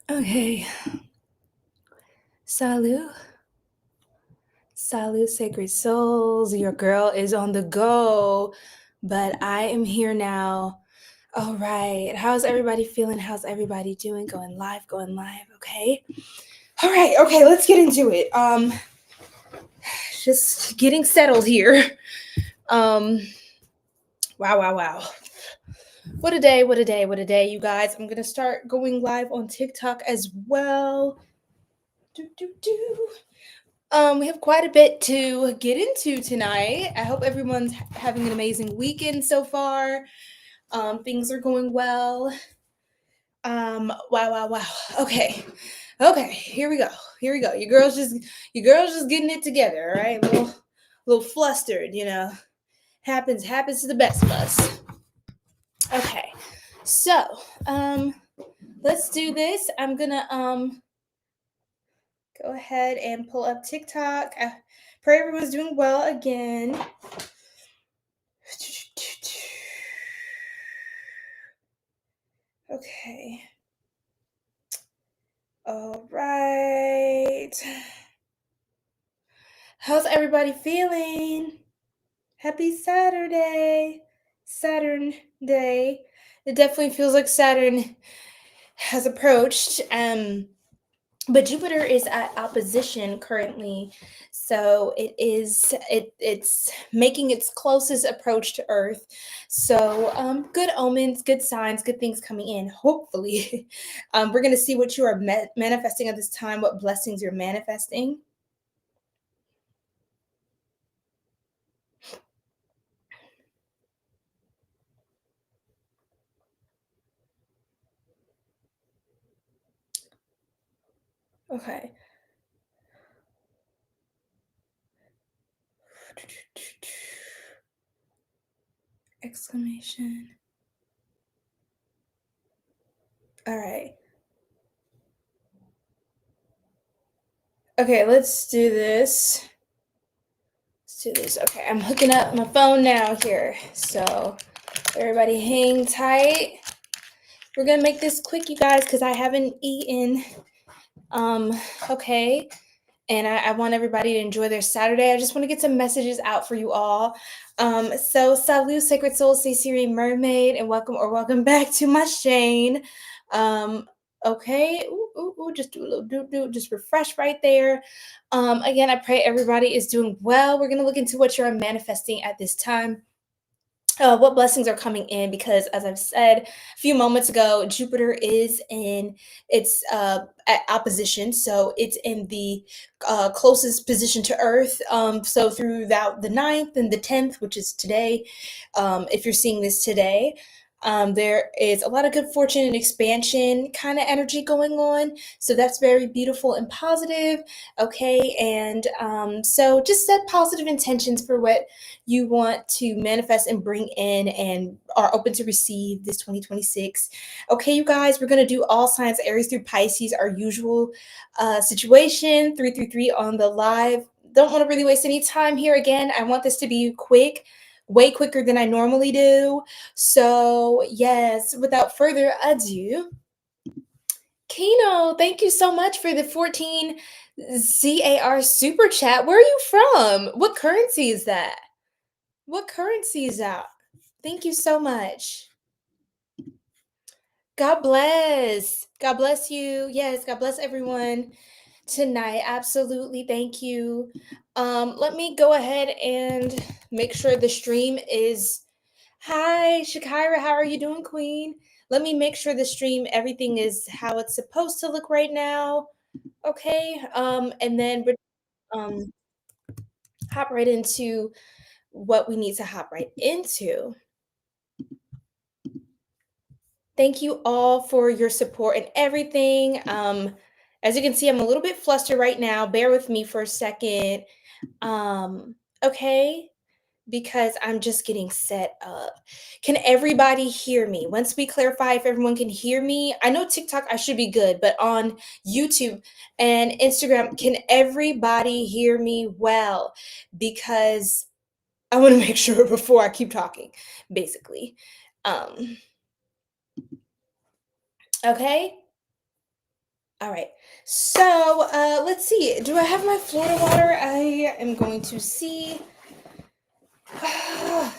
Okay. Salut. Salut, sacred souls. Your girl is on the go, but I am here now. All right. How's everybody feeling? How's everybody doing? Going live, okay? All right, okay, let's get into it. Just getting settled here. Wow. What a day, you guys. I'm gonna start going live on TikTok as well. We have quite a bit to get into tonight. I hope everyone's having an amazing weekend so far. Things are going well. Wow. Okay, here we go. Your girl's just getting it together, all right? A little flustered, Happens to the best of us. Okay, so let's do this. I'm gonna go ahead and pull up TikTok. I pray everyone's doing well again. Okay. All right. How's everybody feeling? Happy Saturday. Saturn day. It definitely feels like Saturn has approached. But Jupiter is at opposition currently, so it's making its closest approach to Earth. So good omens, good signs, good things coming in. Hopefully, we're gonna see what you are manifesting at this time, what blessings you're manifesting. Okay. Exclamation. All right. Okay, let's do this. Okay, I'm hooking up my phone now here. So everybody hang tight. We're gonna make this quick, you guys, because I haven't eaten. Okay. And I want everybody to enjoy their Saturday. I just want to get some messages out for you all. So salut, sacred souls, say Sirian Mermaid, and welcome back to my Shane. Okay, just do a little do, just refresh right there. Again, I pray everybody is doing well. We're gonna look into what you're manifesting at this time. What blessings are coming in, because as I've said a few moments ago, Jupiter is in its at opposition, so it's in the closest position to Earth. So throughout the 9th and the 10th, which is today, if you're seeing this today, there is a lot of good fortune and expansion kind of energy going on. So that's very beautiful and positive. Okay, and so just set positive intentions for what you want to manifest and bring in and are open to receive this 2026. Okay, you guys, we're going to do all signs Aries through Pisces, our usual situation, 333 on the live. Don't want to really waste any time here. Again, I want this to be quick, way quicker than I normally do. So yes, without further ado, Kino, thank you so much for the 14 CAR super chat. Where are you from? What currency is that? What currency is that? Thank you so much. God bless. God bless you. Yes, God bless everyone tonight. Absolutely. Thank you. Let me go ahead and make sure the stream is. Hi, Shakira. How are you doing, Queen? Let me make sure the stream, everything is how it's supposed to look right now. Okay. And then we're hop right into what we need to hop right into. Thank you all for your support and everything. As you can see, I'm a little bit flustered right now. Bear with me for a second. Okay, because I'm just getting set up. Can everybody hear me? Once we clarify if everyone can hear me, I know TikTok I should be good, but on YouTube and Instagram, can everybody hear me well? Because I want to make sure before I keep talking, basically. Okay. All right. So let's see. Do I have my Florida water? I am going to see. I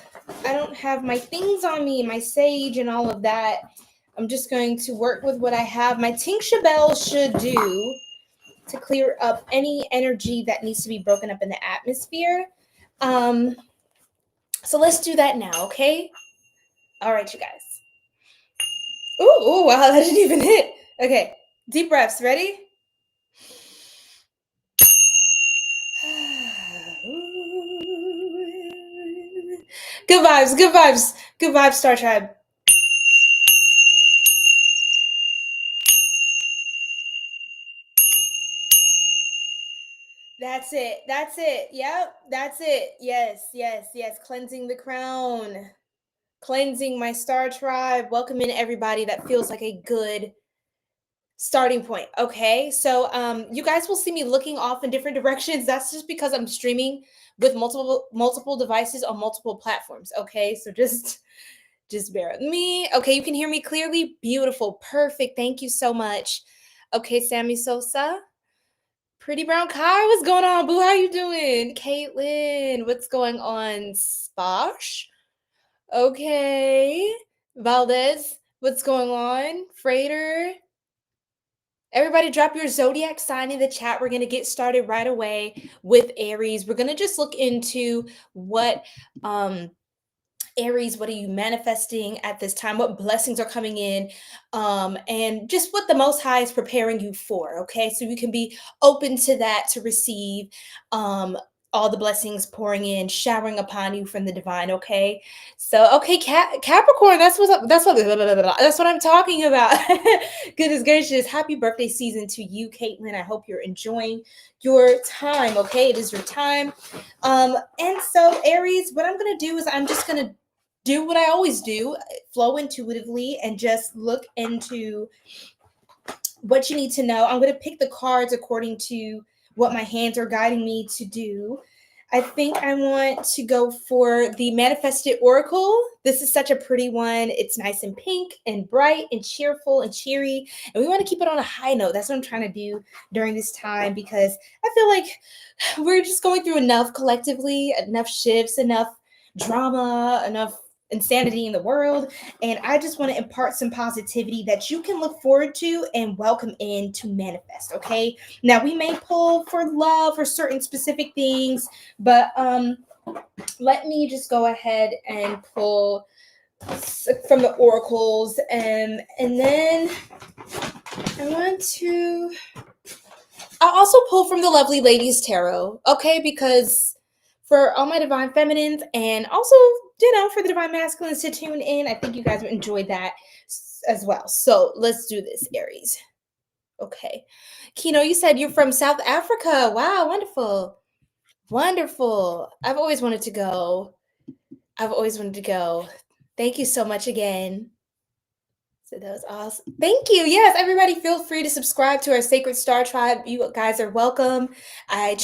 don't have my things on me, my sage and all of that. I'm just going to work with what I have. My tincture bell should do to clear up any energy that needs to be broken up in the atmosphere. So let's do that now, okay? All right, you guys. Ooh, wow, that didn't even hit. Okay, deep breaths. Ready? Good vibes, good vibes, good vibes, Star Tribe. That's it. That's it. Yep, that's it. Yes, yes, yes. Cleansing the crown. Cleansing my Star Tribe. Welcoming everybody. That feels like a good starting point. Okay. So you guys will see me looking off in different directions. That's just because I'm streaming with multiple devices on multiple platforms. Okay. So just bear with me. Okay, you can hear me clearly. Beautiful. Perfect. Thank you so much. Okay, Sammy Sosa. Pretty Brown Kai, what's going on, boo? How you doing? Caitlin, what's going on? Sposh? Okay. Valdez, what's going on? Freighter. Everybody drop your zodiac sign in the chat. We're going to get started right away with Aries. We're going to just look into what Aries, what are you manifesting at this time? What blessings are coming in? And just what the Most High is preparing you for, okay? So you can be open to that to receive all the blessings pouring in, showering upon you from the divine, okay? So, okay, Capricorn, that's what's up. That's what I'm talking about. Goodness gracious. Happy birthday season to you, Caitlin. I hope you're enjoying your time, okay? It is your time. And so, Aries, what I'm going to do is I'm just going to do what I always do, flow intuitively, and just look into what you need to know. I'm going to pick the cards according to what my hands are guiding me to do. I think I want to go for the Manifested Oracle. This is such a pretty one. It's nice and pink and bright and cheerful and cheery. And we want to keep it on a high note. That's what I'm trying to do during this time, because I feel like we're just going through enough collectively, enough shifts, enough drama, enough insanity in the world, and I just want to impart some positivity that you can look forward to and welcome in to manifest. Okay, now we may pull for love for certain specific things, but let me just go ahead and pull from the oracles, and then I'll also pull from the Lovely Ladies Tarot, okay, because for all my divine feminines and also, for the divine masculines to tune in, I think you guys would enjoy that as well. So let's do this, Aries. Okay. Kino, you said you're from South Africa. Wow, wonderful. Wonderful. I've always wanted to go. Thank you so much again. So that was awesome. Thank you. Yes, everybody feel free to subscribe to our Sacred Star Tribe. You guys are welcome. I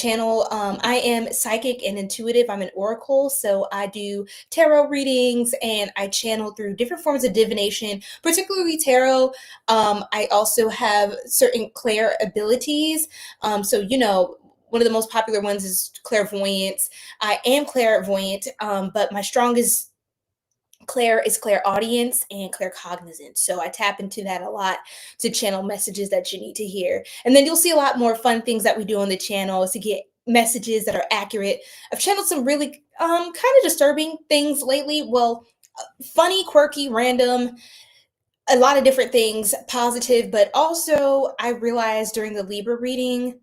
am psychic and intuitive. I'm an oracle. So I do tarot readings and I channel through different forms of divination, particularly tarot. I also have certain clair abilities. So, one of the most popular ones is clairvoyance. I am clairvoyant, but my strongest clair is clairaudience and claircognizance. So I tap into that a lot to channel messages that you need to hear. And then you'll see a lot more fun things that we do on the channel to get messages that are accurate. I've channeled some really kind of disturbing things lately. Well, funny, quirky, random, a lot of different things, positive, but also I realized during the Libra reading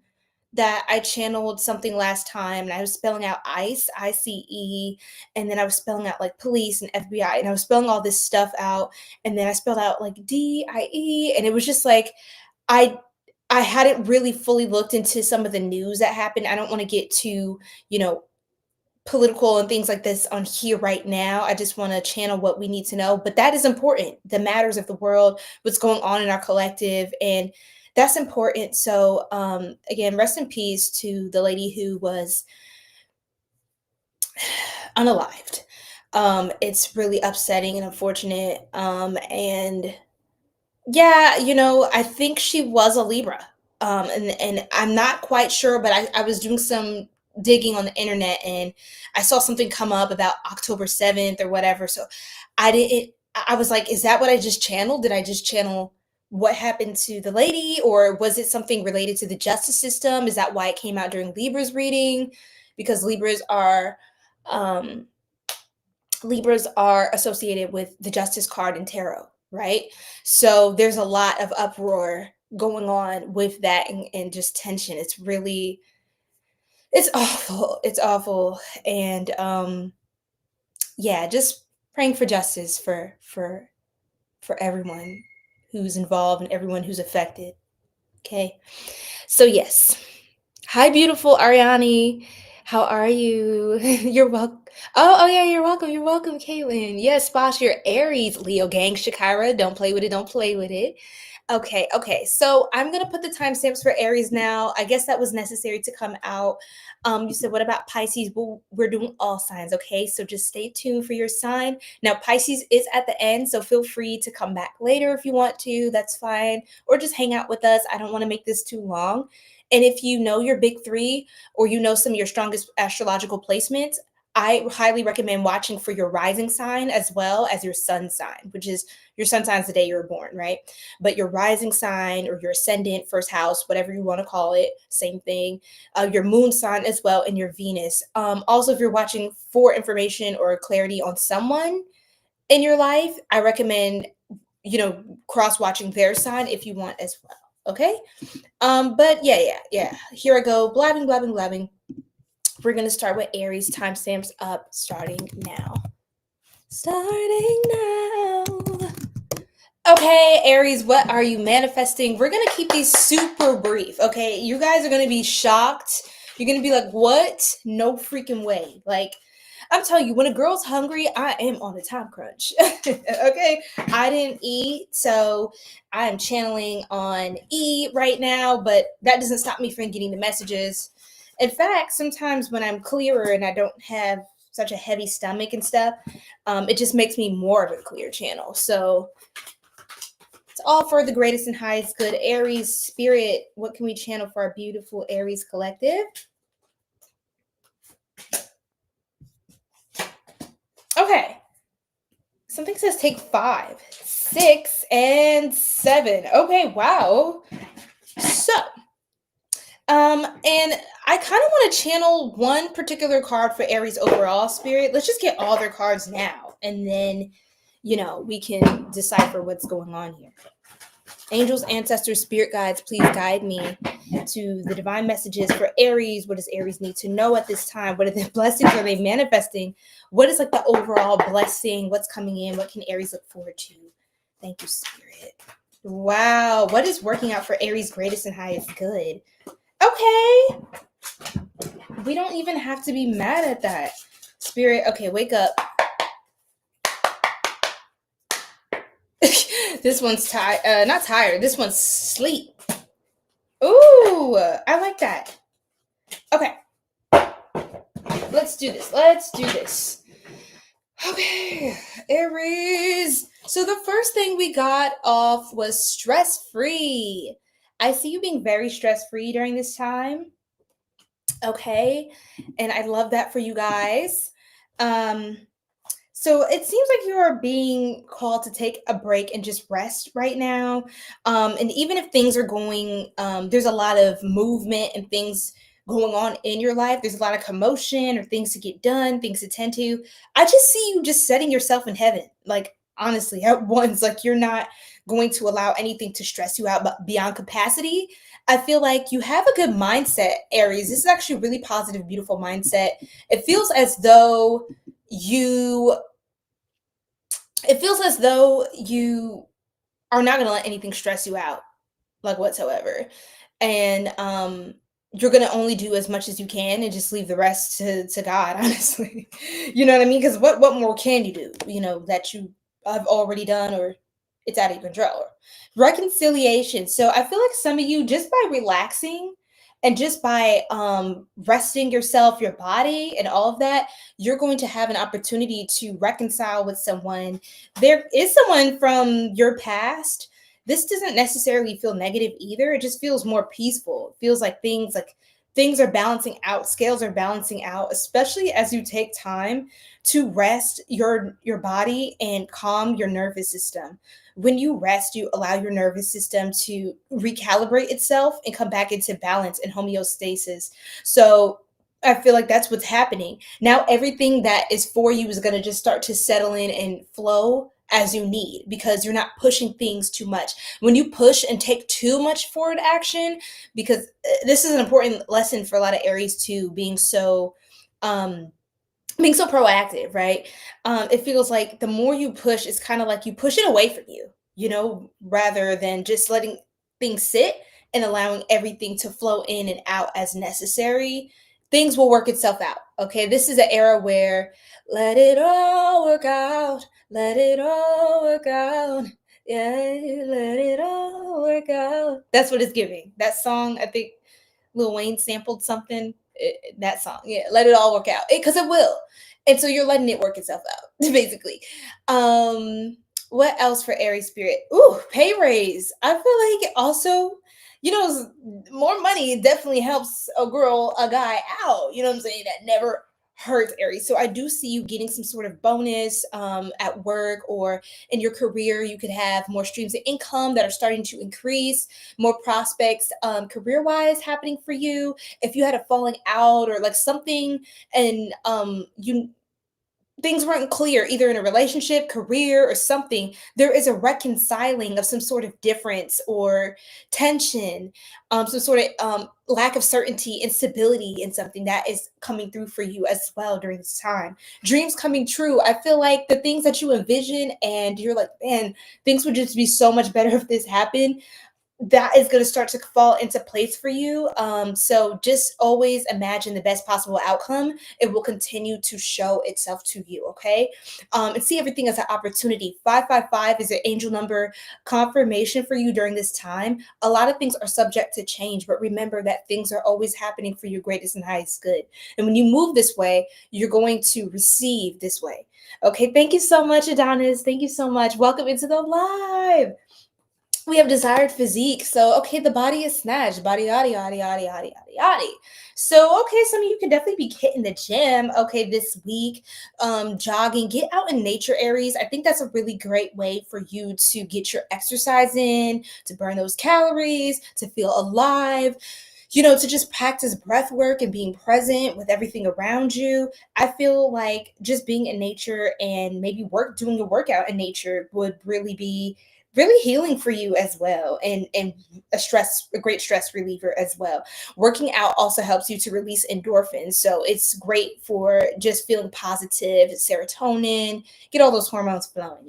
that I channeled something last time, and I was spelling out ICE, ICE, and then I was spelling out like police and FBI, and I was spelling all this stuff out, and then I spelled out like DIE, and it was just like I hadn't really fully looked into some of the news that happened. I don't want to get too, political and things like this on here right now. I just want to channel what we need to know, but that is important. The matters of the world, what's going on in our collective, and that's important. So again, rest in peace to the lady who was unalived. It's really upsetting and unfortunate. And Yeah, I think she was a Libra. And I'm not quite sure, but I was doing some digging on the internet and I saw something come up about October 7th or whatever. So I was like, is that what I just channeled? Did I just channel what happened to the lady, or was it something related to the justice system? Is that why it came out during Libra's reading? Because um Libras are associated with the Justice card in tarot, right? So there's a lot of uproar going on with that, and just tension. It's awful. It's awful. And yeah, just praying for justice for everyone who's involved and everyone who's affected. Okay. So yes. Hi, beautiful Ariani. How are you? You're welcome. Oh, yeah, you're welcome. You're welcome, Caitlin. Yes, Bosh, you're Aries, Leo gang, Shakira. Don't play with it. Don't play with it. Okay. So I'm gonna put the timestamps for Aries now. I guess that was necessary to come out. You said, what about Pisces? Well, we're doing all signs, okay? So just stay tuned for your sign. Now, Pisces is at the end, so feel free to come back later if you want to. That's fine. Or just hang out with us. I don't want to make this too long. And if you know your big three, or you know some of your strongest astrological placements, I highly recommend watching for your rising sign as well as your sun sign, which is your sun sign's the day you were born, right? But your rising sign or your ascendant, first house, whatever you want to call it, same thing. Your moon sign as well, and your Venus. Also, if you're watching for information or clarity on someone in your life, I recommend, cross watching their sign if you want as well. Okay. But yeah. Here I go. Blabbing. We're gonna start with Aries. Timestamps up starting now. Okay, Aries, what are you manifesting? We're gonna keep these super brief, okay? You guys are gonna be shocked. You're gonna be like, what? No freaking way. Like, I'm telling you, when a girl's hungry, I am on a time crunch. Okay, I didn't eat, so I am channeling on E right now, but that doesn't stop me from getting the messages. In fact, sometimes when I'm clearer and I don't have such a heavy stomach and stuff, it just makes me more of a clear channel. So it's all for the greatest and highest good. Aries spirit, what can we channel for our beautiful Aries collective? Okay. Something says take 5, 6, and 7. Okay, wow. So, and I kind of want to channel one particular card for Aries overall spirit. Let's just get all their cards now, and then, we can decipher what's going on here. Angels, ancestors, spirit guides, please guide me to the divine messages for Aries. What does Aries need to know at this time? What are the blessings are they manifesting? What is like the overall blessing? What's coming in? What can Aries look forward to? Thank you, spirit. Wow. What is working out for Aries' greatest and highest good? Okay. We don't even have to be mad at that. Spirit, okay, wake up. This one's tired. Not tired. This one's sleep. Ooh, I like that. Okay. Let's do this. Okay, Aries. So the first thing we got off was stress-free. I see you being very stress-free during this time. Okay. And I love that for you guys. So it seems like you are being called to take a break and just rest right now. And even if things are going, there's a lot of movement and things going on in your life. There's a lot of commotion or things to get done, things to tend to. I just see you just setting yourself in heaven, like honestly, at once. Like you're not going to allow anything to stress you out but beyond capacity. I feel like you have a good mindset, Aries. This is actually a really positive, beautiful mindset. It feels as though you are not going to let anything stress you out, like whatsoever. And you're going to only do as much as you can and just leave the rest to God, honestly. You know what I mean? Because what more can you do, that you have already done, or it's out of your control? Reconciliation. So I feel like some of you, just by relaxing and just by resting yourself, your body, and all of that, you're going to have an opportunity to reconcile with someone. There is someone from your past this doesn't necessarily feel negative either. It just feels more peaceful. It feels like things are balancing out, scales are balancing out, especially as you take time to rest your body and calm your nervous system. When you rest, you allow your nervous system to recalibrate itself and come back into balance and homeostasis. So I feel like that's what's happening. Now everything that is for you is going to just start to settle in and flow as you need, because you're not pushing things too much. When you push and take too much forward action, because this is an important lesson for a lot of Aries too, um being so proactive, right? It feels like the more you push, it's kind of like you push it away from you, rather than just letting things sit and allowing everything to flow in and out as necessary. Things will work itself out. Okay. This is an era where let it all work out. Let it all work out. Yeah, let it all work out. That's what it's giving. That song, I think Lil Wayne sampled something. That song, yeah, let it all work out, because it will. And so you're letting it work itself out, basically. What else for Aries spirit? Ooh, pay raise. I feel like also, more money definitely helps a guy out. You know what I'm saying? That never hurts, Aries. So I do see you getting some sort of bonus at work or in your career. You could have more streams of income that are starting to increase, more prospects career wise happening for you. If you had a falling out or like something, and you things weren't clear either in a relationship, career, or something, there is a reconciling of some sort of difference or tension, some sort of lack of certainty, instability in something that is coming through for you as well during this time. Dreams coming true. I feel like the things that you envision and you're like, man, things would just be so much better if this happened, that is going to start to fall into place for you. So just always imagine the best possible outcome. It will continue to show itself to you. Okay. And see everything as an opportunity. 555 is an angel number confirmation for you during this time. A lot of things are subject to change, but remember that things are always happening for your greatest and highest good. And when you move this way, you're going to receive this way. Okay. Thank you so much, Adonis. Thank you so much. Welcome into the live. We have desired physique. So, okay, the body is snatched. Body, yaddy, yaddy, yaddy, yaddy, yaddy, yaddy. So, okay, some of you can definitely be hitting the gym, okay, this week, jogging. Get out in nature, Aries. I think that's a really great way for you to get your exercise in, to burn those calories, to feel alive, to just practice breath work and being present with everything around you. I feel like just being in nature and maybe doing a workout in nature would really be really healing for you as well, and a great stress reliever as well. Working out also helps you to release endorphins, so it's great for just feeling positive, serotonin, get all those hormones flowing.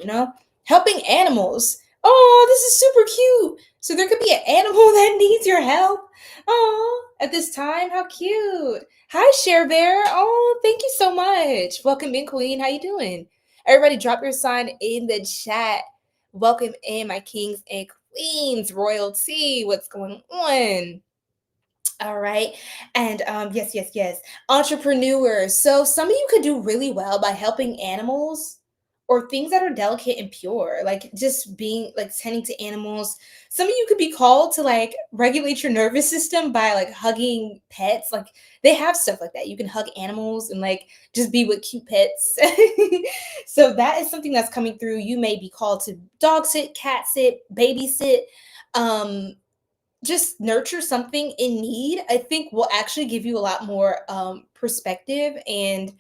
Helping animals. Oh, this is super cute. So there could be an animal that needs your help. Oh, at this time, how cute. Hi, Share Bear. Oh, thank you so much. Welcome in, Queen. How you doing? Everybody drop your sign in the chat. Welcome in, my kings and queens, royalty. What's going on? All right. And yes. Entrepreneurs. So some of you could do really well by helping animals or things that are delicate and pure, like just being like tending to animals. Some of you could be called to like regulate your nervous system by like hugging pets. Like they have stuff like that. You can hug animals and like just be with cute pets. So that is something that's coming through. You may be called to dog sit, cat sit, babysit. Just nurture something in need, I think will actually give you a lot more perspective and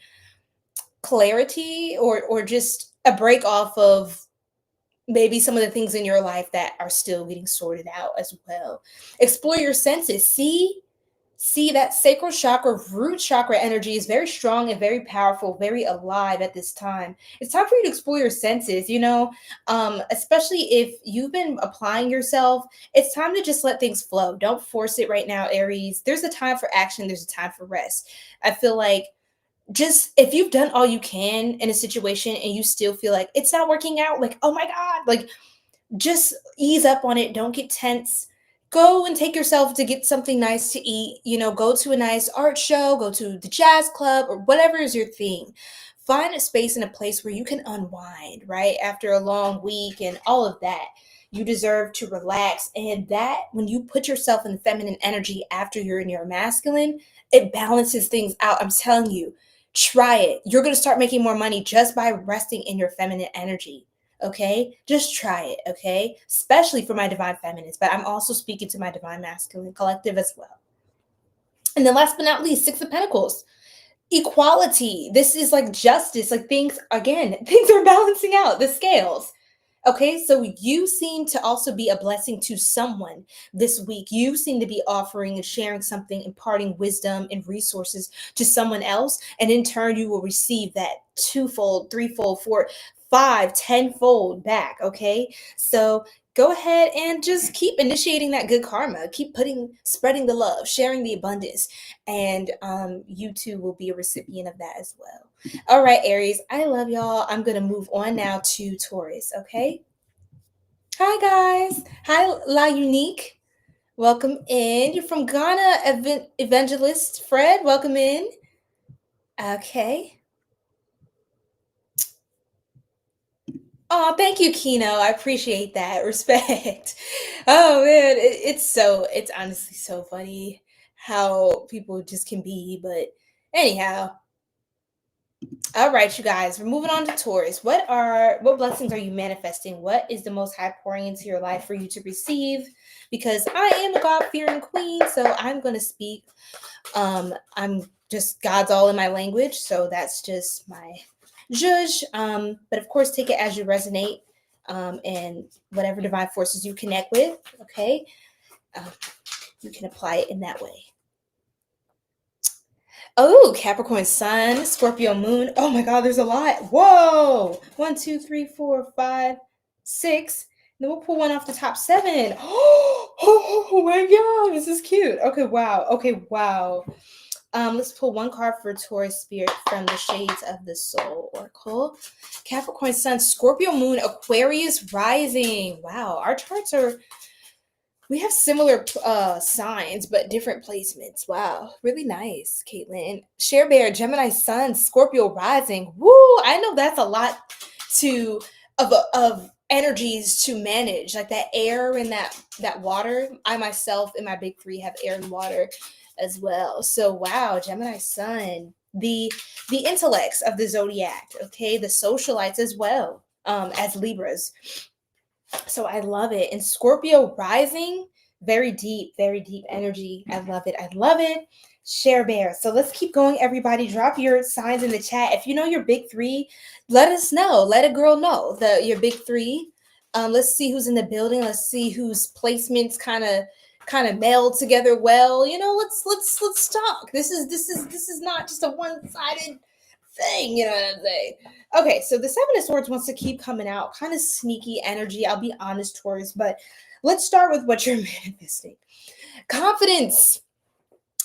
clarity, or just a break off of maybe some of the things in your life that are still getting sorted out as well. Explore your senses. See that sacral chakra, root chakra energy is very strong and very powerful, very alive at this time. It's time for you to explore your senses, especially if you've been applying yourself. It's time to just let things flow. Don't force it right now, Aries. There's a time for action. There's a time for rest. I feel like just if you've done all you can in a situation and you still feel like it's not working out, like, oh my God, like just ease up on it. Don't get tense. Go and take yourself to get something nice to eat, go to a nice art show, go to the jazz club or whatever is your thing. find a space and a place where you can unwind, right? After a long week and all of that. You deserve to relax. And that, when you put yourself in feminine energy after you're in your masculine, it balances things out. I'm telling you, try it. You're going to start making more money just by resting in your feminine energy. Okay, just try it. Okay, especially for my divine feminines, but I'm also speaking to my divine masculine collective as well. And then last but not least, Six of Pentacles. Equality. This is like justice. Like things are balancing out, the scales. Okay, so you seem to also be a blessing to someone this week. You seem to be offering and sharing something, imparting wisdom and resources to someone else. And in turn, you will receive that twofold, threefold, four, five, tenfold back. Okay, so go ahead and just keep initiating that good karma. Keep spreading the love, sharing the abundance, and you too will be a recipient of that as well. All right, Aries, I love y'all. I'm going to move on now to Taurus, okay? Hi, guys. Hi, La Unique. Welcome in. You're from Ghana, Evangelist Fred. Welcome in. Okay. Oh, thank you, Kino. I appreciate that. Respect. Oh, man. It's honestly so funny how people just can be. But anyhow. All right, you guys, we're moving on to Taurus. What blessings are you manifesting? What is the most high pouring into your life for you to receive? Because I am a God-fearing queen, so I'm going to speak. I'm just God's all in my language, so that's just my zhuzh. But of course, take it as you resonate, and whatever divine forces you connect with, okay? You can apply it in that way. Oh, Capricorn sun, Scorpio moon. Oh my God, there's a lot. Whoa. 1, 2, 3, 4, 5, 6. Then we'll pull one off the top 7. Oh my God, this is cute. Okay, wow. Let's pull one card for Taurus spirit from the Shades of the Soul Oracle. Capricorn sun, Scorpio moon, Aquarius rising. Wow, our charts we have similar signs, but different placements. Wow, really nice, Caitlin. Share Bear, Gemini sun, Scorpio rising. Woo, I know that's a lot of energies to manage, like that air and that water. I myself in my big 3 have air and water as well. So wow, Gemini sun, the intellects of the zodiac, okay, the socialites as well, as Libras. So I love it. And Scorpio rising, very deep energy. I love it. Share Bear. So let's keep going, everybody. Drop your signs in the chat. If you know your big 3, let us know. Let a girl know your big 3. Let's see who's in the building. Let's see whose placements kind of meld together well. You know, let's talk. This is not just a one-sided thing, you know what I'm saying? Okay, so the 7 of Swords wants to keep coming out, kind of sneaky energy. I'll be honest, Taurus, but let's start with what you're manifesting. Confidence.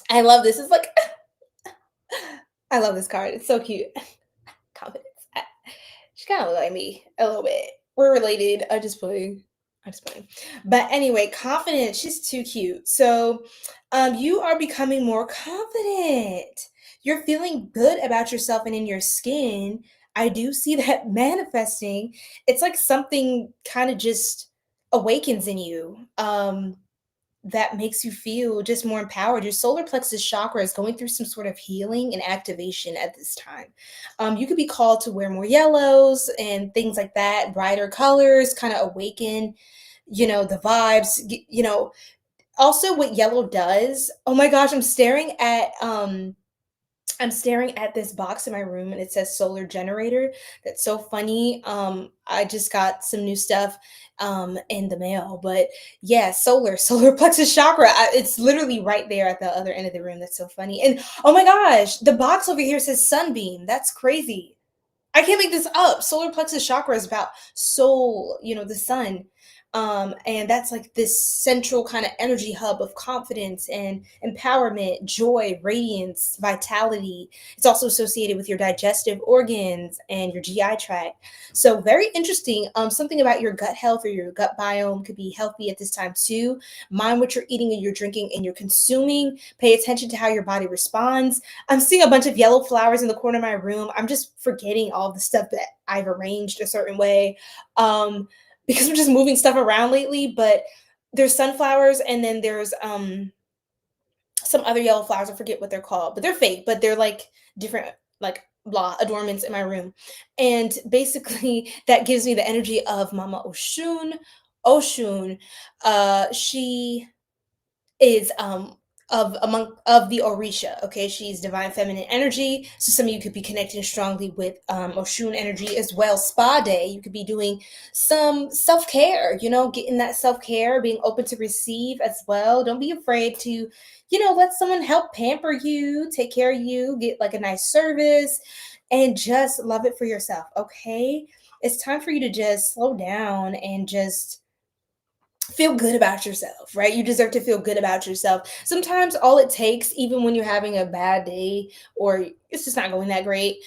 I love this. It's like, I love this card. It's so cute. Confidence. She kind of look like me a little bit. We're related. I'm just playing. But anyway, confidence. She's too cute. So you are becoming more confident. You're feeling good about yourself and in your skin. I do see that manifesting. It's like something kind of just awakens in you, that makes you feel just more empowered. Your solar plexus chakra is going through some sort of healing and activation at this time. You could be called to wear more yellows and things like that, brighter colors, kind of awaken, the vibes, also what yellow does. Oh my gosh, I'm staring at this box in my room and it says solar generator. That's so funny. I just got some new stuff in the mail, but yeah, solar plexus chakra. It's literally right there at the other end of the room. That's so funny. And oh my gosh, the box over here says sunbeam. That's crazy. I can't make this up. Solar plexus chakra is about soul, the sun. And that's like this central kind of energy hub of confidence and empowerment, joy, radiance, vitality. It's also associated with your digestive organs and your GI tract. So very interesting. Something about your gut health or your gut biome could be healthy at this time too. Mind what you're eating and you're drinking and you're consuming. Pay attention to how your body responds. I'm seeing a bunch of yellow flowers in the corner of my room. I'm just forgetting all the stuff that I've arranged a certain way. Because I'm just moving stuff around lately, but there's sunflowers and then there's some other yellow flowers. I forget what they're called, but they're fake, but they're like different, like blah adornments in my room. And basically that gives me the energy of Mama Oshun. Oshun, she is of the Orisha. Okay, she's divine feminine energy. So some of you could be connecting strongly with Oshun energy as well. Spa day, you could be doing some self-care, getting that self-care, being open to receive as well. Don't be afraid to, let someone help pamper you, take care of you, get like a nice service, and just love it for yourself. Okay, it's time for you to just slow down and just feel good about yourself, right? You deserve to feel good about yourself. Sometimes all it takes, even when you're having a bad day or it's just not going that great,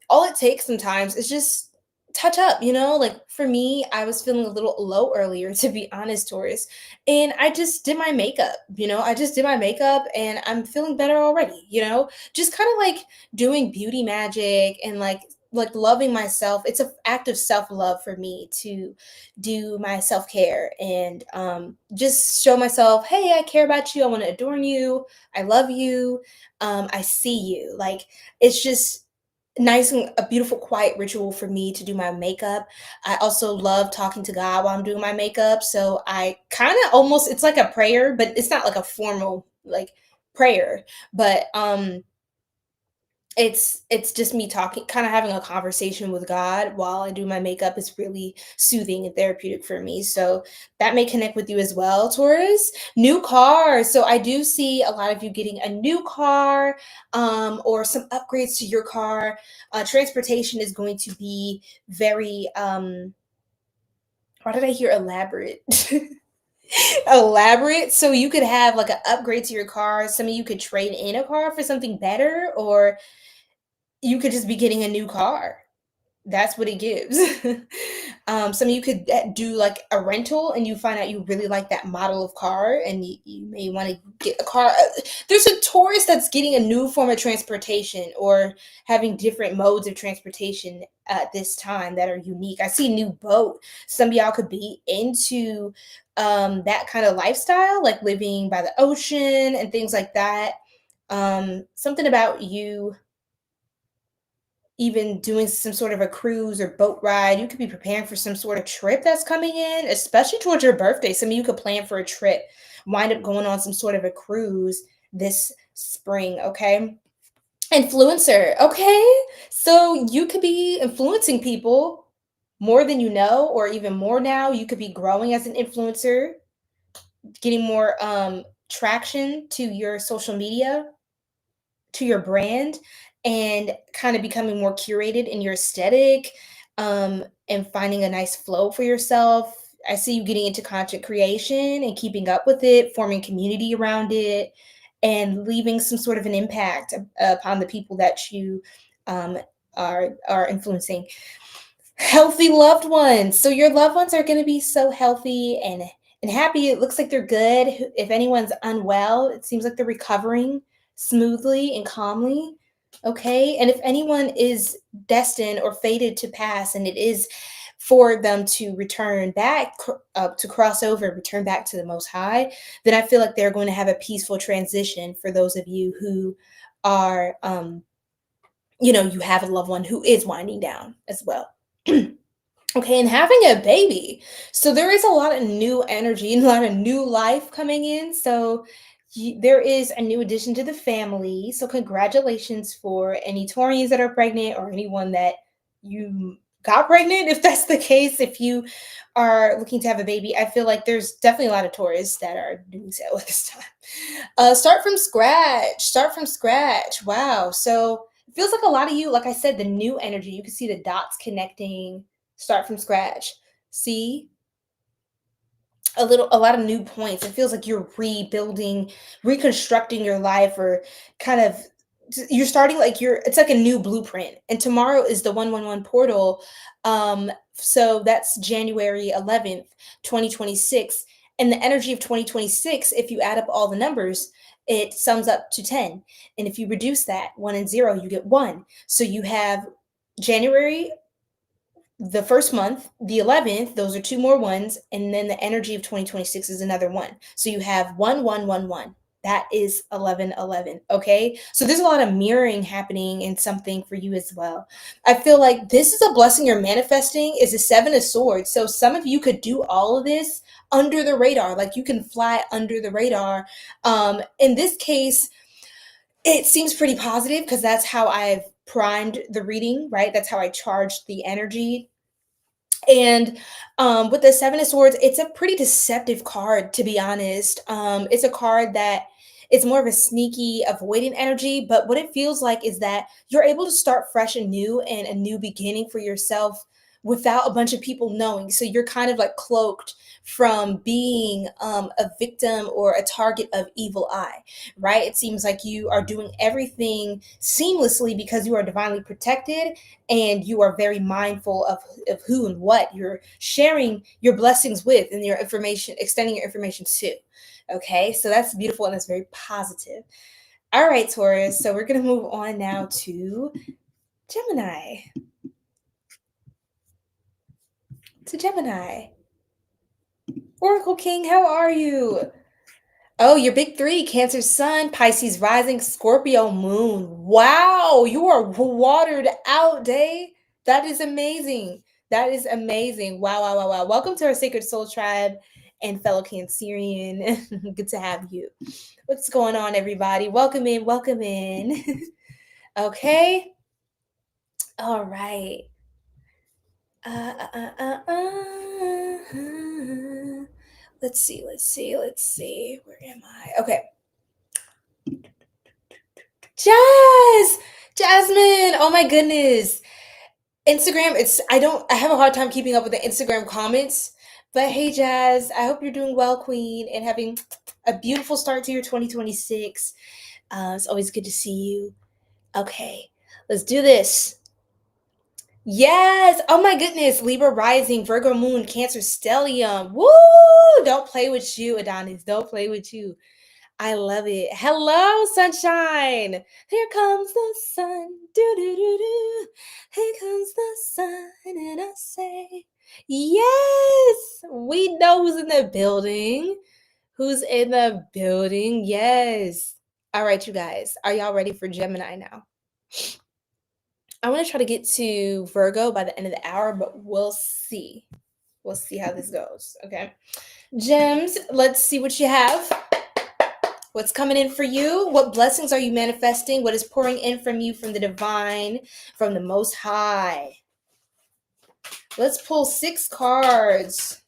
all it takes sometimes is just touch up, like for me, I was feeling a little low earlier, to be honest, Taurus, and I just did my makeup, I just did my makeup and I'm feeling better already, just kind of like doing beauty magic and like loving myself. It's an act of self-love for me to do my self-care and just show myself, hey, I care about you, I want to adorn you, I love you, I see you. Like it's just nice and a beautiful quiet ritual for me to do my makeup. I also love talking to God while I'm doing my makeup, so I kind of almost, it's like a prayer, but it's not like a formal like prayer, but it's just me talking, kind of having a conversation with God while I do my makeup is really soothing and therapeutic for me. So that may connect with you as well, Taurus. New car. So I do see a lot of you getting a new car, or some upgrades to your car. Transportation is going to be very why did I hear elaborate? Elaborate. So you could have like an upgrade to your car. Some of you could trade in a car for something better, or you could just be getting a new car. That's what it gives. Some of you could do like a rental and you find out you really like that model of car and you may want to get a car. There's a Taurus that's getting a new form of transportation or having different modes of transportation at this time that are unique. I see new boat. Some of y'all could be into that kind of lifestyle, like living by the ocean and things like that. Something about you even doing some sort of a cruise or boat ride. You could be preparing for some sort of trip that's coming in, especially towards your birthday. Some of you could plan for a trip, wind up going on some sort of a cruise this spring, okay? Influencer, okay? So you could be influencing people more than you know, or even more now. You could be growing as an influencer, getting more traction to your social media, to your brand, and kind of becoming more curated in your aesthetic, and finding a nice flow for yourself. I see you getting into content creation and keeping up with it, forming community around it, and leaving some sort of an impact upon the people that you um, are influencing. Healthy loved ones. So your loved ones are going to be so healthy and happy. It looks like they're good. If anyone's unwell, it seems like they're recovering smoothly and calmly. Okay. And if anyone is destined or fated to pass, and it is for them to return back, to cross over, return back to the Most High, then I feel like they're going to have a peaceful transition for those of you who are, you have a loved one who is winding down as well. Okay, and having a baby. So there is a lot of new energy and a lot of new life coming in. So there is a new addition to the family. So congratulations for any Taurians that are pregnant or anyone that you got pregnant. If that's the case, if you are looking to have a baby, I feel like there's definitely a lot of Taurus that are doing so at this time. Start from scratch. Start from scratch. Wow. So it feels like a lot of you, like I said, the new energy, you can see the dots connecting, start from scratch. See? A lot of new points. It feels like you're rebuilding, reconstructing your life, or kind of you're starting like it's like a new blueprint. And tomorrow is the 111 portal. So that's January 11th, 2026. And the energy of 2026, if you add up all the numbers, it sums up to 10. And if you reduce that 1 and 0, you get 1. So you have January, the first month, the 11th, those are 2 more ones, and then the energy of 2026 is another 1. So you have 1, 1, 1, 1. That is 11, 11. Okay. So there's a lot of mirroring happening in something for you as well. I feel like this is a blessing you're manifesting, is a 7 of swords. So some of you could do all of this under the radar. Like you can fly under the radar. In this case, it seems pretty positive because that's how I've primed the reading, right? That's how I charged the energy. And with the 7 of swords, it's a pretty deceptive card, to be honest. It's a card that is more of a sneaky, avoiding energy. But what it feels like is that you're able to start fresh and new, and a new beginning for yourself without a bunch of people knowing. So you're kind of like cloaked from being a victim or a target of evil eye, right? It seems like you are doing everything seamlessly because you are divinely protected, and you are very mindful of who and what you're sharing your blessings with, and your information, extending your information to. Okay, so that's beautiful, and that's very positive. All right, Taurus, so we're going to move on now to Gemini. Oracle King, how are you? Oh, your big 3, Cancer Sun, Pisces Rising, Scorpio Moon. Wow, you are watered out, day. That is amazing. That is amazing. Wow, wow, wow, wow. Welcome to our Sacred Soul Tribe and fellow Cancerian. Good to have you. What's going on, everybody? Welcome in, welcome in. Okay. All right. Let's see. Where am I? Okay. Jasmine. Oh my goodness. Instagram, I have a hard time keeping up with the Instagram comments. But hey, Jazz, I hope you're doing well, Queen, and having a beautiful start to your 2026. It's always good to see you. Okay, let's do this. Yes. Oh my goodness. Libra rising, Virgo moon, Cancer stellium. Woo! Don't play with you, Adonis. Don't play with you. I love it. Hello, sunshine. Here comes the sun. Do do do do. Here comes the sun, and I say, yes. We know who's in the building. Who's in the building? Yes. All right, you guys. Are y'all ready for Gemini now? I want to try to get to Virgo by the end of the hour, but we'll see. We'll see how this goes. Okay. Gems, let's see what you have. What's coming in for you? What blessings are you manifesting? What is pouring in from you, from the divine, from the Most High? Let's pull 6 cards.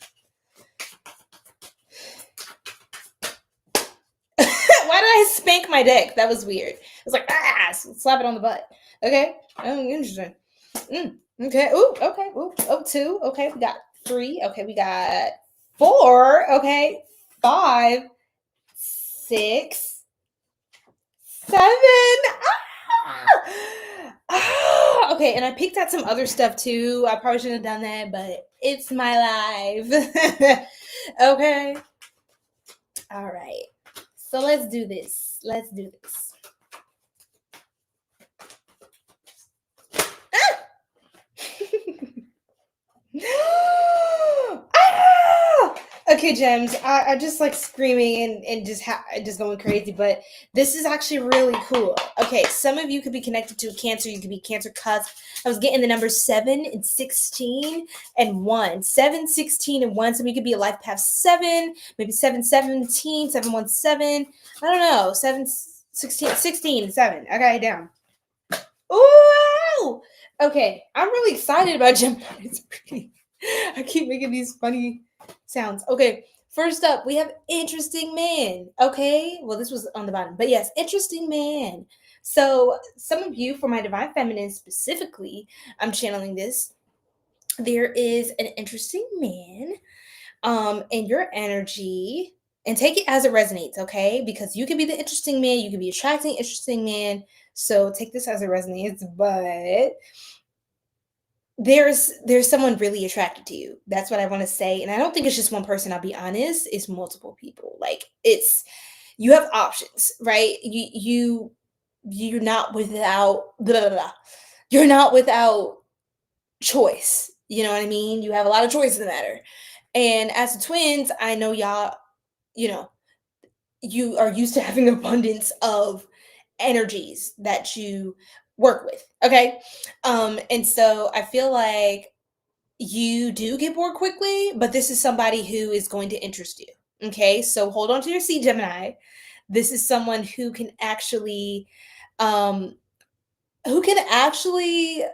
Why did I spank my deck? That was weird. It's like, slap it on the butt. Okay. Oh, interesting. Okay. Ooh, okay. Ooh, 2. Okay. We got 3. Okay. We got 4. Okay. 5, 6, 7. Okay. And I picked out some other stuff too. I probably shouldn't have done that, but it's my life. Okay. All right. So let's do this. Okay, Gems, I just like screaming and just going crazy, but this is actually really cool. Okay, some of you could be connected to a Cancer. You could be Cancer cusp. I was getting the numbers 7 and 16 and 1. 7, 16, and 1. So we could be a life path 7, maybe 7, 17, 7, 1, 7. I don't know. 7, 16, 7. I got it down. Ooh! Okay, I'm really excited about Gemini. It's pretty. I keep making these funny sounds. Okay, first up, we have Interesting Man. Okay, well, this was on the bottom, but yes, Interesting Man. So some of you, for my divine feminine specifically, I'm channeling this. There is an interesting man in your energy, and take it as it resonates, okay? Because you can be the interesting man, you can be attracting interesting man. So take this as it resonates, but there's someone really attracted to you. That's what I want to say. And I don't think it's just one person, I'll be honest. It's multiple people. Like, it's, you have options, right? You're not without blah, blah, blah. You're not without choice. You know what I mean? You have a lot of choice in the matter. And as twins, I know y'all, you know, you are used to having abundance of energies that you work with. Okay. And so I feel like you do get bored quickly, but this is somebody who is going to interest you. Okay. So hold on to your seat, Gemini. This is someone um, who can actually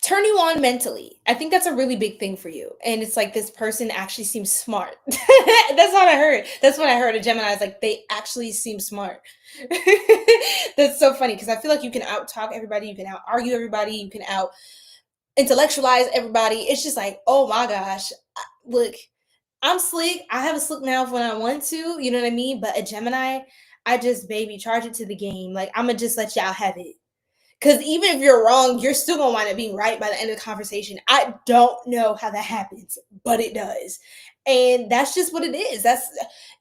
turn you on mentally. I think that's a really big thing for you. And it's like this person actually seems smart. That's what I heard. That's what I heard of Gemini. Is like they actually seem smart. That's so funny because I feel like you can out talk everybody, you can out argue everybody, you can out intellectualize everybody. It's just like, oh my gosh, look, I'm slick. I have a slick mouth when I want to, you know what I mean? But a Gemini, I just baby charge it to the game. Like I'm gonna just let y'all have it. Because even if you're wrong, you're still going to wind up being right by the end of the conversation. I don't know how that happens, but it does. And that's just what it is. That's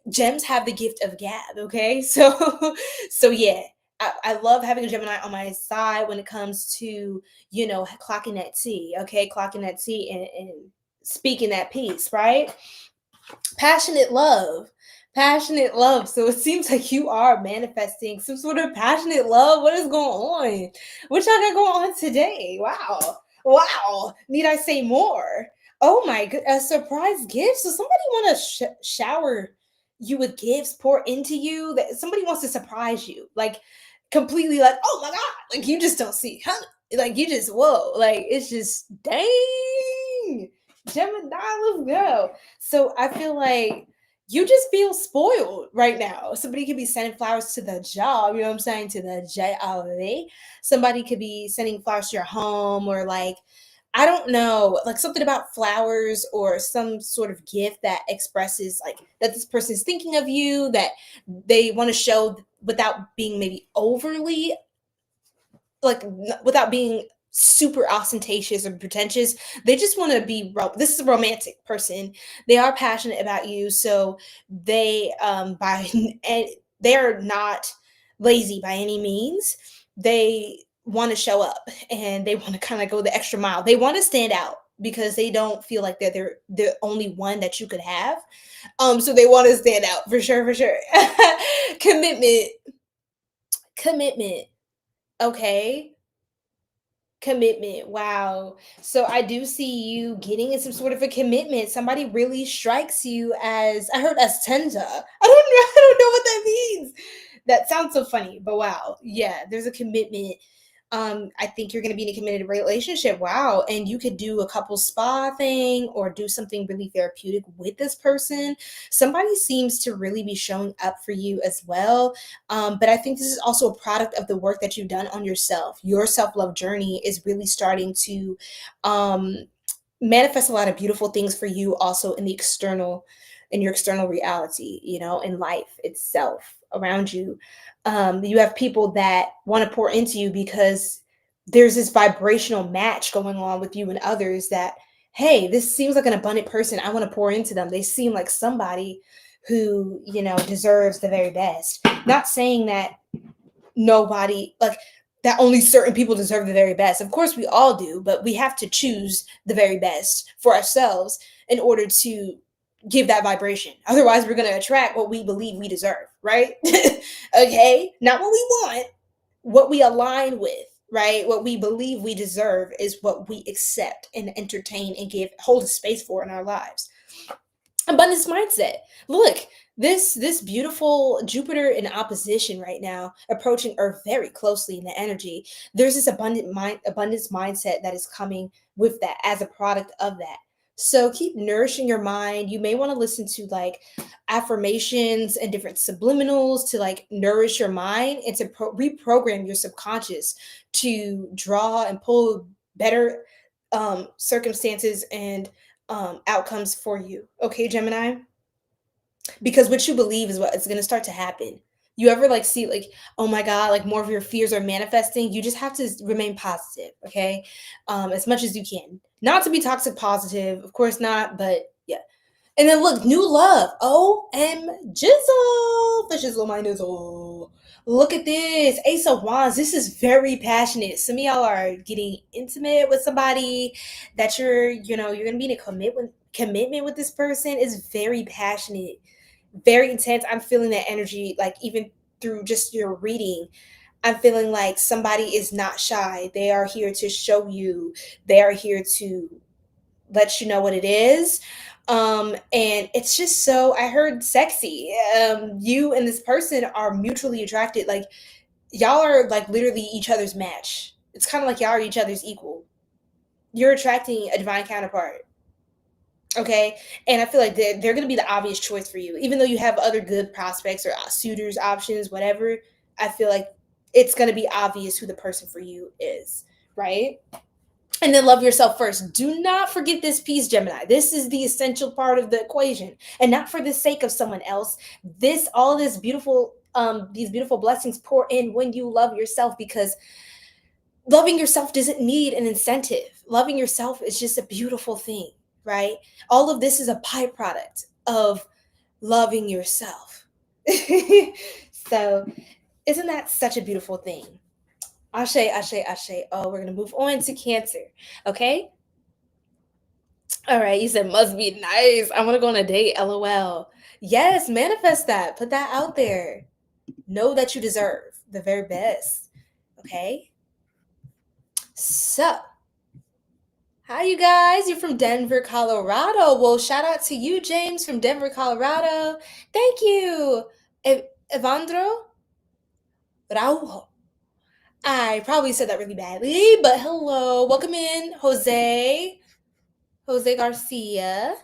gems have the gift of gab. Okay. So yeah, I love having a Gemini on my side when it comes to, clocking that T. Okay. Clocking that T and speaking that piece, right? Passionate love. Passionate love. So it seems like you are manifesting some sort of passionate love. What is going on? What y'all got going on today? Wow. Wow. Need I say more? Oh my god, a surprise gift. So somebody want to shower you with gifts, pour into you. That somebody wants to surprise you, like completely, like, oh my god, like you just don't see, huh? Like you just whoa, like it's just dang. Gemini, let's go. So I feel like you just feel spoiled right now. Somebody could be sending flowers to the job, you know what I'm saying, to the 𝘗𝘭𝘏. Somebody could be sending flowers to your home, or like, I don't know, like something about flowers or some sort of gift that expresses like that this person is thinking of you, that they want to show without being maybe overly, like without being super ostentatious or pretentious. They just want to be this is a romantic person. They are passionate about you, so they and they are not lazy by any means. They want to show up and they want to kind of go the extra mile. They want to stand out because they don't feel like they're the only one that you could have. So they want to stand out for sure, for sure. Commitment. Commitment. Okay. Commitment. Wow. So I do see you getting in some sort of a commitment. Somebody really strikes you as, I heard, as tender. I don't know. I don't know what that means. That sounds so funny, but wow. Yeah, there's a commitment. I think you're going to be in a committed relationship. Wow. And you could do a couple spa thing or do something really therapeutic with this person. Somebody seems to really be showing up for you as well. But I think this is also a product of the work that you've done on yourself. Your self-love journey is really starting to manifest a lot of beautiful things for you also in your external reality, in life itself around you. You have people that want to pour into you because there's this vibrational match going on with you and others that, hey, this seems like an abundant person. I want to pour into them. They seem like somebody who, deserves the very best. Not saying that nobody, like, that only certain people deserve the very best. Of course, we all do, but we have to choose the very best for ourselves in order to give that vibration. Otherwise, we're going to attract what we believe we deserve, right? Okay? Not what we want, what we align with, right? What we believe we deserve is what we accept and entertain and hold a space for in our lives. Abundance mindset. Look, this beautiful Jupiter in opposition right now, approaching Earth very closely in the energy. There's this abundance mindset that is coming with that as a product of that. So keep nourishing your mind. You may want to listen to like affirmations and different subliminals to like nourish your mind and to reprogram your subconscious to draw and pull better circumstances and outcomes for you. Okay, Gemini? Because what you believe is what is going to start to happen. You ever like see like, oh my god, like more of your fears are manifesting? You just have to remain positive, okay? As much as you can. Not to be toxic positive, of course not, but yeah. And then look, new love. OM Jizzle my nizzle. Look at this. Ace of Wands. This is very passionate. Some of y'all are getting intimate with somebody that you're gonna be in a commitment with this person. Is very passionate, very intense. I'm feeling that energy, like even through just your reading. I'm feeling like somebody is not shy. They are here to show you. They are here to let you know what it is. And it's just so, I heard sexy. You and this person are mutually attracted. Like y'all are like literally each other's match. It's kind of like y'all are each other's equal. You're attracting a divine counterpart. Okay. And I feel like they're going to be the obvious choice for you, even though you have other good prospects or suitors, options, whatever. I feel like it's going to be obvious who the person for you is. Right. And then love yourself first. Do not forget this piece, Gemini. This is the essential part of the equation, and not for the sake of someone else. All this beautiful, these beautiful blessings pour in when you love yourself, because loving yourself doesn't need an incentive. Loving yourself is just a beautiful thing, right? All of this is a byproduct of loving yourself. So, isn't that such a beautiful thing? Ashe, ashe, ashe. Oh, we're going to move on to Cancer. Okay? All right. You said must be nice. I want to go on a date. LOL. Yes, manifest that. Put that out there. Know that you deserve the very best. Okay? So, hi, you guys. You're from Denver, Colorado. Well, shout out to you, James, from Denver, Colorado. Thank you. Evandro Raujo. I probably said that really badly, but hello. Welcome in, Jose Garcia.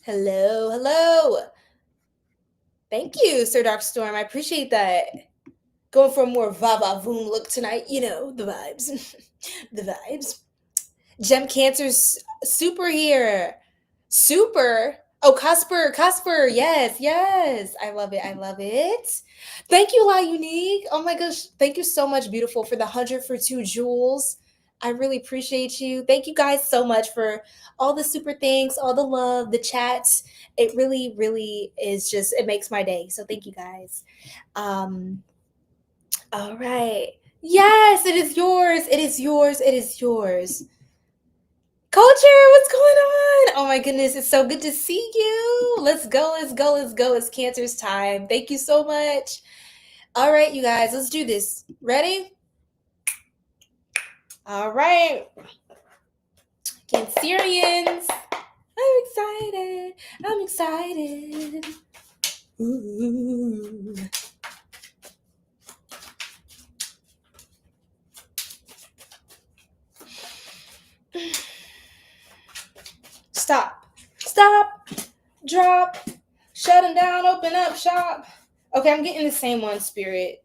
Hello, hello. Thank you, Sir Dark Storm. I appreciate that. Going for a more va-va-voom look tonight. You know, the vibes. The vibes. Gem Cancer's super here. Super. Oh, Cusper. Yes. I love it. Thank you, La Unique. Oh my gosh. Thank you so much, beautiful, for the 100 for 2 jewels. I really appreciate you. Thank you guys so much for all the super things, all the love, the chats. It really, really is just, it makes my day. So thank you guys. All right. Yes, it is yours. Culture, what's going on? Oh my goodness, it's so good to see you. Let's go. It's Cancer's time. Thank you so much. All right, you guys, let's do this. Ready? All right. Cancerians. I'm excited. Ooh. Stop, drop, shut them down, open up shop. Okay, I'm getting the same one, Spirit.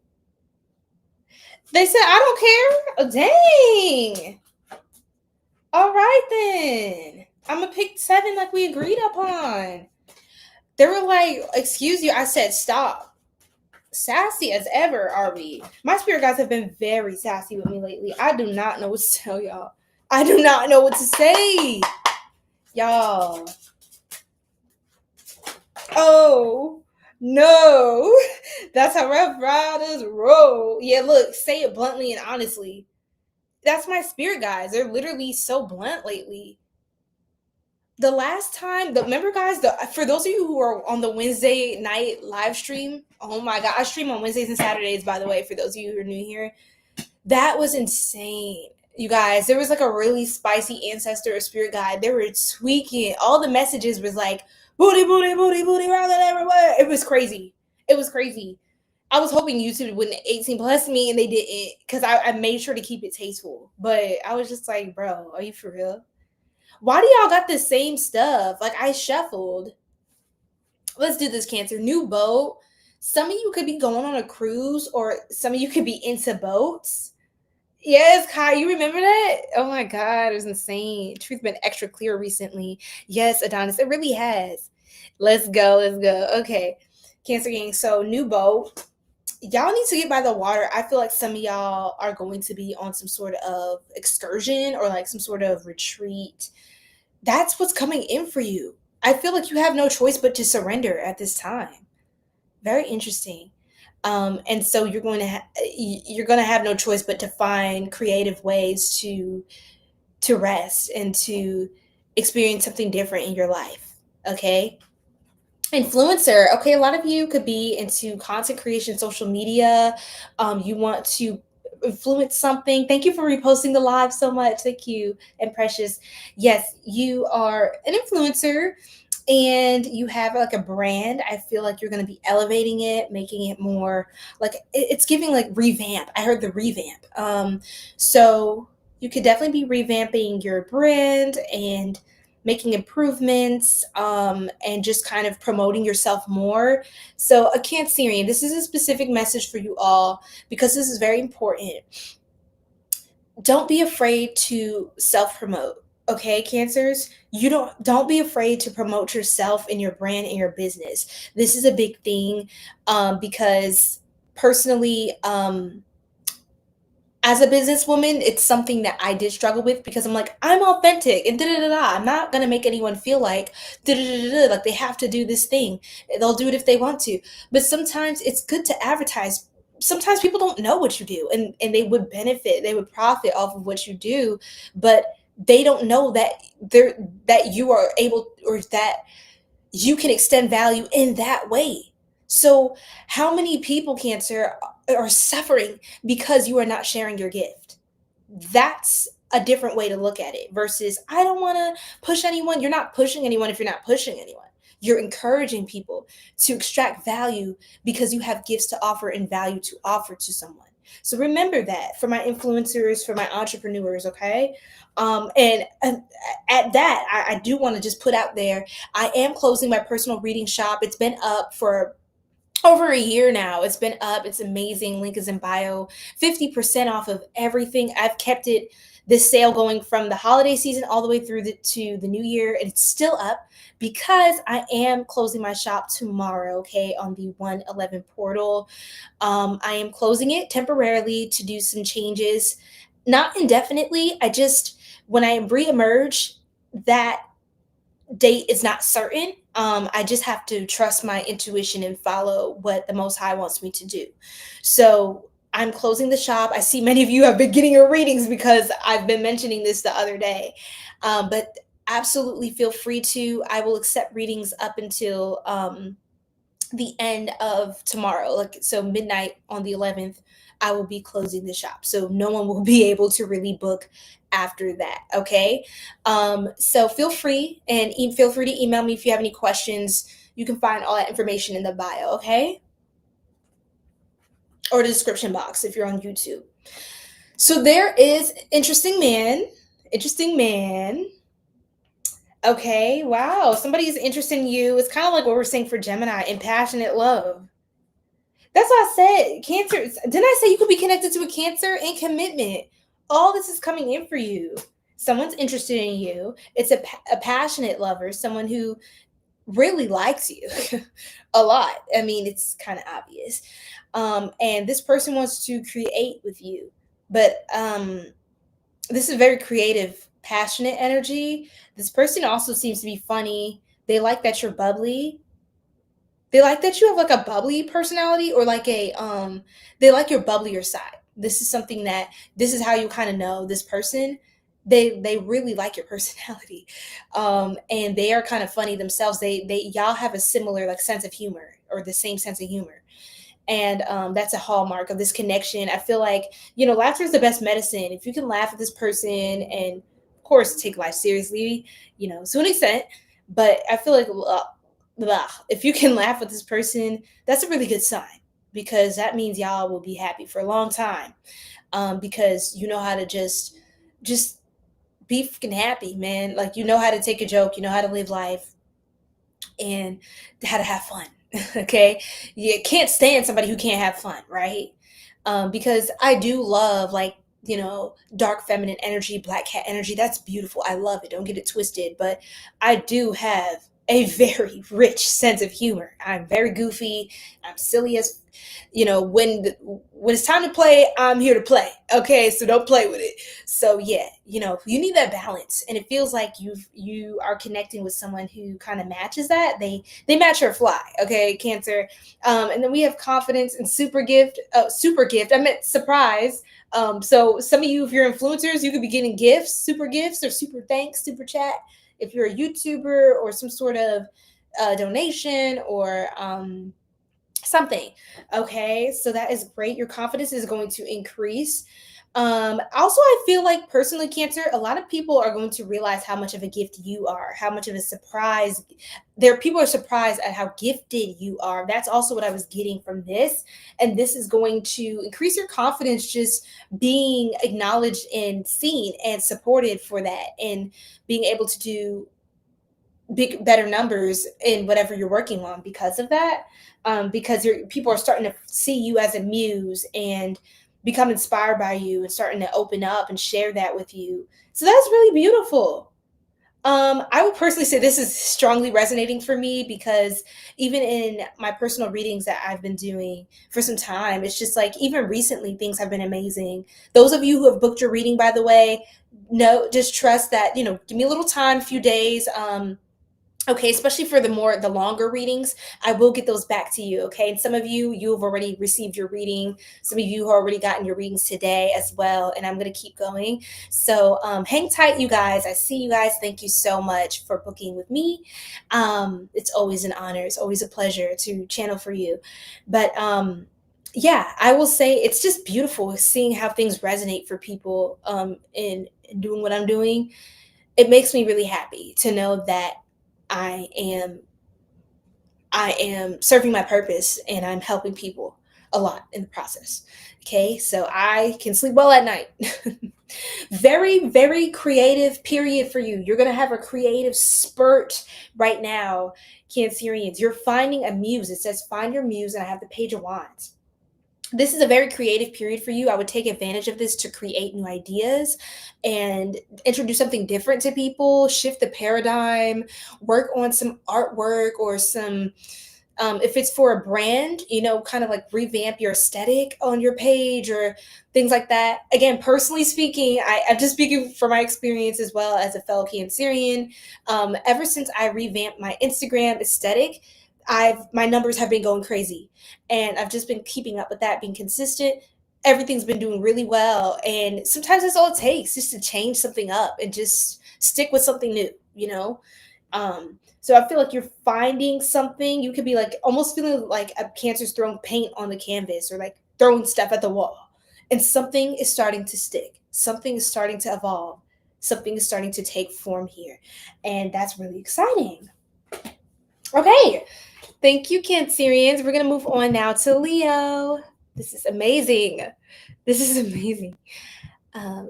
They said, I don't care. Oh, dang. All right, then. I'm going to pick 7 like we agreed upon. They were like, excuse you. I said, stop. Sassy as ever, are we? My spirit guides have been very sassy with me lately. I do not know what to tell y'all. I do not know what to say. Y'all. Oh, no. That's how Rough Riders roll. Yeah, look, say it bluntly and honestly. That's my spirit guys. They're literally so blunt lately. The last time, remember guys, for those of you who are on the Wednesday night live stream, oh my God, I stream on Wednesdays and Saturdays, by the way, for those of you who are new here. That was insane. You guys, there was like a really spicy ancestor or spirit guide. They were tweaking. All the messages was like, booty, rather everywhere. It was crazy. I was hoping YouTube wouldn't 18 plus me, and they didn't, because I made sure to keep it tasteful. But I was just like, bro, are you for real? Why do y'all got the same stuff? Like, I shuffled. Let's do this, Cancer. New boat. Some of you could be going on a cruise, or some of you could be into boats. Yes, Kai, you remember that? Oh my God, it was insane. Truth been extra clear recently. Yes, Adonis, it really has. Let's go, let's go. Okay, Cancer gang. So, new boat. Y'all need to get by the water. I feel like some of y'all are going to be on some sort of excursion or like some sort of retreat. That's what's coming in for you. I feel like you have no choice but to surrender at this time. Very interesting. And so you're going to you're going to have no choice but to find creative ways to rest and to experience something different in your life. Okay. Influencer. Okay, a lot of you could be into content creation, social media. You want to influence something. Thank you for reposting the live so much. Thank you. And Precious. Yes, you are an influencer and you have like a brand. I feel like you're going to be elevating it, making it more like it's giving like revamp. I heard the revamp. So you could definitely be revamping your brand and making improvements, and just kind of promoting yourself more. So a Cancerian, this is a specific message for you all because this is very important. Don't be afraid to self-promote. Okay, Cancers, don't be afraid to promote yourself and your brand and your business. This is a big thing, because personally, as a businesswoman, it's something that I did struggle with because I'm like, I'm authentic and da da da da. I'm not gonna make anyone feel like da da da da, like they have to do this thing. They'll do it if they want to. But sometimes it's good to advertise. Sometimes people don't know what you do, and they would benefit, they would profit off of what you do, but they don't know that you are able, or that you can extend value in that way. So how many people, Cancer, are suffering because you are not sharing your gift? That's a different way to look at it versus I don't want to push anyone. You're not pushing anyone if you're not pushing anyone. You're encouraging people to extract value because you have gifts to offer and value to offer to someone. So remember that for my influencers, for my entrepreneurs, okay? And at that, I do want to just put out there, I am closing my personal reading shop. It's been up for over a year now. It's been up. It's amazing. Link is in bio. 50% off of everything. I've kept this sale going from the holiday season all the way through to the new year, and it's still up because I am closing my shop tomorrow, okay, on the 111 portal. I am closing it temporarily to do some changes, not indefinitely. When I reemerge, that date is not certain. I just have to trust my intuition and follow what the Most High wants me to do. So I'm closing the shop. I see many of you have been getting your readings because I've been mentioning this the other day. But absolutely feel free to. I will accept readings up until the end of tomorrow. Like, so midnight on the 11th, I will be closing the shop. So no one will be able to really book after that. Okay. So feel free to email me if you have any questions. You can find all that information in the bio. Okay. Or the description box if you're on YouTube. So there is interesting man. Okay, wow. Somebody is interested in you. It's kind of like what we're saying for Gemini, in passionate love. That's what I said. Cancer. Didn't I say you could be connected to a Cancer in commitment? All this is coming in for you. Someone's interested in you. It's a passionate lover, someone who really likes you a lot. I mean, it's kind of obvious. And this person wants to create with you. But this is very creative, passionate energy. This person also seems to be funny. They like that you're bubbly. They like that you have like a bubbly personality, or like they like your bubblier side. This is how you kind of know this person. They really like your personality. And they are kind of funny themselves. Y'all have a similar like sense of humor, or the same sense of humor. And that's a hallmark of this connection. I feel like, laughter is the best medicine. If you can laugh at this person, and of course take life seriously, to an extent, but I feel like if you can laugh with this person, that's a really good sign, because that means y'all will be happy for a long time, because you know how to just be freaking happy, man. Like, you know how to take a joke, you know how to live life, and how to have fun. Okay, you can't stand somebody who can't have fun, right? Because I do love, like, dark feminine energy, black cat energy. That's beautiful. I love it. Don't get it twisted. But I do have a very rich sense of humor. I'm very goofy. I'm silly as, when it's time to play, I'm here to play. Okay, so don't play with it. So yeah, you need that balance, and it feels like you are connecting with someone who kind of matches that. They match your fly. Okay, Cancer. And then we have confidence and super gift. Super gift. I meant surprise. So some of you, if you're influencers, you could be getting gifts, super gifts, or super thanks, super chat. If you're a YouTuber or some sort of donation or something. Okay, so that is great. Your confidence is going to increase. Also, I feel like, personally, Cancer, a lot of people are going to realize how much of a gift you are, how much of a surprise. People are surprised at how gifted you are. That's also what I was getting from this. And this is going to increase your confidence, just being acknowledged and seen and supported for that, and being able to do better numbers in whatever you're working on because of that. Because people are starting to see you as a muse and become inspired by you, and starting to open up and share that with you. So that's really beautiful. I would personally say this is strongly resonating for me, because even in my personal readings that I've been doing for some time, it's just like, even recently, things have been amazing. Those of you who have booked your reading, by the way, just trust that, give me a little time, a few days. Okay, especially for the longer readings, I will get those back to you. Okay, and some of you have already received your reading. Some of you have already gotten your readings today as well, and I'm going to keep going. So hang tight, you guys. I see you guys. Thank you so much for booking with me. It's always an honor. It's always a pleasure to channel for you. But yeah, I will say it's just beautiful seeing how things resonate for people in doing what I'm doing. It makes me really happy to know that I am serving my purpose, and I'm helping people a lot in the process. Okay, so I can sleep well at night. Very, very creative period for you. You're going to have a creative spurt right now, Cancerians. You're finding a muse. It says find your muse, and I have the Page of Wands. This is a very creative period for you. I would take advantage of this to create new ideas and introduce something different to people, shift the paradigm, work on some artwork, or some, if it's for a brand, kind of like revamp your aesthetic on your page or things like that. Again, personally speaking, I'm just speaking from my experience as well as a fellow Cancerian. Ever since I revamped my Instagram aesthetic, my numbers have been going crazy, and I've just been keeping up with that, being consistent. Everything's been doing really well, and sometimes that's all it takes, just to change something up and just stick with something new. So I feel like you're finding something. You could be like almost feeling like a Cancer's throwing paint on the canvas, or like throwing stuff at the wall, and something is starting to stick. Something is starting to evolve. Something is starting to take form here, and that's really exciting. Okay. Thank you, Cancerians. We're going to move on now to Leo. This is amazing. This is amazing.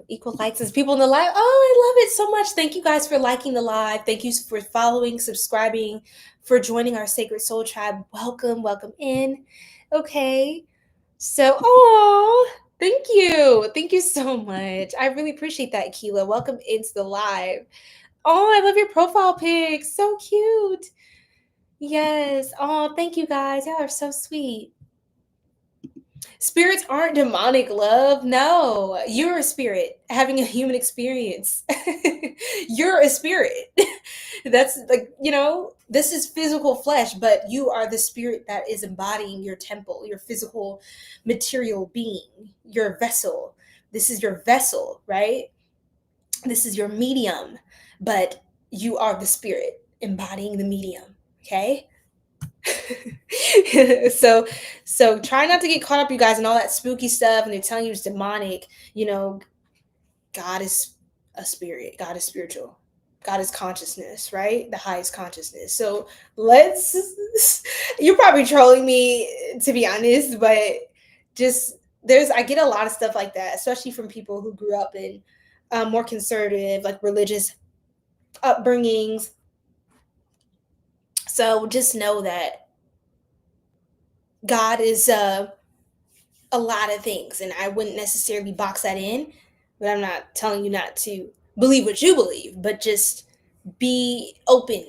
Equal likes as people in the live. Oh, I love it so much. Thank you guys for liking the live. Thank you for following, subscribing, for joining our Sacred Soul Tribe. Welcome, welcome in. Okay. So, thank you. Thank you so much. I really appreciate that, Keela. Welcome into the live. Oh, I love your profile pic. So cute. Yes. Oh, thank you guys. Y'all are so sweet. Spirits aren't demonic, love. No, you're a spirit having a human experience. You're a spirit. That's like, this is physical flesh, but you are the spirit that is embodying your temple, your physical material being, your vessel. This is your vessel, right? This is your medium, but you are the spirit embodying the medium. Okay. so try not to get caught up, you guys, in all that spooky stuff, and they're telling you it's demonic. God is a spirit. God is spiritual. God is consciousness, right? The highest consciousness. So you're probably trolling me, to be honest, but I get a lot of stuff like that, especially from people who grew up in more conservative, like religious upbringings. So just know that God is a lot of things, and I wouldn't necessarily box that in, but I'm not telling you not to believe what you believe, but just be open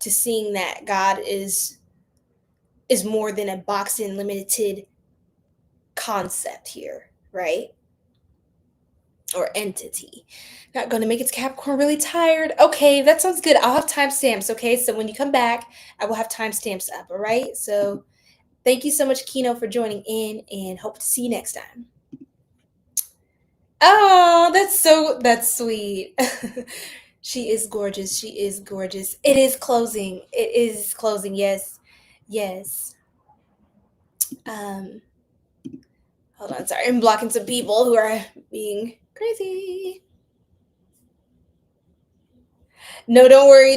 to seeing that God is more than a boxed in limited concept here, right? Or entity. Not going to make it to Capricorn really tired. Okay, that sounds good. I'll have timestamps. Okay, so when you come back, I will have timestamps up. All right. So thank you so much, Kino, for joining in, and hope to see you next time. Oh, that's sweet. She is gorgeous. She is gorgeous. It is closing. It is closing. Yes. Yes. Hold on, sorry. I'm blocking some people who are being crazy. No, don't worry,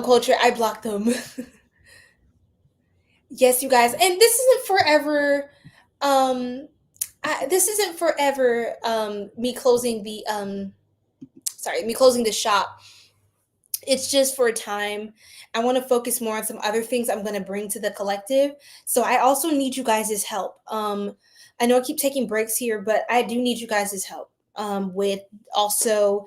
culture. I blocked them. Yes, you guys. And this isn't forever. This isn't forever me closing the shop. It's just for a time. I want to focus more on some other things I'm going to bring to the collective. So I also need you guys' help. I know I keep taking breaks here, but I do need you guys' help with also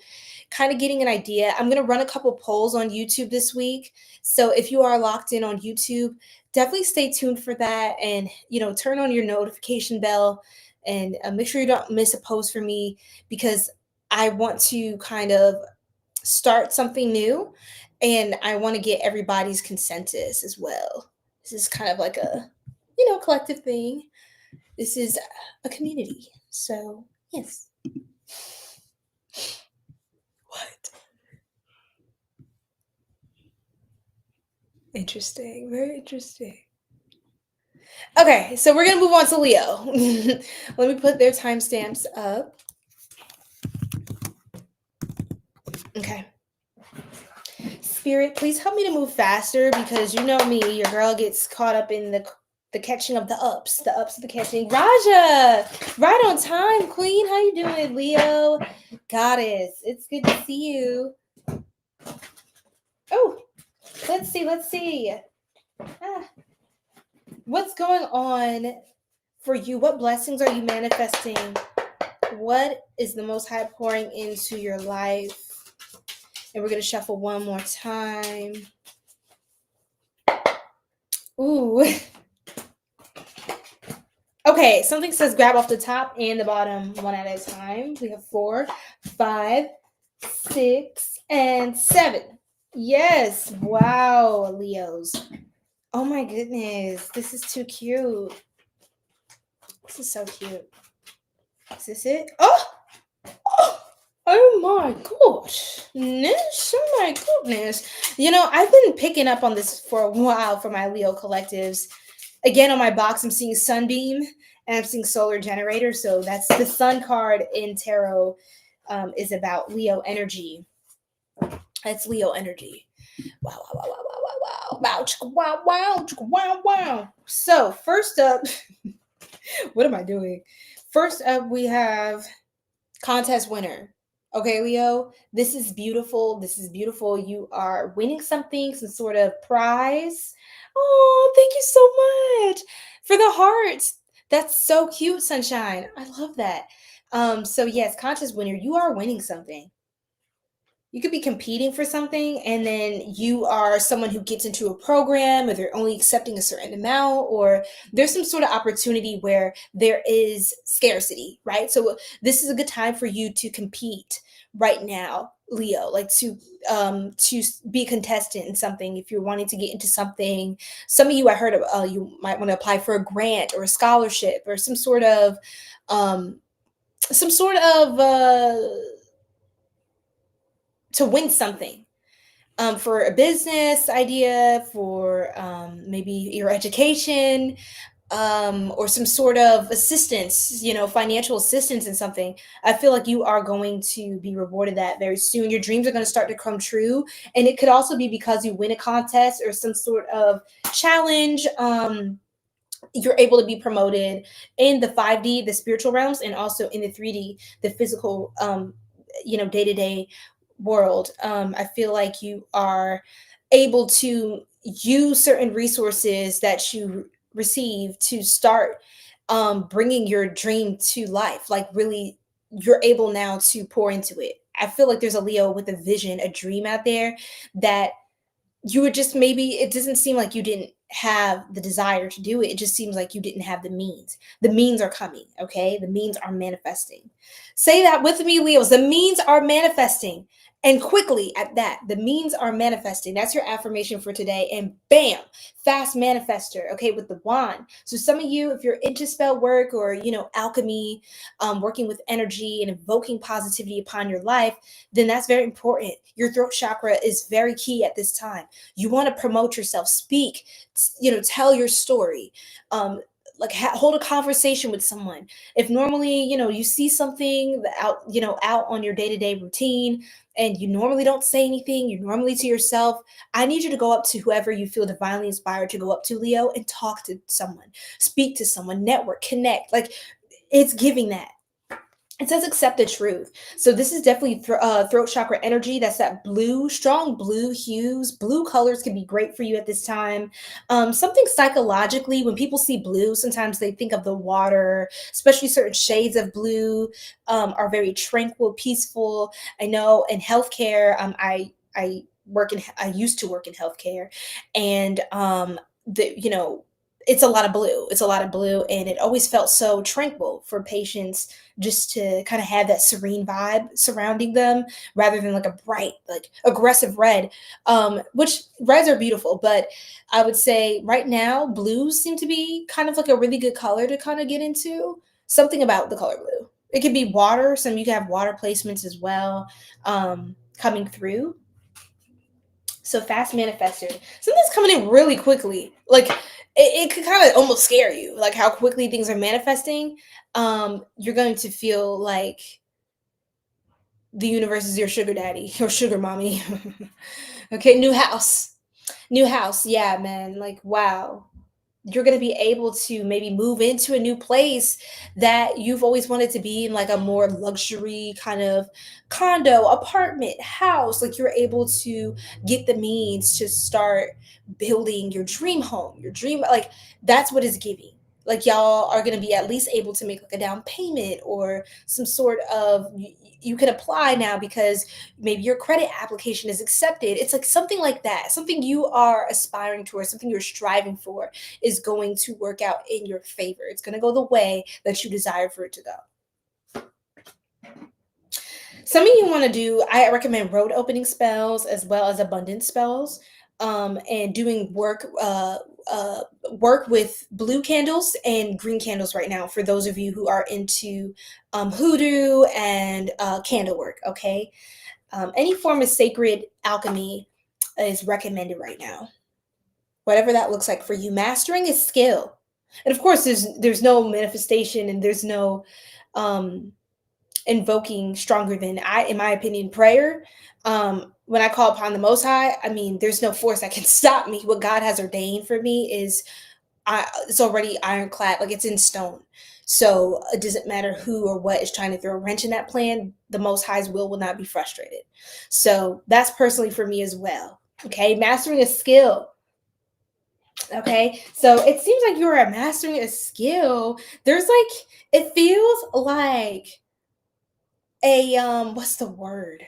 kind of getting an idea. I'm going to run a couple polls on YouTube this week. So if you are locked in on YouTube, definitely stay tuned for that, and turn on your notification bell, and make sure you don't miss a post from me, because I want to kind of start something new, and I want to get everybody's consensus as well. This is kind of like a collective thing. This is a community. So yes. What? Interesting. Very interesting. Okay, so we're gonna move on to Leo. Let me put their timestamps up. Okay. Spirit, please help me to move faster, because you know me, your girl gets caught up in the catching of the ups of the catching. Raja, right on time, queen. How you doing, Leo? Goddess, it's good to see you. Oh, let's see. What's going on for you? What blessings are you manifesting? What is the Most High pouring into your life? And we're going to shuffle one more time. Ooh. Okay, something says grab off the top and the bottom one at a time. We have 4, 5, 6, and 7. Yes. Wow, Leos. Oh my goodness. This is too cute. This is so cute. Is this it? Oh my gosh. Oh my goodness. I've been picking up on this for a while for my Leo collectives. Again, on my box, I'm seeing Sunbeam and I'm seeing Solar Generator. So that's the Sun card in Tarot, is about Leo energy. That's Leo energy. Wow. So first up, what am I doing? First up, we have contest winner. Okay, Leo, this is beautiful. You are winning something, some sort of prize. Oh, thank you so much for the hearts. That's so cute, Sunshine. I love that. So yes, contest winner, you are winning something. You could be competing for something, and then you are someone who gets into a program, or they're only accepting a certain amount, or there's some sort of opportunity where there is scarcity, right? So this is a good time for you to compete right now, Leo, like to be a contestant in something. If you're wanting to get into something, some of you, I heard of, you might want to apply for a grant or a scholarship or some sort of to win something, for a business idea, for maybe your education, or some sort of assistance, financial assistance in something. I feel like you are going to be rewarded that very soon. Your dreams are going to start to come true. And it could also be because you win a contest or some sort of challenge. You're able to be promoted in the 5D, the spiritual realms, and also in the 3D, the physical day-to-day world. I feel like you are able to use certain resources that you receive to start bringing your dream to life. Like, really, you're able now to pour into it. I feel like there's a Leo with a vision, a dream out there that you would just, maybe it doesn't seem like you didn't have the desire to do it. It just seems like you didn't have the means. The means are coming, okay? The means are manifesting. Say that with me, Leos. The means are manifesting. And quickly at that, the means are manifesting. That's your affirmation for today. And bam, fast manifester, okay, with the wand. So some of you, if you're into spell work or, alchemy, working with energy and invoking positivity upon your life, then that's very important. Your throat chakra is very key at this time. You want to promote yourself, speak, tell your story. Hold a conversation with someone. If normally, you see something out on your day-to-day routine, and you normally don't say anything, you're normally to yourself, I need you to go up to whoever you feel divinely inspired to go up to, Leo, and talk to someone, speak to someone, network, connect. Like, it's giving that. It says accept the truth. So this is definitely throat chakra energy. That's that blue, strong blue hues. Blue colors can be great for you at this time. Something psychologically, when people see blue, sometimes they think of the water, especially certain shades of blue are very tranquil, peaceful. I know in healthcare, I used to work in healthcare, and it's a lot of blue. It's a lot of blue, and it always felt so tranquil for patients just to kind of have that serene vibe surrounding them, rather than like a bright, like aggressive red. Which reds are beautiful, but I would say right now blues seem to be kind of like a really good color to kind of get into. Something about the color blue. It could be water. Some you can have water placements as well coming through. So fast manifester. Something's coming in really quickly. Like, it could kind of almost scare you, like how quickly things are manifesting. You're going to feel like the universe is your sugar daddy or sugar mommy. Okay, new house. New house. Yeah, man. Like, wow. You're going to be able to maybe move into a new place that you've always wanted to be in, like a more luxury kind of condo, apartment, house. Like, you're able to get the means to start building your dream home, your dream. Like, that's what it's giving. Like, y'all are going to be at least able to make like a down payment or some sort of, you can apply now because maybe your credit application is accepted. It's like something like that, something you are aspiring towards, something you're striving for is going to work out in your favor. It's going to go the way that you desire for it to go. Some of you want to do, I recommend road opening spells as well as abundance spells, and doing work with blue candles and green candles right now for those of you who are into hoodoo and candle work, okay? Any form of sacred alchemy is recommended right now. Whatever that looks like for you. Mastering is skill. And of course, there's no manifestation and there's no invoking stronger than, in my opinion, prayer. When I call upon the Most High, I mean, there's no force that can stop me. What God has ordained for me is, it's already ironclad, like it's in stone. So it doesn't matter who or what is trying to throw a wrench in that plan. The Most High's will not be frustrated. So that's personally for me as well. Okay, mastering a skill. Okay, so it seems like you are mastering a skill. There's like, it feels like a what's the word?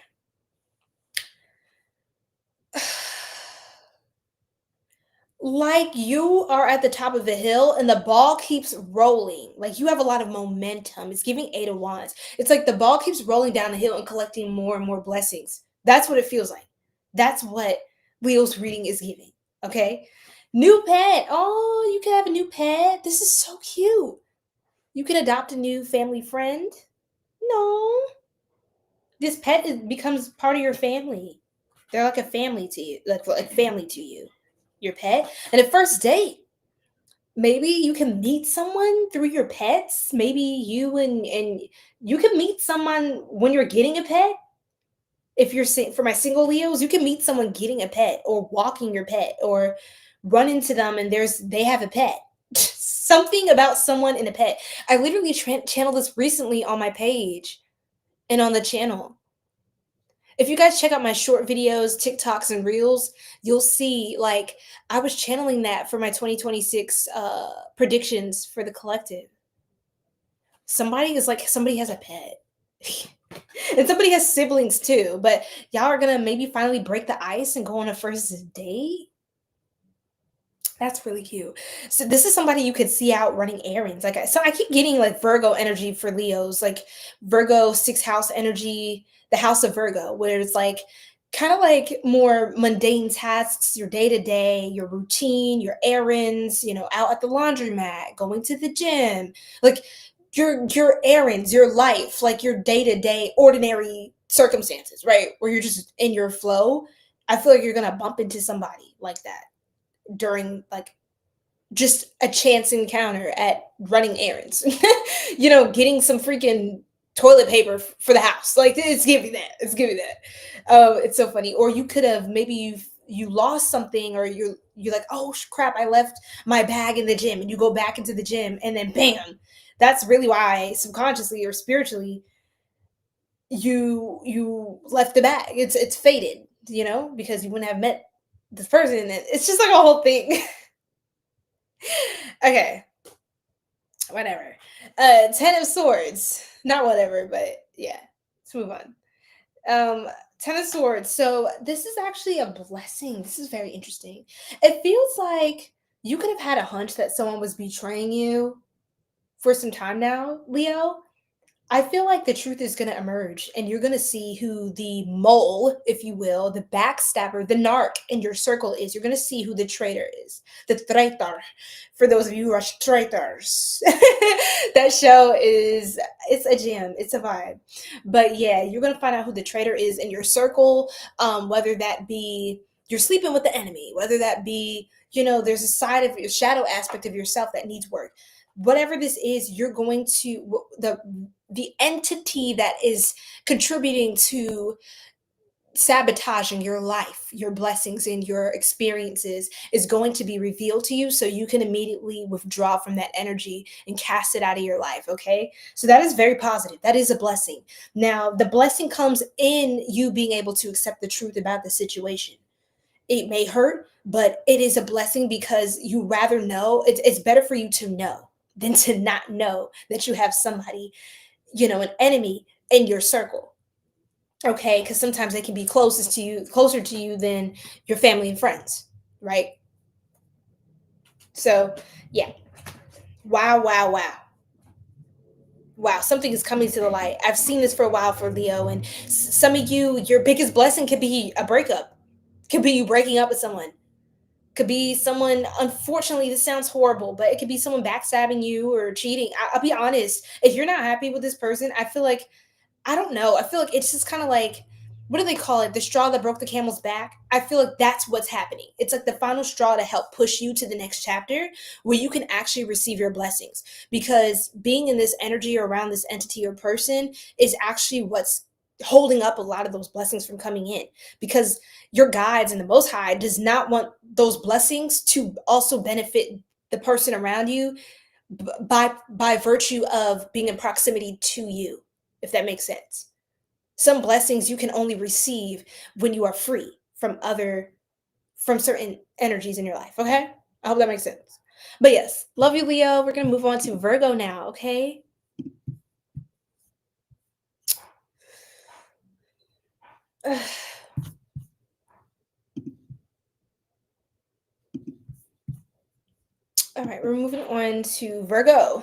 Like you are at the top of the hill and the ball keeps rolling. Like you have a lot of momentum. It's giving 8 of Wands. It's like the ball keeps rolling down the hill and collecting more and more blessings. That's what it feels like. That's what Leo's reading is giving. Okay. New pet. Oh, you can have a new pet. This is so cute. You can adopt a new family friend. No. This pet becomes part of your family. They're like a family to you, like family to you, your pet. And a first date, maybe you can meet someone through your pets. Maybe you and you can meet someone when you're getting a pet. If you're for my single Leos, you can meet someone getting a pet or walking your pet or run into them and they have a pet. Something about someone and a pet. I literally channeled this recently on my page and on the channel. If you guys check out my short videos, TikToks, and Reels, you'll see like I was channeling that for my 2026 predictions for the collective. Somebody has a pet. And somebody has siblings too, but y'all are gonna maybe finally break the ice and go on a first date. That's really cute. So this is somebody you could see out running errands. So I keep getting like Virgo energy for Leos, like Virgo sixth house energy, the house of Virgo, where it's like kind of like more mundane tasks, your day to day, your routine, your errands, out at the laundromat, going to the gym, like your errands, your life, like your day to day ordinary circumstances, right? Where you're just in your flow. I feel like you're gonna bump into somebody like that during like just a chance encounter at running errands, getting some freaking toilet paper for the house. Like it's giving that. It's giving that. It's so funny. Or you could have maybe you lost something, or you're like, oh crap, I left my bag in the gym, and you go back into the gym, and then bam, that's really why subconsciously or spiritually you left the bag. It's faded, because you wouldn't have met this person. And it's just like a whole thing. Okay. Whatever. 10 of Swords. Not whatever, but yeah. Let's move on. 10 of Swords. So this is actually a blessing. This is very interesting. It feels like you could have had a hunch that someone was betraying you for some time now, Leo. I feel like the truth is going to emerge, and you're going to see who the mole, if you will, the backstabber, the narc in your circle is. You're going to see who the traitor is, the traitor. For those of you who are traitors, that show it's a gem. It's a vibe. But yeah, you're going to find out who the traitor is in your circle, whether that be you're sleeping with the enemy, whether that be, there's a side of your shadow aspect of yourself that needs work. Whatever this is, you're going to, the entity that is contributing to sabotaging your life, your blessings, and your experiences is going to be revealed to you, so you can immediately withdraw from that energy and cast it out of your life, okay? So that is very positive. That is a blessing. Now, the blessing comes in you being able to accept the truth about the situation. It may hurt, but it is a blessing because you rather know. It's better for you to know than to not know that you have somebody, an enemy in your circle. Okay, because sometimes they can be closer to you than your family and friends, right? So, yeah. Wow. Wow, something is coming to the light. I've seen this for a while for Leo, and some of you, your biggest blessing could be a breakup. Could be you breaking up with someone. Could be someone, unfortunately, this sounds horrible, but it could be someone backstabbing you or cheating. I'll be honest. If you're not happy with this person, I feel like, I don't know. I feel like it's just kind of like, what do they call it? The straw that broke the camel's back. I feel like that's what's happening. It's like the final straw to help push you to the next chapter where you can actually receive your blessings. Because being in this energy or around this entity or person is actually what's holding up a lot of those blessings from coming in, because your guides and the Most High does not want those blessings to also benefit the person around you by virtue of being in proximity to you, if that makes sense. Some blessings you can only receive when you are free from certain energies in your life. Okay, I hope that makes sense. But yes, love you, Leo. We're gonna move on to Virgo now. Okay. All right, we're moving on to Virgo.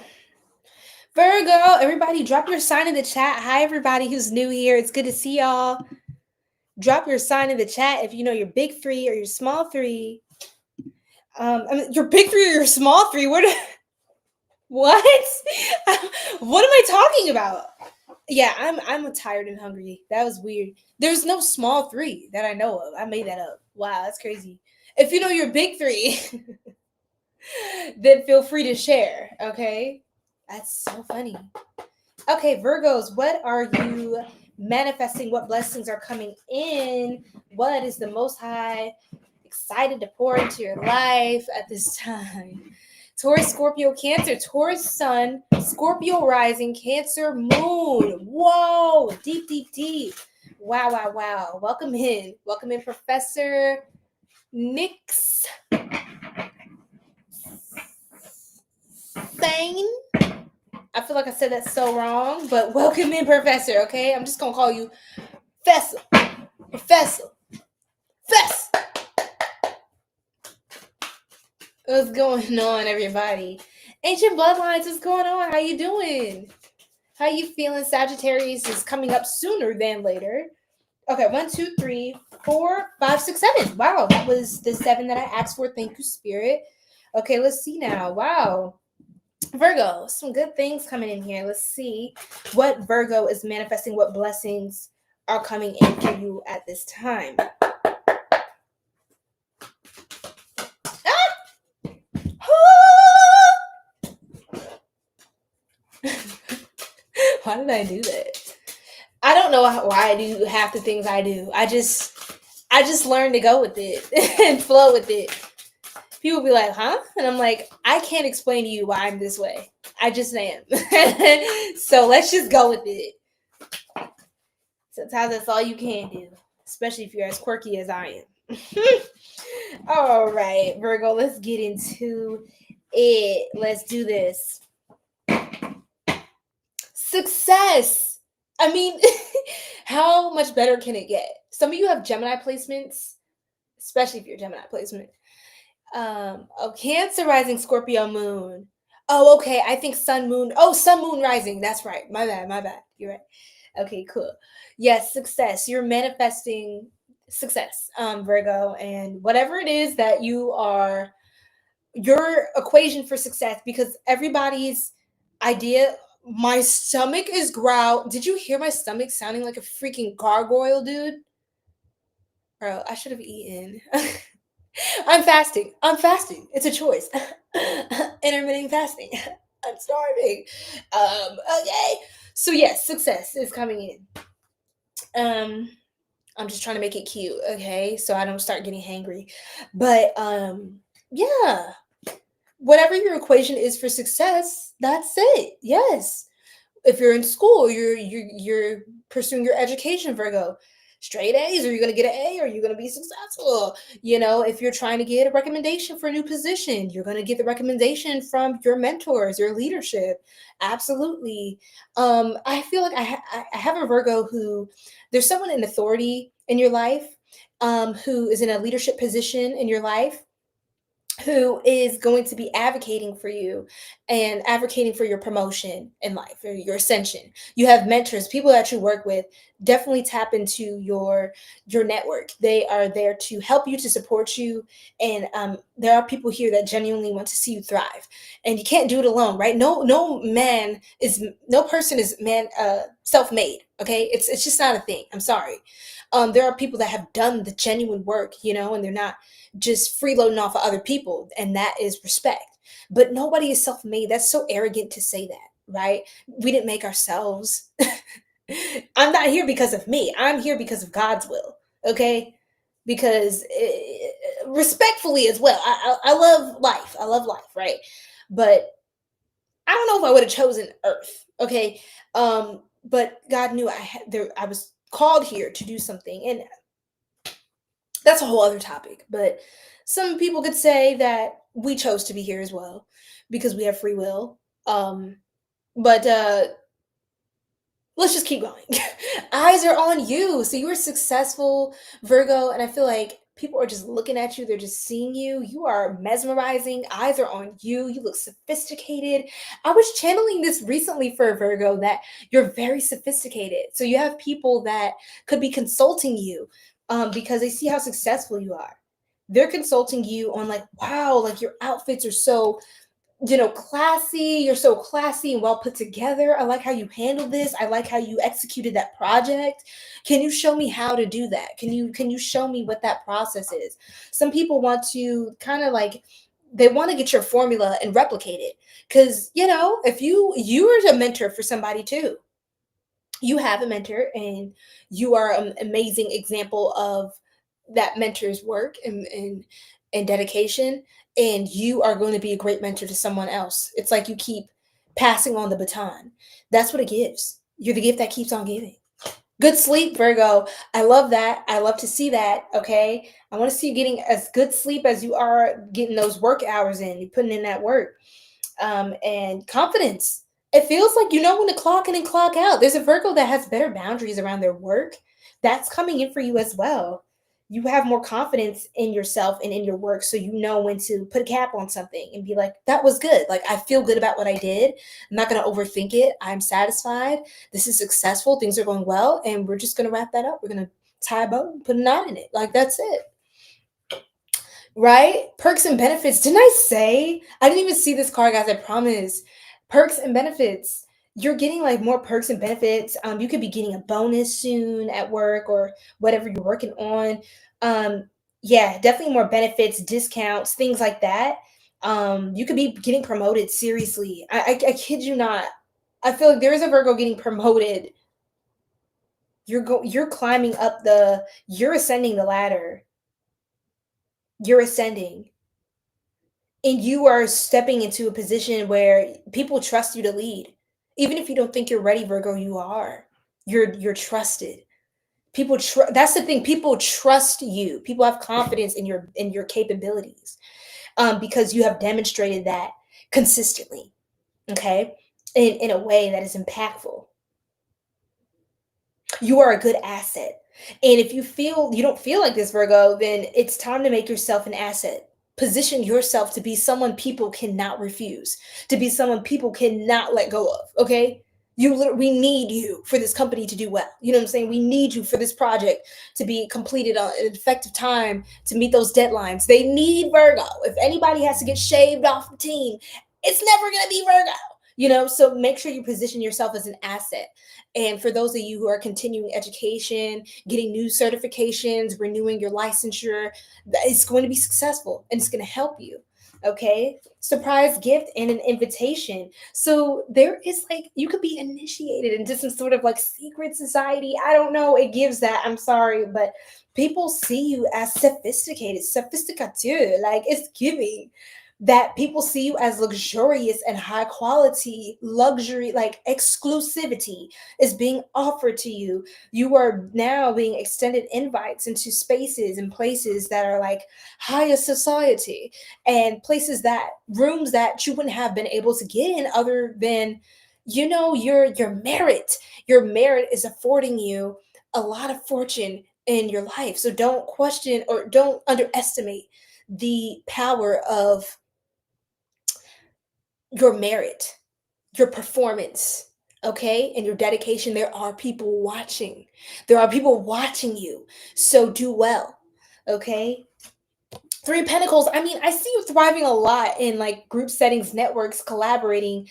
Everybody drop your sign in the chat. Hi, everybody who's new here. It's good to see y'all. Drop your sign in the chat if you know your big three or your small three. Your big three or your small three. What? What am I talking about? Yeah, I'm tired and hungry. That was weird. There's no small three that I know of. I made that up. Wow, that's crazy. If you know your big three, then feel free to share. Okay, that's so funny. Okay, Virgos, what are you manifesting? What blessings are coming in? What is the Most High excited to pour into your life at this time? Taurus, Scorpio, Cancer, Taurus Sun, Scorpio rising, Cancer moon. Whoa, deep. Wow, wow, wow. Welcome in. Welcome in, Professor Nix Thane. I feel like I said that so wrong, but welcome in, Professor, okay? I'm just going to call you Fessa. Professor. Fess. What's going on, everybody? Ancient Bloodlines, what's going on? How you doing? How you feeling? Sagittarius is coming up sooner than later. Okay, 1, 2, 3, 4, 5, 6, 7. Wow, that was the 7 that I asked for. Thank you, Spirit. Okay, let's see now. Wow. Virgo, some good things coming in here. Let's see what Virgo is manifesting, what blessings are coming in for you at this time. Why did I do that? I don't know why I do half the things I do. I just learned to go with it and flow with it. People be like, huh? And I'm like, I can't explain to you why I'm this way. I just am. So let's just go with it. Sometimes that's all you can do, especially if you're as quirky as I am. All right, Virgo, let's get into it. Let's do this. Success. I mean, how much better can it get? Some of you have Gemini placements, especially if you're Gemini placement. Cancer rising, Scorpio moon. Oh, okay. I think sun moon. Oh, sun moon rising. That's right. My bad. You're right. Okay, cool. Yes, success. You're manifesting success, Virgo, and whatever it is that you are, your equation for success, because everybody's idea. My stomach is growl. Did you hear my stomach sounding like a freaking gargoyle, dude? Bro, I should have eaten. I'm fasting. It's a choice. Intermittent fasting. I'm starving. Okay. So yes, success is coming in. I'm just trying to make it cute, okay? So I don't start getting hangry. But yeah. Whatever your equation is for success, that's it. Yes. If you're in school, you're pursuing your education, Virgo. Straight A's, are you going to get an A? Or are you going to be successful? You know, if you're trying to get a recommendation for a new position, you're going to get the recommendation from your mentors, your leadership. Absolutely. I feel like I have a Virgo who, there's someone in authority in your life, who is in a leadership position in your life, who is going to be advocating for you and advocating for your promotion in life or your ascension. You have mentors, people that you work with. Definitely tap into your network. They are there to help you, to support you, and there are people here that genuinely want to see you thrive. And you can't do it alone, right? No person is self-made. Okay, it's just not a thing. I'm sorry. There are people that have done the genuine work, and they're not just freeloading off of other people, and that is respect. But nobody is self-made. That's so arrogant to say that, right? We didn't make ourselves. I'm not here because of me. I'm here because of God's will, okay? Because respectfully as well, I love life. I love life, right? But I don't know if I would have chosen Earth, okay? But God knew I was called here to do something, and that's a whole other topic. But some people could say that we chose to be here as well because we have free will. But let's just keep going. Eyes are on you. So you are successful, Virgo, and I feel like people are just looking at you. They're just seeing you. You are mesmerizing. Eyes are on you. You look sophisticated. I was channeling this recently for Virgo, that you're very sophisticated. So you have people that could be consulting you because they see how successful you are. They're consulting you on like, wow, like your outfits are so, classy. You're so classy and well put together. I like how you handled this. I like how you executed that project. Can you show me how to do that? Can you show me what that process is? Some people want to kind of like, they want to get your formula and replicate it. Because, if you are a mentor for somebody too, you have a mentor and you are an amazing example of that mentor's work and dedication, and you are going to be a great mentor to someone else. It's like you keep passing on the baton. That's what it gives. You're the gift that keeps on giving. Good sleep, Virgo. I love that. I love to see that. Okay. I want to see you getting as good sleep as you are getting those work hours in. You're putting in that work. And confidence. It feels like you know when to clock in and clock out. There's a Virgo that has better boundaries around their work. That's coming in for you as well. You have more confidence in yourself and in your work, so you know when to put a cap on something and be like, that was good. Like, I feel good about what I did. I'm not going to overthink it. I'm satisfied. This is successful. Things are going well. And we're just going to wrap that up. We're going to tie a bow and put a knot in it. Like, that's it. Right? Perks and benefits. Didn't I say? I didn't even see this card, guys. I promise. Perks and benefits. You're getting like more perks and benefits. You could be getting a bonus soon at work or whatever you're working on. Yeah, definitely more benefits, discounts, things like that. You could be getting promoted. Seriously, I kid you not. I feel like there is a Virgo getting promoted. You're climbing up you're ascending the ladder. You're ascending. And you are stepping into a position where people trust you to lead. Even if you don't think you're ready, Virgo, you are. You're trusted. That's the thing. People trust you. People have confidence in your capabilities, because you have demonstrated that consistently. Okay, in a way that is impactful. You are a good asset. And if you don't feel like this, Virgo, then it's time to make yourself an asset. Position yourself to be someone people cannot refuse, to be someone people cannot let go of. Okay. We need you for this company to do well. You know what I'm saying? We need you for this project to be completed on an effective time, to meet those deadlines. They need Virgo. If anybody has to get shaved off the team, it's never going to be Virgo. So make sure you position yourself as an asset. And for those of you who are continuing education, getting new certifications, renewing your licensure, it's going to be successful and it's going to help you. Okay. Surprise gift and an invitation. So there is like, you could be initiated into some sort of like secret society. I don't know. It gives that. I'm sorry, but people see you as sophisticateur. Like, it's giving that people see you as luxurious and high quality. Luxury, like exclusivity, is being offered to you. You are now being extended invites into spaces and places that are like higher society, and rooms that you wouldn't have been able to get in other than your merit. Your merit is affording you a lot of fortune in your life. So don't question or don't underestimate the power of your merit, your performance, okay, and your dedication. There are people watching. There are people watching you. So do well, okay? Three of Pentacles. I mean, I see you thriving a lot in like group settings, networks, collaborating,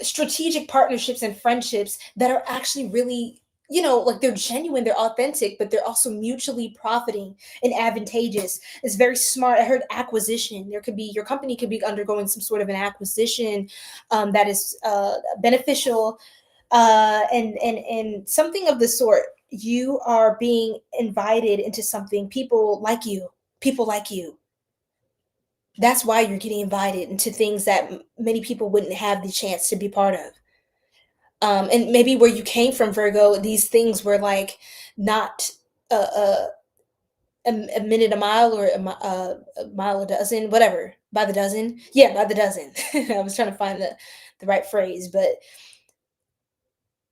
strategic partnerships and friendships that are actually really, like they're genuine, they're authentic, but they're also mutually profiting and advantageous. It's very smart. I heard acquisition. Your company could be undergoing some sort of an acquisition that is beneficial, and something of the sort. You are being invited into something. People like you. That's why you're getting invited into things that many people wouldn't have the chance to be part of. And maybe where you came from, Virgo, these things were like not a minute a mile, or a mile a dozen, whatever, by the dozen. Yeah, by the dozen. I was trying to find the right phrase, but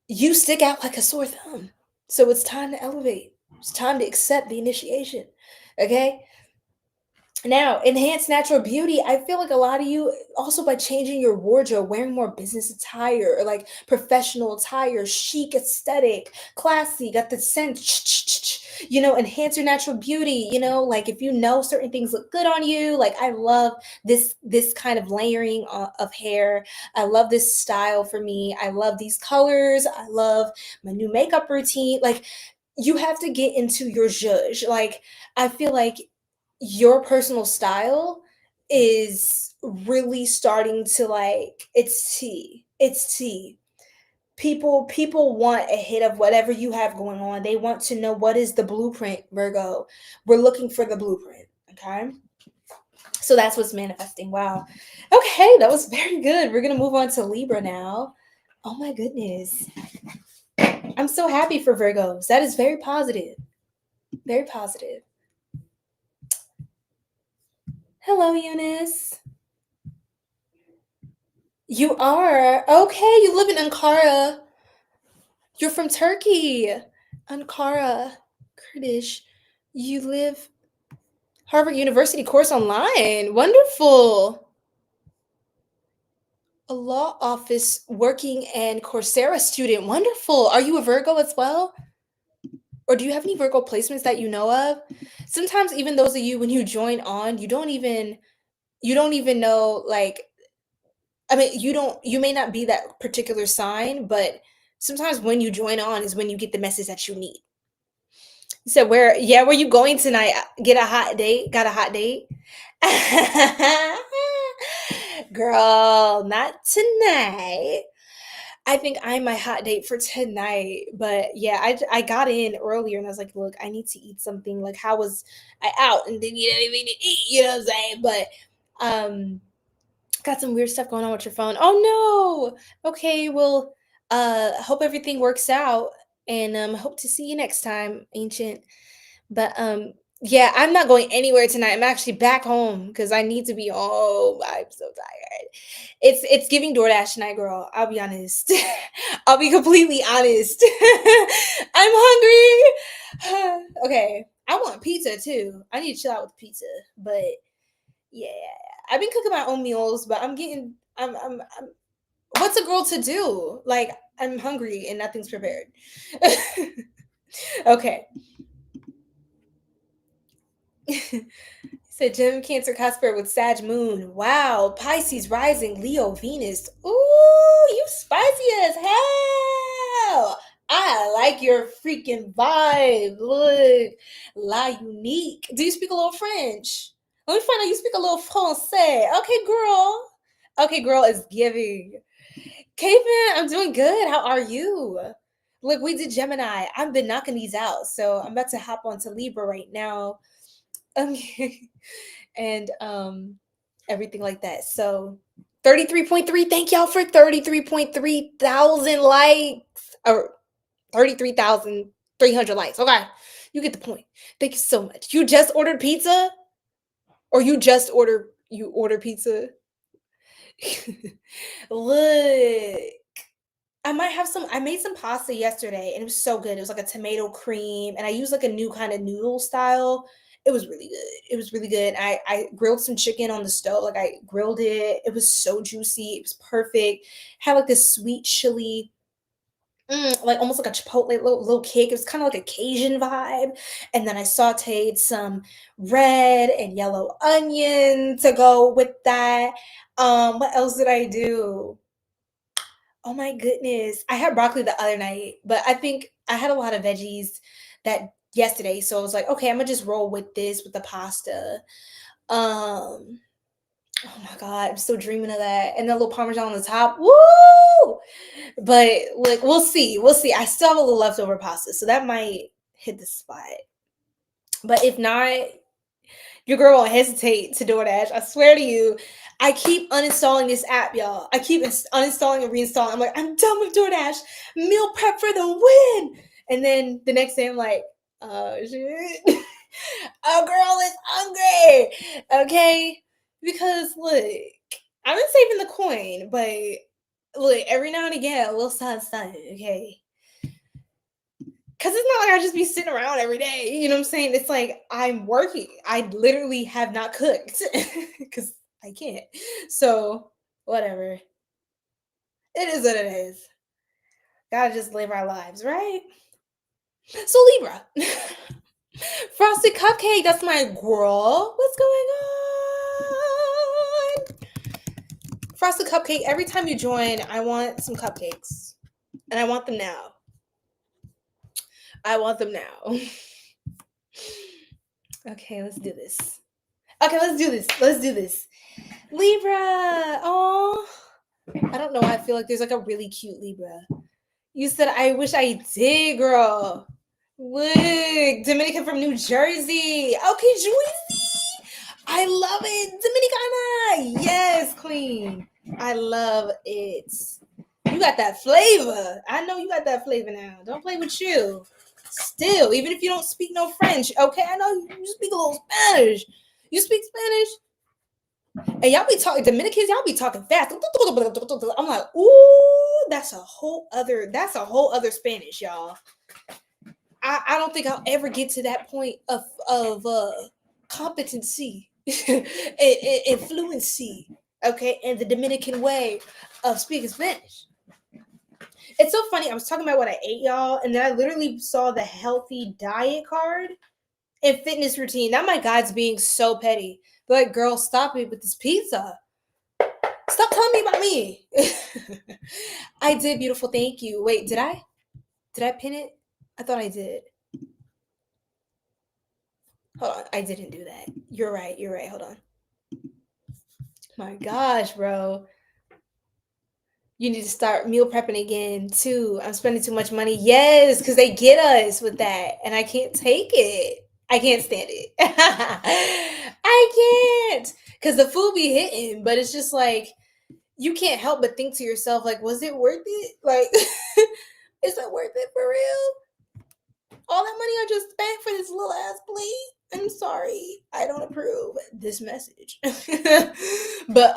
you stick out like a sore thumb. So it's time to elevate. It's time to accept the initiation. Okay. Now, enhance natural beauty. I feel like a lot of you, also by changing your wardrobe, wearing more business attire or like professional attire, chic aesthetic, classy, got the scent, enhance your natural beauty. Like if certain things look good on you. Like, I love this kind of layering of hair. I love this style for me. I love these colors. I love my new makeup routine. Like, you have to get into your zhuzh. Like, I feel like your personal style is really starting to, like, it's tea. People want a hit of whatever you have going on. They want to know, what is the blueprint, Virgo? We're looking for the blueprint. Okay, so that's what's manifesting. Wow. Okay, that was very good. We're gonna move on to Libra now. Oh my goodness. I'm so happy for Virgos. That is very positive. Very positive. Hello, Eunice. You are? Okay, you live in Ankara. You're from Turkey. Ankara, Kurdish. You live Harvard University course online. Wonderful. A law office working and Coursera student. Wonderful. Are you a Virgo as well? Or do you have any Virgo placements that you know of? Sometimes even those of you, when you join on, you don't even know, like, I mean, you may not be that particular sign, but sometimes when you join on is when you get the message that you need. You said, where you going tonight? Get a hot date? Got a hot date? Girl, not tonight. I think I'm my hot date for tonight. But yeah, I got in earlier and I was like, look, I need to eat something. Like, how was I out and didn't get anything to eat? You know what I'm saying? But got some weird stuff going on with your phone. Oh no. Okay, well, hope everything works out and hope to see you next time, Ancient. But yeah, I'm not going anywhere tonight. I'm actually back home because I need to be home. I'm so tired. It's giving DoorDash tonight, girl. I'll be honest. I'll be completely honest. I'm hungry. Okay, I want pizza too. I need to chill out with pizza. But yeah, I've been cooking my own meals, but I'm what's a girl to do? Like, I'm hungry and nothing's prepared. Okay. Said Gem Cancer Casper with Sag Moon. Wow. Pisces rising, Leo Venus. Ooh, you spicy as hell. I like your freaking vibe. Look, la unique. Do you speak a little French? Let me find out you speak a little Francais. Okay, girl is giving. Caveman, I'm doing good. How are you? Look, we did Gemini. I've been knocking these out. So I'm about to hop onto Libra right now. And everything like that. So 33.3. Thank y'all for 33.3 thousand likes. Or 33,300 likes. Okay. You get the point. Thank you so much. You just ordered pizza? Or you order pizza? Look. I made some pasta yesterday and it was so good. It was like a tomato cream and I used like a new kind of noodle style. It was really good. I grilled some chicken on the stove. Like, I grilled it. It was so juicy. It was perfect. Had like this sweet chili, like almost like a chipotle little kick. It was kind of like a Cajun vibe. And then I sauteed some red and yellow onion to go with that. What else did I do? Oh my goodness. I had broccoli the other night, but I think I had a lot of veggies that yesterday. So I was like, okay, I'm gonna just roll with this with the pasta. Oh my God, I'm still dreaming of that. And the little Parmesan on the top. Woo! But like, we'll see. I still have a little leftover pasta, so that might hit the spot. But if not, your girl won't hesitate to DoorDash. I swear to you. I keep uninstalling this app, y'all. I keep uninstalling and reinstalling. I'm like, I'm done with DoorDash. Meal prep for the win. And then the next day I'm like, oh shit. Our girl is hungry. Okay? Because look, I've been saving the coin, but look, every now and again, a little something, okay? Because it's not like I just be sitting around every day. You know what I'm saying? It's like I'm working. I literally have not cooked because I can't. So, whatever. It is what it is. Gotta just live our lives, right? So, Libra. Frosted Cupcake, that's my girl. What's going on? Frosted Cupcake, every time you join, I want some cupcakes. And I want them now. Okay, let's do this. Libra. Oh, I don't know why I feel like there's like a really cute Libra. You said, I wish I did, girl. Look, Dominican from New Jersey. Okay, Juicy. I love it. Dominicana. Yes, queen. I love it. You got that flavor. I know you got that flavor now. Don't play with you. Still, even if you don't speak no French, okay? I know you speak a little Spanish. You speak Spanish? And y'all be talking Dominicans, y'all be talking fast. I'm like, ooh, that's a whole other Spanish, y'all. I don't think I'll ever get to that point of competency and fluency, okay, in the Dominican way of speaking Spanish. It's so funny. I was talking about what I ate, y'all, and then I literally saw the healthy diet card and fitness routine. Now my God's being so petty. But like, girl, stop it with this pizza. Stop telling me about me. I did, beautiful. Thank you. Wait, did I? Did I pin it? I thought I did. Hold on. I didn't do that. You're right. Hold on. My gosh, bro. You need to start meal prepping again, too. I'm spending too much money. Yes, because they get us with that. And I can't take it. I can't stand it. I can't. Because the food be hitting. But it's just like, you can't help but think to yourself, like, was it worth it? Like, is it worth it for real? All that money I just spent for this little ass plate? I'm sorry. I don't approve this message. But,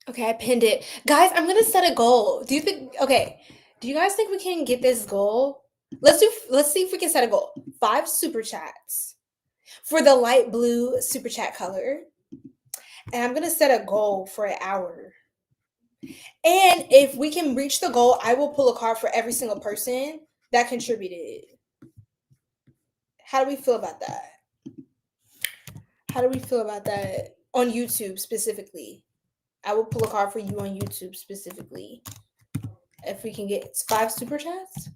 okay, I pinned it. Guys, I'm going to set a goal. Do you guys think we can get this goal? Let's see if we can set a goal. 5 super chats for the light blue super chat color. And I'm going to set a goal for an hour. And if we can reach the goal, I will pull a card for every single person that contributed. How do we feel about that? How do we feel about that on YouTube specifically? I will pull a card for you on YouTube specifically. If we can get 5 super chats.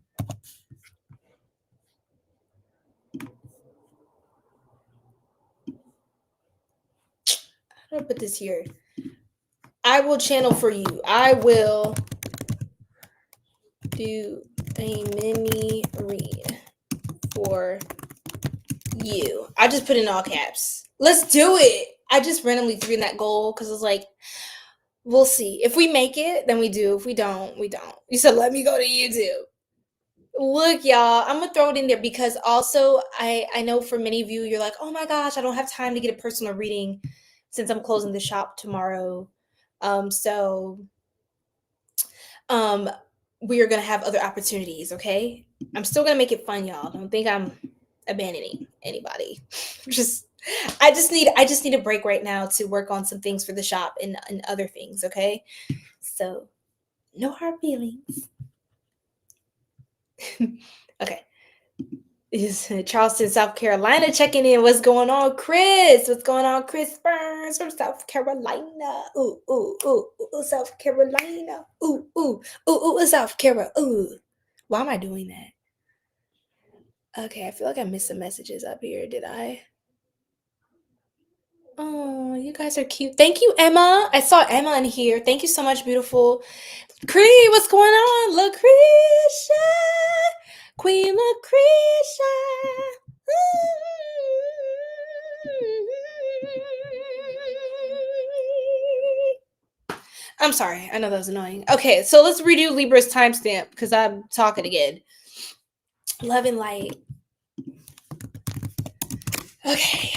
How do I put this here? I will channel for you. I will do a mini read for you. I just put in all caps. Let's do it. I just randomly threw in that goal because it's like, we'll see. If we make it, then we do. If we don't, we don't. You said, let me go to YouTube. Look, y'all, I'm gonna throw it in there because also I know for many of you, you're like, oh my gosh, I don't have time to get a personal reading since I'm closing the shop tomorrow. We are gonna have other opportunities, okay? I'm still gonna make it fun, y'all. Don't think I'm abandoning anybody. I just need a break right now to work on some things for the shop and other things, okay? So no hard feelings. Okay. Is Charleston, South Carolina checking in. What's going on, Chris? What's going on, Chris Burns from South Carolina? Ooh, South Carolina. Ooh, South Carolina. Ooh. Why am I doing that? Okay, I feel like I missed some messages up here. Did I? Oh, you guys are cute. Thank you, Emma. I saw Emma in here. Thank you so much, beautiful. Cree, what's going on? Lucretia. Queen Lucretia. I'm sorry. I know that was annoying. Okay, so let's redo Libra's timestamp because I'm talking again. Love and light. Okay.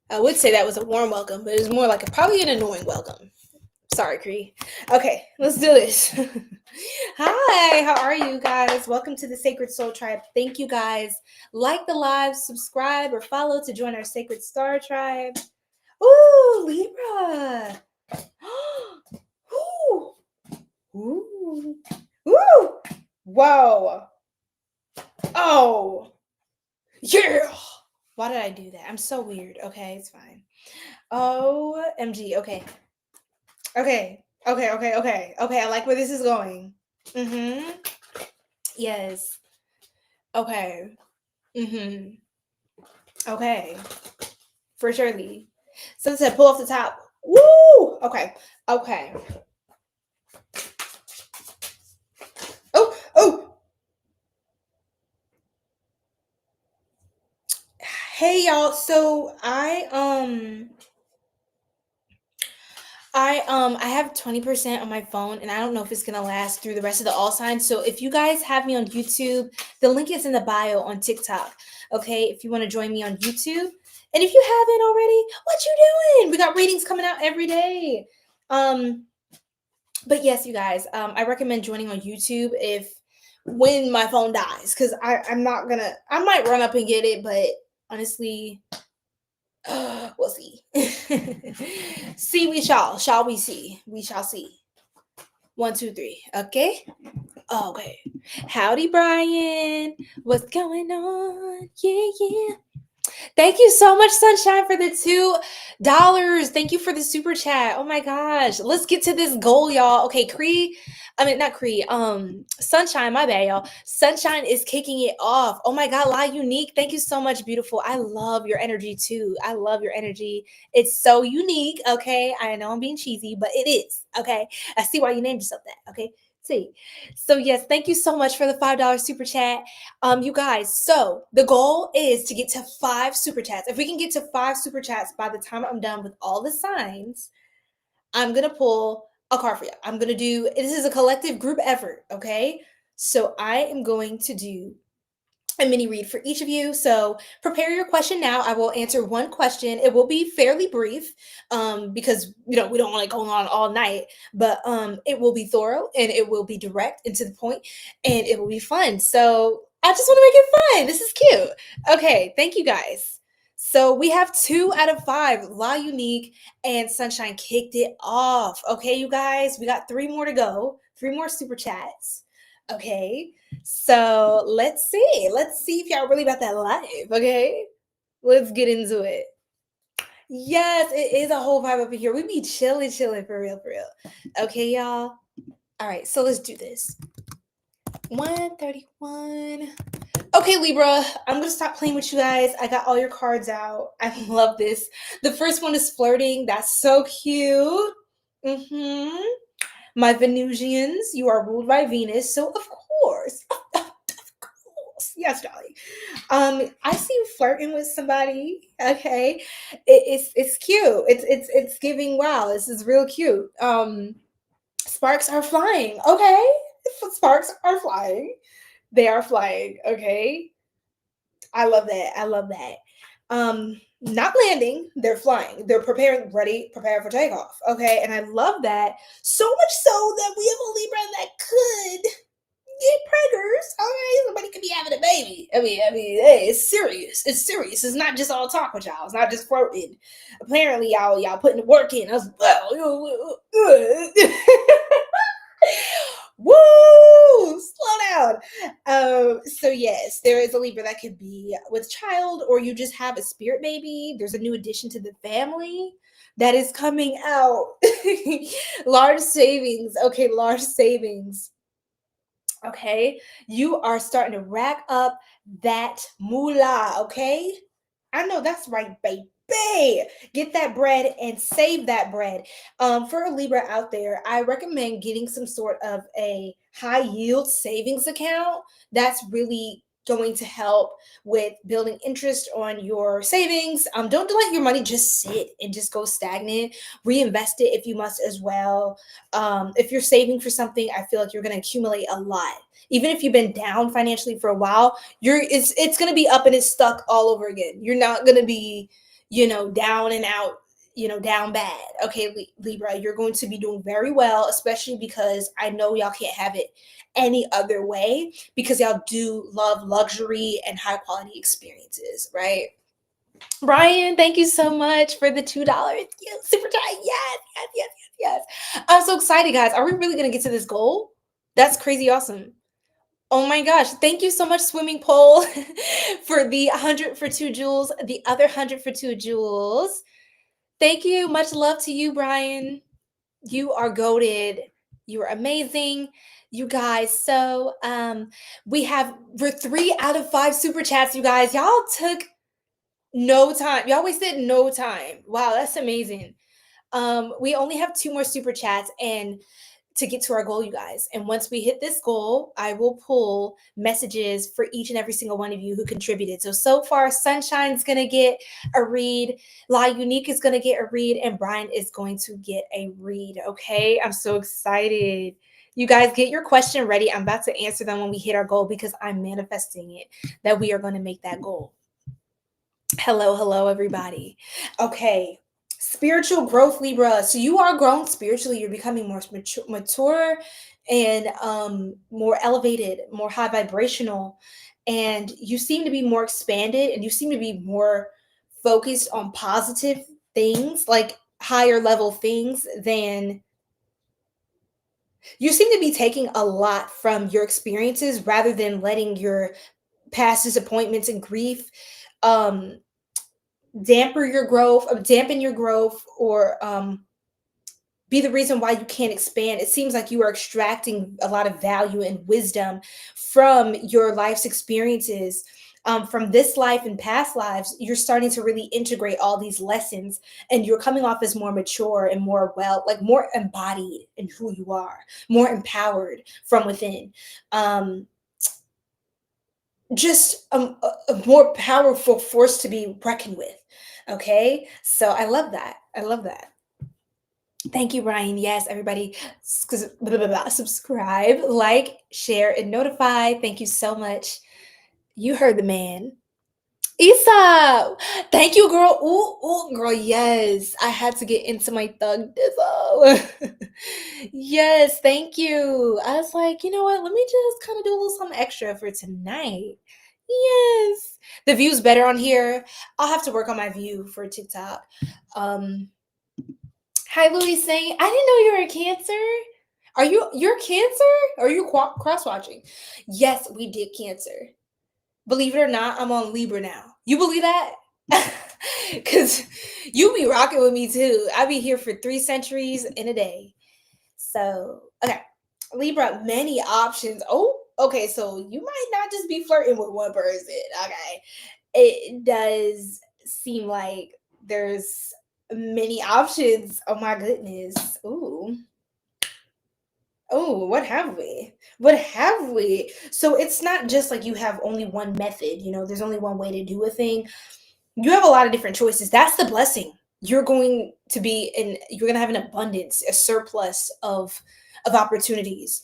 I would say that was a warm welcome, but it was more like probably an annoying welcome. Sorry, Cree. Okay, let's do this. Hi, how are you guys? Welcome to the Sacred Soul Tribe. Thank you guys. Like the live, subscribe, or follow to join our Sacred Star Tribe. Ooh, Libra. Ooh. Ooh. Ooh. Whoa. Oh. Yeah. Why did I do that? I'm so weird. Okay, it's fine. OMG. Okay. Okay. I like where this is going. Yes. Okay. Okay. For surely. So it said pull off the top. Woo! Okay. Oh! Hey y'all. So I I have 20% on my phone, and I don't know if it's gonna last through the rest of the all signs. So if you guys have me on YouTube, the link is in the bio on TikTok. Okay, if you want to join me on YouTube, and if you haven't already, what you doing? We got readings coming out every day. But yes, you guys, I recommend joining on YouTube if when my phone dies, because I'm not gonna. I might run up and get it, but honestly, we'll see. See, we shall. Shall we see? We shall see. 1, 2, 3. Okay. Okay. Howdy, Brian. What's going on? Yeah. Thank you so much, Sunshine, for the $2. Thank you for the super chat. Oh my gosh. Let's get to this goal, y'all. Okay, not Cree. Sunshine, my bad, y'all. Sunshine is kicking it off. Oh my God, La Unique. Thank you so much, beautiful. I love your energy too. I love your energy. It's so unique. Okay. I know I'm being cheesy, but it is. Okay. I see why you named yourself that. Okay. See. So yes, thank you so much for the $5 super chat. You guys, so the goal is to get to 5 super chats. If we can get to 5 super chats by the time I'm done with all the signs, I'm gonna pull a card for you. I'm gonna do, this is a collective group effort, okay? So I am going to do a mini read for each of you. So prepare your question now. I will answer one question. It will be fairly brief, because we don't want it going on all night, but it will be thorough and it will be direct and to the point, and it will be fun. So I just want to make it fun. This is cute. Okay, thank you guys. So we have 2 out of 5. La Unique and Sunshine kicked it off. Okay, you guys, we got 3 more to go. 3 more super chats. Okay. So let's see. Let's see if y'all really about that life. Okay. Let's get into it. Yes, it is a whole vibe up in here. We be chilling for real. Okay, y'all. All right, so let's do this. 131. Okay, Libra, I'm gonna stop playing with you guys. I got all your cards out. I love this. The first one is flirting. That's so cute. My Venusians, you are ruled by Venus, so of course. Yes, darling. I see you flirting with somebody. Okay, it's cute. It's giving. Wow, this is real cute. Sparks are flying. Okay, sparks are flying. They are flying. Okay, I love that. Not landing. They're flying. They're prepare for takeoff. Okay, and I love that so much so that we have a Libra that could get preggers. Okay, somebody could be having a baby. I mean, hey, it's serious. It's serious. It's not just all talk with y'all. It's not just flirting. Apparently, y'all putting the work in as well. Woo! Slow down. So yes, there is a Libra that could be with child, or you just have a spirit baby. There's a new addition to the family that is coming out. Large savings. Okay, large savings. Okay, you are starting to rack up that moolah. Okay, I know that's right, baby. Get that bread and save that bread. For a Libra out there, I recommend getting some sort of a high yield savings account. That's really going to help with building interest on your savings. Don't let your money just sit and just go stagnant. Reinvest it if you must as well. If you're saving for something, I feel like you're going to accumulate a lot. Even if you've been down financially for a while, it's going to be up and it's stuck all over again. You're not going to be, down and out, down bad. Okay, Libra, you're going to be doing very well, especially because I know y'all can't have it any other way, because y'all do love luxury and high quality experiences, right? Brian, thank you so much for the $2 super chat. Yes. I'm so excited, guys. Are we really going to get to this goal? That's crazy awesome. Oh my gosh. Thank you so much, Swimming Pole, for the 100 for 2 jewels, the other 100 for 2 jewels. Thank you. Much love to you, Brian. You are goated. You are amazing. You guys. So we're 3 out of 5 super chats, you guys. Y'all took no time. Y'all wasted no time. Wow, that's amazing. We only have 2 more super chats, and to get to our goal, you guys. And once we hit this goal, I will pull messages for each and every single one of you who contributed. So far, Sunshine's going to get a read, 𝘮𝘨𝘨𝘀 is going to get a read, and Brian is going to get a read. Okay, I'm so excited. You guys get your question ready. I'm about to answer them when we hit our goal because I'm manifesting it, that we are going to make that goal. Hello, everybody. Okay. Spiritual growth, Libra. So you are growing spiritually. You're becoming more mature and more elevated, more high vibrational. And you seem to be more expanded, and you seem to be more focused on positive things, like higher level things than you seem to be taking a lot from your experiences rather than letting your past disappointments and grief dampen your growth, or be the reason why you can't expand. It seems like you are extracting a lot of value and wisdom from your life's experiences, from this life and past lives. You're starting to really integrate all these lessons, and you're coming off as more mature and more more embodied in who you are, more empowered from within. Just a more powerful force to be reckoned with. Okay, so I love that. Thank you, Brian. Yes, everybody, subscribe, like, share, and notify. Thank you so much. You heard the man. Isa, thank you, girl. Ooh, girl, yes. I had to get into my thug dizzle. Yes, thank you. I was like, you know what? Let me just kind of do a little something extra for tonight. Yes. The view's better on here. I'll have to work on my view for TikTok. Hi, Louis saying, I didn't know you were a Cancer. You're Cancer? Or are you cross-watching? Yes, we did Cancer. Believe it or not, I'm on Libra now. You believe that? Because you be rocking with me too. I be here for 3 centuries in a day. So, okay. Libra, many options. Oh, okay. So you might not just be flirting with one person. Okay. It does seem like there's many options. Oh my goodness. Ooh. Oh, what have we? So it's not just like you have only one method, there's only one way to do a thing. You have a lot of different choices. That's the blessing. You're going to have an abundance, a surplus of opportunities.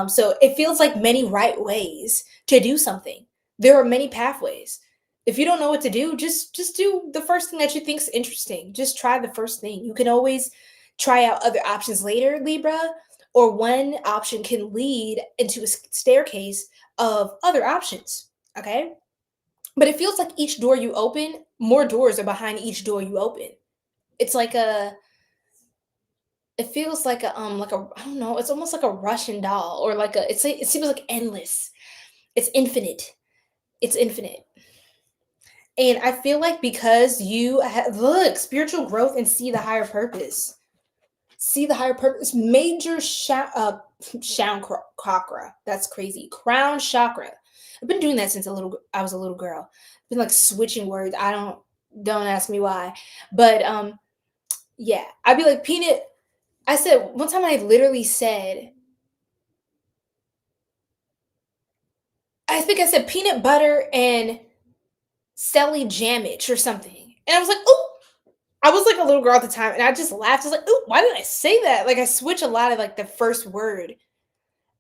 So it feels like many right ways to do something. There are many pathways. If you don't know what to do, just do the first thing that you think's interesting. Just try the first thing. You can always try out other options later, Libra. Or one option can lead into a staircase of other options, okay? But it feels like each door you open, more doors are behind each door you open. It's like it feels like I don't know, it's almost like a Russian doll, or it seems like endless. It's infinite. And I feel like because you look, spiritual growth and see the higher purpose. Major chakra. That's crazy. Crown chakra. I've been doing that since I was a little girl. I've been like switching words. Don't ask me why. But yeah, I'd be like peanut. I said one time I literally said, I think I said peanut butter and 𝘗𝘕𝑗ammage or something. And I was like, oh, I was like a little girl at the time, and I just laughed. I was like, "Ooh, why did I say that?" Like I switch a lot of like the first word.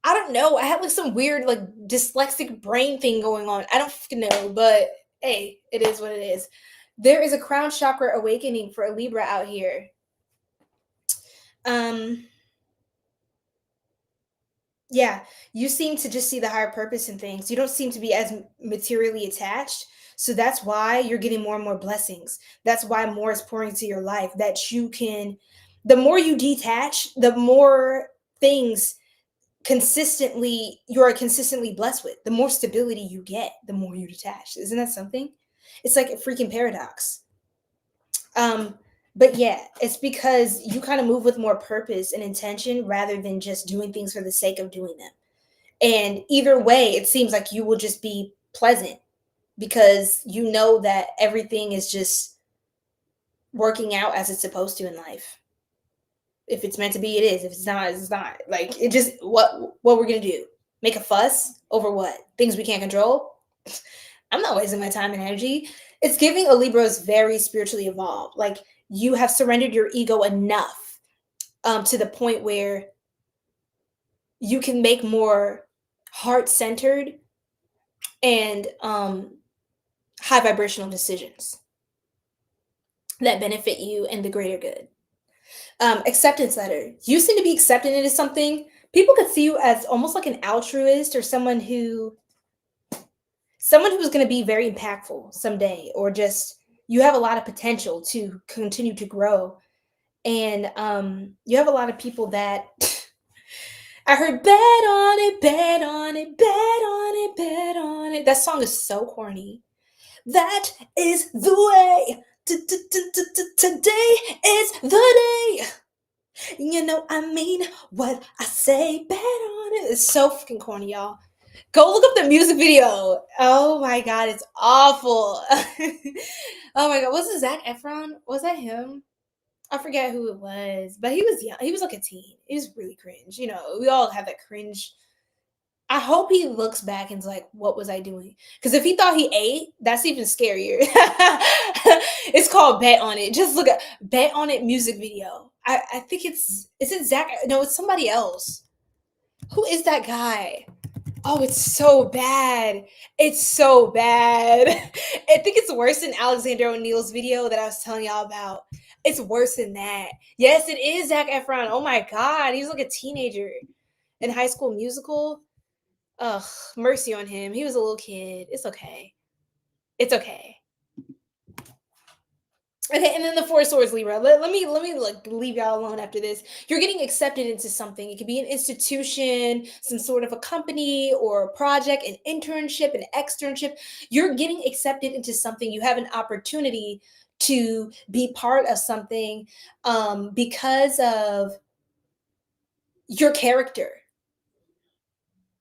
I don't know. I had like some weird like dyslexic brain thing going on. I don't fucking know, but hey, it is what it is. There is a crown chakra awakening for a Libra out here. Yeah, you seem to just see the higher purpose in things. You don't seem to be as materially attached. So that's why you're getting more and more blessings. That's why more is pouring into your life. The more you detach, the more things you are consistently blessed with. The more stability you get, the more you detach. Isn't that something? It's like a freaking paradox. But yeah, it's because you kind of move with more purpose and intention rather than just doing things for the sake of doing them. And either way, it seems like you will just be pleasant because you know that everything is just working out as it's supposed to in life. If it's meant to be, it is. If it's not, it's not. Like, it just, what we're gonna do? Make a fuss over what? Things we can't control? I'm not wasting my time and energy. It's giving a Libra is very spiritually evolved. Like, you have surrendered your ego enough to the point where you can make more heart-centered and high vibrational decisions that benefit you and the greater good. Acceptance letter. You seem to be accepting it as something. People could see you as almost like an altruist, or someone who's going to be very impactful someday, or just you have a lot of potential to continue to grow. And you have a lot of people that I heard, bet on it, bet on it, bet on it, bet on it. That song is so corny. That is the way. Today is the day. You know I mean what I say, bet on it. It's so freaking corny, y'all. Go look up the music video. Oh my god, it's awful. Oh my god, was it Zac Efron? Was that him? I forget who it was, but he was young. He was like a teen. He was really cringe. You know, we all have that cringe. I hope he looks back and's like, what was I doing? Because if he thought he ate, that's even scarier. It's called Bet on It. Just look at Bet on It music video. I think is it Zach? No, it's somebody else. Who is that guy? Oh, it's so bad. It's so bad. I think it's worse than Alexander O'Neal's video that I was telling y'all about. It's worse than that. Yes, it is Zac Efron. Oh my god, he was like a teenager in High School Musical. Ugh, mercy on him. He was a little kid. It's okay. It's okay. Okay, and then the Four of Swords, Libra. Let me like leave y'all alone after this. You're getting accepted into something. It could be an institution, some sort of a company or a project, an internship, an externship. You're getting accepted into something. You have an opportunity to be part of something because of your character,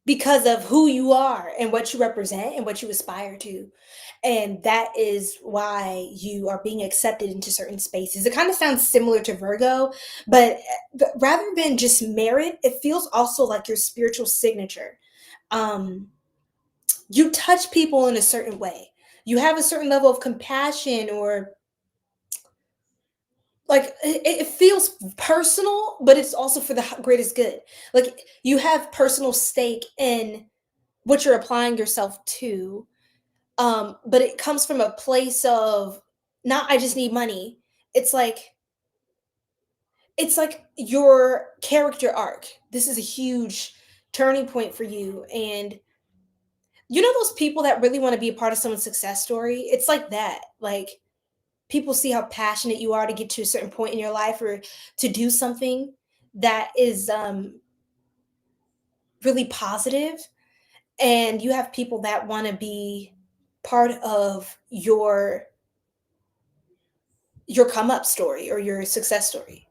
because of who you are and what you represent and what you aspire to. And that is why you are being accepted into certain spaces. It kind of sounds similar to Virgo, but rather than just merit, it feels also like your spiritual signature. You touch people in a certain way. You have a certain level of compassion, or like it feels personal, but it's also for the greatest good. Like, you have personal stake in what you're applying yourself to. But it comes from a place of not, I just need money. It's like your character arc. This is a huge turning point for you. And you know those people that really want to be a part of someone's success story? It's like that. Like, people see how passionate you are to get to a certain point in your life, or to do something that is really positive. And you have people that want to be part of your come up story or your success story.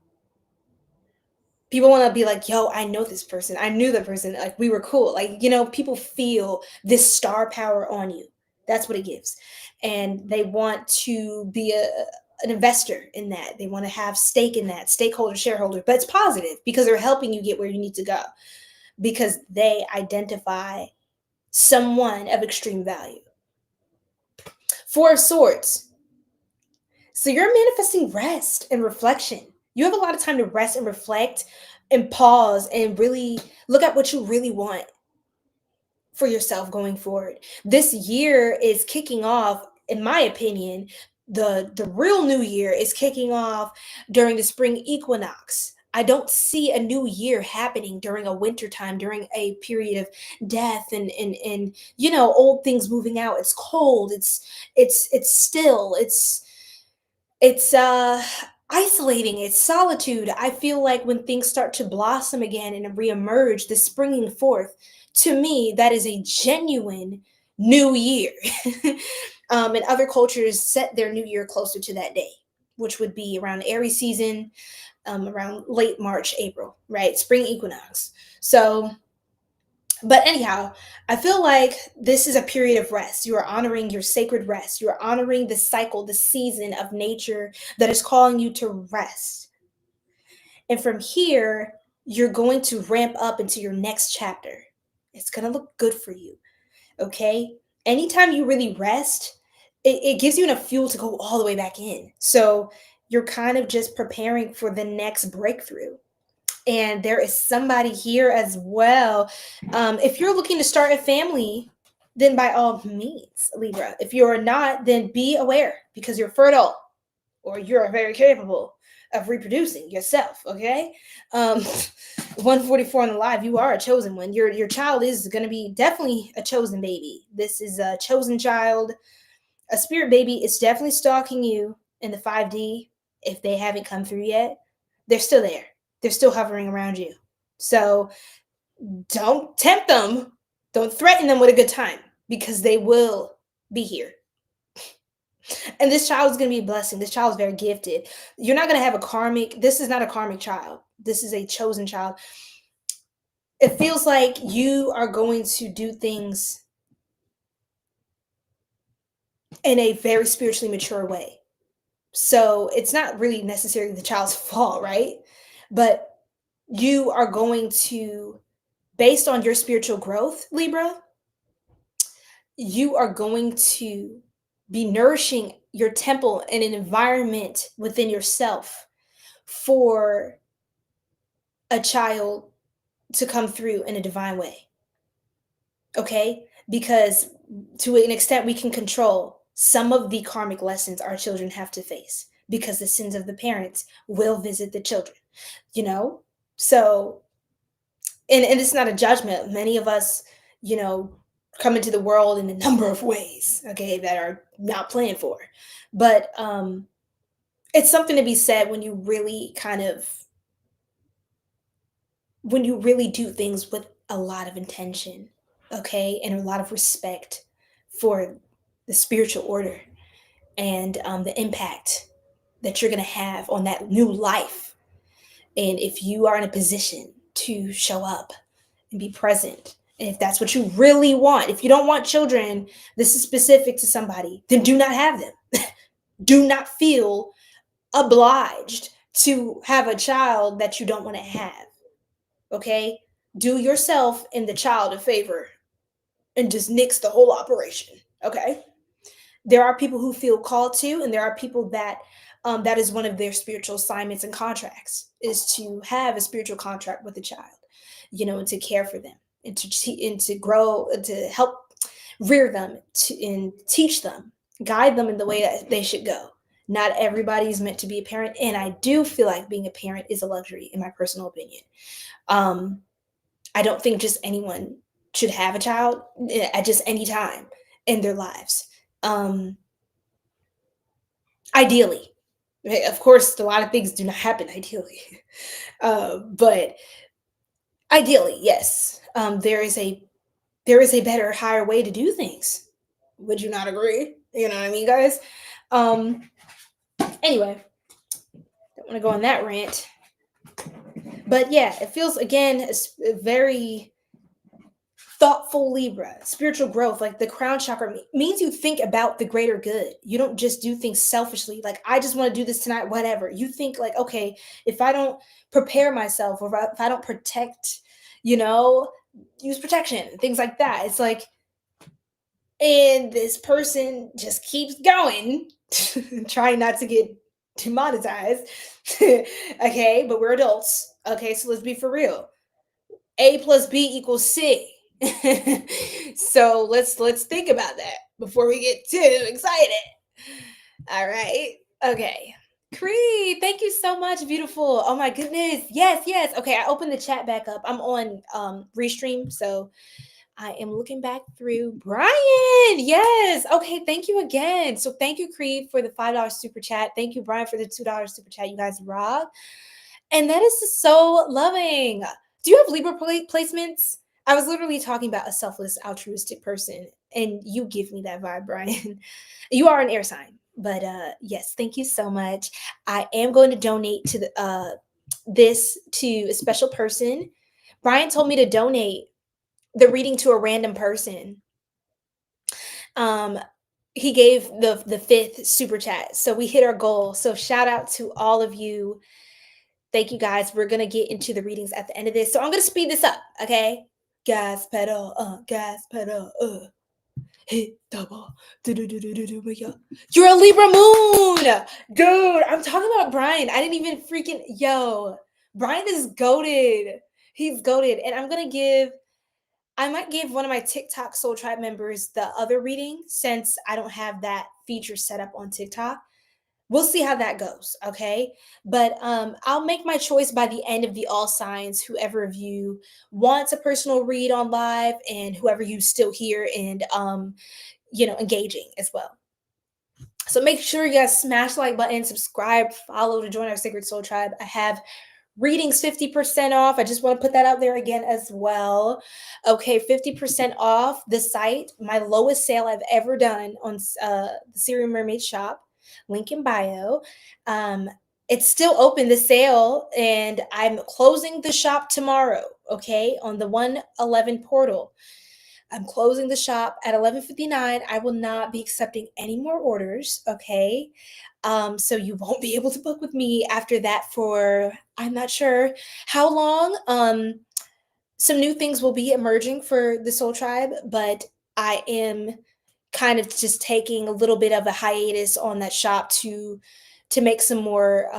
People want to be like, yo, I know this person. I knew the person. Like, we were cool. Like, you know, people feel this star power on you. That's what it gives. And they want to be an investor in that. They want to have stake in that, stakeholder, shareholder. But it's positive because they're helping you get where you need to go, because they identify someone of extreme value. Four of Swords. So you're manifesting rest and reflection. You have a lot of time to rest and reflect and pause and really look at what you really want for yourself going forward. This year is kicking off, in my opinion, the real new year is kicking off during the spring equinox. I don't see a new year happening during a winter time, during a period of death and you know, old things moving out. It's cold. It's still. It's isolating. It's solitude. I feel like when things start to blossom again and reemerge, the springing forth, to me, that is a genuine new year. And other cultures set their new year closer to that day, which would be around Aries season, around late March, April, right? Spring equinox. So, but anyhow, I feel like this is a period of rest. You are honoring your sacred rest. You are honoring the cycle, the season of nature that is calling you to rest. And from here, you're going to ramp up into your next chapter. It's going to look good for you. Okay. Anytime you really rest, it gives you enough fuel to go all the way back in. So you're kind of just preparing for the next breakthrough. And there is somebody here as well. If you're looking to start a family, then by all means, Libra. If you're not, then be aware, because you're fertile or you're very capable of reproducing yourself. Okay. 144 on the live, you are a chosen one. Your child is going to be definitely a chosen baby. This is a chosen child. A spirit baby is definitely stalking you in the 5D. If they haven't come through yet, they're still there. They're still hovering around you. So don't tempt them. Don't threaten them with a good time, because they will be here. And this child is going to be a blessing. This child is very gifted. You're not going to have a karmic. This is not a karmic child. This is a chosen child. It feels like you are going to do things in a very spiritually mature way. So it's not really necessarily the child's fault, right? But you are going to, based on your spiritual growth, Libra, you are going to be nourishing your temple in an environment within yourself for a child to come through in a divine way. Okay? Because to an extent, we can control some of the karmic lessons our children have to face, because the sins of the parents will visit the children, you know? So, and it's not a judgment. Many of us, come into the world in a number of ways, okay, that are not planned for. But it's something to be said when you really do things with a lot of intention, okay, and a lot of respect for the spiritual order and the impact that you're going to have on that new life. And if you are in a position to show up and be present, and if that's what you really want, if you don't want children, this is specific to somebody, then do not have them. Do not feel obliged to have a child that you don't want to have. Okay? Do yourself and the child a favor and just nix the whole operation. Okay? There are people who feel called to, and there are people that that is one of their spiritual assignments and contracts, is to have a spiritual contract with the child, and to care for them, and to grow, to help rear them, and teach them, guide them in the way that they should go. Not everybody is meant to be a parent, and I do feel like being a parent is a luxury, in my personal opinion. I don't think just anyone should have a child at just any time in their lives. Ideally, of course, a lot of things do not happen ideally, but ideally, yes, there is a better, higher way to do things. Would you not agree? You know what I mean, guys? Anyway, don't want to go on that rant, but yeah, it feels, again, a very thoughtful Libra. Spiritual growth, like the crown chakra, means you think about the greater good. You don't just do things selfishly, like, I just want to do this tonight, whatever. You think like, okay, if I don't prepare myself, or if I don't protect, use protection, things like that, it's like, and this person just keeps going, trying not to get demonetized. Okay, but we're adults. Okay, so let's be for real. A plus B equals C. So let's think about that before we get too excited. All right. Okay. Cree, thank you so much. Beautiful. Oh my goodness. Yes. Okay, I opened the chat back up. I'm on Restream, so I am looking back through. Brian, yes. Okay, thank you again. So thank you, Cree, for the $5 super chat. Thank you, Brian, for the $2 super chat. You guys rock. And that is just so loving. Do you have Libra placements? I was literally talking about a selfless, altruistic person, and you give me that vibe, Brian. You are an air sign, but yes, thank you so much. I am going to donate to this to a special person. Brian told me to donate the reading to a random person. He gave the 5th super chat, so we hit our goal. So shout out to all of you Thank you guys. We're going to get into the readings at the end of this. So I'm going to speed this up, okay? Gas pedal, gas pedal, hit the ball. You're a Libra moon. Dude, I'm talking about Brian. I didn't even freaking, Brian is goated. He's goated. And I might give one of my TikTok Soul Tribe members the other reading since I don't have that feature set up on TikTok. We'll see how that goes, okay? But I'll make my choice by the end of the all signs, whoever of you wants a personal read on live and whoever you still here and, engaging as well. So make sure you guys smash the like button, subscribe, follow to join our Sacred Soul Tribe. I have readings 50% off. I just want to put that out there again as well. Okay, 50% off the site. My lowest sale I've ever done on the Sirian Mermaid shop. Link in bio. It's still open, the sale, and I'm closing the shop tomorrow, okay, on the 111 portal. I'm closing the shop at 11:59. I will not be accepting any more orders, okay? So you won't be able to book with me after that for, I'm not sure how long. Some new things will be emerging for the Soul Tribe, but I am kind of just taking a little bit of a hiatus on that shop to make some more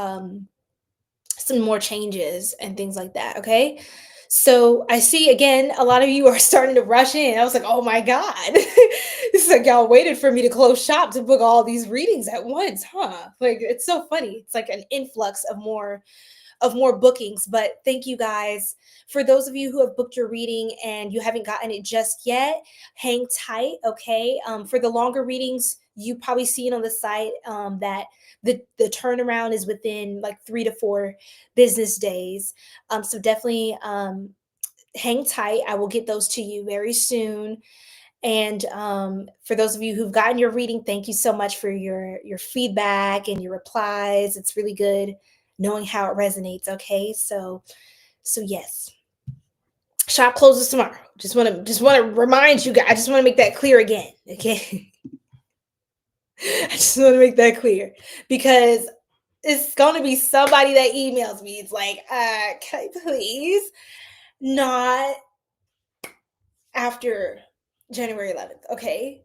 changes and things like that, okay? So I see, again, a lot of you are starting to rush in. I was like, oh my God. This is like y'all waited for me to close shop to book all these readings at once, huh? Like, it's so funny. It's like an influx of more bookings. But thank you guys. For those of you who have booked your reading and you haven't gotten it just yet, hang tight, okay? For the longer readings, you probably see it on the site that the turnaround is within like 3 to 4 business days. So definitely hang tight. I will get those to you very soon. And for those of you who've gotten your reading, thank you so much for your feedback and your replies. It's really good knowing how it resonates, okay? So yes. Shop closes tomorrow. Just want to remind you guys. I just want to make that clear again, okay? I just want to make that clear because it's going to be somebody that emails me. It's like, can I please not after January 11th, okay?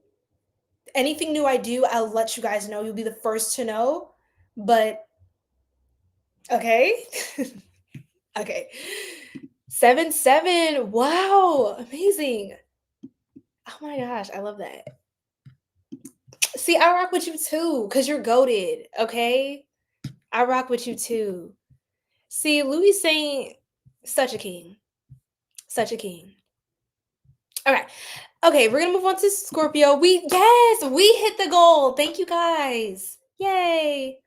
Anything new I do, I'll let you guys know. You'll be the first to know, but okay? Okay. 7-7. Wow, amazing. Oh my gosh, I love that. See, I rock with you too, because you're goated, okay? I rock with you too. See, Louis saying such a king. Such a king. All right. Okay, we're going to move on to Scorpio. We hit the goal. Thank you guys. Yay.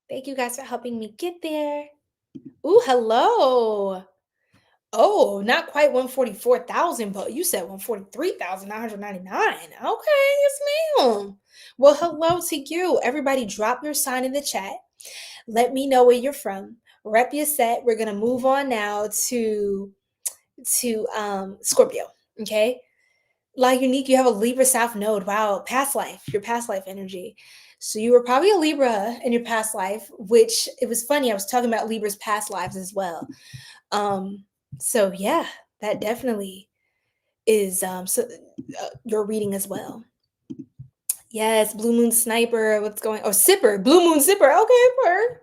Thank you guys for helping me get there. Ooh, hello. Oh, not quite 144,000, but you said 143,999. Okay, yes, ma'am. Well, hello to you. Everybody drop your sign in the chat. Let me know where you're from. Rep your set. We're going to move on now to Scorpio, okay? La Unique, you have a Libra South node. Wow, past life, your past life energy. So you were probably a Libra in your past life, which it was funny. I was talking about Libra's past lives as well. So yeah, that definitely is your reading as well. Yes, Blue Moon Sniper. What's going? Oh, Sipper, Blue Moon Sipper. Okay, per.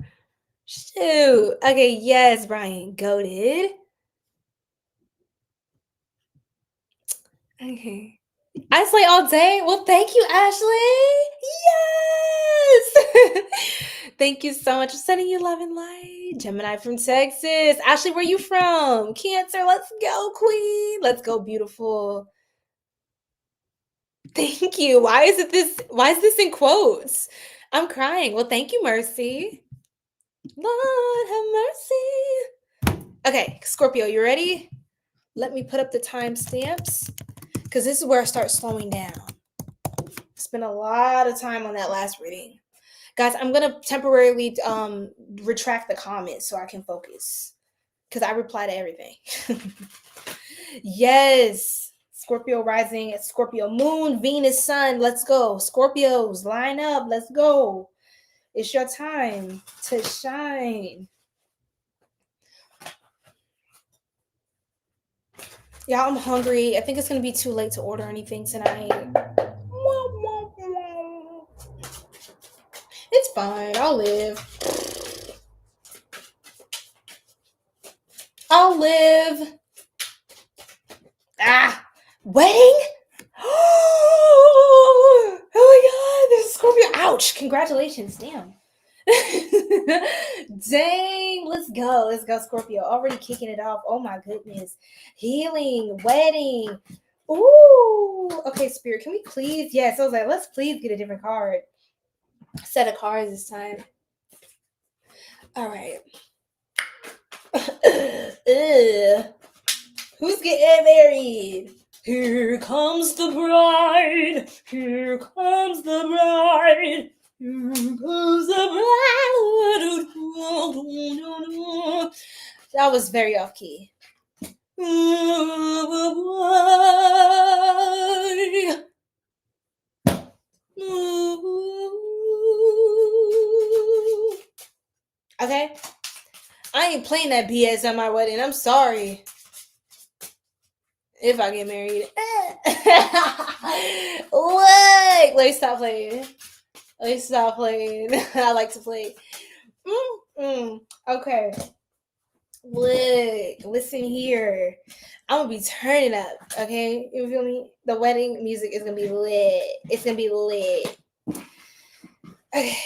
Shoot. Okay, yes, Brian. Goated. Okay. I slay all day. Well, thank you, Ashley. Yes. Thank you so much for sending you love and light. Gemini from Texas. Ashley, where you from? Cancer. Let's go, queen. Let's go, beautiful. Thank you. Why is this in quotes? I'm crying. Well, thank you, Mercy. Lord have mercy. Okay, Scorpio, you ready? Let me put up the timestamps because this is where I start slowing down. Spent a lot of time on that last reading. Guys, I'm going to temporarily retract the comments so I can focus because I reply to everything. Yes. Scorpio rising, Scorpio moon, Venus, sun. Let's go. Scorpios, line up. Let's go. It's your time to shine. Y'all, I'm hungry. I think it's gonna be too late to order anything tonight. It's fine. I'll live. I'll live. Wedding? Oh my god, there's a Scorpio. Ouch. Congratulations. Damn. Dang, let's go. Let's go, Scorpio. Already kicking it off. Oh my goodness. Healing, wedding. Ooh. Okay, Spirit, can we please? Yes, I was like, let's please get a different card. Set of cards this time. All right. Who's getting married? Here comes the bride. Here comes the bride. Here comes the bride. That was very off key. Okay? I ain't playing that BS at my wedding. I'm sorry. If I get married. Look! Let me stop playing. I like to play. Okay. Look. Listen here. I'm going to be turning up. Okay? You feel me? The wedding music is going to be lit. It's going to be lit. Okay.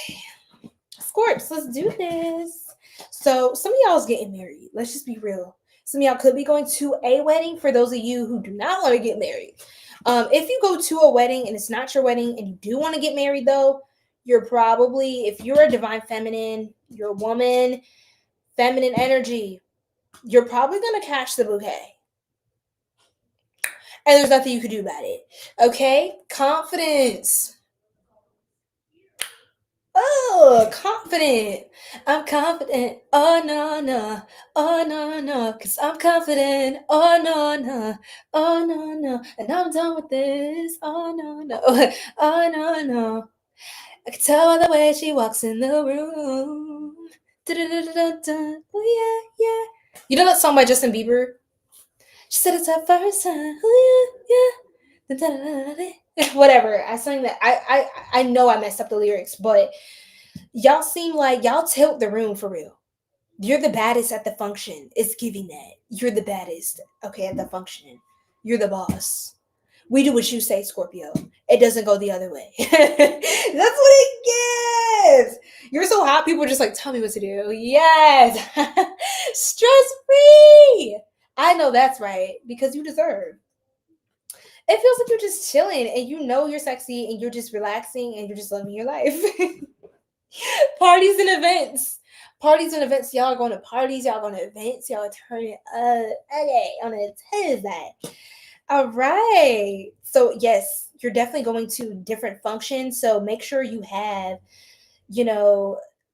Scorps, let's do this. So, some of y'all's getting married. Let's just be real. Some of y'all could be going to a wedding for those of you who do not want to get married. If you go to a wedding and it's not your wedding and you do want to get married, though, you're probably, if you're a divine feminine, you're a woman, feminine energy, you're probably going to catch the bouquet. And there's nothing you can do about it. Okay? Confidence. Oh, confident. I'm confident. Oh, no. Oh, no. Because I'm confident. Oh, no. Oh, no. And I'm done with this. Oh, no. Oh, no. I can tell by the way she walks in the room. Oh, yeah. You know that song by Justin Bieber? She said it's her first time. Oh, yeah. Whatever. I sang that. I know I messed up the lyrics, but y'all seem like y'all tilt the room for real. You're the baddest at the function. It's giving that. You're the baddest, okay, at the function. You're the boss. We do what you say, Scorpio. It doesn't go the other way. That's what it gives. You're so hot, people are just like, tell me what to do. Yes. Stress-free. I know that's right, because you deserve. It feels like you're just chilling and you know you're sexy and you're just relaxing and you're just loving your life. Parties and events. Y'all are going to parties. Y'all going to events. Y'all are turning okay, on a Tuesday. All right. So, yes, you're definitely going to different functions. So, make sure you have,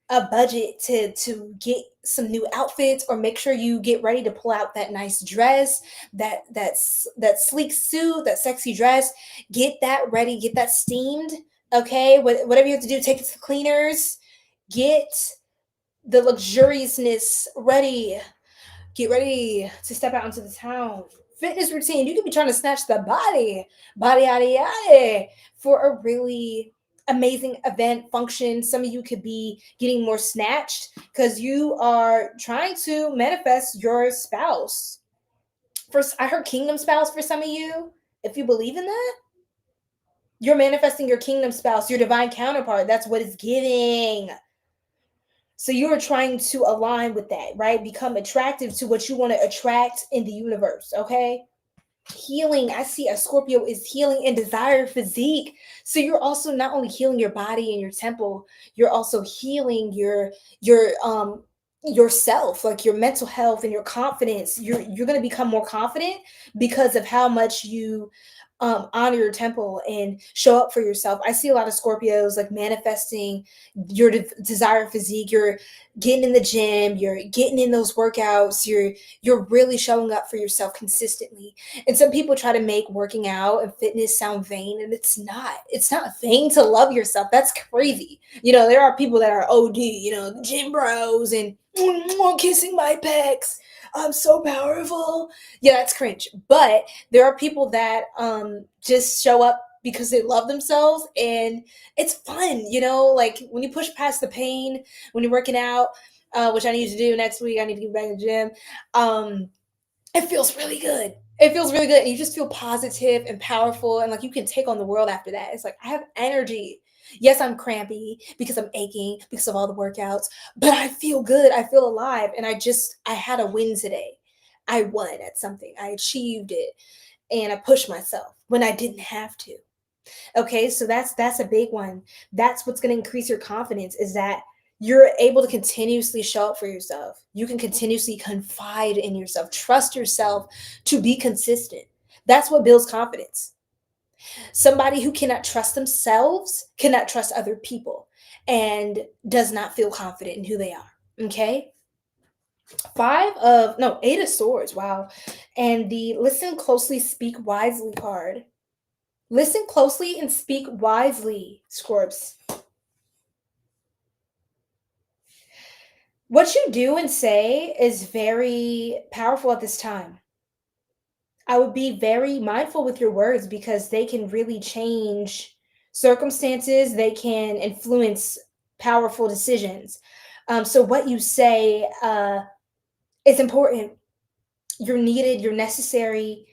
a budget to get some new outfits, or make sure you get ready to pull out that nice dress, that sleek suit, that sexy dress. Get that ready. Get that steamed. Okay, whatever you have to do, take it to the cleaners. Get the luxuriousness ready. Get ready to step out into the town. Fitness routine. You could be trying to snatch the body for a really amazing event function. Some of you could be getting more snatched because you are trying to manifest your spouse. First, I heard kingdom spouse for some of you. If you believe in that, you're manifesting your kingdom spouse, your divine counterpart. That's what it's giving. So you're trying to align with that, right? Become attractive to what you want to attract in the universe, okay? Healing. I see a Scorpio is healing and desire physique. So you're also not only healing your body and your temple, you're also healing your yourself, like your mental health and your confidence. You're going to become more confident because of how much you honor your temple and show up for yourself. I see a lot of Scorpios like manifesting your desired physique. You're getting in the gym, you're getting in those workouts, you're really showing up for yourself consistently. And some people try to make working out and fitness sound vain, and it's not vain to love yourself. That's crazy. There are people that are OD, gym bros, and kissing my pecs. I'm so powerful. Yeah, that's cringe. But there are people that just show up because they love themselves, and it's fun, like when you push past the pain, when you're working out, which I need to do next week. I need to get back in the gym. It feels really good. It feels really good. And you just feel positive and powerful, and like you can take on the world after that. It's like I have energy. Yes, I'm crampy because I'm aching because of all the workouts, but I feel good. I feel alive. And I had a win today. I won at something. I achieved it. And I pushed myself when I didn't have to. Okay, so that's a big one. That's what's going to increase your confidence, is that you're able to continuously show up for yourself. You can continuously confide in yourself, trust yourself to be consistent. That's what builds confidence. Somebody who cannot trust themselves cannot trust other people and does not feel confident in who they are. Okay. Eight of Swords. Wow. And the listen closely, speak wisely card. Listen closely and speak wisely, Scorps. What you do and say is very powerful at this time. I would be very mindful with your words because they can really change circumstances. They can influence powerful decisions. So what you say is important. You're needed. You're necessary.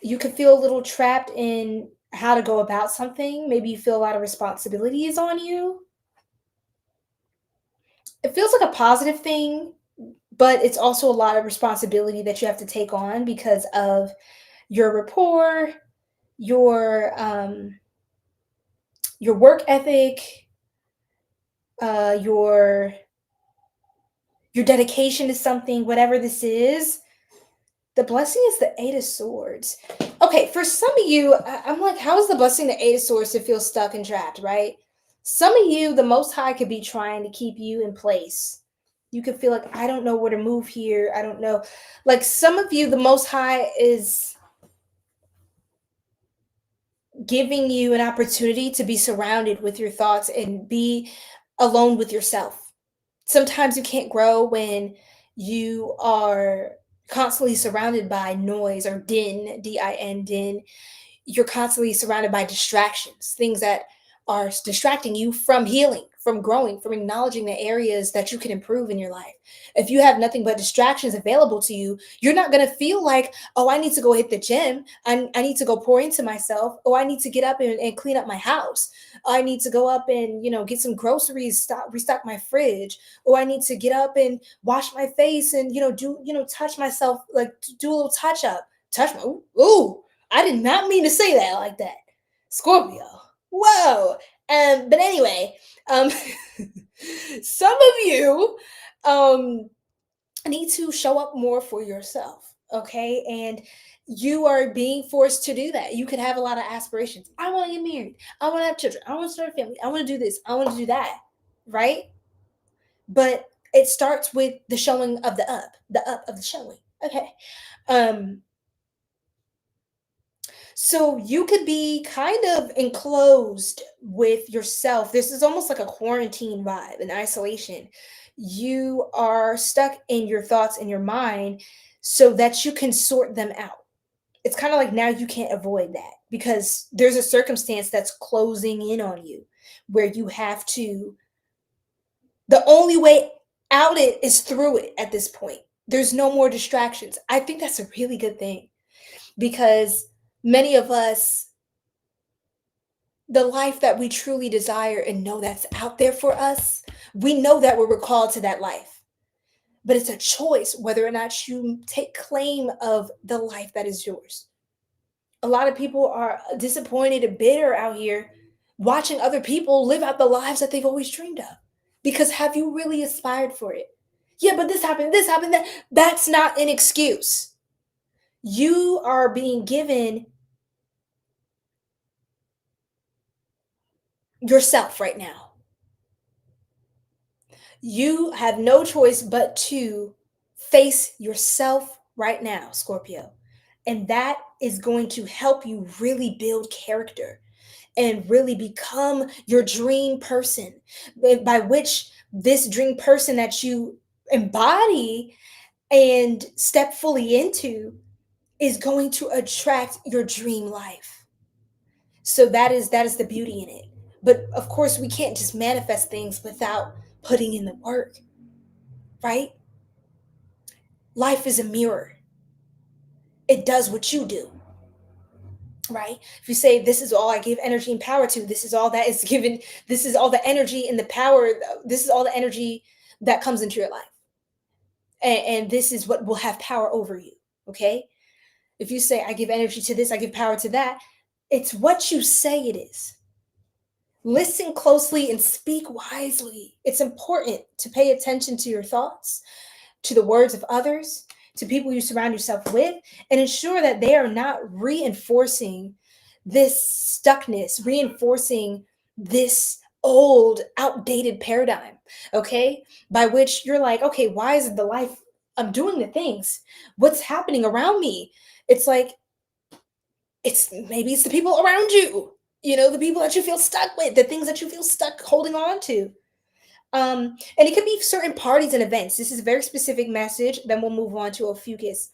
You could feel a little trapped in how to go about something. Maybe you feel a lot of responsibilities on you. It feels like a positive thing, but it's also a lot of responsibility that you have to take on because of your rapport, your work ethic, your dedication to something, whatever this is. The blessing is the Eight of Swords. Okay, for some of you, I'm like, how is the blessing the Eight of Swords to feel stuck and trapped, right? Some of you, the Most High could be trying to keep you in place. You could feel like, I don't know where to move here. I don't know. Like some of you, the Most High is giving you an opportunity to be surrounded with your thoughts and be alone with yourself. Sometimes you can't grow when you are constantly surrounded by noise or din, D-I-N, din. You're constantly surrounded by distractions, things that are distracting you from healing, from growing, from acknowledging the areas that you can improve in your life. If you have nothing but distractions available to you, you're not going to feel like, oh, I need to go hit the gym. I need to go pour into myself. Oh, I need to get up and clean up my house. I need to go up and, get some groceries, restock my fridge. Or I need to get up and wash my face and, touch myself, like do a little touch up. Ooh, I did not mean to say that like that. Scorpio. Whoa. But anyway, some of you need to show up more for yourself, okay? And you are being forced to do that. You could have a lot of aspirations. I want to get married. I want to have children. I want to start a family. I want to do this. I want to do that, right? But it starts with the showing of the up of the showing. Okay. So you could be kind of enclosed with yourself. This is almost like a quarantine vibe, an isolation. You are stuck in your thoughts in your mind so that you can sort them out. It's kind of like now you can't avoid that because there's a circumstance that's closing in on you where you have to, the only way out it is through it at this point. There's no more distractions. I think that's a really good thing because many of us, the life that we truly desire and know that's out there for us, we know that we're called to that life. But it's a choice whether or not you take claim of the life that is yours. A lot of people are disappointed and bitter out here watching other people live out the lives that they've always dreamed of. Because have you really aspired for it? Yeah, but this happened, that. That's not an excuse. You are being given yourself right now. You have no choice but to face yourself right now, Scorpio. And that is going to help you really build character and really become your dream person, by which this dream person that you embody and step fully into is going to attract your dream life. So that is the beauty in it. But of course, we can't just manifest things without putting in the work, right? Life is a mirror. It does what you do, right? If you say, this is all I give energy and power to, this is all that is given, this is all the energy and the power, this is all the energy that comes into your life. And this is what will have power over you, okay? If you say, I give energy to this, I give power to that, it's what you say it is. Listen closely and speak wisely. It's important to pay attention to your thoughts, to the words of others, to people you surround yourself with, and ensure that they are not reinforcing this stuckness, reinforcing this old, outdated paradigm, okay? By which you're like, okay, why is it the life I'm doing the things? What's happening around me? It's like, maybe it's the people around you, the people that you feel stuck with, the things that you feel stuck holding on to. And it could be certain parties and events. This is a very specific message. Then we'll move on to Ophiuchus.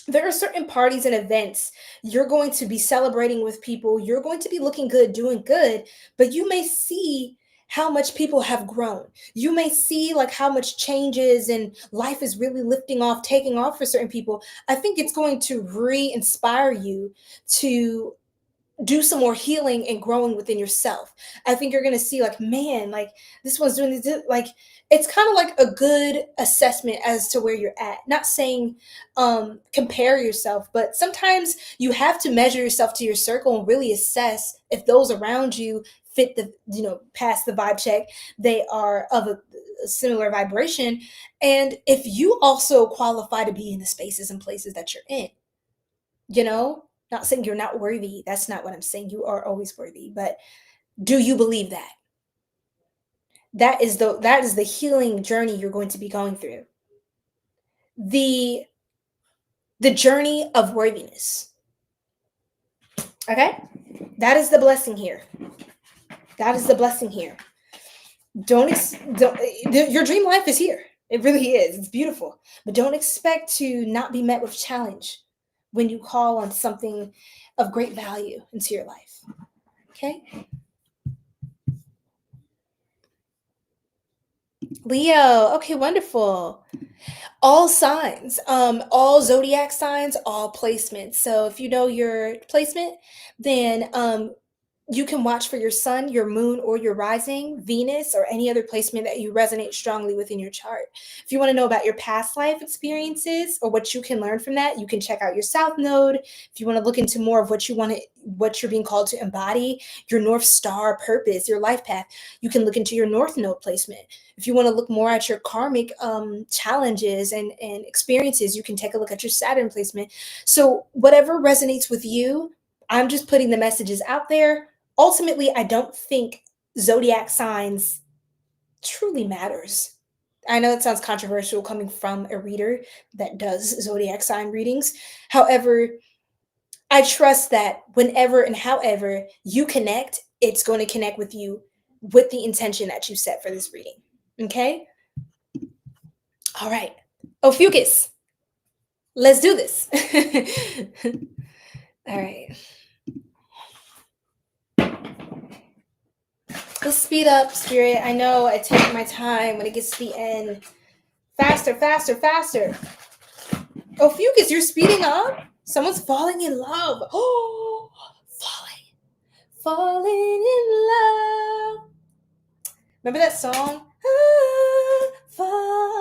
There are certain parties and events you're going to be celebrating with people. You're going to be looking good, doing good, but you may see how much people have grown. You may see like how much changes and life is really lifting off, taking off for certain people. I think it's going to re-inspire you to do some more healing and growing within yourself. I think you're going to see like, man, like this one's doing this, like it's kind of like a good assessment as to where you're at. Not saying compare yourself, but sometimes you have to measure yourself to your circle and really assess if those around you fit the, pass the vibe check, they are of a similar vibration, and if you also qualify to be in the spaces and places that you're in. Not saying you're not worthy. That's not what I'm saying. You are always worthy. But do you believe that? That is the healing journey you're going to be going through. The journey of worthiness. Okay? That is the blessing here. That is the blessing here. Your dream life is here. It really is. It's beautiful. But don't expect to not be met with challenge when you call on something of great value into your life. Okay? Leo. Okay, wonderful. All signs, all zodiac signs, all placements. So if you know your placement, then you can watch for your sun, your moon, or your rising, Venus, or any other placement that you resonate strongly with in your chart. If you want to know about your past life experiences or what you can learn from that, you can check out your South Node. If you want to look into more of what you're being called to embody, your North Star purpose, your life path, you can look into your North Node placement. If you want to look more at your karmic challenges and experiences, you can take a look at your Saturn placement. So whatever resonates with you, I'm just putting the messages out there. Ultimately, I don't think zodiac signs truly matters. I know it sounds controversial coming from a reader that does zodiac sign readings. However, I trust that whenever and however you connect, it's going to connect with you with the intention that you set for this reading. Okay? All right. Ophiuchus, let's do this. All right. Let's speed up, Spirit. I know I take my time when it gets to the end. Faster, faster, faster. Ophiuchus, you're speeding up? Someone's falling in love. Oh, falling in love. Remember that song? Fall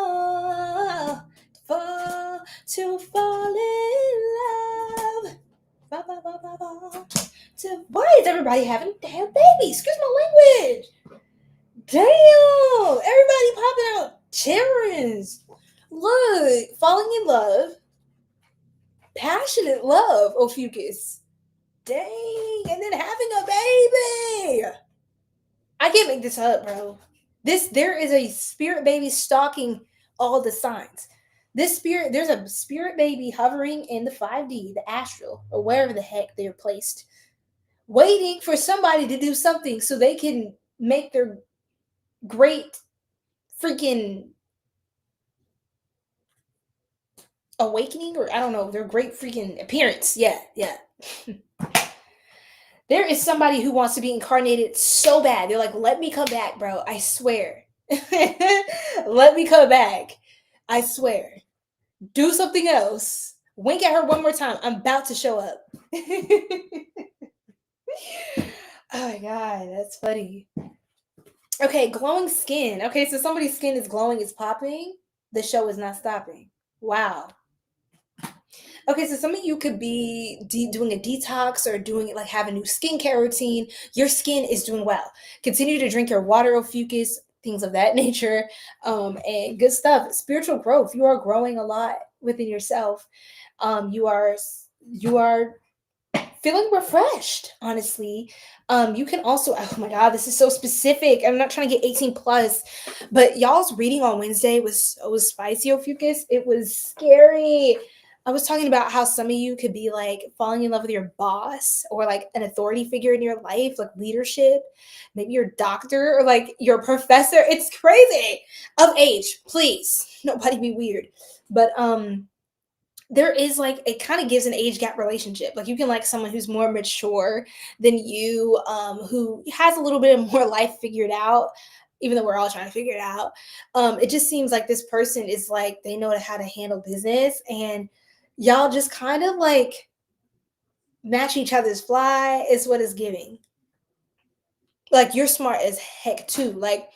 in love. Why is everybody having damn babies? Excuse my language. Damn. Everybody popping out children's. Look, falling in love. Passionate love, Ophiuchus. Dang. And then having a baby. I can't make this up, bro. There is a spirit baby stalking all the signs. There's a spirit baby hovering in the 5D, the astral, or wherever the heck they're placed, waiting for somebody to do something so they can make their great freaking awakening, or I don't know, their great freaking appearance. Yeah. There is somebody who wants to be incarnated so bad. They're like, let me come back, bro. I swear. Let me come back. I swear. Do something else. Wink at her one more time. I'm about to show up. Oh my God, that's funny. Okay, glowing skin. Okay, so somebody's skin is glowing, it's popping. The show is not stopping. Wow. Okay, so some of you could be doing a detox or doing like have a new skincare routine. Your skin is doing well. Continue to drink your water, Ophiuchus, things of that nature, and good stuff. Spiritual growth. You are growing a lot within yourself. You are feeling refreshed, honestly. You can also, oh my God, this is so specific. I'm not trying to get 18 plus, but y'all's reading on Wednesday was spicy, Ophiuchus. It was scary. I was talking about how some of you could be like falling in love with your boss or like an authority figure in your life, like leadership, maybe your doctor or like your professor. It's crazy. Of age, please. Nobody be weird. But there is like, it kind of gives an age gap relationship. Like you can like someone who's more mature than you, who has a little bit more life figured out, even though we're all trying to figure it out. It just seems like this person is like, they know how to handle business, and y'all just kind of like match each other's fly is what it's giving. Like you're smart as heck too. Like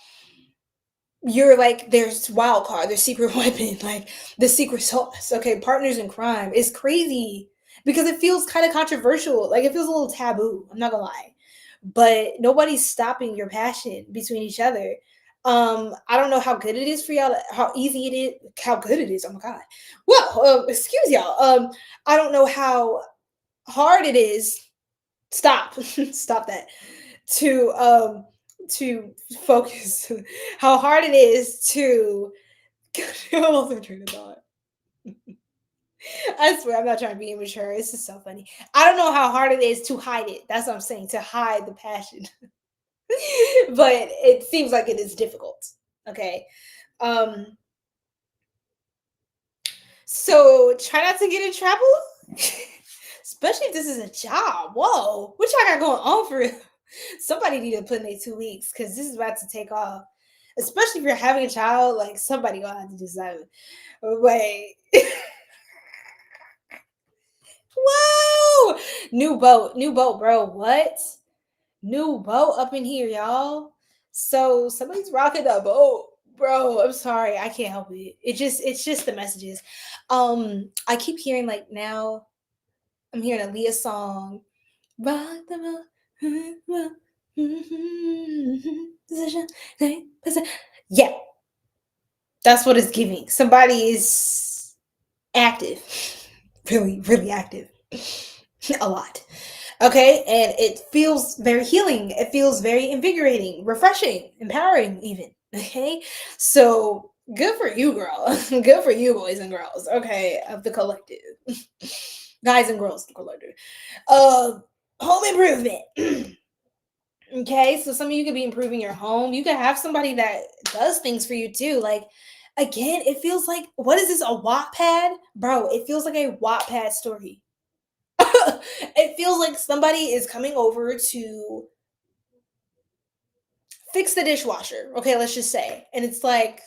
you're like, there's wild card, there's secret weapon, like the secret sauce. Okay, partners in crime is crazy because it feels kind of controversial. Like it feels a little taboo. I'm not gonna lie, but nobody's stopping your passion between each other. I don't know how good it is for y'all, how easy it is, how good it is. Oh my God. Well, excuse y'all. I don't know how hard it is. Stop. Stop that. To focus. How hard it is to I lost my train of thought. I swear I'm not trying to be immature. It's just so funny. I don't know how hard it is to hide it. That's what I'm saying. To hide the passion. But it seems like it is difficult. Okay. So try not to get in trouble. Especially if this is a job. Whoa. What y'all got going on for real? Somebody need to put in their 2 weeks because this is about to take off. Especially if you're having a child, like somebody gonna have to do something. Wait. Whoa! New boat, bro. What? New boat up in here, y'all. So somebody's rocking the boat, bro. I'm sorry, I can't help it. It's just the messages. I keep hearing like now. I'm hearing a Leah song. Rock the boat. Yeah, that's what it's giving. Somebody is active, really, really active, a lot. Okay, and it feels very healing. It feels very invigorating, refreshing, empowering, even. Okay, so good for you, girl. Good for you, boys and girls. Okay, of the collective, guys and girls, the collective. Home improvement. Okay, so some of you could be improving your home. You could have somebody that does things for you too. Like, again, it feels like, what is this, a Wattpad? Bro, it feels like a Wattpad story. It feels like somebody is coming over to fix the dishwasher. Okay, let's just say. And it's like,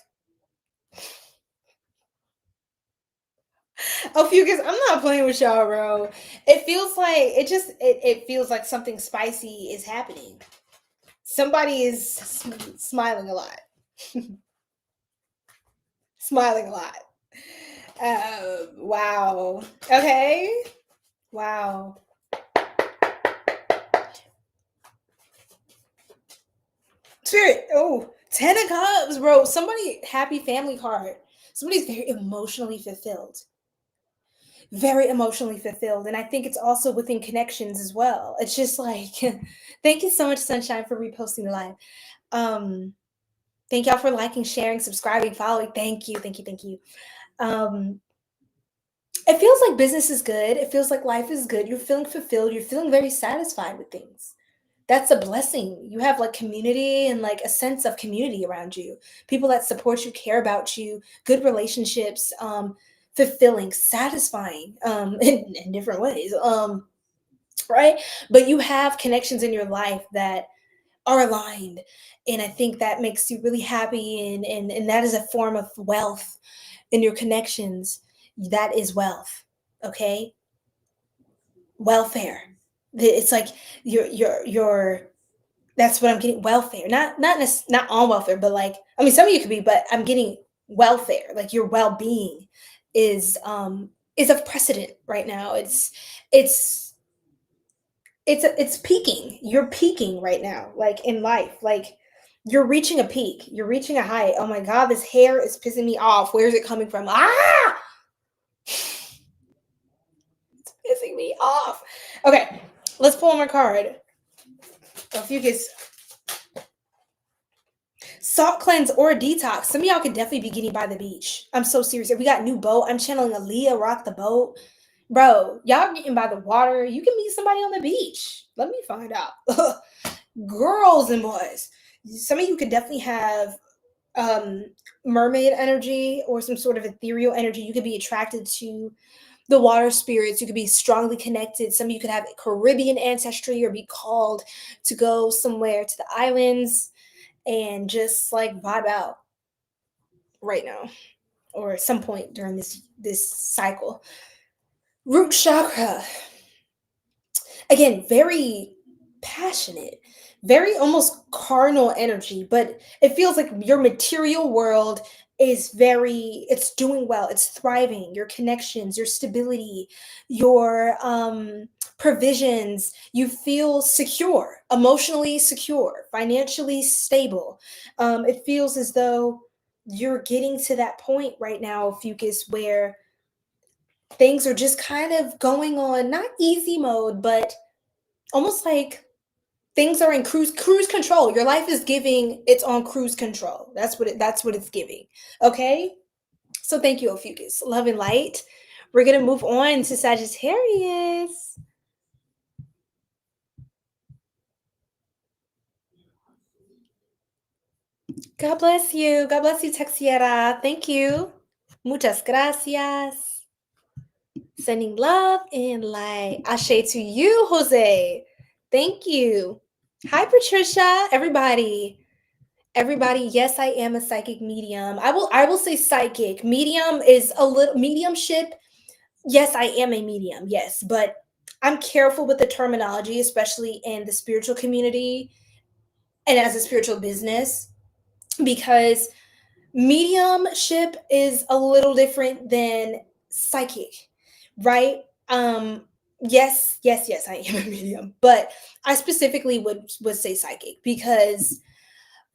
Ophiuchus, I'm not playing with y'all, bro. It feels like, it feels like something spicy is happening. Somebody is smiling a lot. Smiling a lot. Wow. Okay. Wow. Spirit. Oh, 10 of Cups, bro. Somebody, happy family card. Somebody's very emotionally fulfilled. Very emotionally fulfilled. And I think it's also within connections as well. It's just like, thank you so much, Sunshine, for reposting the live. Thank y'all for liking, sharing, subscribing, following. Thank you. It feels like business is good. It feels like life is good. You're feeling fulfilled. You're feeling very satisfied with things. That's a blessing. You have like community and like a sense of community around you. People that support you, care about you, good relationships, fulfilling, satisfying, in different ways. Right? But you have connections in your life that are aligned. And I think that makes you really happy. And that is a form of wealth in your connections. That is wealth. Okay. Welfare. It's like your that's what I'm getting. Welfare. Not on welfare, but like, I mean, some of you could be, but I'm getting welfare. Like your well-being is of precedent right now. It's it's peaking. You're peaking right now, like in life. Like you're reaching a peak. You're reaching a height. Oh my God, this hair is pissing me off. Where is it coming from? Ah, it's pissing me off. Okay, let's pull my card. Ophiuchus. Salt cleanse or detox. Some of y'all could definitely be getting by the beach. I'm so serious. If we got new boat, I'm channeling Aaliyah, rock the boat. Bro, y'all getting by the water. You can meet somebody on the beach. Let me find out. Girls and boys. Some of you could definitely have mermaid energy or some sort of ethereal energy. You could be attracted to the water spirits. You could be strongly connected. Some of you could have Caribbean ancestry or be called to go somewhere to the islands and just like vibe out right now or at some point during this cycle. Root chakra. Again, very passionate, very almost carnal energy, but it feels like your material world is it's doing well, it's thriving. Your connections, your stability, your provisions, you feel secure, emotionally secure, financially stable. It feels as though you're getting to that point right now, Ophiuchus, where things are just kind of going on, not easy mode, but almost like things are in cruise control. Your life is giving it's on cruise control. That's what it's giving. Okay? So thank you, Ophiuchus. Love and light. We're gonna move on to Sagittarius. God bless you. God bless you, Texiera. Thank you. Muchas gracias. Sending love and light. Ashe to you, Jose. Thank you. Hi, Patricia. Everybody, yes, I am a psychic medium. I will say psychic. Medium is a little mediumship. Yes, I am a medium. Yes, but I'm careful with the terminology, especially in the spiritual community and as a spiritual business, because mediumship is a little different than psychic, right? Yes, I am a medium, but I specifically would say psychic because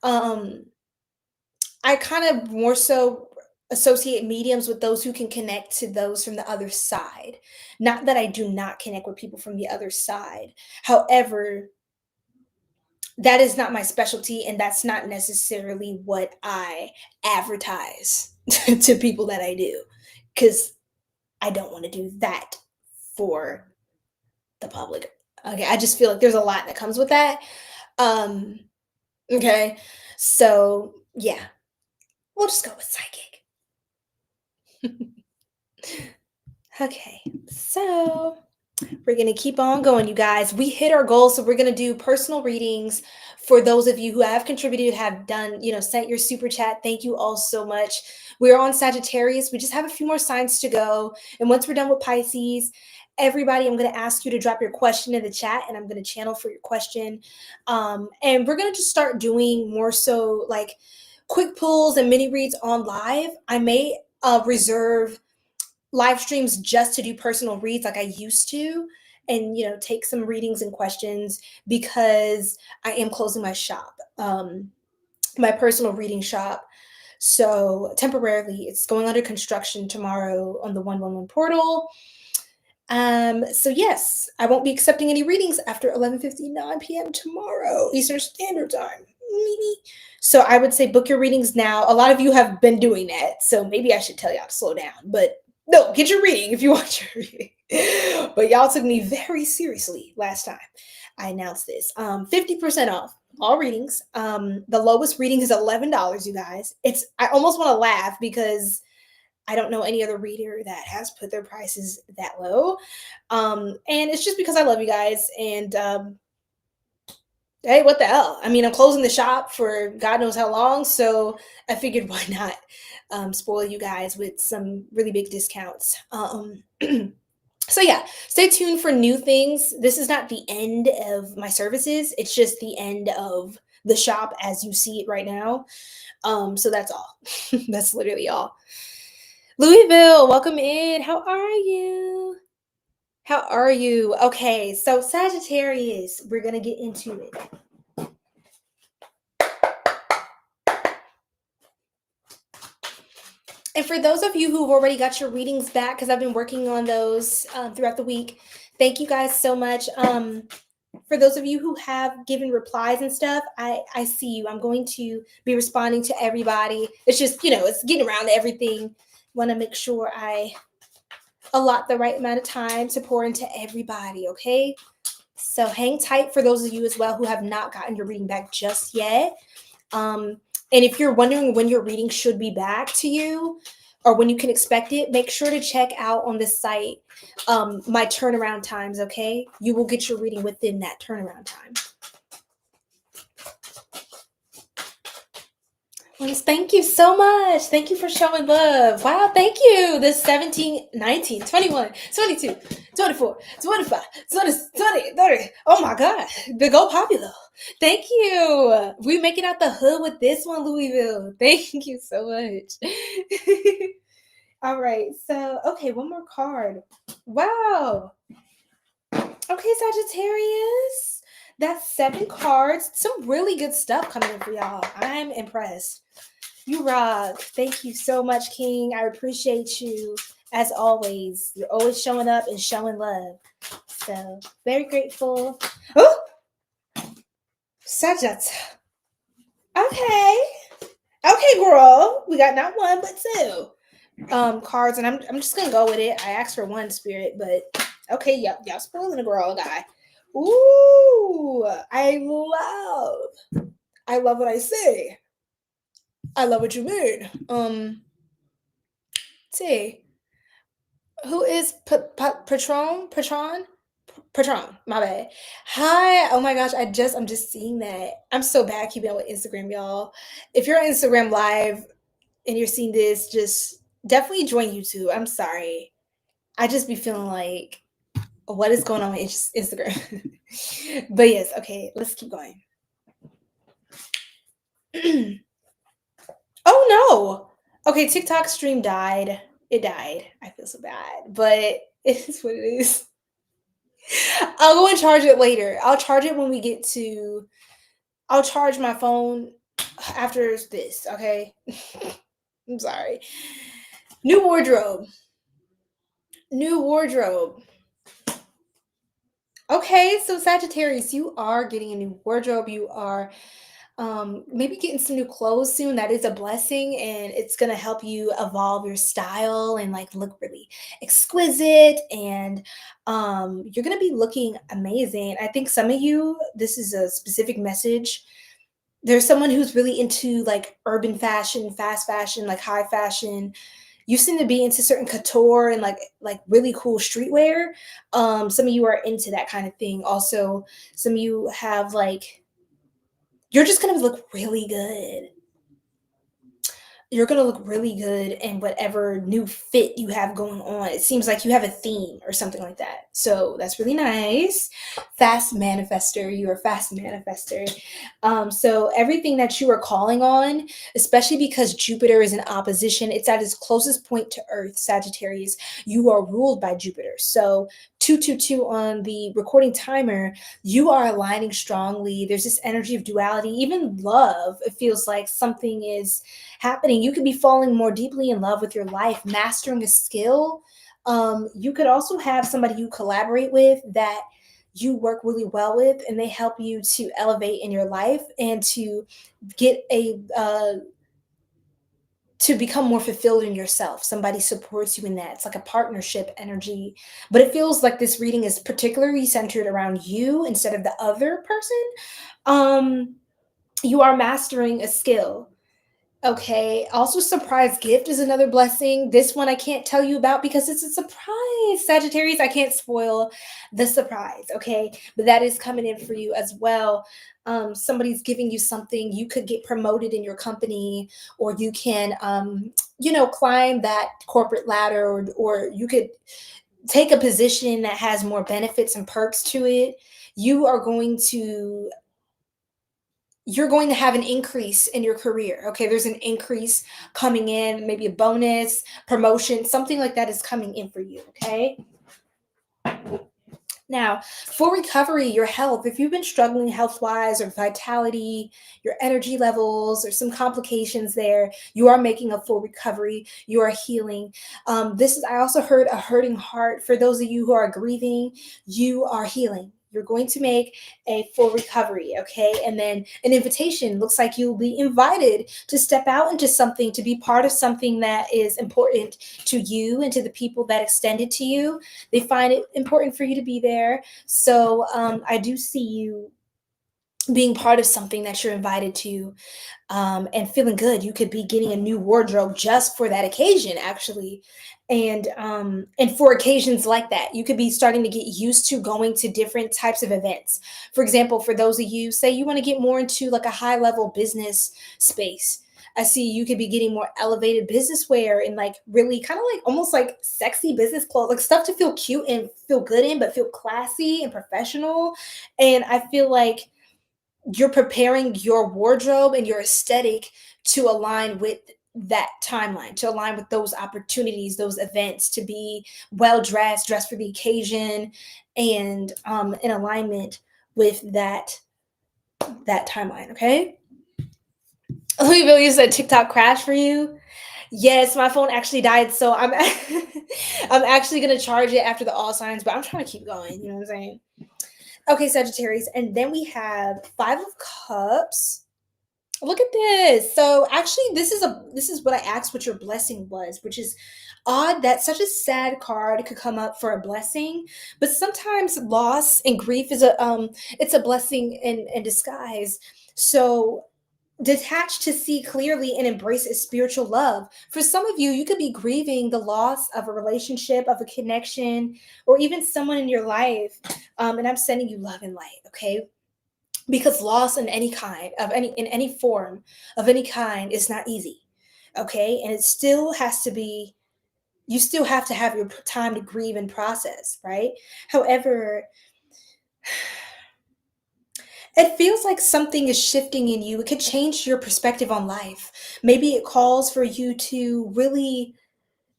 I kind of more so associate mediums with those who can connect to those from the other side. Not that I do not connect with people from the other side. However, that is not my specialty, and that's not necessarily what I advertise to people that I do, because I don't want to do that for the public. Okay, I just feel like there's a lot that comes with that. Okay, so yeah, we'll just go with psychic. Okay, so we're going to keep on going, you guys. We hit our goal, so we're going to do personal readings for those of you who have contributed, have done, sent your super chat. Thank you all so much. We're on Sagittarius. We just have a few more signs to go. And once we're done with Pisces, everybody, I'm going to ask you to drop your question in the chat, and I'm going to channel for your question. And we're going to just start doing more so like quick pulls and mini reads on live. I may reserve live streams just to do personal reads like I used to, and take some readings and questions, because I am closing my shop, my personal reading shop. So temporarily it's going under construction tomorrow on the 𝘗𝘦𝘨𝘢𝘋𝘪𝘵 portal. So yes, I won't be accepting any readings after 11:59 p.m. tomorrow Eastern Standard Time. So I would say book your readings now. A lot of you have been doing that, so maybe I should tell y'all to slow down, but no, get your reading if you want your reading. But y'all took me very seriously last time I announced this. 50% off all readings. The lowest reading is $11, you guys. I almost want to laugh because I don't know any other reader that has put their prices that low. And it's just because I love you guys. And hey, what the hell? I mean, I'm closing the shop for God knows how long. So I figured why not spoil you guys with some really big discounts. So yeah, stay tuned for new things. This is not the end of my services. It's just the end of the shop as you see it right now. So that's all. That's literally all. Louisville, welcome in. How are you? How are you? Okay, so Sagittarius, we're going to get into it. And for those of you who've already got your readings back, because I've been working on those throughout the week, thank you guys so much. For those of you who have given replies and stuff, I see you. I'm going to be responding to everybody. It's just, it's getting around to everything. Want to make sure I allot the right amount of time to pour into everybody, okay? So hang tight for those of you as well who have not gotten your reading back just yet. And if you're wondering when your reading should be back to you or when you can expect it, make sure to check out on this site my turnaround times, okay? You will get your reading within that turnaround time. Thank you so much. Thank you for showing love. Wow, thank you. This 17, 19, 21, 22, 24, 25, 20, 30. Oh my God. The 𝘗𝘭𝘵𝘦𝘢𝘵𝘦. Thank you. We making out the hood with this one, Louisville. Thank you so much. All right. So, okay, one more card. Wow. Okay, Sagittarius. That's 7 cards. Some really good stuff coming in for y'all. I'm impressed. You rock. Thank you so much, King. I appreciate you as always. You're always showing up and showing love. So, very grateful. Oh! Sajat. Okay. Okay, girl. We got not one, but 2 cards, and I'm just going to go with it. I asked for 1 spirit, but okay, y'all spoiling the girl guy. Ooh, I love what I say. I love what you mean. See, who is Patron? My bad. Hi. Oh my gosh, I'm just seeing that. I'm so bad keeping up with Instagram, y'all. If you're on Instagram Live and you're seeing this, just definitely join YouTube. I'm sorry. I just be feeling like, what is going on with Instagram? But yes, okay, let's keep going. Oh no. Okay, TikTok stream died. It died. I feel so bad, but it is what it is. I'll go and charge it later. I'll charge it when we get to. I'll charge my phone after this, okay? I'm sorry. New wardrobe. Okay, so Sagittarius, you are getting a new wardrobe. You are maybe getting some new clothes soon. That is a blessing, and it's gonna help you evolve your style and like look really exquisite, and you're gonna be looking amazing. I think some of you, this is a specific message. There's someone who's really into like urban fashion, fast fashion, like high fashion. You seem to be into certain couture and like really cool streetwear. Some of you are into that kind of thing. Also, some of you have like, you're just gonna look really good. You're gonna look really good in whatever new fit you have going on. It seems like you have a theme or something like that. So that's really nice. Fast manifester. You are fast manifester. So everything that you are calling on, especially because Jupiter is in opposition, it's at its closest point to Earth, Sagittarius. You are ruled by Jupiter. So 222 on the recording timer, you are aligning strongly. There's this energy of duality, even love. It feels like something is happening. You could be falling more deeply in love with your life, mastering a skill. You could also have somebody you collaborate with that you work really well with, and they help you to elevate in your life and to get to become more fulfilled in yourself. Somebody supports you in that. It's like a partnership energy, but it feels like this reading is particularly centered around you instead of the other person. You are mastering a skill. Okay. Also, surprise gift is another blessing. This one I can't tell you about because it's a surprise. Sagittarius, I can't spoil the surprise. Okay. But that is coming in for you as well. Somebody's giving you something. You could get promoted in your company, or you can, climb that corporate ladder, or you could take a position that has more benefits and perks to it. You are going to you're going to have an increase in your career. Okay, there's an increase coming in, maybe a bonus, promotion, something like that is coming in for you. Okay. Now, for recovery, your health, if you've been struggling health wise or vitality, your energy levels, or some complications there, you are making a full recovery. You are healing. I also heard a hurting heart. For those of you who are grieving, you are healing. You're going to make a full recovery, okay? And then an invitation looks like you'll be invited to step out into something, to be part of something that is important to you and to the people that extend it to you. They find it important for you to be there. So I do see you being part of something that you're invited to, and feeling good. You could be getting a new wardrobe just for that occasion, actually. And for occasions like that, you could be starting to get used to going to different types of events. For example, for those of you, say you want to get more into like a high level business space, I see you could be getting more elevated business wear and like really kind of like almost like sexy business clothes, like stuff to feel cute and feel good in, but feel classy and professional. And I feel like you're preparing your wardrobe and your aesthetic to align with that timeline, to align with those opportunities, those events, to be well dressed, dressed for the occasion, and in alignment with that timeline. Okay. Louisville, you said TikTok crashed for you. Yes, my phone actually died, so I'm I'm actually gonna charge it after the all signs, but I'm trying to keep going. You know what I'm saying? Okay, Sagittarius, and then we have Five of Cups. Look at this. So actually, this is what I asked what your blessing was, which is odd that such a sad card could come up for a blessing, but sometimes loss and grief is a blessing in disguise. So detach to see clearly and embrace a spiritual love. For some of you, you could be grieving the loss of a relationship, of a connection, or even someone in your life. And I'm sending you love and light, okay? Because loss in any kind, of any in any form, of any kind, is not easy, okay? And it still has to be. You still have to have your time to grieve and process, right? However, it feels like something is shifting in you. It could change your perspective on life. Maybe it calls for you to really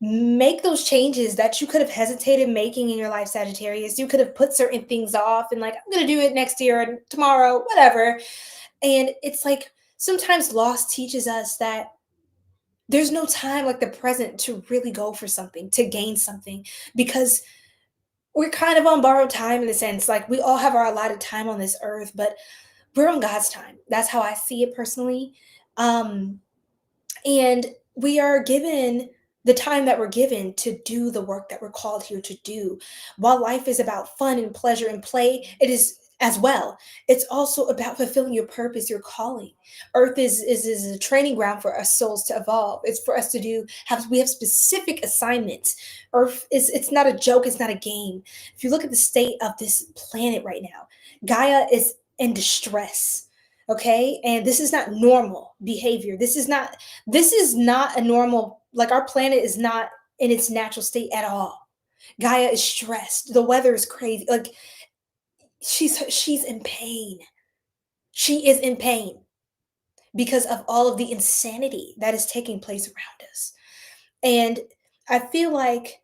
make those changes that you could have hesitated making in your life, Sagittarius. You could have put certain things off and like, I'm going to do it next year and tomorrow, whatever. And it's like sometimes loss teaches us that there's no time like the present to really go for something, to gain something, because we're kind of on borrowed time in a sense. Like we all have our allotted time on this earth, but we're on God's time. That's how I see it personally. Um, and we are given the time that we're given to do the work that we're called here to do. While life is about fun and pleasure and play, it is as well. It's also about fulfilling your purpose, your calling. Earth is a training ground for our souls to evolve. It's for us to we have specific assignments. Earth is it's not a joke, it's not a game. If you look at the state of this planet right now, Gaia is in distress. Okay? And this is not normal behavior. This is not a normal, like our planet is not in its natural state at all. Gaia is stressed. The weather is crazy. Like she's in pain. She is in pain because of all of the insanity that is taking place around us. And I feel like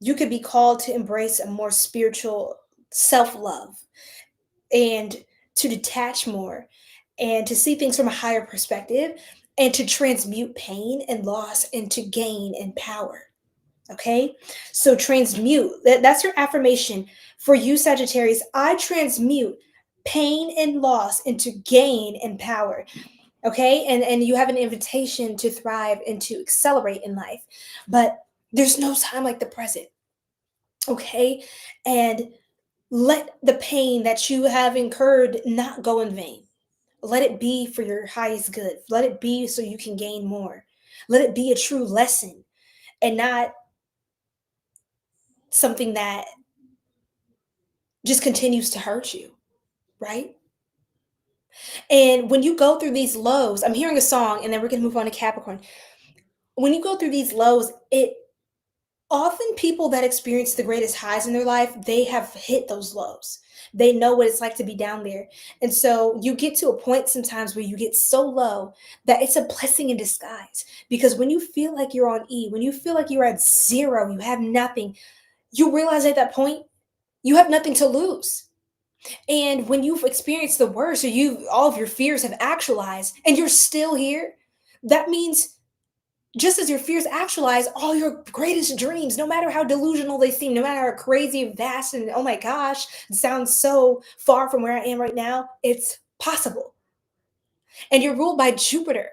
you could be called to embrace a more spiritual self-love and to detach more and to see things from a higher perspective and to transmute pain and loss into gain and power. Okay? So transmute. That's your affirmation for you, Sagittarius. I transmute pain and loss into gain and power. Okay? And you have an invitation to thrive and to accelerate in life. But there's no time like the present. Okay? And let the pain that you have incurred not go in vain. let it be for your highest good. Let it be so you can gain more. Let it be a true lesson and not something that just continues to hurt you, right? And when you go through these lows, I'm hearing a song and then we're going to move on to Capricorn. When you go through these lows, it often people that experience the greatest highs in their life, they have hit those lows. They know what it's like to be down there. And so you get to a point sometimes where you get so low that it's a blessing in disguise. Because when you feel like you're on E, when you feel like you're at zero, you have nothing, you realize at that point, you have nothing to lose. And when you've experienced the worst, or all of your fears have actualized and you're still here, that means just as your fears actualize, all your greatest dreams, no matter how delusional they seem, no matter how crazy, vast, and oh my gosh, it sounds so far from where I am right now, it's possible. And you're ruled by Jupiter,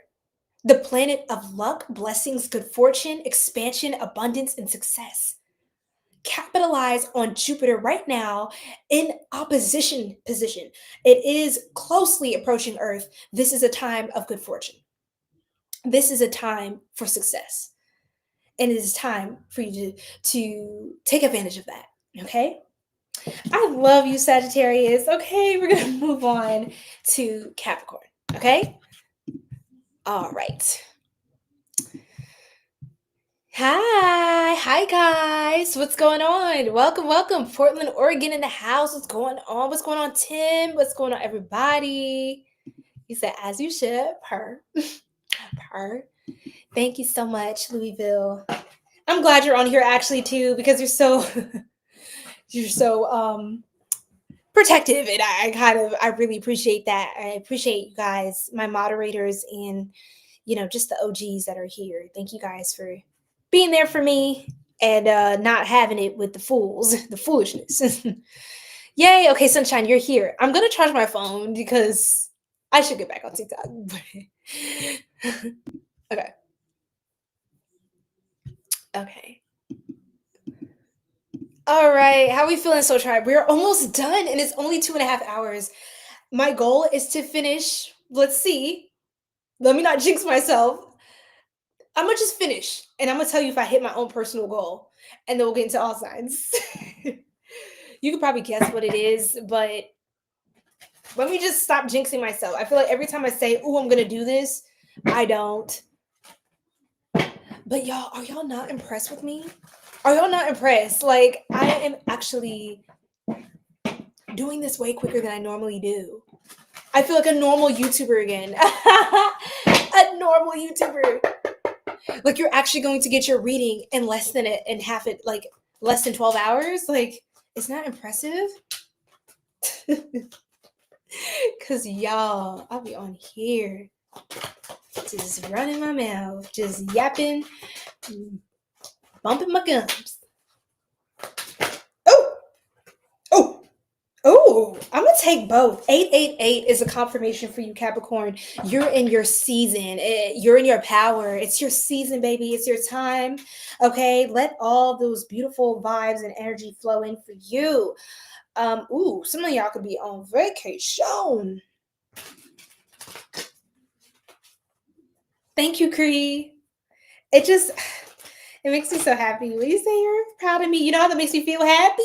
the planet of luck, blessings, good fortune, expansion, abundance, and success. Capitalize on Jupiter right now in opposition position. It is closely approaching Earth. This is a time of good fortune. This is a time for success. And it is time for you to take advantage of that. Okay? I love you, Sagittarius. Okay, we're going to move on to Capricorn. Okay? All right. Hi guys. What's going on? Welcome. Portland, Oregon in the house. What's going on, Tim? What's going on, everybody? He said, as you should, per. Thank you so much, Louisville. I'm glad you're on here actually too, because you're so protective, and I really appreciate that. I appreciate you guys, my moderators, and just the OGs that are here. Thank you guys for being there for me and not having it with the foolishness. Yay. Okay, Sunshine, you're here. I'm gonna charge my phone because I should get back on TikTok. Okay. All right. How are we feeling, Soul Tribe? We're almost done, and it's only 2.5 hours. My goal is to finish. Let's see. Let me not jinx myself. I'm going to just finish, and I'm going to tell you if I hit my own personal goal, and then we'll get into all signs. You could probably guess what it is, but let me just stop jinxing myself. I feel like every time I say, "Ooh, I'm going to do this," I don't. But y'all, are y'all not impressed with me? Are y'all not impressed? Like, I am actually doing this way quicker than I normally do. I feel like a normal YouTuber again. A normal YouTuber. Like, you're actually going to get your reading in less than less than 12 hours. Like, it's not impressive. Cause y'all, I'll be on here just running my mouth, just yapping, bumping my gums. Oh, I'm going to take both. 888 is a confirmation for you, Capricorn. You're in your season. You're in your power. It's your season, baby. It's your time. Okay, let all those beautiful vibes and energy flow in for you. Some of y'all could be on vacation. Thank you, Cree. It makes me so happy. When you say you're proud of me, you know how that makes me feel happy?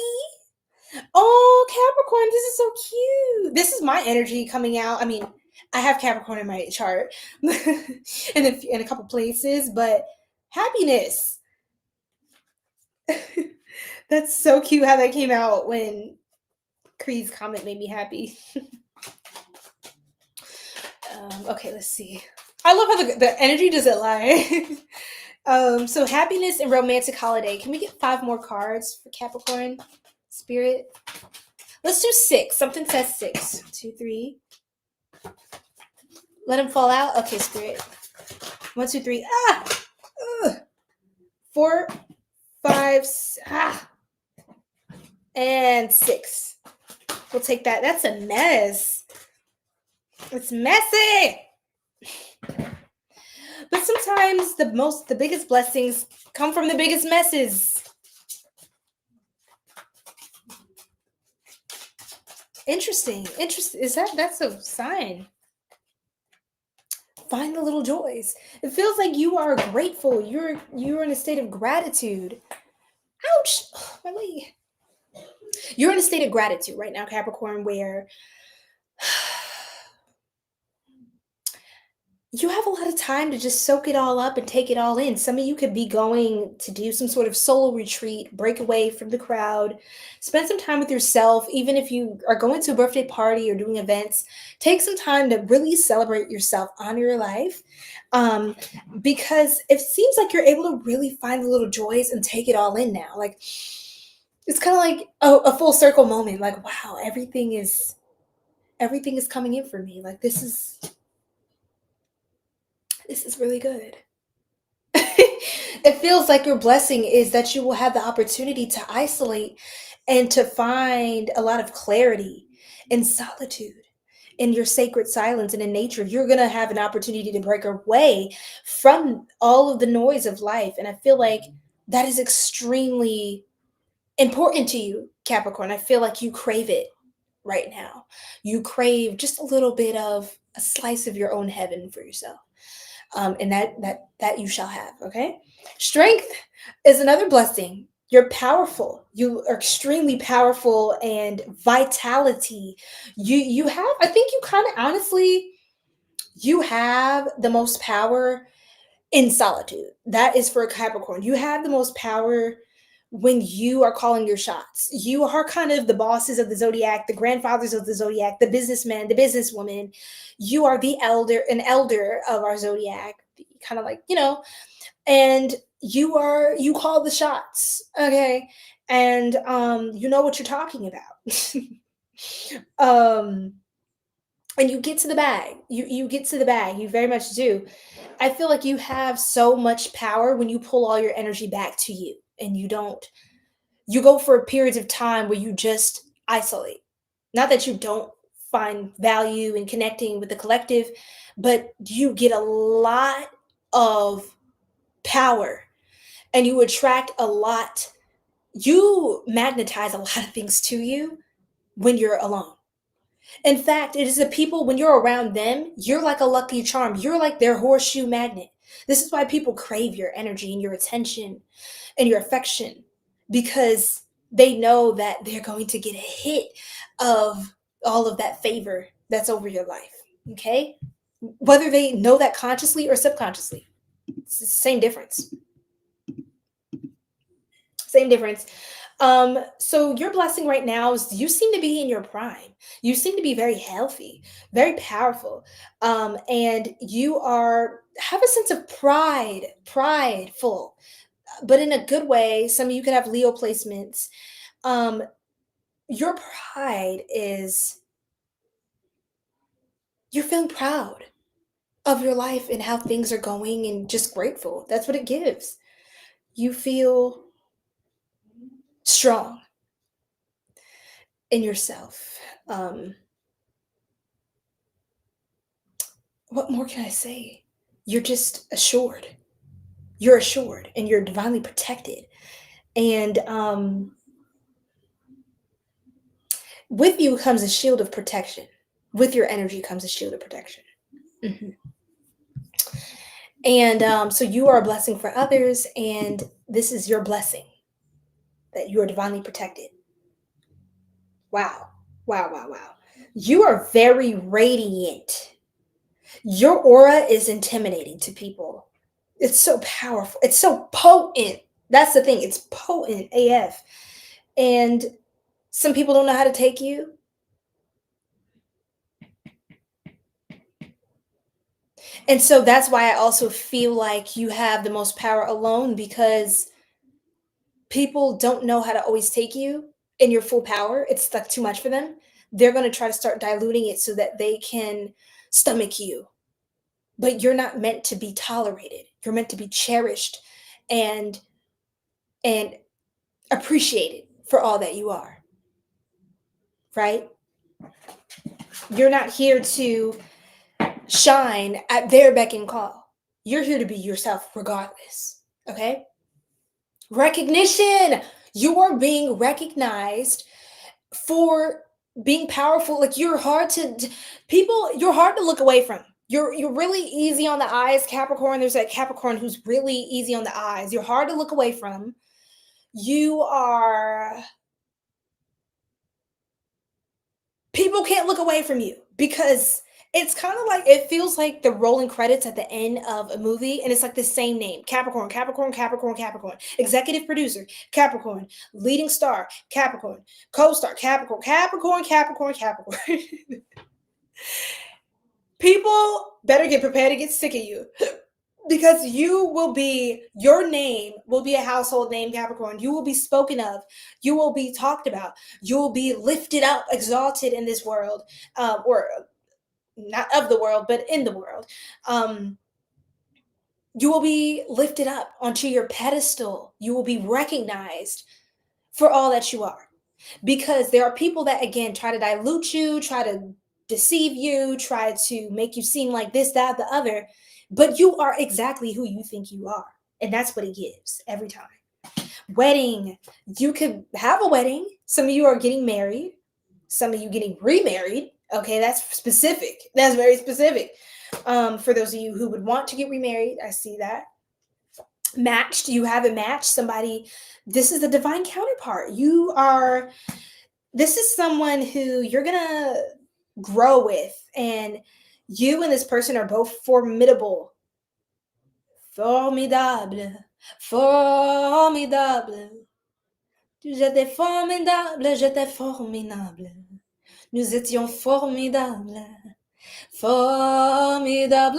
Oh, Capricorn, this is so cute. This is my energy coming out. I mean, I have Capricorn in my chart in a couple places, but happiness. That's so cute how that came out when Cree's comment made me happy. Okay, let's see. I love how the energy doesn't lie. So happiness and romantic holiday. Can we get 5 more cards for Capricorn? Spirit. Let's do 6. Something says 6. 2, 3. Let him fall out. Okay, Spirit. 1, 2, 3. 4, 5. And 6. We'll take that. That's a mess. It's messy. But sometimes the biggest blessings come from the biggest messes. Interesting. That's a sign. find the little joys. It feels like you are grateful. You're in a state of gratitude. Ouch, my leg. You're in a state of gratitude right now, Capricorn, where you have a lot of time to just soak it all up and take it all in. Some of you could be going to do some sort of solo retreat, break away from the crowd, spend some time with yourself. Even if you are going to a birthday party or doing events, take some time to really celebrate yourself, honor your life, because it seems like you're able to really find the little joys and take it all in now. Like, it's kind of like a full circle moment. Like, wow, everything is coming in for me. Like, this is really good. It feels like your blessing is that you will have the opportunity to isolate and to find a lot of clarity and solitude in your sacred silence and in nature. You're going to have an opportunity to break away from all of the noise of life. And I feel like that is extremely important to you, Capricorn. I feel like you crave it right now. You crave just a little bit of a slice of your own heaven for yourself. And that you shall have. Okay. Strength is another blessing. You're powerful. You are extremely powerful, and vitality. You have, I think you kind of honestly, you have the most power in solitude. That is for a Capricorn. You have the most power when you are calling your shots. You are kind of the bosses of the zodiac, the grandfathers of the zodiac, the businessman, the businesswoman. You are an elder of our zodiac, kind of like, and you call the shots. Okay. And you know what you're talking about. And you get to the bag. You get to the bag. You very much do. I feel like you have so much power when you pull all your energy back to you, and you go for periods of time where you just isolate. Not that you don't find value in connecting with the collective, but you get a lot of power, and you attract a lot. You magnetize a lot of things to you when you're alone. In fact, it is the people, when you're around them, you're like a lucky charm. You're like their horseshoe magnet. This is why people crave your energy and your attention and your affection, because they know that they're going to get a hit of all of that favor that's over your life. Okay? Whether they know that consciously or subconsciously, it's the same difference. Same difference. So your blessing right now is you seem to be in your prime. You seem to be very healthy, very powerful. And you have a sense of prideful, but in a good way. Some of you could have Leo placements. Your pride is, you're feeling proud of your life and how things are going, and just grateful. That's what it gives. You feel strong in yourself. What more can I say? You're just assured. You're assured, and you're divinely protected. And with you comes a shield of protection. With your energy comes a shield of protection. Mm-hmm. And so you are a blessing for others, and this is your blessing, that you are divinely protected. Wow. Wow, wow, wow. You are very radiant. Your aura is intimidating to people. It's so powerful. It's so potent. That's the thing. It's potent AF. And some people don't know how to take you. And so that's why I also feel like you have the most power alone, because people don't know how to always take you in your full power. It's like too much for them. They're going to try to start diluting it so that they can stomach you. But you're not meant to be tolerated. You're meant to be cherished and appreciated for all that you are. Right? You're not here to shine at their beck and call. You're here to be yourself regardless. Okay? Recognition. You are being recognized for being powerful. Like, you're hard to look away from. You're really easy on the eyes, Capricorn. There's that Capricorn who's really easy on the eyes. You're hard to look away from. You are people can't look away from you because it's kind of like it feels like the rolling credits at the end of a movie and it's like the same name: Capricorn, Capricorn, Capricorn, Capricorn, executive producer Capricorn, leading star Capricorn, co-star Capricorn, Capricorn, Capricorn, Capricorn. People better get prepared to get sick of you because your name will be a household name, Capricorn. You will be spoken of. You will be talked about. You will be lifted up, exalted in this world, or not of the world, but in the world. You will be lifted up onto your pedestal. You will be recognized for all that you are. Because there are people that, again, try to dilute you, try to deceive you, try to make you seem like this, that, the other. But you are exactly who you think you are. And that's what it gives every time. Wedding. You could have a wedding. Some of you are getting married. Some of you getting remarried. Okay, that's specific. That's very specific. For those of you who would want to get remarried, I see that. Matched. You have a match. Somebody. This is a divine counterpart. This is someone who you're going to grow with. And you and this person are both formidable. Formidable. Formidable. J'étais formidable. J'étais formidable. Nous étions formidables. Formidable.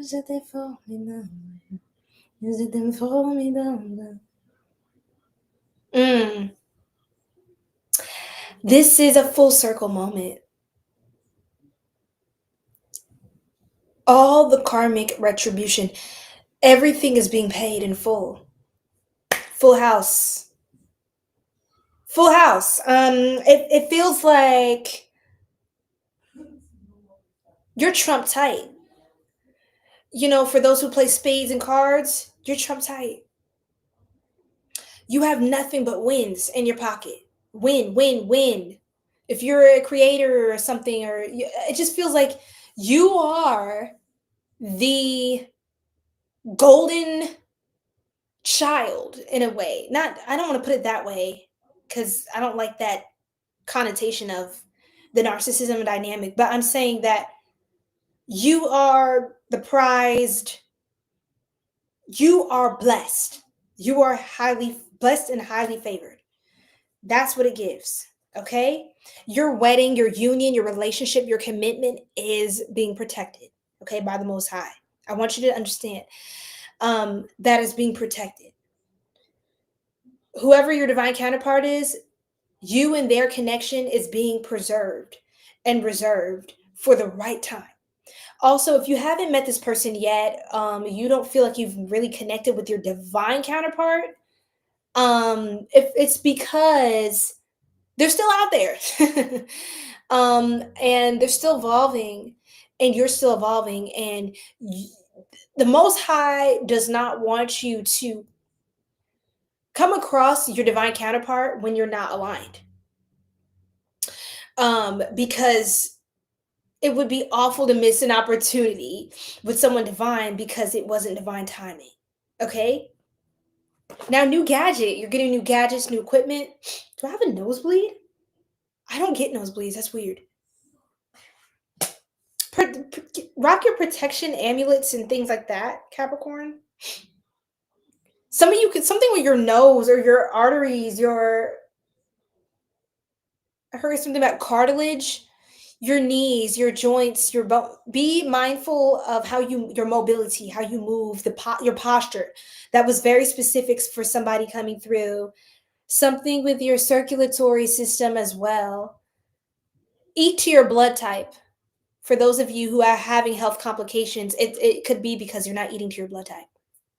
J'étais formidable. Nous étions formidables. This is a full circle moment. All the karmic retribution, everything is being paid in full. Full house. Full house. It feels like you're trump tight. You know, for those who play spades and cards, you're trump tight. You have nothing but wins in your pocket. Win, win, win. If you're a creator or something, it just feels like you are the golden child in a way. I don't want to put it that way because I don't like that connotation of the narcissism dynamic, but I'm saying that you are the prized, you are blessed. You are highly blessed and highly favored. That's what it gives. Okay? Your wedding, your union, your relationship, your commitment is being protected, okay, by the Most High. I want you to understand that is being protected. Whoever your divine counterpart is, you and their connection is being preserved and reserved for the right time. Also, if you haven't met this person yet, you don't feel like you've really connected with your divine counterpart, if it's because they're still out there and they're still evolving and you're still evolving, and the Most High does not want you to come across your divine counterpart when you're not aligned, because it would be awful to miss an opportunity with someone divine because it wasn't divine timing. Okay. Now, new gadget. You're getting new gadgets, new equipment. Do I have a nosebleed? I don't get nosebleeds. That's weird. Rock your protection amulets and things like that, Capricorn. Some of you could something with your nose or your arteries, I heard something about cartilage, your knees, your joints, your bone. Be mindful of how your mobility, how you move, your posture. That was very specific for somebody coming through. Something with your circulatory system as well. Eat to your blood type. For those of you who are having health complications, it could be because you're not eating to your blood type.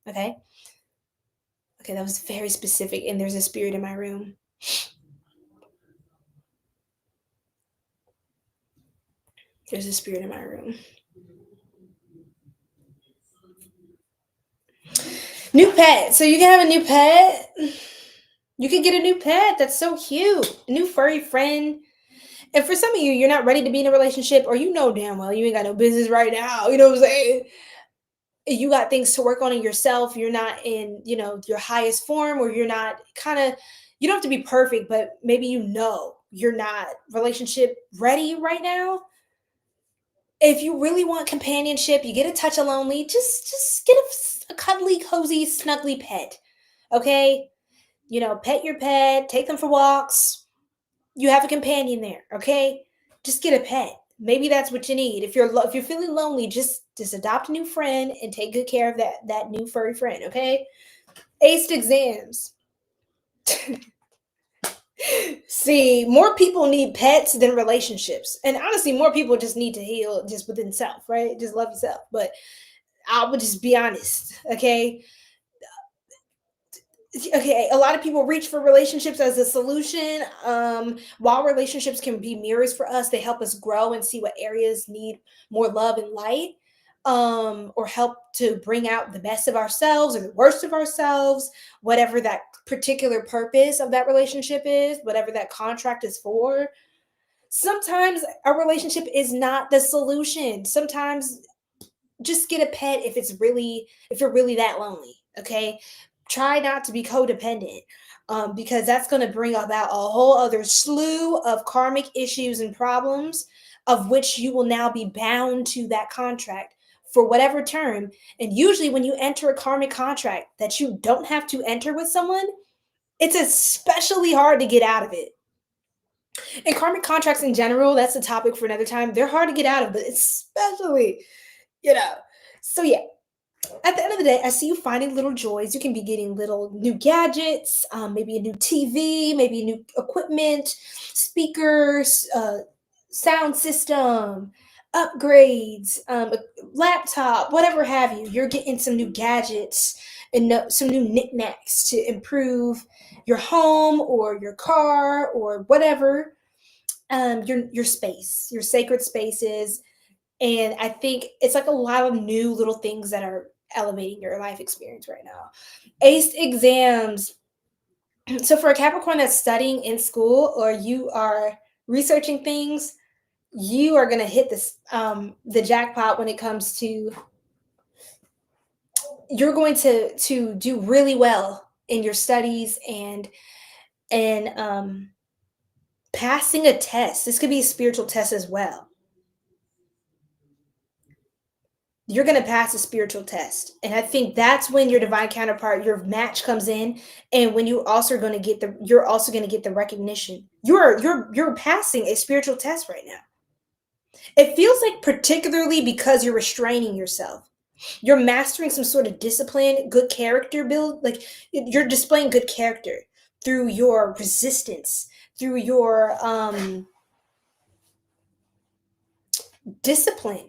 Okay? Okay, that was very specific, and there's a spirit in my room. There's a spirit in my room. New pet. So you can have a new pet. You can get a new pet. That's so cute. A new furry friend. And for some of you, you're not ready to be in a relationship, or you know damn well you ain't got no business right now. You know what I'm saying? You got things to work on in yourself. You're not in, your highest form, or you're not you don't have to be perfect, but maybe you're not relationship ready right now. If you really want companionship, you get a touch of lonely, just get a cuddly, cozy, snuggly pet. Okay? Pet your pet, take them for walks. You have a companion there, okay? Just get a pet. Maybe that's what you need. If you're feeling lonely, just adopt a new friend and take good care of that new furry friend, okay? Aced exams. See, more people need pets than relationships. And honestly, more people just need to heal just within self, right? Just love yourself. But I would just be honest, okay? Okay, a lot of people reach for relationships as a solution. While relationships can be mirrors for us, they help us grow and see what areas need more love and light, or help to bring out the best of ourselves or the worst of ourselves, whatever that particular purpose of that relationship is, whatever that contract is for. Sometimes a relationship is not the solution. Sometimes just get a pet if you're really that lonely. Okay, try not to be codependent, because that's going to bring about a whole other slew of karmic issues and problems, of which you will now be bound to that contract for whatever term. And usually when you enter a karmic contract that you don't have to enter with someone, it's especially hard to get out of it. And karmic contracts in general, that's a topic for another time. They're hard to get out of, but especially, you know. So yeah, at the end of the day, I see you finding little joys. You can be getting little new gadgets, maybe a new TV, maybe new equipment, speakers, sound system, upgrades, a laptop, whatever have you. You're getting some new gadgets and some new knickknacks to improve your home or your car or whatever. Your space, your sacred spaces. And I think it's like a lot of new little things that are elevating your life experience right now. Ace exams. So for a Capricorn that's studying in school, or you are researching things, you are going to hit this the jackpot when it comes to, you're going to do really well in your studies and passing a test. This could be a spiritual test as well. You're going to pass a spiritual test. And I think that's when your divine counterpart, your match, comes in. And when you're also going to get the recognition. You're passing a spiritual test right now. It feels like, particularly because you're restraining yourself, you're mastering some sort of discipline, good character build. Like, you're displaying good character through your resistance, through your discipline.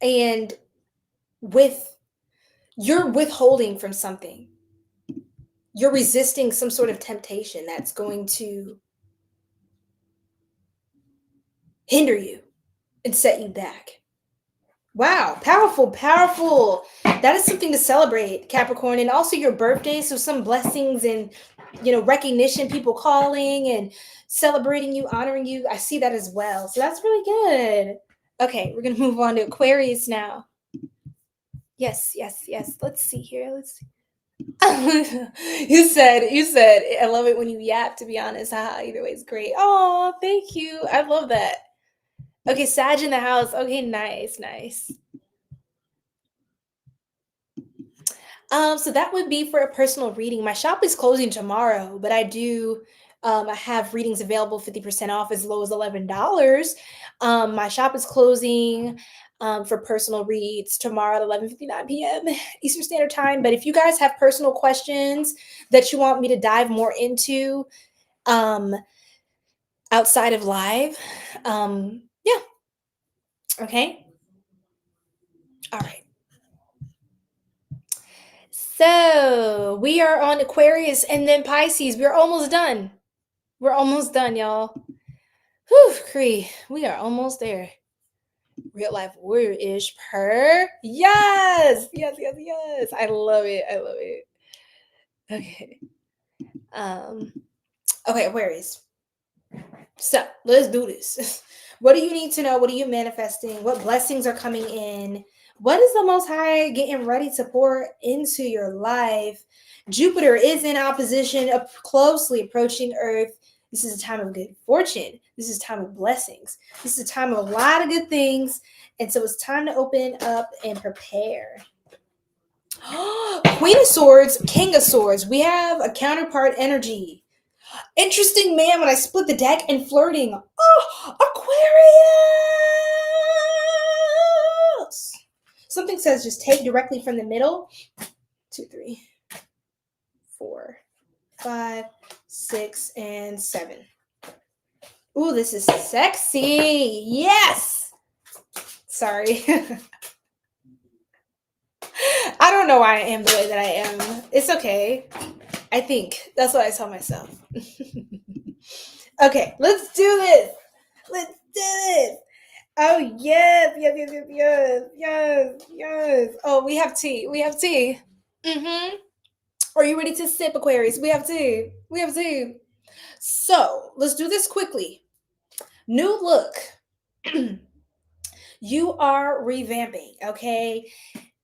And you're withholding from something. You're resisting some sort of temptation that's going to hinder you and set you back. Wow, powerful, powerful. That is something to celebrate, Capricorn. And also your birthday, so some blessings and recognition, people calling and celebrating you, honoring you. I see that as well. So that's really good. Okay, we're gonna move on to Aquarius now. Yes. Let's see here. Let's see. you said I love it when you yap, to be honest. Either way is great. Oh, thank you. I love that. Okay, Sag in the house. Okay, nice. So that would be for a personal reading. My shop is closing tomorrow, but I have readings available 50% off, as low as $11. My shop is closing for personal reads tomorrow at 11:59 p.m. Eastern Standard Time. But if you guys have personal questions that you want me to dive more into outside of live, yeah. Okay. All right. So we are on Aquarius and then Pisces. We're almost done. Y'all. Whew, Cree. We are almost there. Real life warrior-ish per. Yes. I love it. Okay. Okay, Aquarius. So let's do this. What do you need to know? What are you manifesting? What blessings are coming in? What is the Most High getting ready to pour into your life? Jupiter is in opposition, closely approaching Earth. This is a time of good fortune. This is a time of blessings. This is a time of a lot of good things. And so it's time to open up and prepare. Queen of Swords, King of Swords. We have a counterpart energy. Interesting man when I split the deck and flirting. Oh, Aquarius! Something says just take directly from the middle. 2, 3, 4, 5, 6, and 7. Ooh, this is sexy. Yes! Sorry. I don't know why I am the way that I am. It's okay. I think. That's what I tell myself. Okay, let's do this. Let's do this. Oh, yes. Yes. Oh, we have tea. Mm-hmm. Are you ready to sip, Aquarius? We have tea. So, let's do this quickly. New look. You are revamping, okay?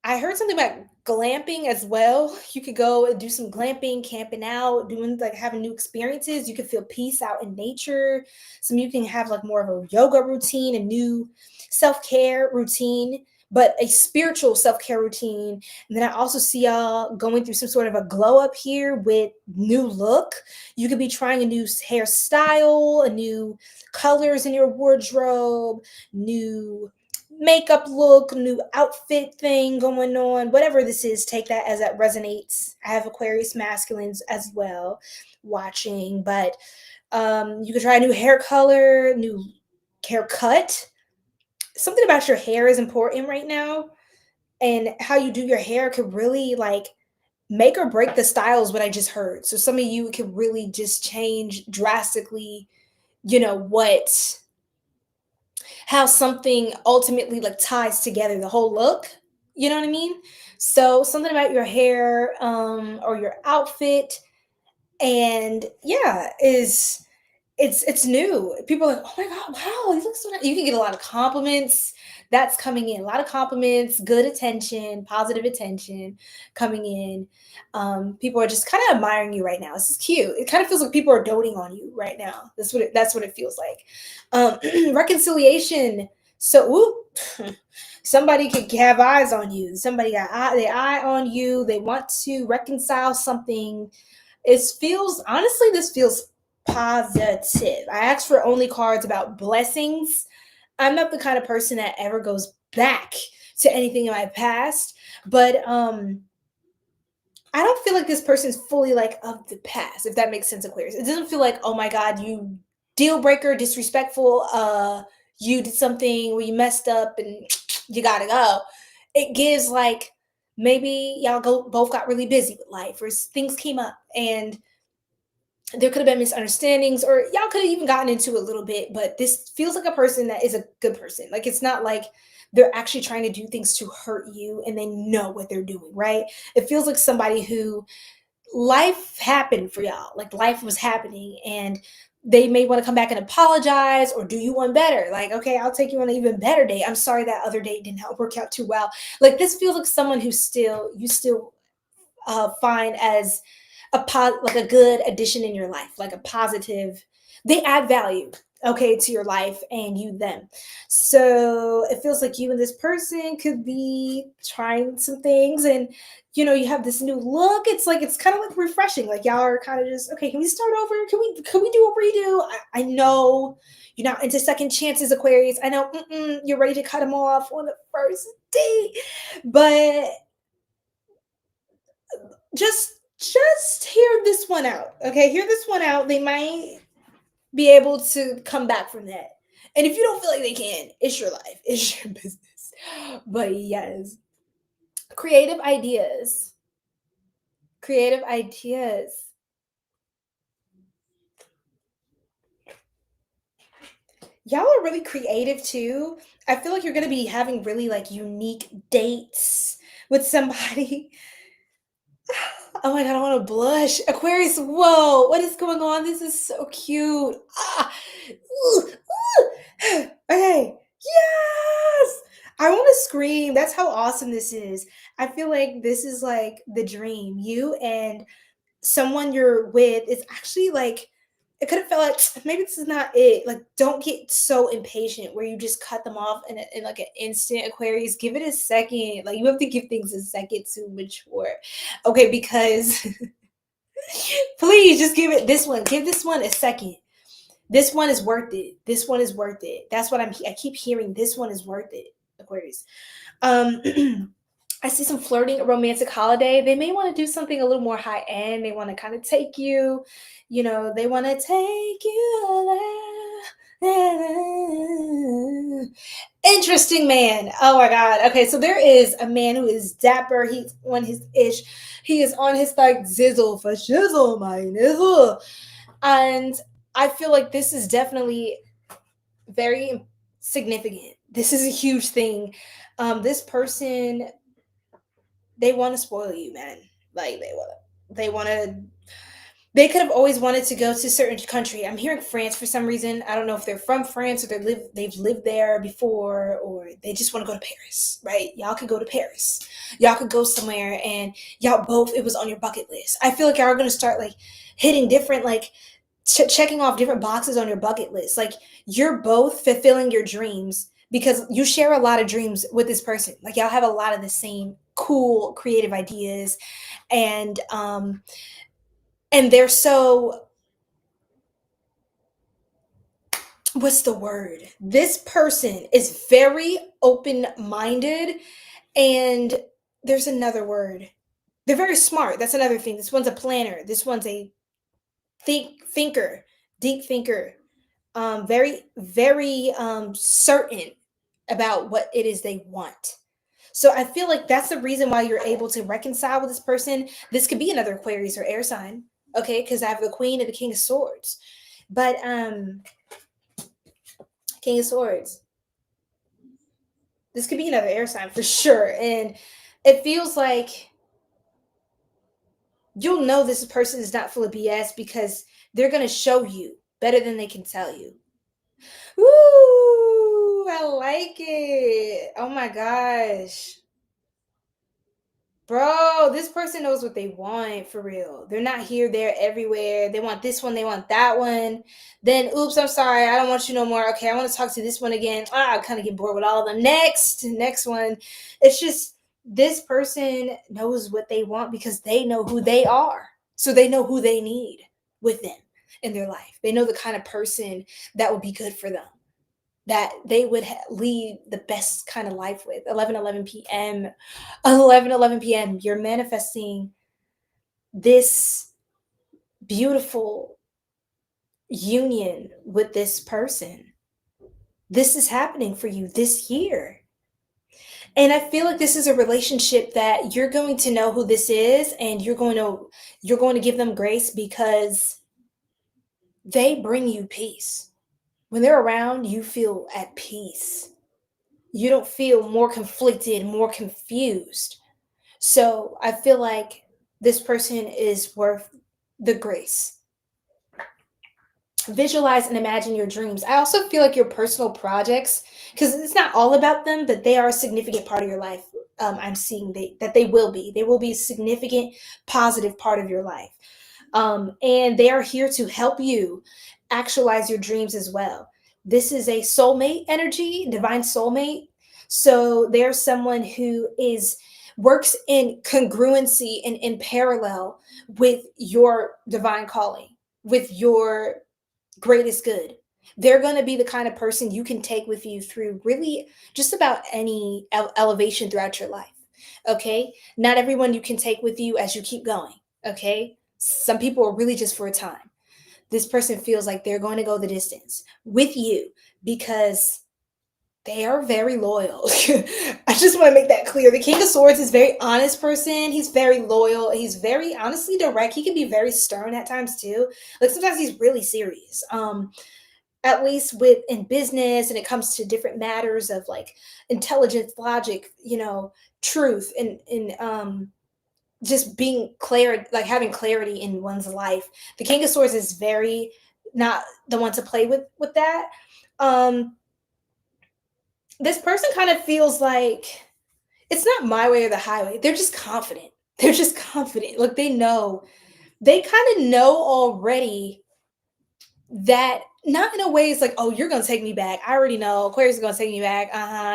I heard something about glamping as well. You could go and do some glamping, camping out, doing having new experiences. You could feel peace out in nature. Some you can have more of a yoga routine, a new self-care routine, but a spiritual self-care routine. And then I also see y'all going through some sort of a glow up here with new look. You could be trying a new hairstyle, a new colors in your wardrobe, new makeup look, new outfit thing going on, whatever this is, take that as that resonates. I have Aquarius masculines as well watching, but you could try a new hair color, new haircut. Something about your hair is important right now, and how you do your hair could really make or break the styles, what I just heard. So some of you could really just change drastically, how something ultimately ties together the whole look. You know what I mean? So something about your hair or your outfit, and yeah, it's new. People are like, oh my god, wow, he looks so nice. You can get a lot of compliments. That's coming in. A lot of compliments, good attention, positive attention coming in. People are just kind of admiring you right now. This is cute. It kind of feels like people are doting on you right now. That's what it feels like. Reconciliation. So, whoop, somebody could have eyes on you. Somebody got their eye on you. They want to reconcile something. This feels positive. I asked for only cards about blessings. I'm not the kind of person that ever goes back to anything in my past, but I don't feel like this person's fully of the past, if that makes sense, Aquarius. It doesn't feel like, oh my god, you deal breaker, disrespectful, you did something where you messed up and you gotta go. It gives maybe y'all both got really busy with life, or things came up and there could have been misunderstandings, or y'all could have even gotten into a little bit, but this feels like a person that is a good person. It's not like they're actually trying to do things to hurt you and they know what they're doing, right? It feels like somebody who life happened for y'all, life was happening, and they may want to come back and apologize or do you one better. Okay, I'll take you on an even better date. I'm sorry that other date didn't work out too well. This feels like someone who you still find as a good addition in your life, a positive. They add value, okay, to your life and you them. So it feels like you and this person could be trying some things, and you have this new look. It's kind of refreshing. Y'all are kind of just, okay, can we start over? Can we do a redo? I know you're not into second chances, Aquarius. I know you're ready to cut them off on the first date, but just hear this one out. Okay, hear this one out. They might be able to come back from that. And if you don't feel like they can, it's your life. It's your business. But yes. Creative ideas. Y'all are really creative too. I feel like you're going to be having really unique dates with somebody. Oh my God, I want to blush. Aquarius, whoa, what is going on? This is so cute. Ah, ooh, ooh. Okay, yes. I want to scream. That's how awesome this is. I feel like this is like the dream. You and someone you're with is actually like, it could have felt like maybe this is not it. Like, don't get so impatient where you just cut them off in like an instant. Aquarius, give it a second. Like, you have to give things a second to mature. Okay, because please just give it this one. Give this one a second. This one is worth it. This one is worth it. That's what I keep hearing. This one is worth it, Aquarius. I see some flirting, a romantic holiday. They may want to do something a little more high end. They want to kind of take you, they want to take you there. Interesting man. Oh my God. Okay, so there is a man who is dapper. He's on his ish. He is on his like zizzle for shizzle, my nizzle. And I feel like this is definitely very significant. This is a huge thing. This person, they want to spoil you, man. Like they could have always wanted to go to a certain country. I'm hearing France for some reason. I don't know if they're from France or they've lived there before, or they just want to go to Paris, right? Y'all could go to Paris. Y'all could go somewhere and y'all both, it was on your bucket list. I feel like y'all are going to start like hitting different, like checking off different boxes on your bucket list. Like, you're both fulfilling your dreams because you share a lot of dreams with this person. Like, y'all have a lot of the same cool creative ideas, and they're so, what's the word? This person is very open-minded, and there's another word. They're very smart. That's another thing. This one's a planner. This one's a thinker, deep thinker. Very, very certain about what it is they want. So I feel like that's the reason why you're able to reconcile with this person. This could be another Aquarius or air sign, okay? Because I have the Queen and the King of Swords. But King of Swords. This could be another air sign for sure. And it feels like you'll know this person is not full of BS because they're going to show you better than they can tell you. Ooh, I like it. Oh my gosh. Bro, this person knows what they want for real. They're not here, there, everywhere. They want this one, they want that one. Then, oops, I'm sorry, I don't want you no more. Okay, I want to talk to this one again. I kind of get bored with all of them. Next one. It's just, this person knows what they want because they know who they are. So they know who they need with them in their life. They know the kind of person that would be good for them, that they would lead the best kind of life with. 11:11 p.m. 11:11 p.m. You're manifesting this beautiful union with this person. This is happening for you this year. And I feel like this is a relationship that you're going to know who this is, and you're going to give them grace because they bring you peace. When they're around, you feel at peace. You don't feel more conflicted, more confused. So I feel like this person is worth the grace. Visualize and imagine your dreams. I also feel like your personal projects, because it's not all about them, but they are a significant part of your life. I'm seeing that they will be. They will be a significant, positive part of your life. And they are here to help you actualize your dreams as well. This is a soulmate energy, divine soulmate. So there's someone who works in congruency and in parallel with your divine calling, with your greatest good. They're going to be the kind of person you can take with you through really just about any elevation throughout your life. Okay. Not everyone you can take with you as you keep going. Okay. Some people are really just for a time. This person feels like they're going to go the distance with you because they are very loyal. I just want to make that clear. The King of Swords is a very honest person. He's very loyal. He's very honestly direct. He can be very stern at times too. Like, sometimes he's really serious. At least in business, and it comes to different matters of like intelligence, logic, truth, and just being clear, like having clarity in one's life. The King of Swords is very not the one to play with that. This person kind of feels like it's not my way or the highway. They're just confident. They're just confident. Like they know. They kind of know already that, not in a way it's like, oh, you're gonna take me back. I already know Aquarius is gonna take me back.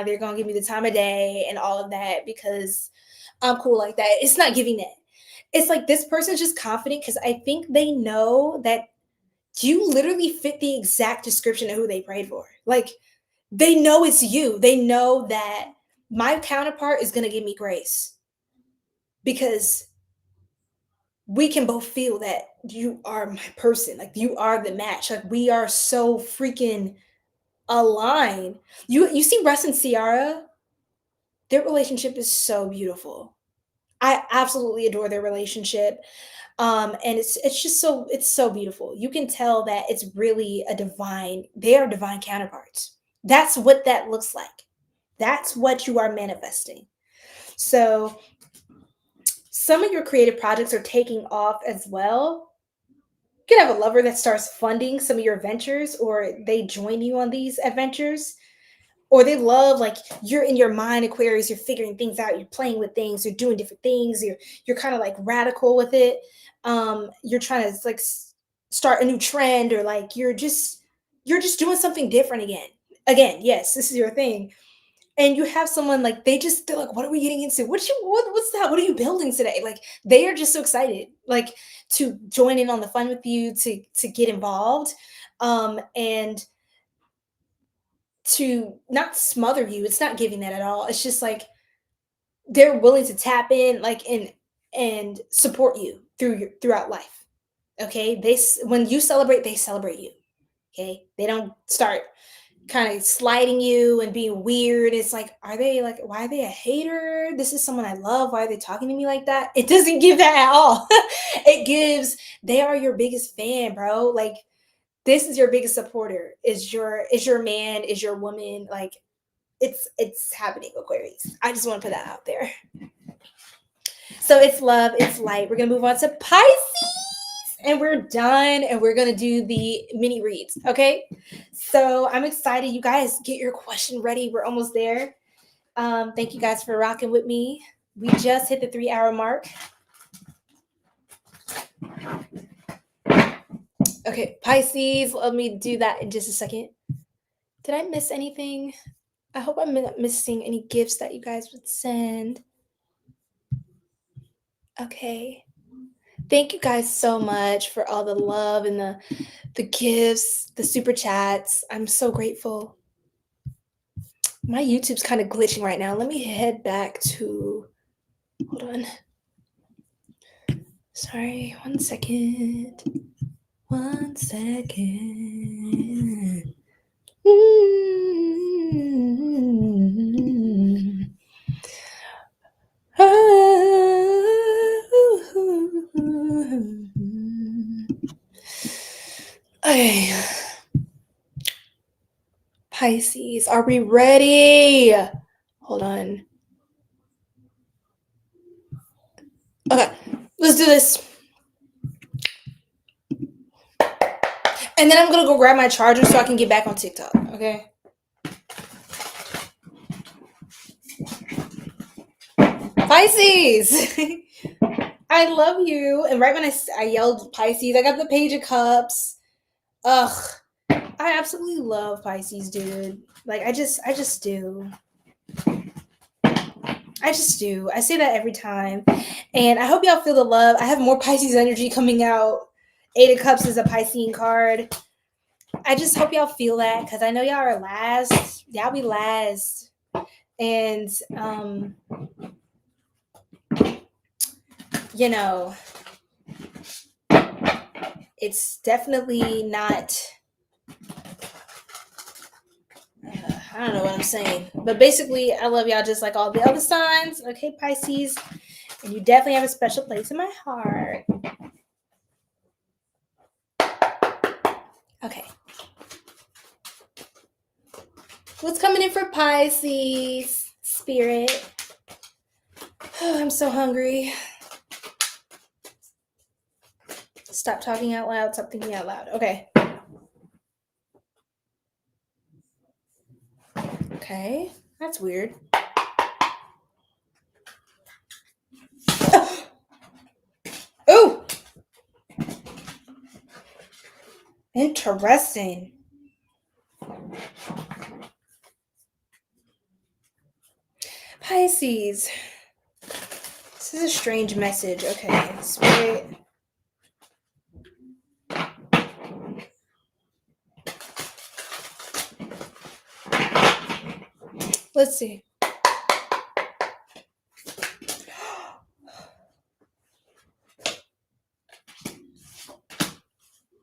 They're gonna give me the time of day and all of that because I'm cool like that. It's not giving that. It's like this person's just confident because I think they know that you literally fit the exact description of who they prayed for. Like they know it's you. They know that my counterpart is gonna give me grace because we can both feel that you are my person. Like you are the match. Like we are so freaking aligned. You see Russ and Ciara? Their relationship is so beautiful. I absolutely adore their relationship. And it's just it's so beautiful. You can tell that it's really they are divine counterparts. That's what that looks like. That's what you are manifesting. So some of your creative projects are taking off as well. You can have a lover that starts funding some of your ventures, or they join you on these adventures, or they love, like, you're in your mind, Aquarius, you're figuring things out, you're playing with things, you're doing different things, you're kind of like radical with it. You're trying to like start a new trend, or like you're just doing something different again. Yes, this is your thing. And you have someone like they're like, what are we getting into? What's that? What are you building today? Like they are just so excited, like to join in on the fun with you, to get involved, and to not smother you. It's not giving that at all. It's just like they're willing to tap in, like, and support you throughout life. Okay, when you celebrate, they celebrate you. Okay, they don't start kind of sliding you and being weird. It's like, why are they a hater? This is someone I love. Why are they talking to me like that? It doesn't give that at all. It gives, they are your biggest fan, bro. Like this is your biggest supporter, is your man, is your woman. Like it's happening, Aquarius. I just want to put that out there. So it's love, it's light. We're gonna move on to Pisces. And we're done, and we're gonna do the mini reads. Okay, so I'm excited. You guys get your question ready. We're almost there. Thank you guys for rocking with me. We just hit the 3-hour mark. Okay, Pisces, let me do that in just a second. Did I miss anything? I hope I'm not missing any gifts that you guys would send. Okay. Thank you guys so much for all the love and the gifts, the super chats. I'm so grateful. My YouTube's kind of glitching right now. Let me head back to, hold on. Sorry, 1 second. 1 second. Okay. Pisces, are we ready? Hold on. Okay, let's do this. And then I'm gonna go grab my charger so I can get back on TikTok, okay? Pisces! I love you. And right when I yelled Pisces, I got the Page of Cups. Ugh. I absolutely love Pisces, dude. Like, I just do. I just do. I say that every time. And I hope y'all feel the love. I have more Pisces energy coming out. 8 of Cups is a Piscean card. I just hope y'all feel that, because I know y'all are last. Y'all be last. And, you know, it's definitely not... I don't know what I'm saying. But basically, I love y'all just like all the other signs. Okay, Pisces. And you definitely have a special place in my heart. Okay. What's coming in for Pisces? Spirit. Oh, I'm so hungry. Stop talking out loud. Stop thinking out loud. Okay. Okay. That's weird. Oh! Interesting. Pisces. This is a strange message. Okay. Spirit. Let's see.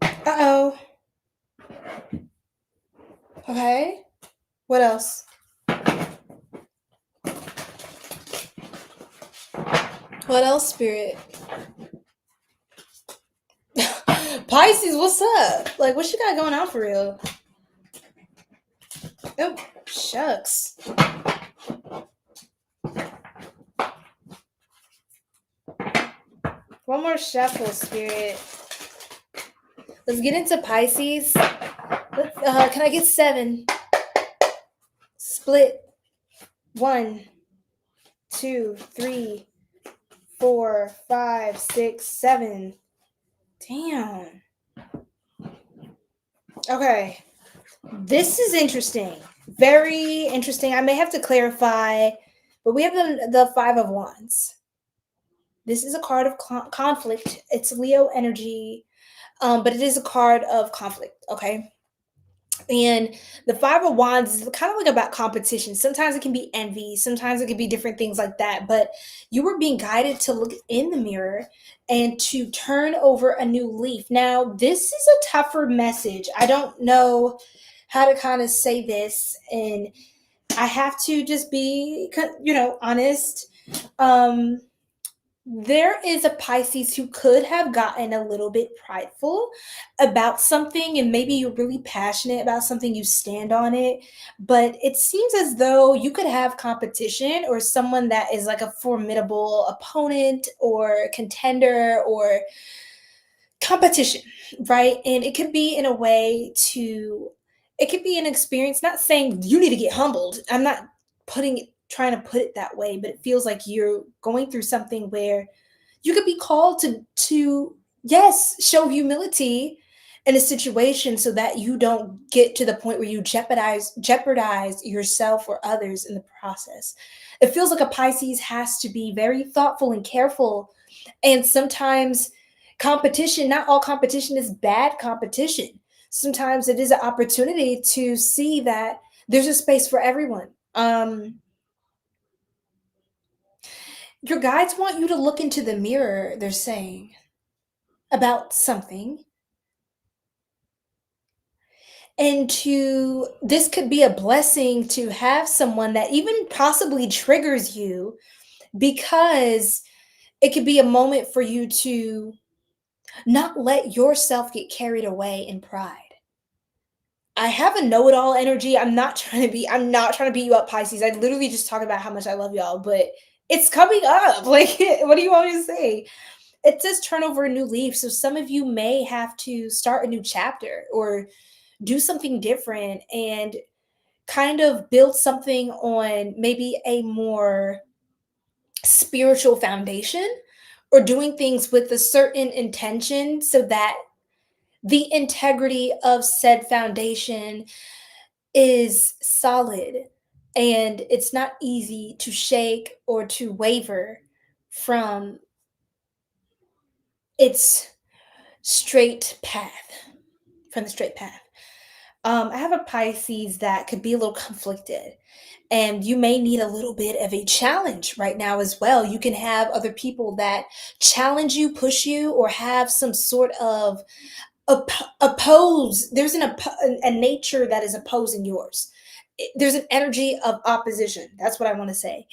Uh-oh. Okay. What else? What else, Spirit? Pisces, what's up? Like, what you got going on for real? Oh, shucks. One more shuffle, Spirit. Let's get into Pisces. Can I get 7? Split. 1, 2, 3, 4, 5, 6, 7. Damn. Okay. This is interesting. Very interesting. I may have to clarify, but we have the 5 of Wands. This is a card of conflict. It's Leo energy, but it is a card of conflict, okay? And the 5 of Wands is kind of like about competition. Sometimes it can be envy. Sometimes it can be different things like that. But you were being guided to look in the mirror and to turn over a new leaf. Now, this is a tougher message. I don't know how to kind of say this. And I have to just be, honest. There is a Pisces who could have gotten a little bit prideful about something, and maybe you're really passionate about something, you stand on it, but it seems as though you could have competition or someone that is like a formidable opponent or contender or competition, right? And it could be in a way it could be an experience, not saying you need to get humbled. I'm not trying to put it that way, but it feels like you're going through something where you could be called to yes, show humility in a situation so that you don't get to the point where you jeopardize yourself or others in the process. It feels like a Pisces has to be very thoughtful and careful, and sometimes competition, not all competition is bad competition. Sometimes it is an opportunity to see that there's a space for everyone. Your guides want you to look into the mirror, they're saying, about something. And this could be a blessing to have someone that even possibly triggers you, because it could be a moment for you to not let yourself get carried away in pride. I have a know-it-all energy. I'm not trying to beat you up, Pisces. I literally just talk about how much I love y'all, but it's coming up. Like, what do you want me to say? It says turn over a new leaf. So some of you may have to start a new chapter or do something different and kind of build something on maybe a more spiritual foundation, or doing things with a certain intention so that the integrity of said foundation is solid and it's not easy to shake or to waver from its straight path, from the straight path. I have a Pisces that could be a little conflicted, and you may need a little bit of a challenge right now as well. You can have other people that challenge you, push you, or have some sort of oppose. There's a nature that is opposing yours. There's an energy of opposition. That's what I want to say.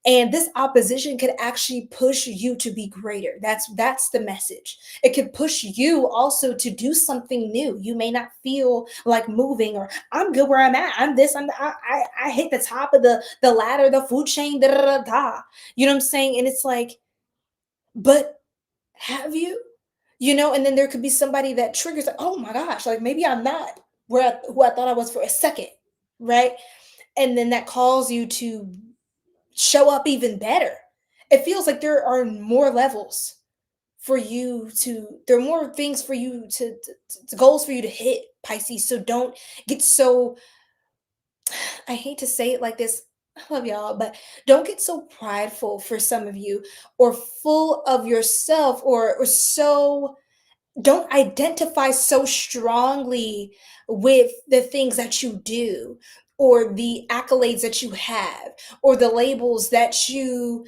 And this opposition could actually push you to be greater. That's the message. It could push you also to do something new. You may not feel like moving, or I'm good where I'm at. I'm this. I hit the top of the ladder, the food chain. Da, da, da, da. You know what I'm saying? And it's like, but have you? And then there could be somebody that triggers, like, oh my gosh, like maybe I'm not who I thought I was for a second, right? And then that calls you to show up even better. It feels like there are more levels for you to, there are more things for you to goals for you to hit, Pisces. So don't get so, I hate to say it like this. I love y'all, but don't get so prideful for some of you, or full of yourself, or so, don't identify so strongly with the things that you do, or the accolades that you have, or the labels that you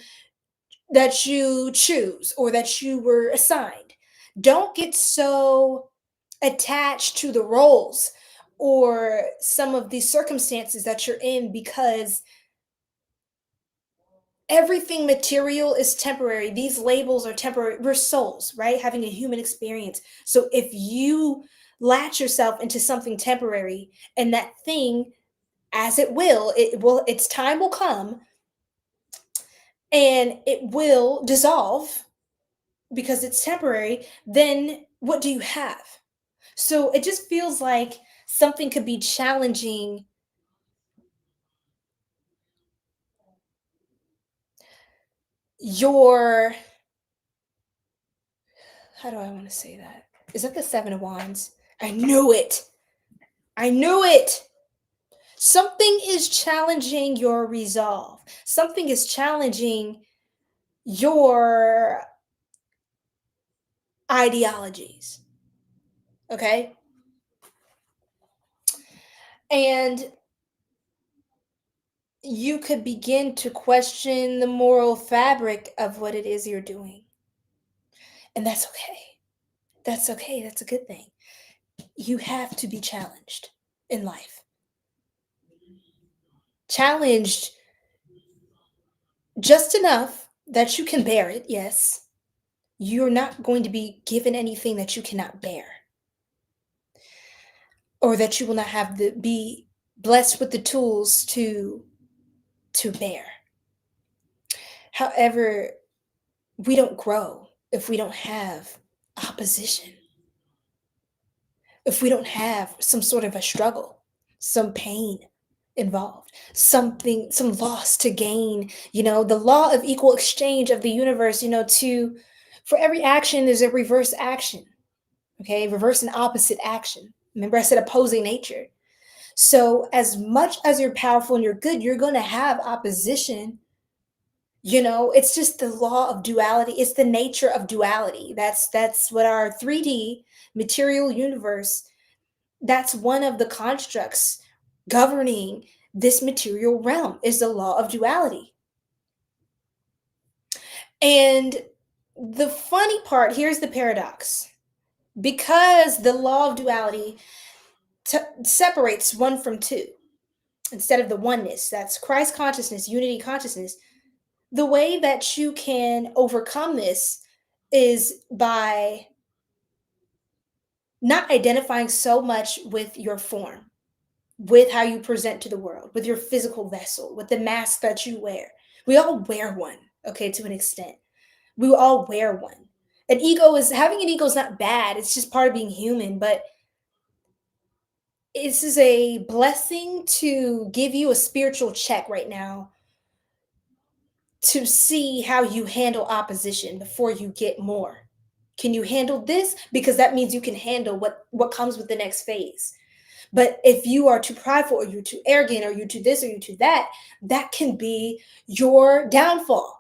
choose, or that you were assigned. Don't get so attached to the roles or some of the circumstances that you're in, because everything material is temporary. These labels are temporary. We're souls, right? Having a human experience. So if you latch yourself into something temporary, and that thing, as its time will come and it will dissolve because it's temporary, then what do you have? So it just feels like something could be challenging your, how do I want to say that? Is that the Seven of Wands? I knew it. I knew it. Something is challenging your resolve. Something is challenging your ideologies. Okay? And you could begin to question the moral fabric of what it is you're doing. And that's okay. That's okay. That's a good thing. You have to be challenged in life. Challenged just enough that you can bear it, yes. You're not going to be given anything that you cannot bear, or that you will not have the be blessed with the tools to bear. However, we don't grow if we don't have opposition, if we don't have some sort of a struggle, some pain involved, some loss to gain. The law of equal exchange of the universe, for every action there's a reverse action. Okay, reverse and opposite action. Remember, I said opposing nature. So as much as you're powerful and you're good, you're going to have opposition. It's just the law of duality. It's the nature of duality. That's what our 3D material universe, that's one of the constructs governing this material realm, is the law of duality. And the funny part, here's the paradox. Because the law of duality separates one from two, instead of the oneness, that's Christ consciousness, unity consciousness, the way that you can overcome this is by not identifying so much with your form, with how you present to the world, with your physical vessel, with the mask that you wear. We all wear one, okay, to an extent. We all wear one. Having an ego is not bad. It's just part of being human, but this is a blessing to give you a spiritual check right now, to see how you handle opposition before you get more. Can you handle this? Because that means you can handle what comes with the next phase. But if you are too prideful, or you're too arrogant, or you're too this, or you're too that, that can be your downfall.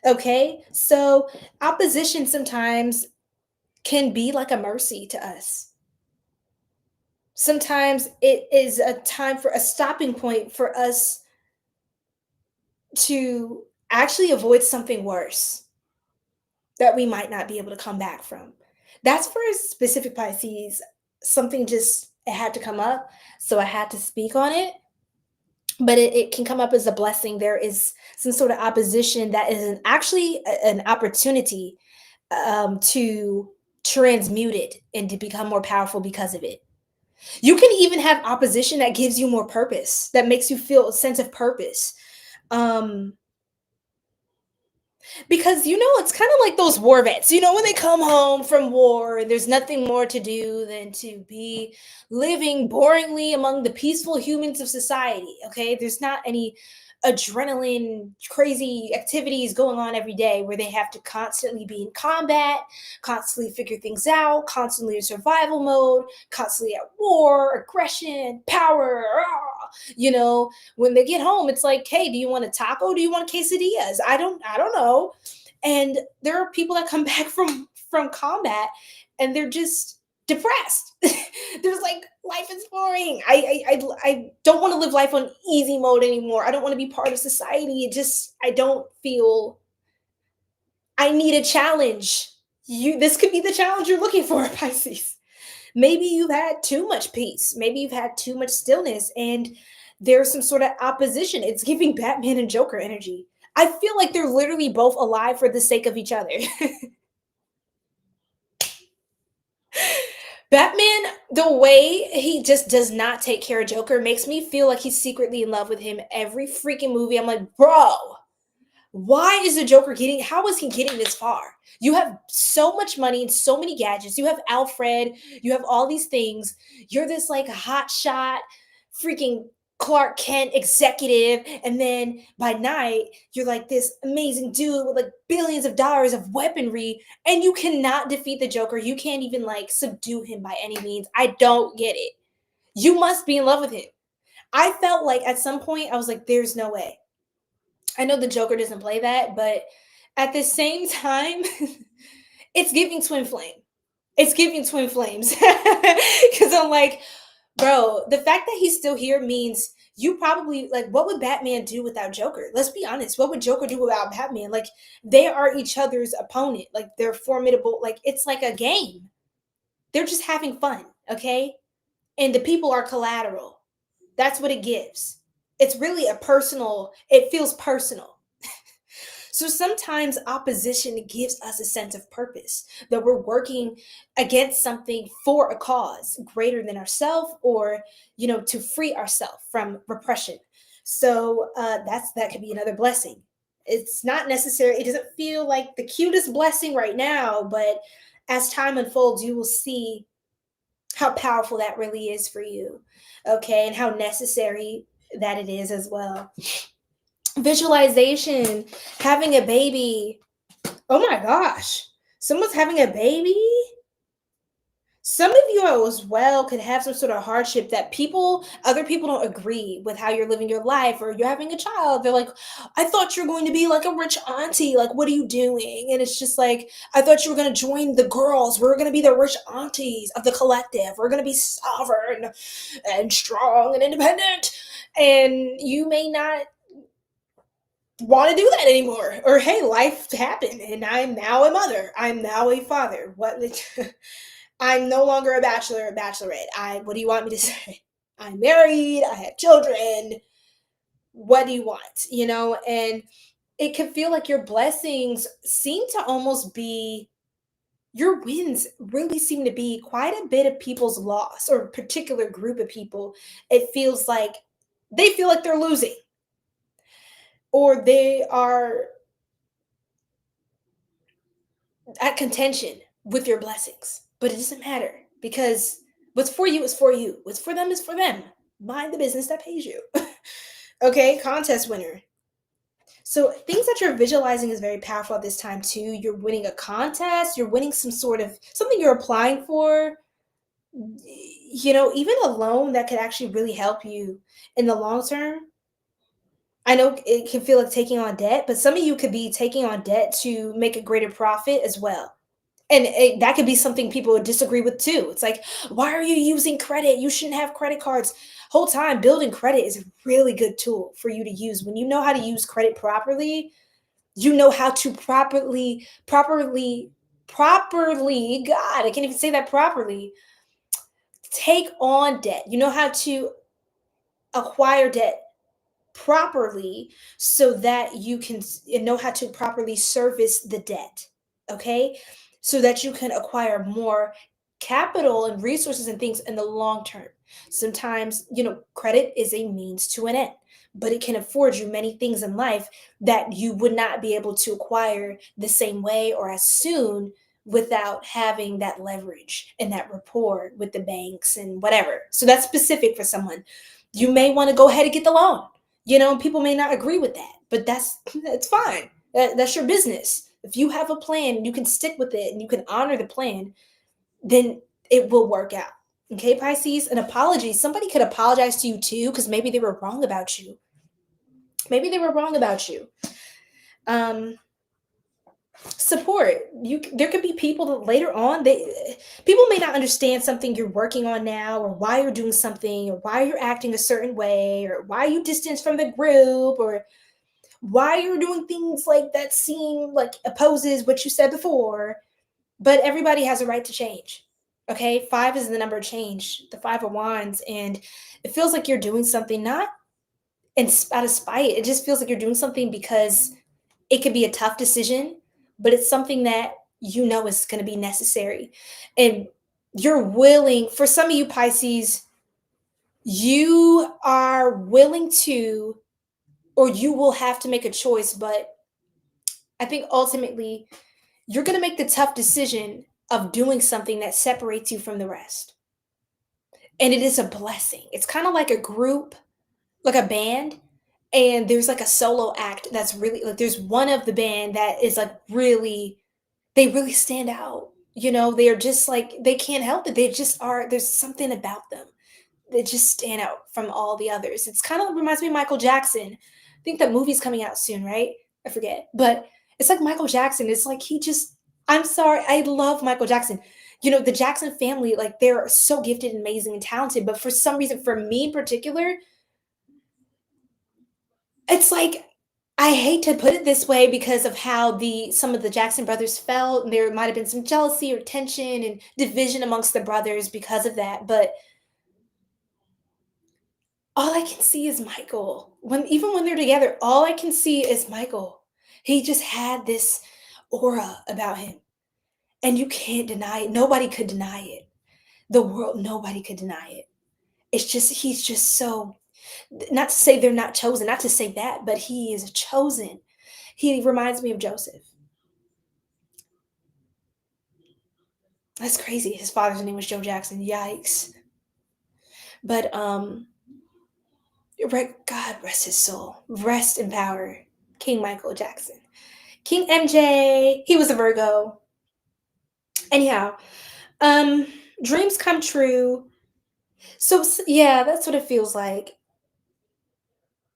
Okay? So opposition sometimes can be like a mercy to us. Sometimes it is a time for a stopping point for us to actually avoid something worse that we might not be able to come back from. That's for a specific Pisces. Something just, it had to come up, so I had to speak on it. But it can come up as a blessing. There is some sort of opposition that is actually an opportunity to transmute it and to become more powerful because of it. You can even have opposition that gives you more purpose, that makes you feel a sense of purpose. Because, it's kind of like those war vets, when they come home from war, there's nothing more to do than to be living boringly among the peaceful humans of society. Okay. There's not any adrenaline, crazy activities going on every day where they have to constantly be in combat, constantly figure things out, constantly in survival mode, constantly at war, aggression, power. When they get home, it's like, hey, do you want a taco? Do you want quesadillas? I don't know. And there are people that come back from combat and they're just depressed. There's like, life is boring. I don't want to live life on easy mode anymore. I don't want to be part of society. I don't feel, I need a challenge. This could be the challenge you're looking for, Pisces. Maybe you've had too much peace. Maybe you've had too much stillness and there's some sort of opposition. It's giving Batman and Joker energy. I feel like they're literally both alive for the sake of each other. Batman, the way he just does not take care of Joker makes me feel like he's secretly in love with him every freaking movie. I'm like, bro, why is the Joker how is he getting this far? You have so much money and so many gadgets. You have Alfred, you have all these things. You're this like hot shot, freaking Clark Kent executive. And then by night, you're like this amazing dude with like billions of dollars of weaponry, and you cannot defeat the Joker. You can't even like subdue him by any means. I don't get it. You must be in love with him. I felt like at some point, I was like, there's no way. I know the Joker doesn't play that, but at the same time, it's giving twin flame. It's giving twin flames. Because I'm like, bro, the fact that he's still here means you probably, like, what would Batman do without Joker? Let's be honest. What would Joker do without Batman? Like, they are each other's opponent. Like, they're formidable. Like, it's like a game. They're just having fun, okay? And the people are collateral. That's what it gives. It's really it feels personal. So sometimes opposition gives us a sense of purpose, that we're working against something for a cause greater than ourselves, or, to free ourselves from repression. So that could be another blessing. It's not necessary. It doesn't feel like the cutest blessing right now, but as time unfolds, you will see how powerful that really is for you. Okay. And how necessary that it is as well. Visualization, having a baby. Oh my gosh, someone's having a baby. Some of you as well could have some sort of hardship that other people don't agree with how you're living your life, or you're having a child. They're like, I thought you're going to be like a rich auntie. Like, what are you doing? And it's just like, I thought you were going to join the girls. We're going to be the rich aunties of the collective. We're going to be sovereign and strong and independent. And you may not want to do that anymore. Or, hey, life happened and I'm now a mother. I'm now a father. I'm no longer a bachelor or bachelorette. What do you want me to say? I'm married. I have children. What do you want? And it can feel like your blessings seem to almost be, your wins really seem to be quite a bit of people's loss, or a particular group of people. It feels like they feel like they're losing, or they are at contention with your blessings. But it doesn't matter, because what's for you is for you. What's for them is for them. Mind the business that pays you. Okay, contest winner. So things that you're visualizing is very powerful at this time too. You're winning a contest. You're winning something you're applying for. Even a loan that could actually really help you in the long term. I know it can feel like taking on debt, but some of you could be taking on debt to make a greater profit as well. And that could be something people would disagree with too. It's like, why are you using credit? You shouldn't have credit cards. Whole time, building credit is a really good tool for you to use. When you know how to use credit properly, you know how to properly, God, I can't even say that properly, take on debt. You know how to acquire debt properly, so that you can know how to properly service the debt. Okay. So that you can acquire more capital and resources and things in the long term. Sometimes, credit is a means to an end. but it can afford you many things in life that you would not be able to acquire the same way or as soon without having that leverage and that rapport with the banks and whatever. So that's specific for someone. You may want to go ahead and get the loan. People may not agree with that, but that's fine. That's your business. If you have a plan, you can stick with it and you can honor the plan, then it will work out. Okay, Pisces, an apology. Somebody could apologize to you too, because maybe they were wrong about you. Maybe they were wrong about you. Support. There could be people that later on, people may not understand something you're working on now, or why you're doing something, or why you're acting a certain way, or why you distance from the group, or why you're doing things like that seem like opposes what you said before. But everybody has a right to change. Okay, 5 is the number of change, the 5 of Wands, and it feels like you're doing something not out of spite. It just feels like you're doing something because it could be a tough decision, but it's something that is going to be necessary. And you're willing, for some of you Pisces, you are willing to, or you will have to make a choice, but I think ultimately you're going to make the tough decision of doing something that separates you from the rest. And it is a blessing. It's kind of like a group, like a band, and there's like a solo act that's really like, there's one of the band that is like really, they really stand out. They're just like, they can't help it. They just are, there's something about them that just stand out from all the others. It's kind of reminds me of Michael Jackson. I think that movie's coming out soon, right? I forget. But it's like Michael Jackson. It's like I'm sorry, I love Michael Jackson. The Jackson family, like they're so gifted and amazing and talented. But for some reason, for me in particular, it's like, I hate to put it this way because of how some of the Jackson brothers felt. And there might have been some jealousy or tension and division amongst the brothers because of that. But all I can see is Michael. Even when they're together, all I can see is Michael. He just had this aura about him. And you can't deny it. Nobody could deny it. The world, nobody could deny it. It's just, he's just so, not to say they're not chosen, not to say that, but he is chosen. He reminds me of Joseph. That's crazy. His father's name was Joe Jackson. Yikes. But God rest his soul. Rest in power. King Michael Jackson. King MJ. He was a Virgo. Anyhow, dreams come true. So yeah, that's what it feels like.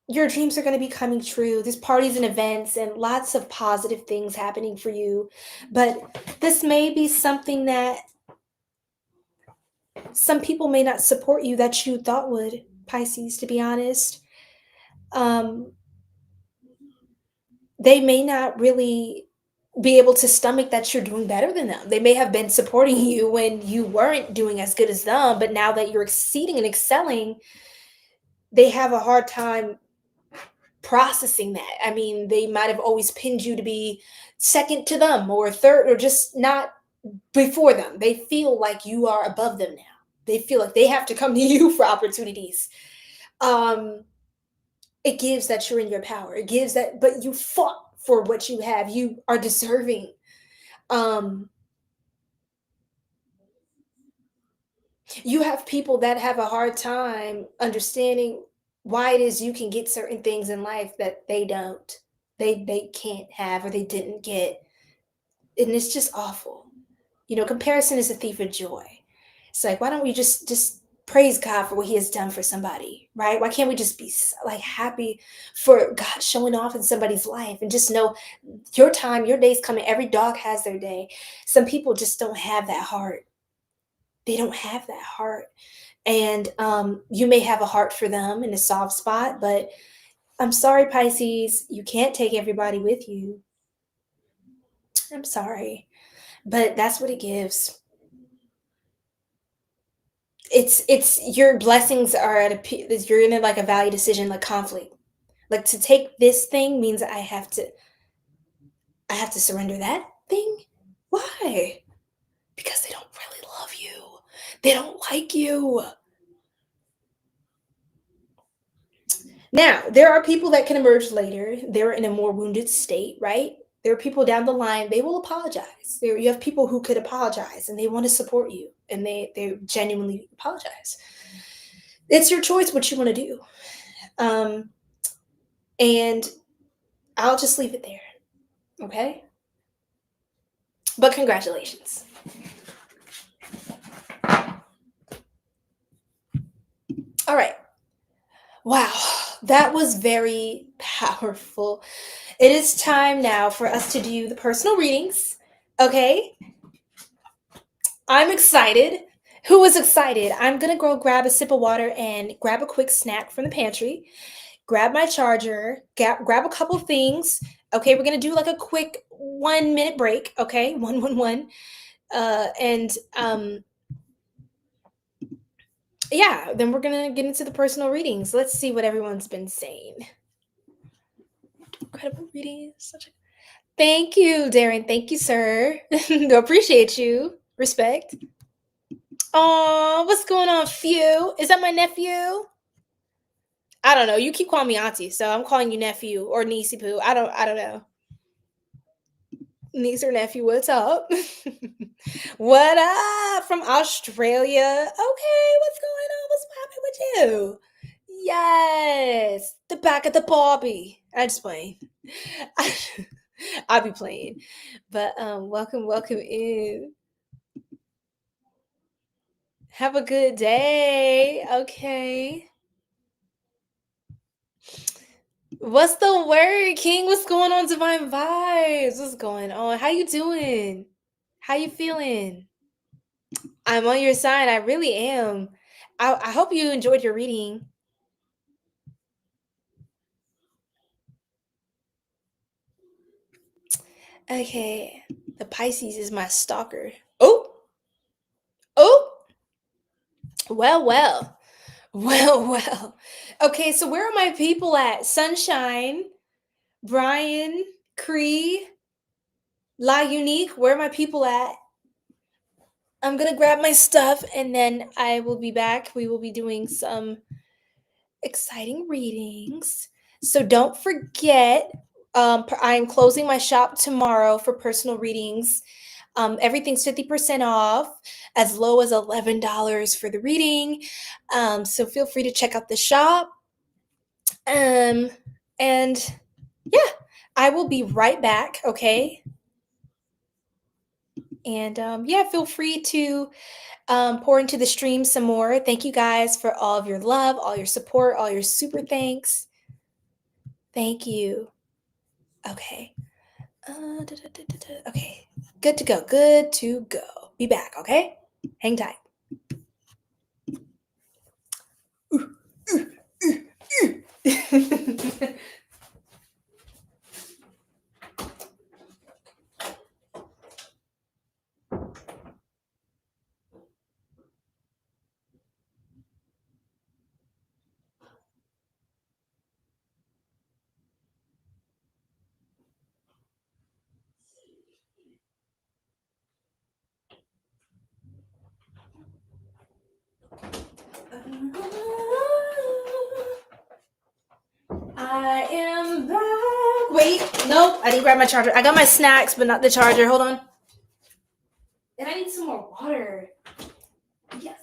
Your dreams are going to be coming true. There's parties and events and lots of positive things happening for you. But this may be something that some people may not support you that you thought would, Pisces, to be honest. They may not really be able to stomach that you're doing better than them. They may have been supporting you when you weren't doing as good as them, but now that you're exceeding and excelling, they have a hard time processing that. I mean, they might have always pinned you to be second to them or third or just not before them. They feel like you are above them now. They feel like they have to come to you for opportunities. It gives that you're in your power. It gives that, but you fought for what you have. You are deserving. You have people that have a hard time understanding why it is you can get certain things in life that they don't. They can't have or they didn't get. And it's just awful. Comparison is a thief of joy. It's like, why don't we just praise God for what he has done for somebody, right? Why can't we just be like happy for God showing off in somebody's life and just know your time, your day's coming. Every dog has their day. Some people just don't have that heart. They don't have that heart. And you may have a heart for them in a soft spot, but I'm sorry, Pisces, you can't take everybody with you. I'm sorry, but that's what it gives. It's your blessings are you're in like a value decision, like conflict. Like to take this thing means I have to surrender that thing. Why? Because they don't really love you. They don't like you. Now, there are people that can emerge later. They're in a more wounded state, right? There are people down the line, they will apologize. You have people who could apologize and they want to support you and they genuinely apologize. It's your choice what you want to do. And I'll just leave it there. Okay? But congratulations. All right. Wow, that was very powerful. It is time now for us to do the personal readings. Okay? I'm excited. Who is excited? I'm going to go grab a sip of water and grab a quick snack from the pantry. Grab my charger, grab a couple things. Okay, we're going to do like a quick 1 minute break. Okay, 111. Yeah, then we're going to get into the personal readings. Let's see what everyone's been saying. Incredible reading. Thank you, Darren. Thank you, sir. Appreciate you. Respect. Oh, what's going on, Phew? Is that my nephew? I don't know. You keep calling me auntie, so I'm calling you nephew or niecey poo. I don't know. Niece or nephew, what's up? What up from Australia? Okay, what's going on? What's happening with you? Yes, the back of the Barbie. I just playing. I'll be playing, but welcome in. Have a good day. Okay. What's the word, King? What's going on, Divine Vibes? What's going on? How you doing? How you feeling? I'm on your side. I really am. I hope you enjoyed your reading. Okay. The Pisces is my stalker. Oh. Well. Okay, so where are my people at? Sunshine, Brian, Cree, La Unique, where are my people at? I'm gonna grab my stuff and then I will be back. We will be doing some exciting readings. So don't forget, I'm closing my shop tomorrow for personal readings. Everything's 50% off, as low as $11 for the reading. So feel free to check out the shop. And yeah, I will be right back, okay? And yeah, feel free to pour into the stream some more. Thank you guys for all of your love, all your support, all your super thanks. Thank you. Okay. Okay. Good to go. Be back, okay? Hang tight. I am back. Wait, nope, I didn't grab my charger. I got my snacks, but not the charger. Hold on. And I need some more water. Yes.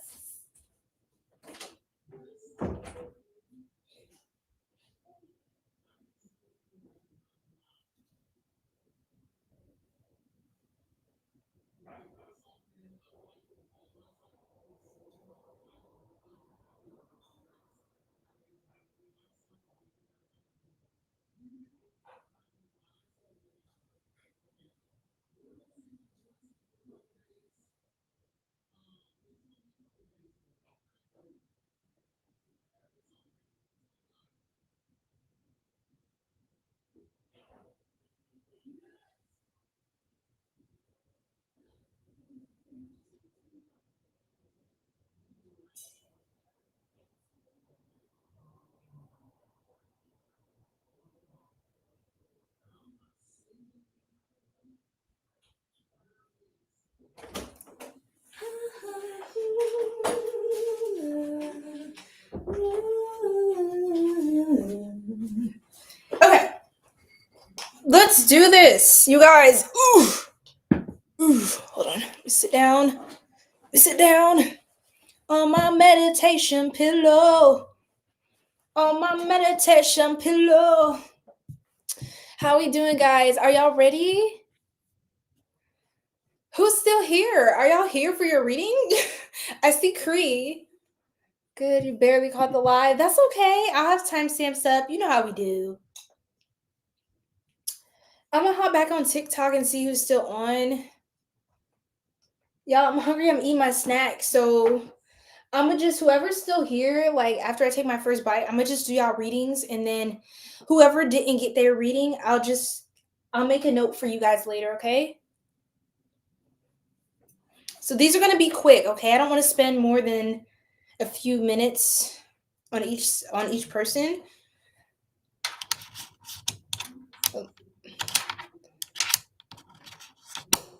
Let's do this, you guys. Hold on. Let me sit down. On my meditation pillow. How we doing, guys? Are y'all ready? Who's still here? Are y'all here for your reading? I see Cree. Good, you barely caught the live. That's okay. I'll have timestamps up. You know how we do. I'm gonna hop back on TikTok and see who's still on. Y'all, I'm hungry. I'm eating my snack. So I'm gonna just, whoever's still here, like after I take my first bite, I'm gonna just do y'all readings. And then whoever didn't get their reading, I'll make a note for you guys later, okay? So these are gonna be quick, okay? I don't want to spend more than a few minutes on each person.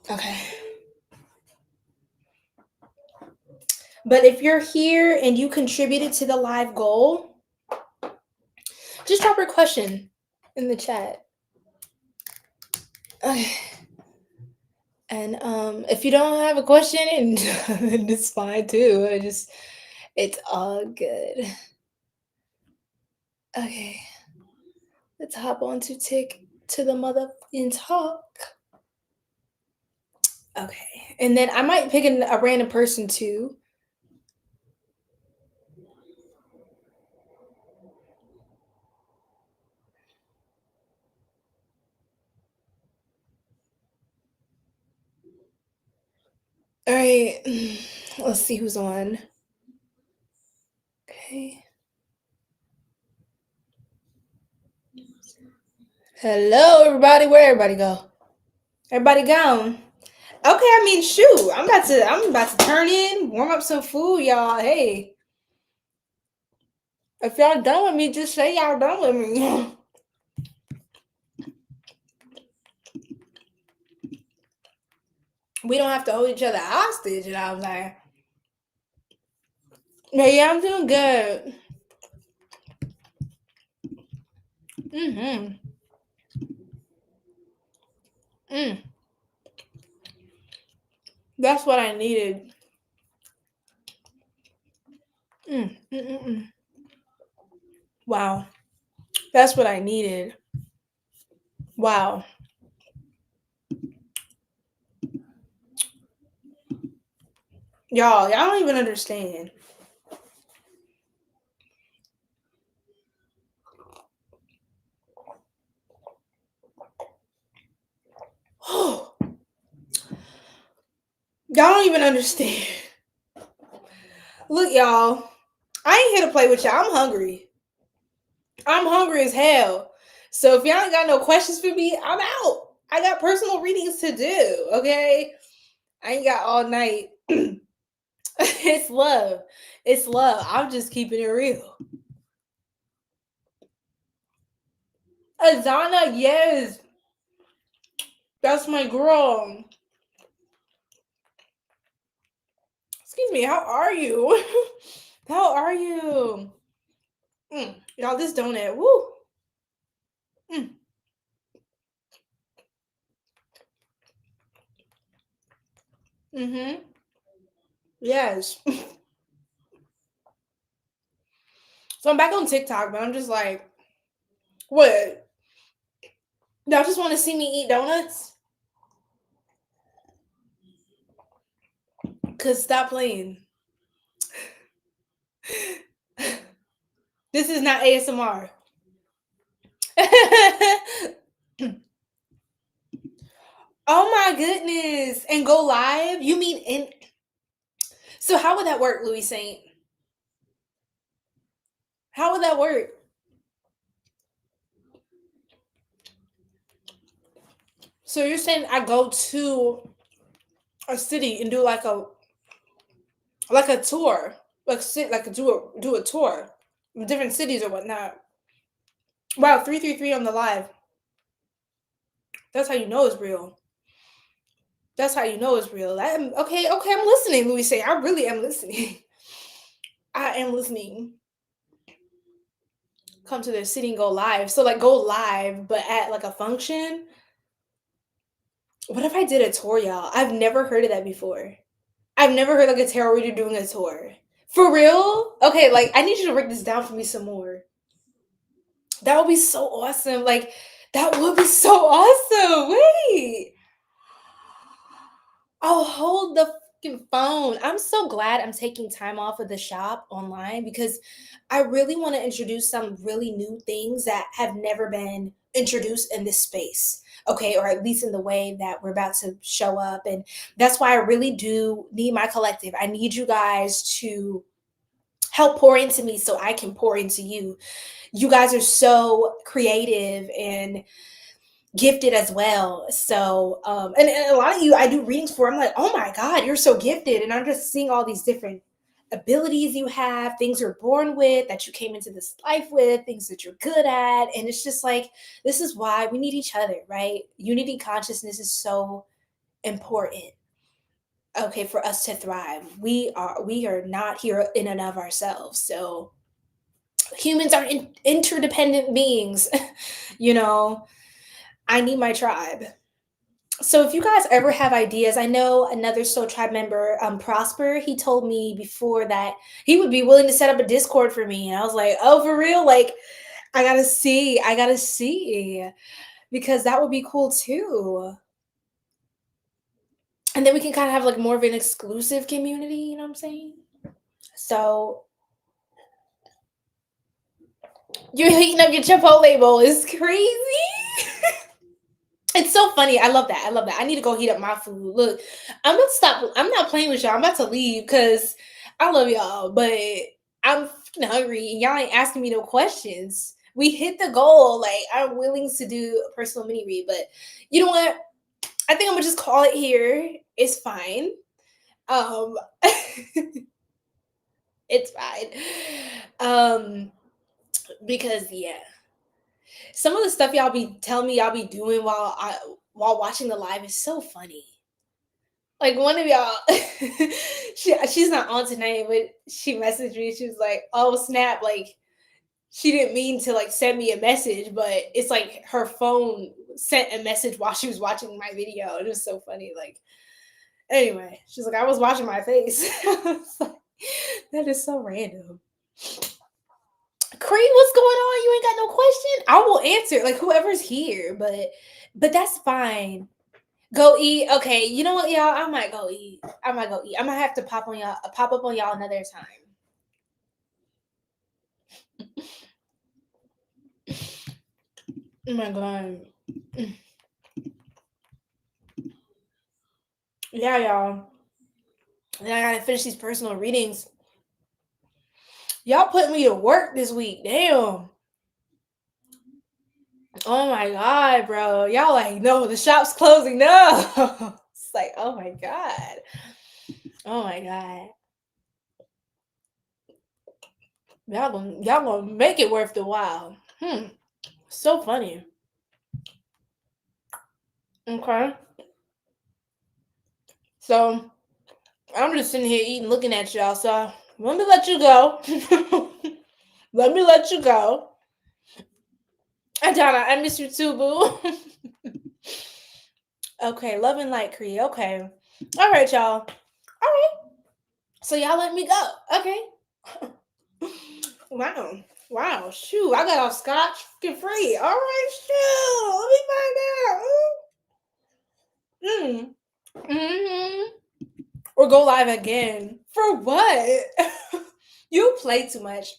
Okay. But if you're here and you contributed to the live goal, just drop your question in the chat. Okay. And if you don't have a question, and it's fine too. It's all good. Okay. Let's hop on to the motherfucking talk. Okay. And then I might pick a random person too. All right, let's see who's on. Okay. Hello, everybody. Where everybody go? Everybody gone. Okay, I mean, shoot. I'm about to turn in, warm up some food, y'all. Hey, if y'all done with me, just say y'all done with me. We don't have to hold each other hostage, you know what I'm saying? Yeah, I'm doing good. That's what I needed. Wow. That's what I needed. Wow. Y'all don't even understand. Oh, y'all don't even understand. Look, y'all, I ain't here to play with y'all. I'm hungry. I'm hungry as hell. So if y'all ain't got no questions for me, I'm out. I got personal readings to do, okay? I ain't got all night. It's love. It's love. I'm just keeping it real. Azana, yes. That's my girl. Excuse me, how are you? How are you? Y'all, this donut, woo. Yes. So I'm back on TikTok, but I'm just like, what? Y'all just want to see me eat donuts? Cause stop playing. This is not ASMR. Oh my goodness. And go live? You mean so how would that work, Louis Saint? How would that work? So you're saying I go to a city and do like a tour, do a tour of different cities or whatnot. Wow, 333 on the live. That's how you know it's real. That's how you know it's real. Okay, I'm listening, Louis Saint. I really am listening. I am listening. Come to their city and go live. So like go live, but at like a function. What if I did a tour, y'all? I've never heard of that before. I've never heard like a tarot reader doing a tour. For real? Okay, like I need you to break this down for me some more. That would be so awesome. Like that would be so awesome. Wait. Oh, hold the fucking phone. I'm so glad I'm taking time off of the shop online because I really want to introduce some really new things that have never been introduced in this space. Okay, or at least in the way that we're about to show up. And that's why I really do need my collective. I need you guys to help pour into me so I can pour into you. You guys are so creative and gifted as well. So, and a lot of you I do readings for, I'm like, oh my God, you're so gifted. And I'm just seeing all these different abilities you have, things you're born with, that you came into this life with, things that you're good at. And it's just like, this is why we need each other, right? Unity consciousness is so important. Okay, for us to thrive. We are not here in and of ourselves. So humans are interdependent beings, you know. I need my tribe. So if you guys ever have ideas, I know another Soul Tribe member, Prosper, he told me before that he would be willing to set up a Discord for me. And I was like, oh, for real? Like, I gotta see. Because that would be cool too. And then we can kind of have like more of an exclusive community, you know what I'm saying? So you're heating up your Chipotle bowl. It's crazy. It's so funny. I love that. I need to go heat up my food. Look, I'm gonna stop. I'm not playing with y'all. I'm about to leave because I love y'all, but I'm fucking hungry and y'all ain't asking me no questions. We hit the goal. Like I'm willing to do a personal mini read, but you know what? I think I'm gonna just call it here. It's fine. It's fine. Because yeah. Some of the stuff y'all be telling me y'all be doing while watching the live is so funny. Like one of y'all, she's not on tonight, but she messaged me. She was like, "Oh snap!" Like she didn't mean to like send me a message, but it's like her phone sent a message while she was watching my video. It was so funny. Like anyway, she's like, "I was watching my face." Like, that is so random. Cree, what's going on? You ain't got no question? I will answer, like whoever's here, but that's fine. Go eat. Okay, you know what, y'all? I might go eat. I might have to pop up on y'all another time. Oh my God. Yeah, y'all. And I gotta finish these personal readings. Y'all put me to work this week. Damn. Oh my God, bro. Y'all like, no, the shop's closing. No. It's like, oh my God. Oh my God. Y'all gonna make it worth the while. So funny. Okay. So I'm just sitting here eating, looking at y'all. So let me let you go. Let me let you go. Adana, I miss you too, boo. Okay, love and light, Cree. Okay. All right, y'all. All right. So y'all let me go. Okay. Wow. Shoot, I got off scotch free. All right, shoot. Let me find out. Or go live again. For what? You play too much.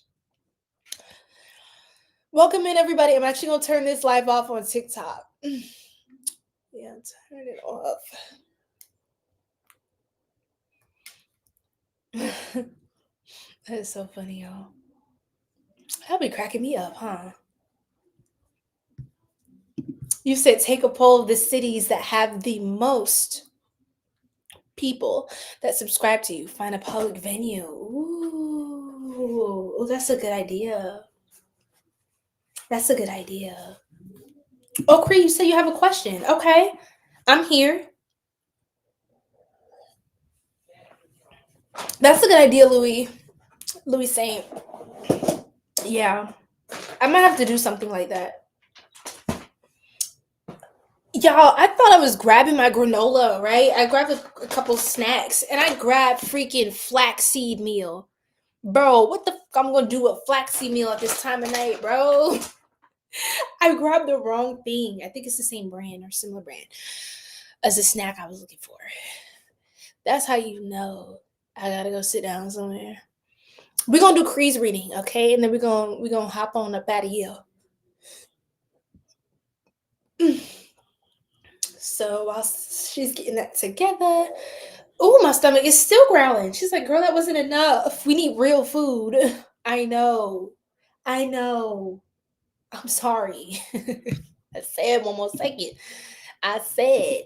Welcome in, everybody. I'm actually going to turn this live off on TikTok. Yeah, turn it off. That is so funny, y'all. That'll be cracking me up, huh? You said take a poll of the cities that have the most people that subscribe to you. Find a public venue. Ooh, that's a good idea. That's a good idea. Oh, Cree, you said you have a question. Okay, I'm here. That's a good idea, Louis Saint. Yeah, I might have to do something like that. Y'all, I thought I was grabbing my granola, right? I grabbed a couple snacks and I grabbed freaking flaxseed meal. Bro, what the fuck I'm gonna do with flaxseed meal at this time of night, bro? I grabbed the wrong thing. I think it's the same brand or similar brand as the snack I was looking for. That's how you know I gotta go sit down somewhere. We're gonna do Cree's reading, okay? And then we're gonna hop on up out of here. So while she's getting that together, oh, my stomach is still growling. She's like, girl, that wasn't enough. We need real food. I know. I'm sorry. I said one more second. I said,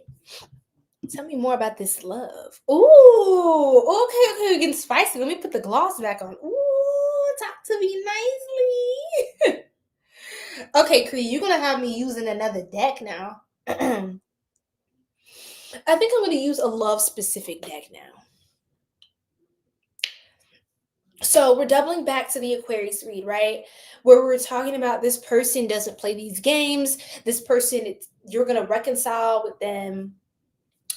tell me more about this love. Ooh, okay, we're getting spicy. Let me put the gloss back on. Ooh, talk to me nicely. Okay, Cree, you're gonna have me using another deck now. I think I'm going to use a love-specific deck now. So we're doubling back to the Aquarius read, right? Where we're talking about this person doesn't play these games. This person, you're going to reconcile with them.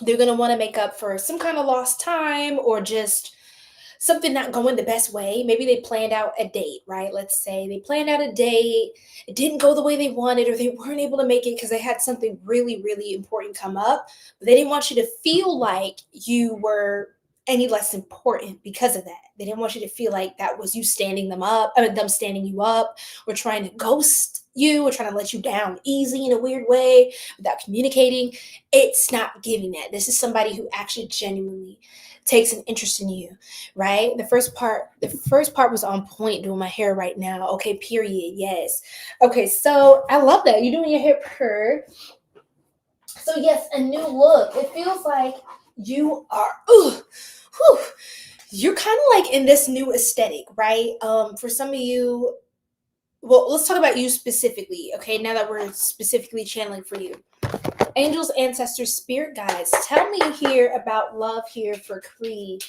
They're going to want to make up for some kind of lost time or just something not going the best way. Maybe they planned out a date, right? Let's say they planned out a date. It didn't go the way they wanted, or they weren't able to make it because they had something really, really important come up. But they didn't want you to feel like you were any less important because of that. They didn't want you to feel like that was you standing them up, them standing you up, or trying to ghost you, or trying to let you down easy in a weird way without communicating. It's not giving that. This is somebody who actually genuinely takes an interest in you, right? The first part was on point doing my hair right now. Okay, period. Yes. Okay, so I love that. You're doing your hair per. So yes, a new look. It feels like you are, you're kind of like in this new aesthetic, right? For some of you, well, let's talk about you specifically, okay? Now that we're specifically channeling for you. Angels, ancestors, spirit guides, tell me here about love here for Cree.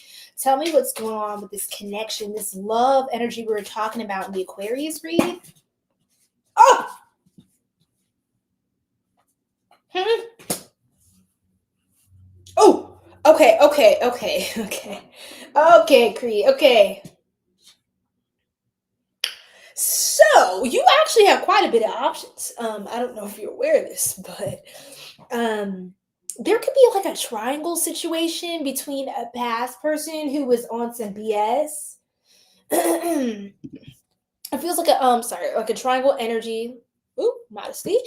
Tell me what's going on with this connection, this love energy we were talking about in the Aquarius read. Oh! Oh! Okay, Cree, okay. So, you actually have quite a bit of options. I don't know if you're aware of this, but there could be like a triangle situation between a past person who was on some BS. It feels like like a triangle energy. Ooh, modesty.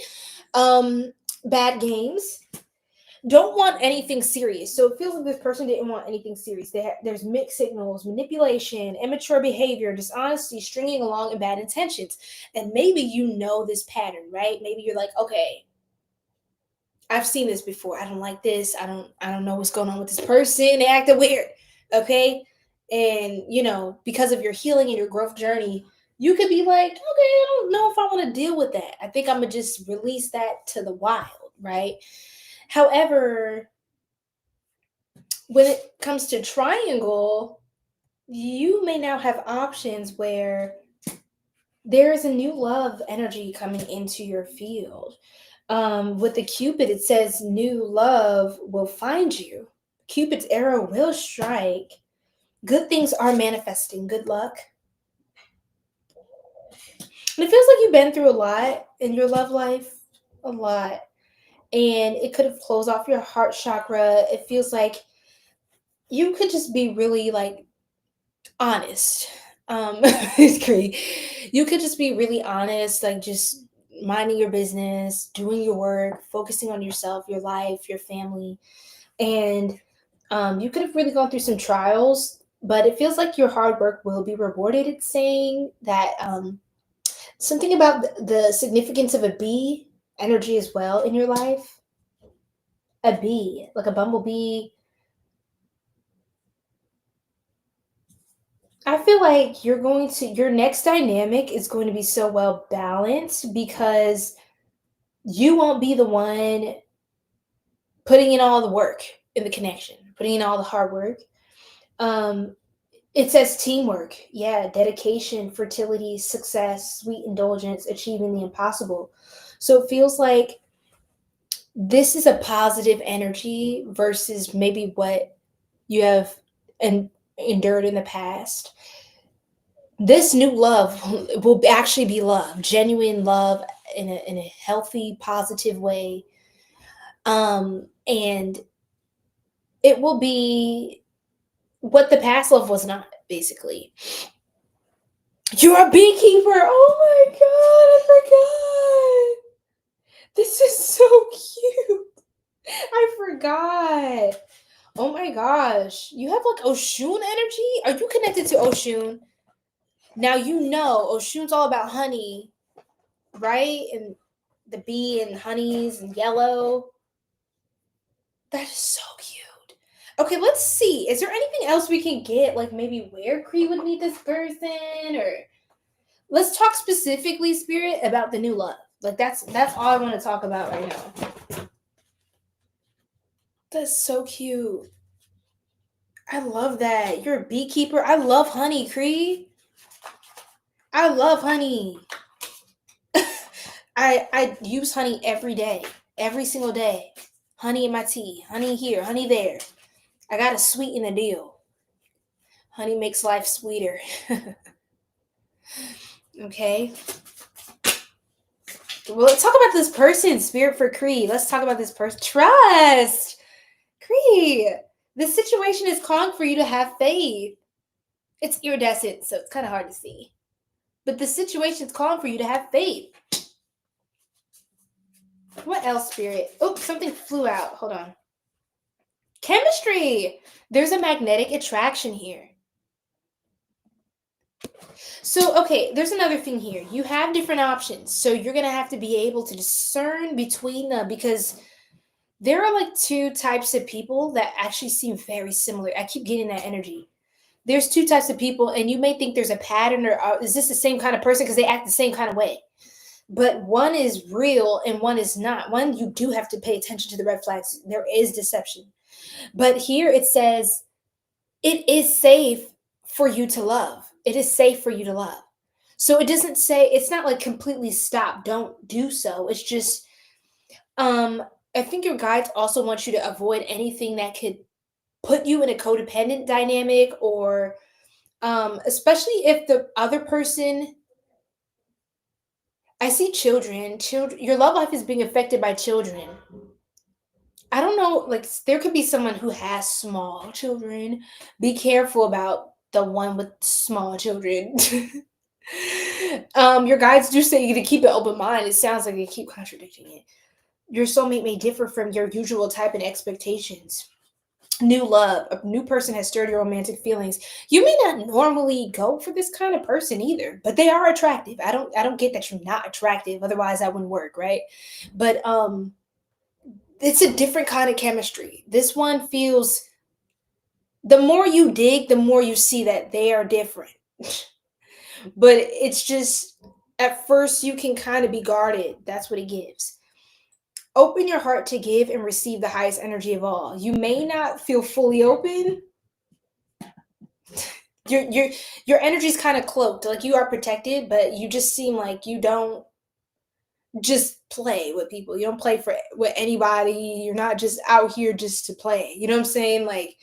Bad games. Don't want anything serious. So it feels like this person didn't want anything serious. There's mixed signals, manipulation, immature behavior, dishonesty, stringing along, and bad intentions. And maybe you know this pattern, right? Maybe you're like, okay, I've seen this before. I don't like this. I don't know what's going on with this person. They acted weird. Okay. And because of your healing and your growth journey, you could be like, okay, I don't know if I want to deal with that. I think I'm gonna just release that to the wild, right? However, when it comes to triangle, you may now have options where there is a new love energy coming into your field. With the Cupid, it says new love will find you. Cupid's arrow will strike. Good things are manifesting. Good luck. And it feels like you've been through a lot in your love life. A lot. And it could have closed off your heart chakra. It feels like you could just be really like honest. It's great. You could just be really honest, like just minding your business, doing your work, focusing on yourself, your life, your family. And you could have really gone through some trials, but it feels like your hard work will be rewarded. It's saying that something about the significance of a bee energy as well in your life. A bee, like a bumblebee. I feel like your next dynamic is going to be so well balanced because you won't be the one putting in all the work in the connection, putting in all the hard work. It says teamwork. Yeah, dedication, fertility, success, sweet indulgence, achieving the impossible. So it feels like this is a positive energy versus maybe what you have endured in the past. This new love will actually be love, genuine love in a healthy, positive way. And it will be what the past love was not, basically. You're a beekeeper. Oh my God, I forgot. This is so cute. I forgot. Oh my gosh. You have like 𝘱𝘶 energy? Are you connected to 𝘱𝘶? Now you know 𝘱𝘶's all about honey, right? And the bee and honeys and yellow. That is so cute. Okay, let's see. Is there anything else we can get? Like maybe where Cree would meet this person, or let's talk specifically, Spirit, about the new love. Like that's all I want to talk about right now. That's so cute. I love that. You're a beekeeper. I love honey, Cree. I love honey. I use honey every day, every single day. Honey in my tea, honey here, honey there. I gotta sweeten the deal. Honey makes life sweeter. Okay. Well, let's talk about this person, Spirit for Cree. Let's talk about this person. Trust. Cree. This situation is calling for you to have faith. It's iridescent, so it's kind of hard to see. But the situation is calling for you to have faith. What else, Spirit? Oh, something flew out. Hold on. Chemistry. There's a magnetic attraction here. So, okay, there's another thing here. You have different options. So you're going to have to be able to discern between them, because there are like two types of people that actually seem very similar. I keep getting that energy. There's two types of people, and you may think there's a pattern, or is this the same kind of person because they act the same kind of way? But one is real and one is not. One, you do have to pay attention to the red flags. There is deception. But here it says it is safe for you to love. It is safe for you to love. So it doesn't say, it's not like completely stop, don't do so. It's just, I think your guides also want you to avoid anything that could put you in a codependent dynamic, or especially if the other person, I see children, your love life is being affected by children. I don't know, like there could be someone who has small children. Be careful about the one with small children. Your guides do say you to keep an open mind. It sounds like they keep contradicting it. Your soulmate may differ from your usual type and expectations. New love. A new person has stirred your romantic feelings. You may not normally go for this kind of person either, but they are attractive. I don't get that you're not attractive. Otherwise, that wouldn't work, right? But it's a different kind of chemistry. This one feels, the more you dig, the more you see that they are different. But it's just, at first you can kind of be guarded. That's what it gives. Open your heart to give and receive the highest energy of all. You may not feel fully open. Your energy is kind of cloaked. Like you are protected, but you just seem like you don't just play with people. You don't play with anybody. You're not just out here just to play. You know what I'm saying? Like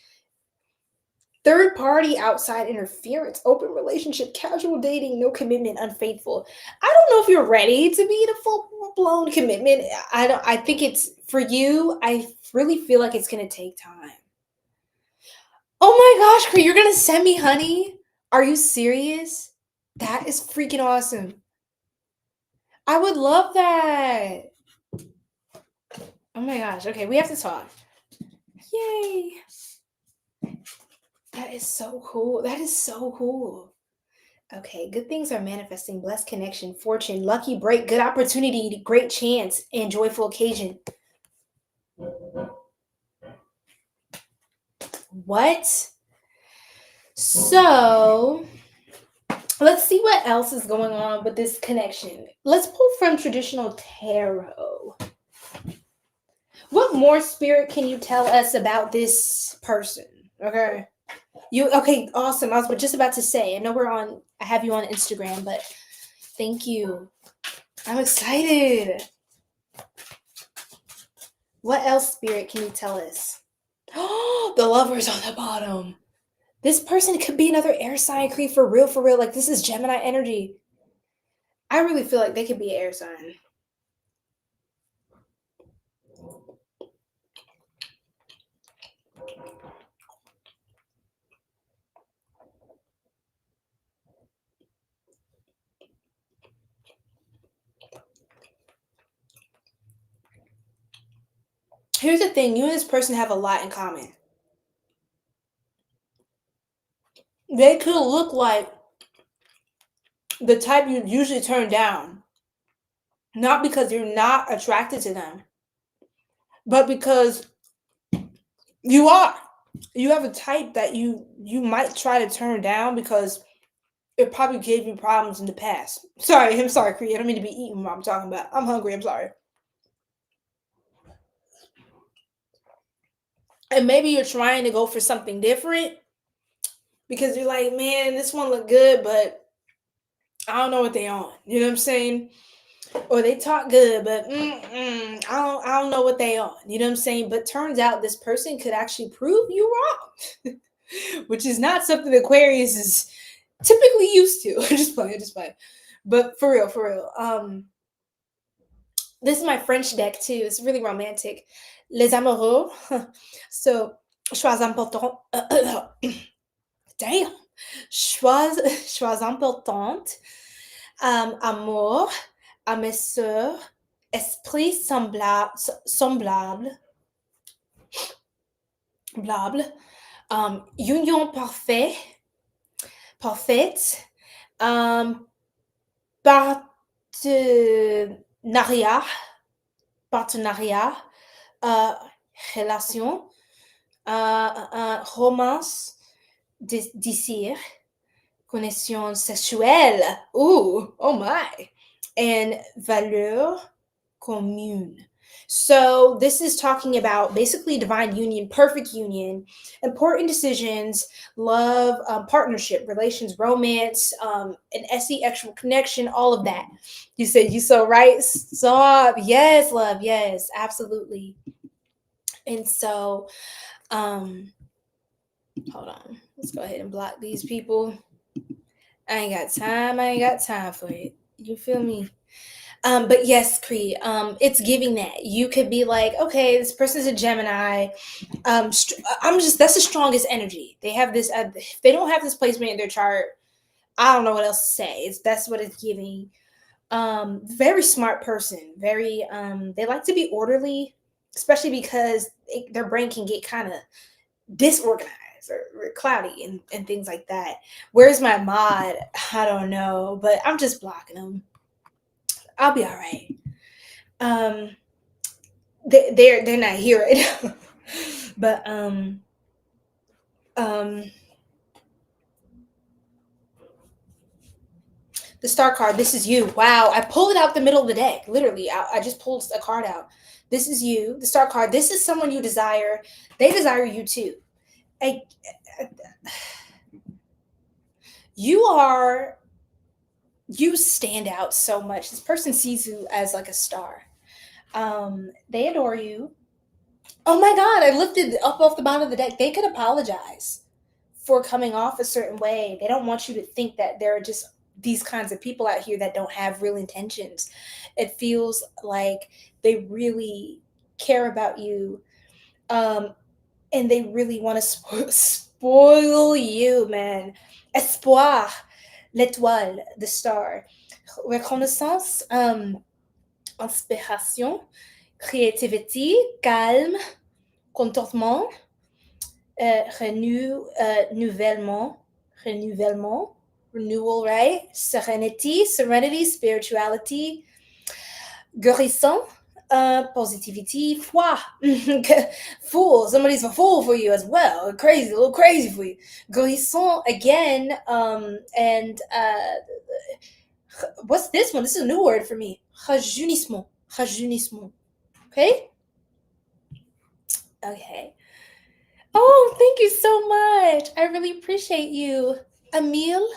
third party, outside interference, open relationship, casual dating, no commitment, unfaithful. I don't know if you're ready to be in a full-blown commitment. I think it's for you. I really feel like it's gonna take time. Oh my gosh, Cree, you're gonna send me honey? Are you serious? That is freaking awesome. I would love that. Oh my gosh. Okay, we have to talk. Yay. That is so cool. That is so cool. Okay, good things are manifesting. Blessed connection, fortune, lucky break, good opportunity, great chance, and joyful occasion. What? So, let's see what else is going on with this connection. Let's pull from traditional tarot. What more, Spirit, can you tell us about this person? Okay. Okay, awesome. I was just about to say, I know I have you on Instagram, but thank you. I'm excited. What else, Spirit, can you tell us? Oh, the Lover's on the bottom. This person could be another air sign, Cree, for real, for real. Like, this is Gemini energy. I really feel like they could be an air sign. Here's the thing. You and this person have a lot in common. They could look like the type you usually turn down. Not because you're not attracted to them, but because you are. You have a type that you might try to turn down because it probably gave you problems in the past. Sorry, I'm sorry, Cree. I don't mean to be eating what I'm talking about. I'm hungry. I'm sorry. And maybe you're trying to go for something different because you're like, man, this one look good, but I don't know what they on. You know what I'm saying? Or they talk good, but I don't know what they on. You know what I'm saying? But turns out this person could actually prove you wrong, which is not something Aquarius is typically used to. just playing. But for real. This is my French deck too. It's really romantic. Les amoureux. So, choix important. Damn. Choix importante. Amour. Âme sœur. Esprit semblable. Union parfaite. Partenariat, relation, romance, désir, connexion sexuelle, ooh, oh my, and valeur commune. So this is talking about basically divine union, perfect union, important decisions, love, partnership, relations, romance, an 𝘱𝑒actual connection, all of that. You said you so right. Stop. Yes, love. Yes, absolutely. And so, hold on. Let's go ahead and block these people. I ain't got time for it. You feel me? But yes, Cree, it's giving that. You could be like, okay, this person's a Gemini. That's the strongest energy. They have this, if they don't have this placement in their chart, I don't know what else to say. That's what it's giving. Very smart person. Very, they like to be orderly, especially because their brain can get kind of disorganized or cloudy and things like that. Where's my mod? I don't know, but I'm just blocking them. I'll be all right. They're not here right now. But the star card, this is you. Wow, I pulled it out the middle of the deck. Literally, I just pulled a card out. This is you. The star card, this is someone you desire. They desire you too. You stand out so much. This person sees you as like a star. They adore you. Oh my God, I lifted up off the bottom of the deck. They could apologize for coming off a certain way. They don't want you to think that there are just these kinds of people out here that don't have real intentions. It feels like they really care about you. And they really want to spoil you, man. Espoir, l'étoile, the star. Reconnaissance, inspiration, creativity, calme, contentement, renewal, right? Serenity, spirituality, guérison, positivity, foi. Fool, somebody's a fool for you as well. A little crazy for you. Guérison again, and what's this one? This is a new word for me. Rajeunissement. Okay? Okay. Oh, thank you so much. I really appreciate you. Emile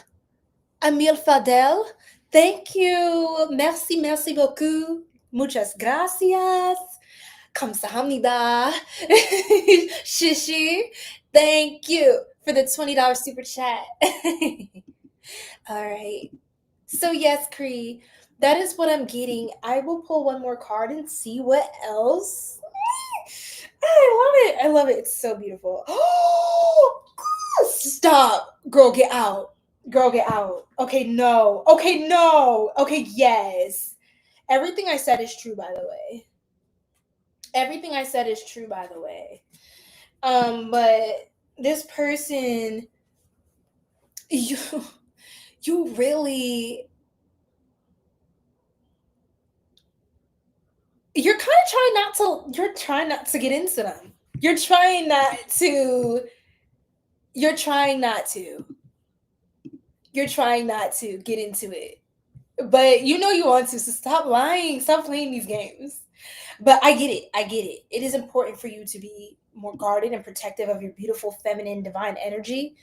Fadel. Thank you. Merci beaucoup. Muchas gracias. 𝘗𝘭𝘕𝘨. Shishi. Thank you for the $20 super chat. All right. So yes, Cree, that is what I'm getting. I will pull one more card and see what else. I love it. I love it. It's so beautiful. Oh, stop. Girl, get out. Girl, get out. Okay, no. Okay, no. Okay, yes. Everything I said is true, by the way. Everything I said is true, by the way. But this person, you really, you're trying not to get into them. You're trying not to get into it. But you know you want to, so stop lying. Stop playing these games. But I get it. It is important for you to be more guarded and protective of your beautiful, feminine, divine energy.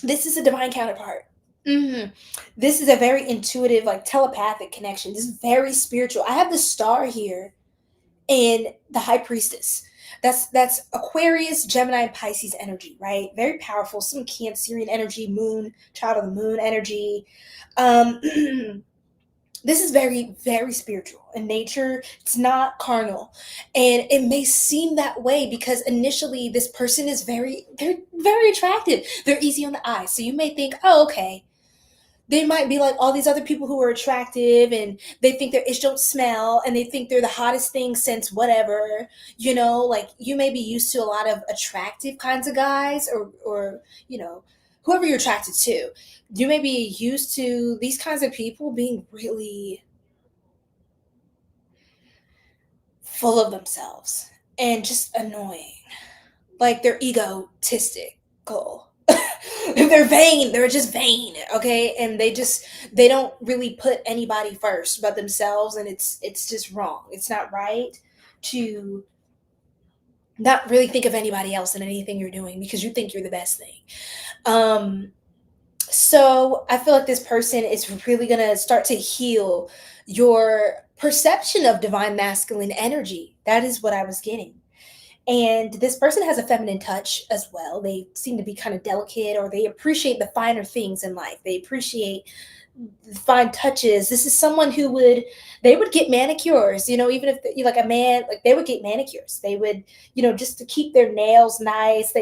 This is a divine counterpart. This is a very intuitive, like telepathic connection. This is very spiritual. I have the star here and the high priestess. That's Aquarius, Gemini, and Pisces energy, right? Very powerful. Some Cancerian energy, moon, child of the moon energy. This is very, very spiritual in nature. It's not carnal. And it may seem that way because initially this person is they're very attractive. They're easy on the eye. So you may think, oh, okay, they might be like all these other people who are attractive and they think their ish don't smell and they think they're the hottest thing since whatever, like you may be used to a lot of attractive kinds of guys or whoever you're attracted to. You may be used to these kinds of people being really full of themselves and just annoying. Like they're egotistical. They're vain. They're just vain. Okay. And they don't really put anybody first but themselves. And it's just wrong. It's not right to not really think of anybody else in anything you're doing because you think you're the best thing. So I feel like this person is really going to start to heal your perception of divine masculine energy. That is what I was getting. And this person has a feminine touch as well. They seem to be kind of delicate, or they appreciate the finer things in life. They appreciate the fine touches. This is someone who would get manicures, even if like a man, like they would get manicures. They would, just to keep their nails nice,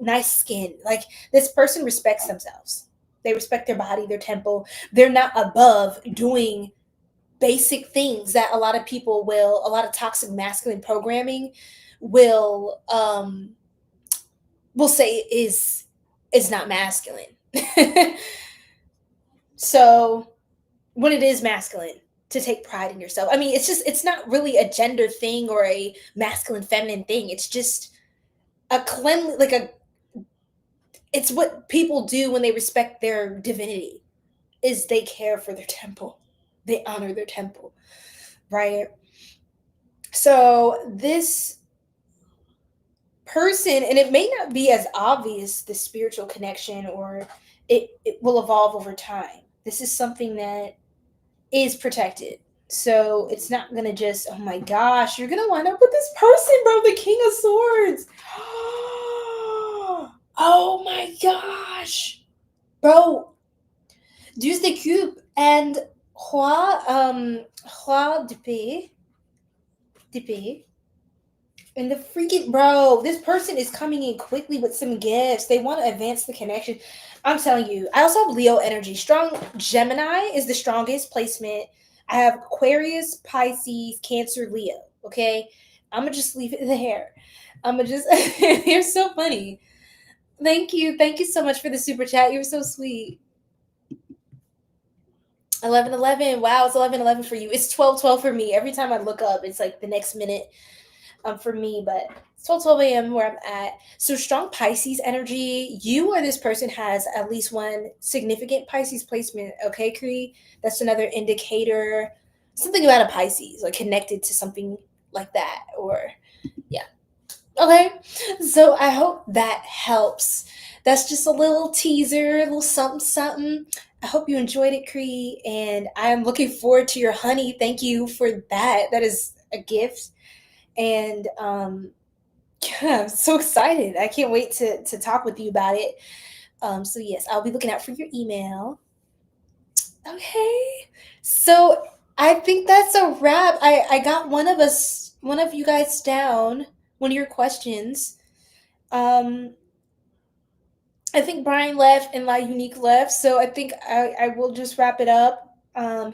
nice skin. Like this person respects themselves. They respect their body, their temple. They're not above doing basic things that a lot of toxic masculine programming will say is not masculine. So when it is masculine to take pride in yourself, I mean, it's not really a gender thing or a masculine feminine thing. It's just a it's what people do when they respect their divinity, is they care for their temple. They honor their temple, right? So this person, and it may not be as obvious, the spiritual connection, or it will evolve over time. This is something that is protected. So it's not going to just, oh my gosh, you're going to wind up with this person, bro, the King of Swords. Oh my gosh, bro. Deuce de coupe and 𝘯𝘭𝘦𝘢𝘭𝘰. And the freaking, bro, this person is coming in quickly with some gifts. They want to advance the connection. I'm telling you. I also have Leo energy. Strong Gemini is the strongest placement. I have Aquarius, Pisces, Cancer, Leo. Okay? I'm going to just leave it there. You're so funny. Thank you. Thank you so much for the super chat. You're so sweet. 11:11. Wow, it's 11:11 for you. It's 12:12 for me. Every time I look up, it's like the next minute for me, but it's 12:12 a.m. where I'm at. So strong Pisces energy. You or this person has at least one significant Pisces placement. Okay, Cree? That's another indicator. Something about a Pisces, like connected to something like that, or yeah. Okay, so I hope that helps. That's just a little teaser, a little something. I hope you enjoyed it, Cree, and I'm looking forward to your honey. Thank you for that. That is a gift. And yeah, I'm so excited. I can't wait to talk with you about it. So yes, I'll be looking out for your email. Okay. So I think that's a wrap. I got one of you guys down, one of your questions. I think Brian left and La Unique left, so I think I will just wrap it up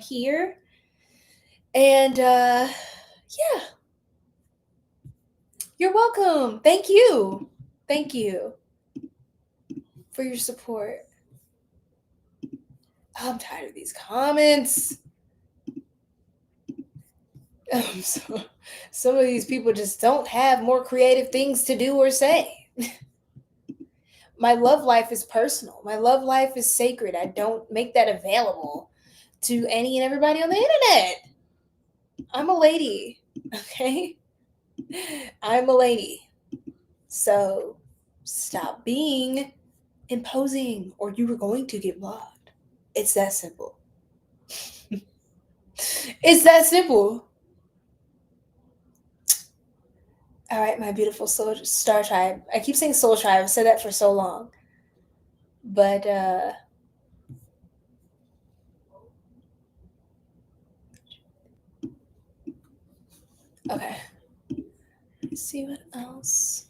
here. And yeah. You're welcome. Thank you. Thank you for your support. I'm tired of these comments. Some of these people just don't have more creative things to do or say. My love life is personal. My love life is sacred. I don't make that available to any and everybody on the internet. I'm a lady, okay? I'm a lady. So stop being imposing or you were going to get blocked. It's that simple. It's that simple. All right, my beautiful star tribe. I keep saying soul tribe. I've said that for so long. But okay. Let's see what else.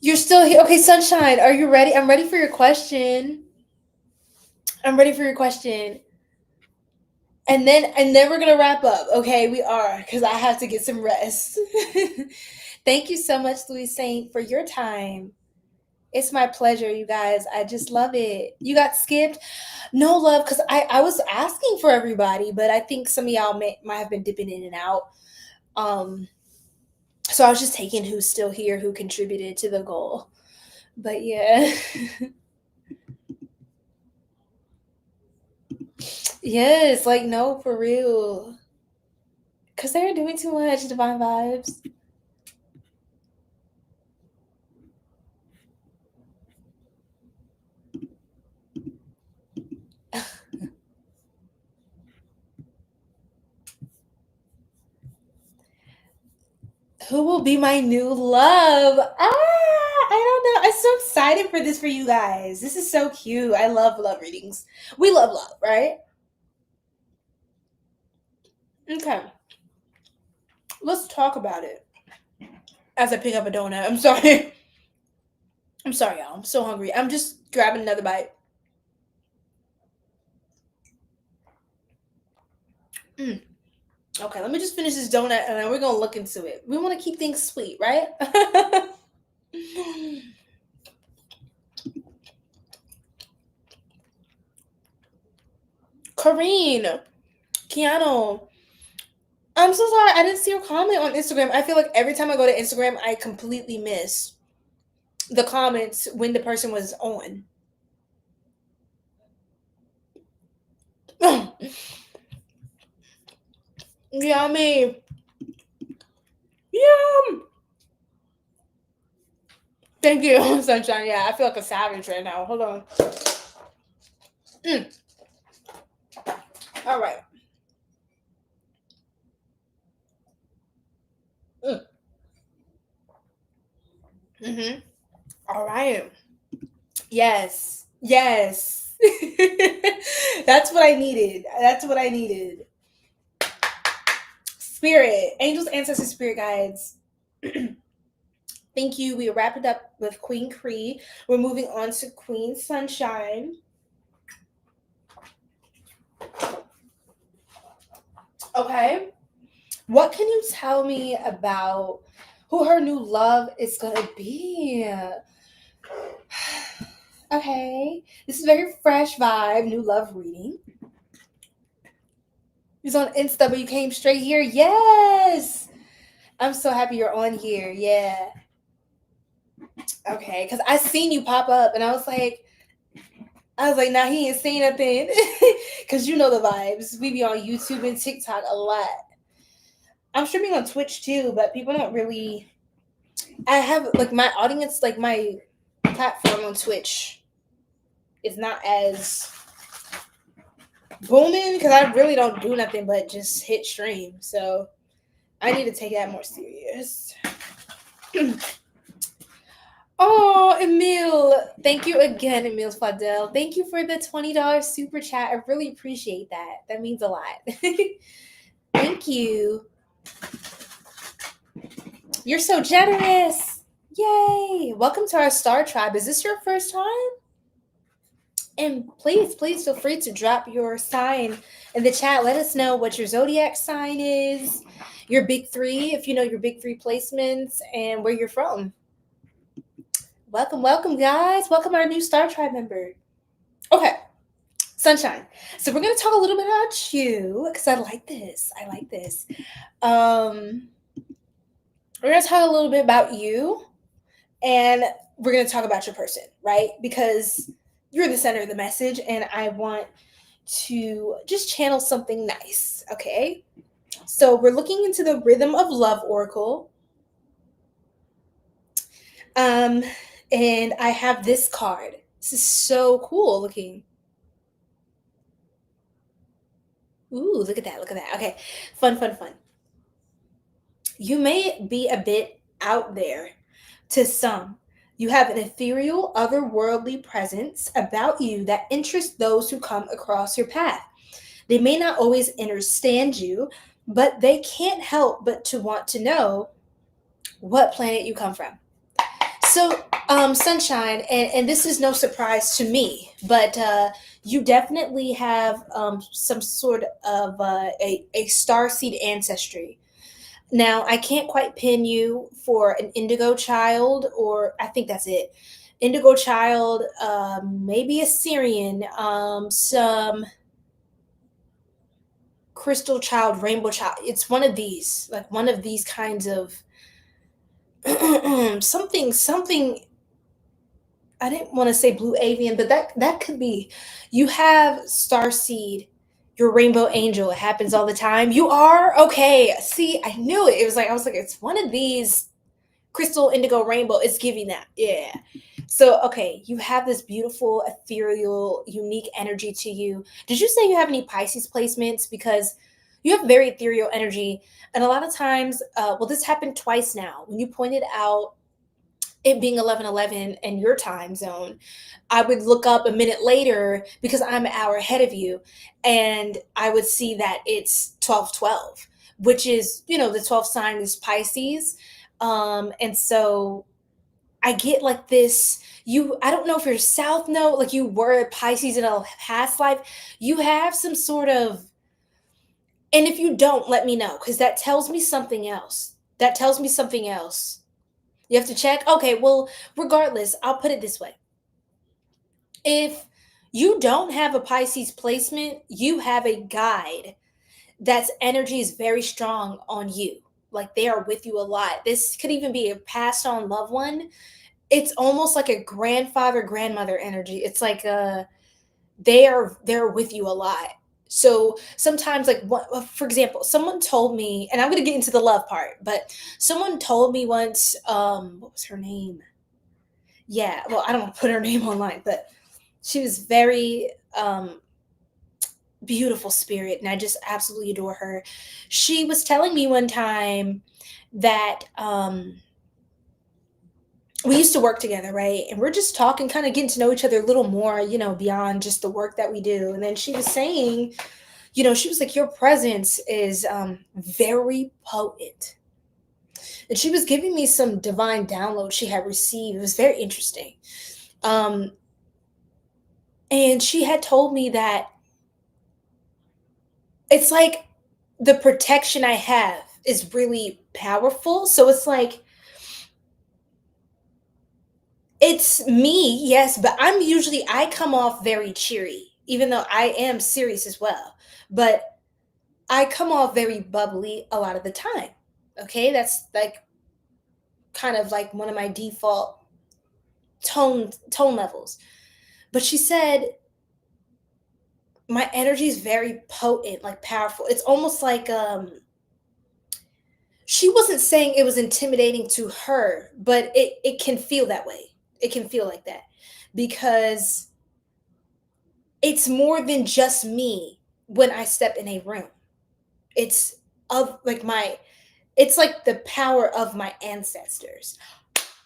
You're still here. Okay, Sunshine, are you ready? I'm ready for your question. I'm ready for your question. And then we're gonna wrap up. Okay, we are, because I have to get some rest. Thank you so much, Louis Saint, for your time. It's my pleasure, you guys. I just love it. You got skipped? No, love, because I was asking for everybody, but I think some of y'all might have been dipping in and out. So I was just taking who's still here, who contributed to the goal. But yeah. Yes, like, no, for real. Because they're doing too much, Divine Vibes. Who will be my new love? I don't know. I'm so excited for this for you guys. This is so cute. I love love readings. We love love, right? Okay. Let's talk about it. As I pick up a donut. I'm sorry. I'm sorry, y'all. I'm so hungry. I'm just grabbing another bite. Okay, let me just finish this donut and then we're going to look into it. We want to keep things sweet, right? Corrine, Keanu, I'm so sorry. I didn't see your comment on Instagram. I feel like every time I go to Instagram, I completely miss the comments when the person was on. Yummy. Yum. Thank you, Sunshine. Yeah, I feel like a savage right now. Hold on. All right. All right. Yes. Yes. That's what I needed. That's what I needed. Spirit, angels, ancestors, spirit guides. Thank you. We wrapped it up with Queen Cree. We're moving on to Queen Sunshine. Okay. What can you tell me about who her new love is going to be? Okay. This is a very fresh vibe, new love reading. He's on Insta, but you came straight here. Yes. I'm so happy you're on here. Yeah. Okay. Because I seen you pop up and I was like, nah, he ain't saying nothing. Because you know the vibes. We be on YouTube and TikTok a lot. I'm streaming on Twitch too, but people don't really... I have, like, my audience, like, my platform on Twitch is not as booming because I really don't do nothing but just hit stream. So I need to take that more serious. Oh, Emil. Thank you again, Emil Fadel. Thank you for the $20 super chat. I really appreciate that. That means a lot. Thank you. You're so generous. Yay. Welcome to our star tribe. Is this your first time? And please feel free to drop your sign in the chat. Let us know what your zodiac sign is, your big three, if you know your big three placements, and where you're from. Welcome, guys. Welcome our new Star Tribe member. Okay, Sunshine. So we're going to talk a little bit about you, because I like this. We're going to talk a little bit about you, and we're going to talk about your person, right? Because you're the center of the message, and I want to just channel something nice, okay? So we're looking into the Rhythm of Love Oracle. And I have this card. This is so cool looking. Ooh, look at that. Okay, fun. You may be a bit out there to some. You have an ethereal, otherworldly presence about you that interests those who come across your path. They may not always understand you, but they can't help but to want to know what planet you come from. So, Sunshine, and this is no surprise to me, but you definitely have some sort of a starseed ancestry. Now, I can't quite pin you for an indigo child, or I think that's it. Indigo child, maybe a Sirian, some crystal child, rainbow child. It's one of these, like one of these kinds of something. I didn't want to say blue avian, but that could be. You have starseed, your rainbow angel. It happens all the time. You are okay. See, I knew it. I was like, it's one of these crystal, indigo, rainbow. It's giving that. Yeah. So, okay, you have this beautiful, ethereal, unique energy to you. Did you say you have any Pisces placements? Because you have very ethereal energy. And a lot of times, this happened twice now. When you pointed out it being 11:11 in your time zone, I would look up a minute later because I'm an hour ahead of you, and I would see that it's 12:12, which is, the 12th sign is Pisces. And so I get like this, I don't know if you're South Node, like you were Pisces in a past life, you have some sort of, and if you don't, let me know, because that tells me something else. You have to check? Okay, well, regardless, I'll put it this way. If you don't have a Pisces placement, you have a guide that's energy is very strong on you. Like they are with you a lot. This could even be a passed on loved one. It's almost like a grandfather, grandmother energy. It's like they're with you a lot. So sometimes, like, for example, someone told me, and I'm going to get into the love part, but someone told me once, what was her name? Yeah, well, I don't want to put her name online, but she was very beautiful spirit, and I just absolutely adore her. She was telling me one time that we used to work together, right? And we're just talking, kind of getting to know each other a little more, beyond just the work that we do. And then she was saying, she was like, your presence is very potent. And she was giving me some divine download she had received. It was very interesting. And she had told me that it's like the protection I have is really powerful. So it's like, it's me, yes, but I come off very cheery, even though I am serious as well. But I come off very bubbly a lot of the time. Okay, that's like kind of like one of my default tone levels. But she said my energy is very potent, like powerful. It's almost like she wasn't saying it was intimidating to her, but it can feel that way. It can feel like that because it's more than just me when I step in a room. It's of like it's like the power of my ancestors.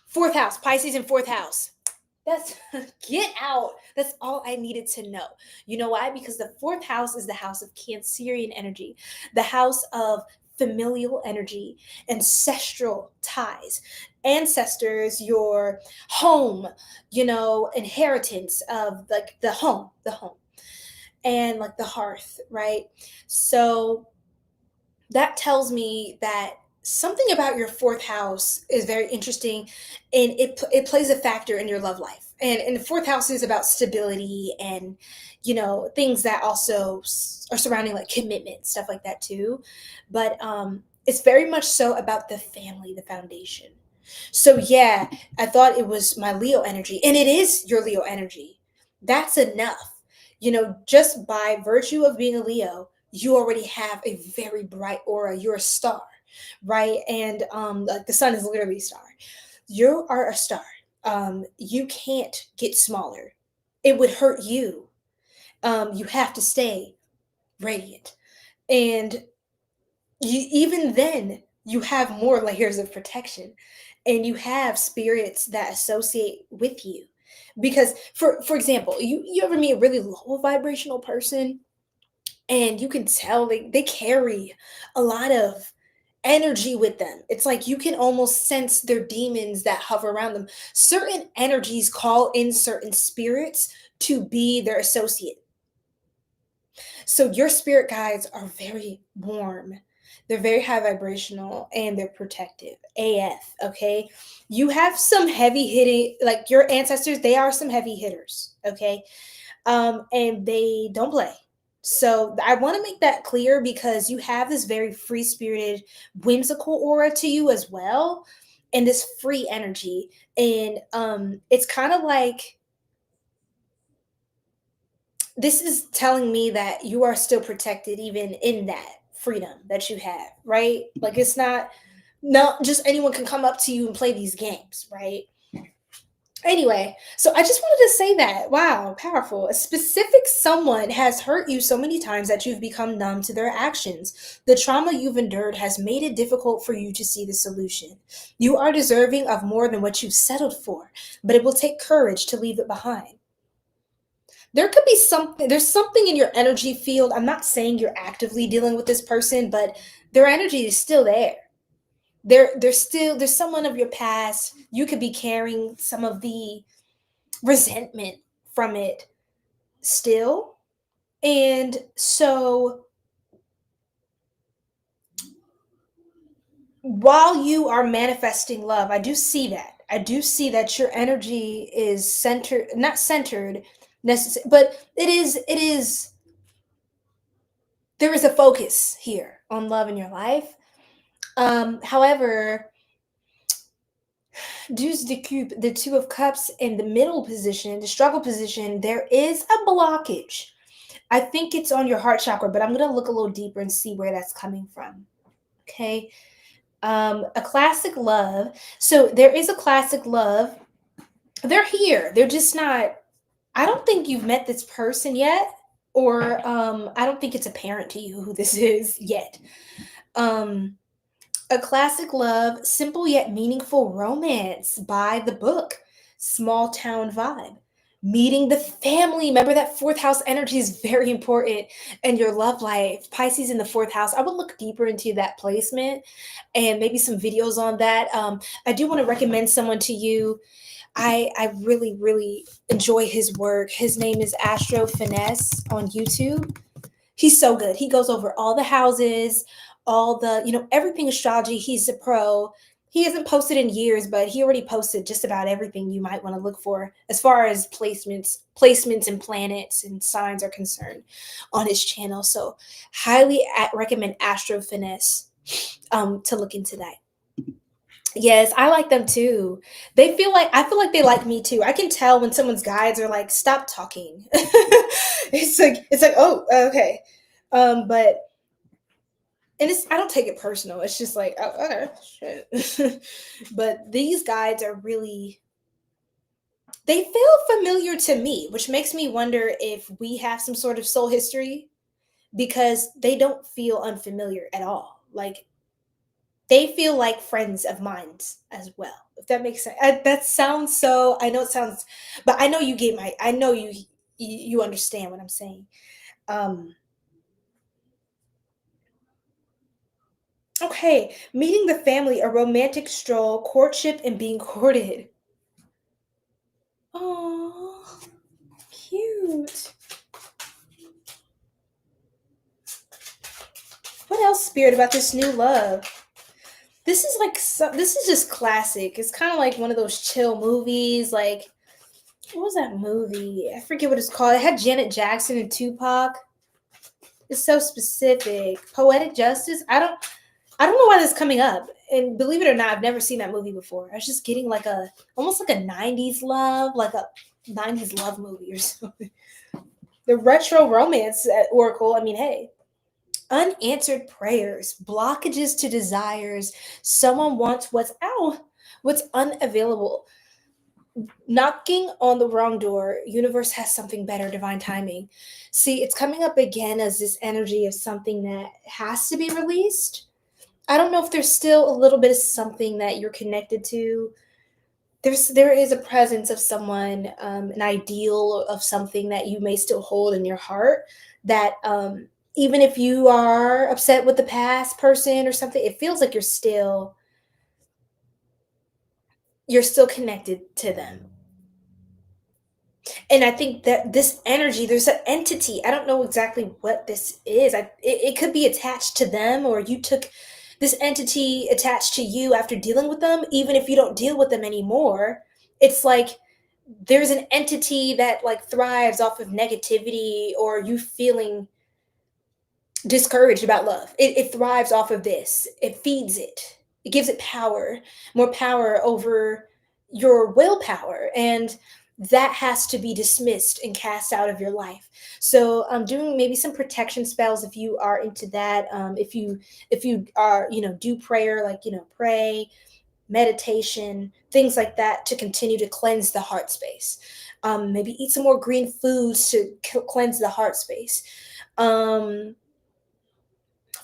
Fourth house, Pisces in fourth house. That's get out. That's all I needed to know. You know why? Because the fourth house is the house of Cancerian energy, the house of familial energy, ancestral ties, ancestors, your home, inheritance of like the home, and like the hearth, right? So that tells me that something about your fourth house is very interesting, and it plays a factor in your love life. And the fourth house is about stability and things that also are surrounding like commitment, stuff like that too. But it's very much so about the family, the foundation. So yeah, I thought it was my Leo energy, and it is your Leo energy. That's enough. Just by virtue of being a Leo, you already have a very bright aura. You're a star, right? And like the sun is literally a star. You are a star. You can't get smaller. It would hurt you. You have to stay radiant. And even then, you have more layers of protection, and you have spirits that associate with you. Because for example, you ever meet a really low vibrational person, and you can tell they carry a lot of energy with them. It's like you can almost sense their demons that hover around them. Certain energies call in certain spirits to be their associate. So your spirit guides are very warm. They're very high vibrational, and they're protective. AF, okay? You have some heavy hitting, like your ancestors, they are some heavy hitters, okay? And they don't play. So I want to make that clear, because you have this very free spirited, whimsical aura to you as well, and this free energy. And it's kind of like, this is telling me that you are still protected even in that freedom that you have, right? Like it's not just anyone can come up to you and play these games, right? Anyway, so I just wanted to say that, wow, powerful. A specific someone has hurt you so many times that you've become numb to their actions. The trauma you've endured has made it difficult for you to see the solution. You are deserving of more than what you've settled for, but it will take courage to leave it behind. There could be there's something in your energy field. I'm not saying you're actively dealing with this person, but their energy is still there. There's someone of your past. You could be carrying some of the resentment from it still. And so while you are manifesting love, I do see that your energy is centered, not centered necessarily, but it is there is a focus here on love in your life. However, Deuce de Coupe, the Two of Cups in the middle position, the struggle position, there is a blockage. I think it's on your heart chakra, but I'm going to look a little deeper and see where that's coming from. Okay. A classic love. So there is a classic love. They're here. They're just not, I don't think you've met this person yet, or I don't think it's apparent to you who this is yet. A classic love, simple yet meaningful romance by the book, Small Town Vibe. Meeting the family. Remember that fourth house energy is very important in your love life. Pisces in the fourth house. I would look deeper into that placement and maybe some videos on that. I do want to recommend someone to you. I really, really enjoy his work. His name is 𝘗𝘓𝘕𝘄 on YouTube. He's so good. He goes over all the houses, all the, everything astrology. He's a pro. He hasn't posted in years, but he already posted just about everything you might want to look for as far as placements and planets and signs are concerned on his channel. So highly recommend 𝘗𝘓𝘕𝘄 to look into that. Yes, I like them too. I feel like they like me too. I can tell when someone's guides are like, stop talking. it's like, oh, okay. But I don't take it personal. It's just like, oh, okay, shit. But these guides are really, they feel familiar to me, which makes me wonder if we have some sort of soul history, because they don't feel unfamiliar at all. Like, they feel like friends of mine as well, if that makes sense. That sounds so, I know it sounds, but I know you get my, I know you understand what I'm saying. Um, okay, meeting the family, a romantic stroll, courtship, and being courted. Oh, cute. What else, Spirit, about this new love? This is like this is just classic. It's kind of like one of those chill movies. Like, what was that movie? I forget what it's called. It had Janet Jackson and Tupac. It's so specific. Poetic Justice. I don't know why this is coming up. And believe it or not, I've never seen that movie before. I was just getting like a almost like a 90s love, like a 90s love movie or something. The retro romance at Oracle. I mean, hey. Unanswered prayers, blockages to desires. Someone wants what's unavailable. Knocking on the wrong door. Universe has something better, divine timing. See, it's coming up again as this energy of something that has to be released. I don't know if there's still a little bit of something that you're connected to. There is a presence of someone, an ideal of something that you may still hold in your heart, that even if you are upset with the past person or something, it feels like you're still connected to them. And I think that this energy, there's an entity. I don't know exactly what this is. It could be attached to them, or you took this entity attached to you after dealing with them. Even if you don't deal with them anymore, it's like there's an entity that like thrives off of negativity, or you feeling discouraged about love. It thrives off of this. It feeds it. It gives it power, more power over your willpower. And that has to be dismissed and cast out of your life. So I'm doing maybe some protection spells if you are into that. If you are, do prayer, like, pray, meditation, things like that, to continue to cleanse the heart space. Maybe eat some more green foods to cleanse the heart space.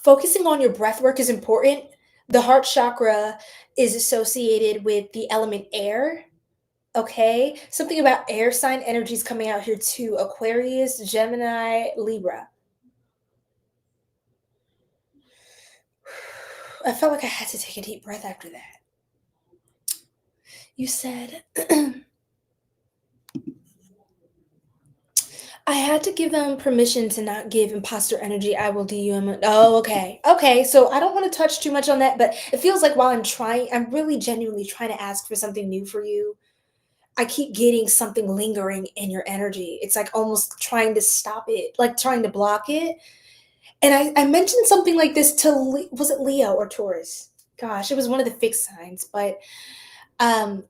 Focusing on your breath work is important. The heart chakra is associated with the element air. Okay. Something about air sign energies coming out here too. Aquarius, Gemini, Libra. I felt like I had to take a deep breath after that. You said, I had to give them permission to not give imposter energy. I will DM. Oh, okay. Okay. So I don't want to touch too much on that, but it feels like while I'm really genuinely trying to ask for something new for you, I keep getting something lingering in your energy. It's like almost trying to stop it, like trying to block it. And I mentioned something like this to, was it Leo or Taurus? Gosh, it was one of the fixed signs, but um,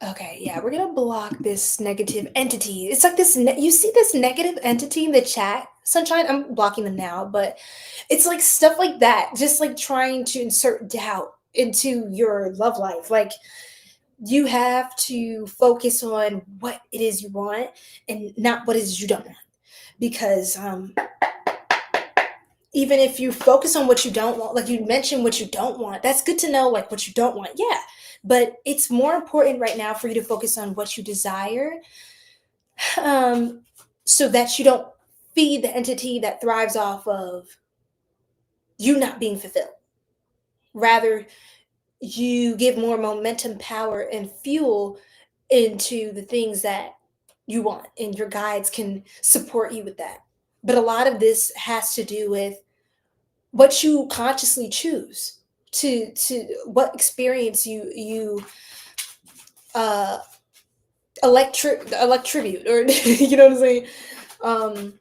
okay, yeah, we're gonna block this negative entity. It's like this, you see this negative entity in the chat, Sunshine? I'm blocking them now, but it's like stuff like that, just like trying to insert doubt into your love life. Like, you have to focus on what it is you want and not what it is you don't want. Because even if you focus on what you don't want, like you mentioned what you don't want, that's good to know, like what you don't want. Yeah. But it's more important right now for you to focus on what you desire, so that you don't feed the entity that thrives off of you not being fulfilled. Rather, you give more momentum, power, and fuel into the things that you want, and your guides can support you with that. But a lot of this has to do with what you consciously choose to what experience you uh elect tribute, or you know what I'm saying,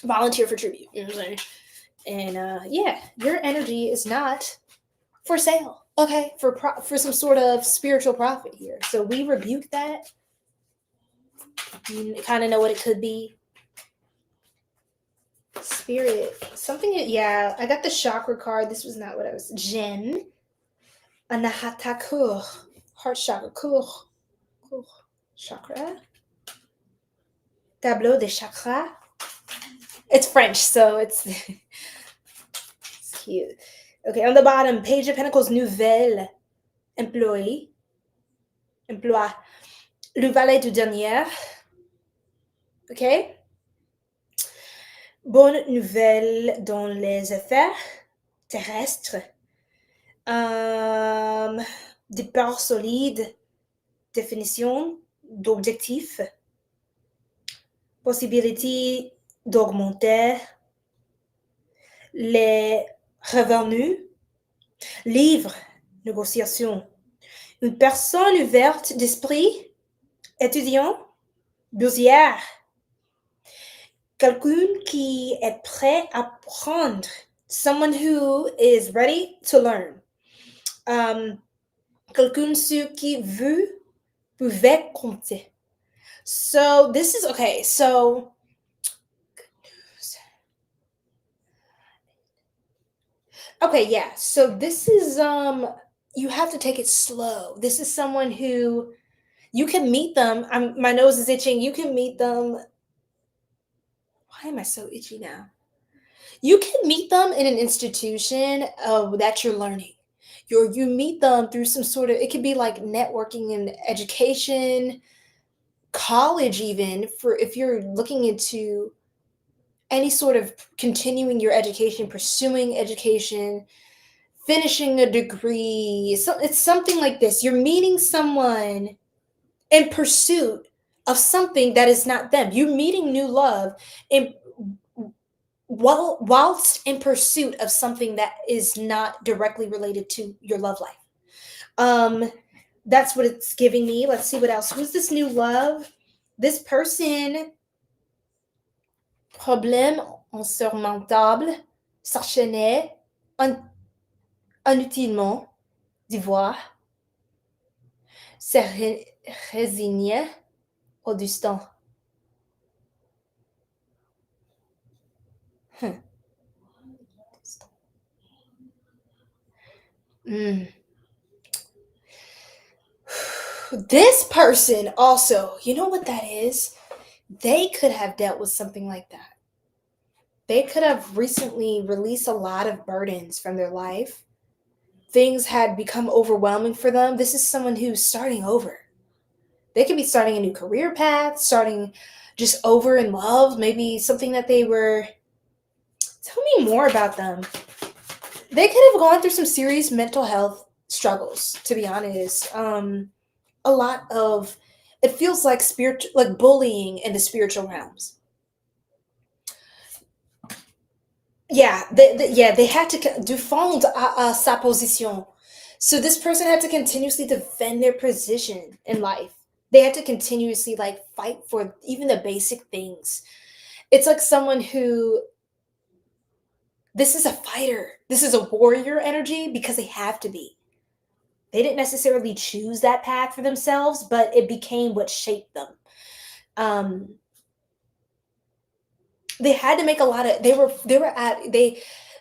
volunteer for tribute, you know what I'm saying. And yeah, your energy is not for sale, okay, for some sort of spiritual profit here. So we rebuke that. You kind of know what it could be. Spirit, something. Yeah, I got the chakra card. This was not what I was. Jen. Anahata 𝘗𝘭𝘺, heart chakra, 𝘗𝘭𝘺, chakra. Tableau des chakras. It's French, so it's cute. Okay, on the bottom, Page of Pentacles, nouvelle employee. Emploi. Le valet du dernier. Okay. Bonne nouvelle dans les affaires terrestres. Départ solide. Définition d'objectif. Possibilité d'augmenter les revenus. Livre. Négociation. Une personne ouverte d'esprit. Étudiant. Boursière. Quelqu'un qui est prêt à apprendre. Someone who is ready to learn. Quelqu'un sur qui vous pouvez compter. So this is okay. So okay, yeah. So this is you have to take it slow. This is someone who you can meet them. My nose is itching. You can meet them. Why am I so itchy now? You can meet them in an institution that you're learning. You meet them through some sort of, it could be like networking and education, college even, for if you're looking into any sort of continuing your education, pursuing education, finishing a degree. So it's something like this. You're meeting someone in pursuit of something that is not them. You're meeting new love in whilst in pursuit of something that is not directly related to your love life. That's what it's giving me. Let's see what else. Who's this new love? This person, problème insurmontable, s'enchaînait inutilement devoir se résigner au destin. This person also, you know what that is? They could have dealt with something like that. They could have recently released a lot of burdens from their life. Things had become overwhelming for them. This is someone who's starting over. They could be starting a new career path, starting just over in love, maybe something that they were. Tell me more about them. They could have gone through some serious mental health struggles, to be honest. A lot of, it feels like like bullying in the spiritual realms. Yeah, they had to défendre sa position. So this person had to continuously defend their position in life. They had to continuously like fight for even the basic things. It's like someone who, this is a fighter. This is a warrior energy because they have to be. They didn't necessarily choose that path for themselves, but it became what shaped them. They had to make a lot of,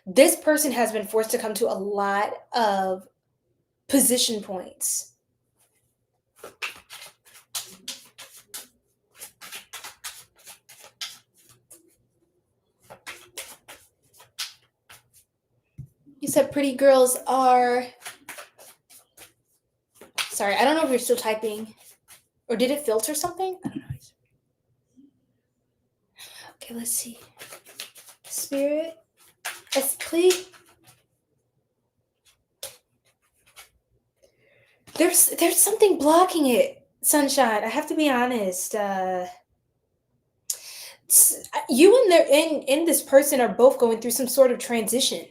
this person has been forced to come to a lot of position points. You said pretty girls are, sorry, I don't know if you're still typing, or did it filter something? I don't know. Okay, let's see. Spirit, esprit. There's something blocking it, sunshine. I have to be honest. You and this person are both going through some sort of transition.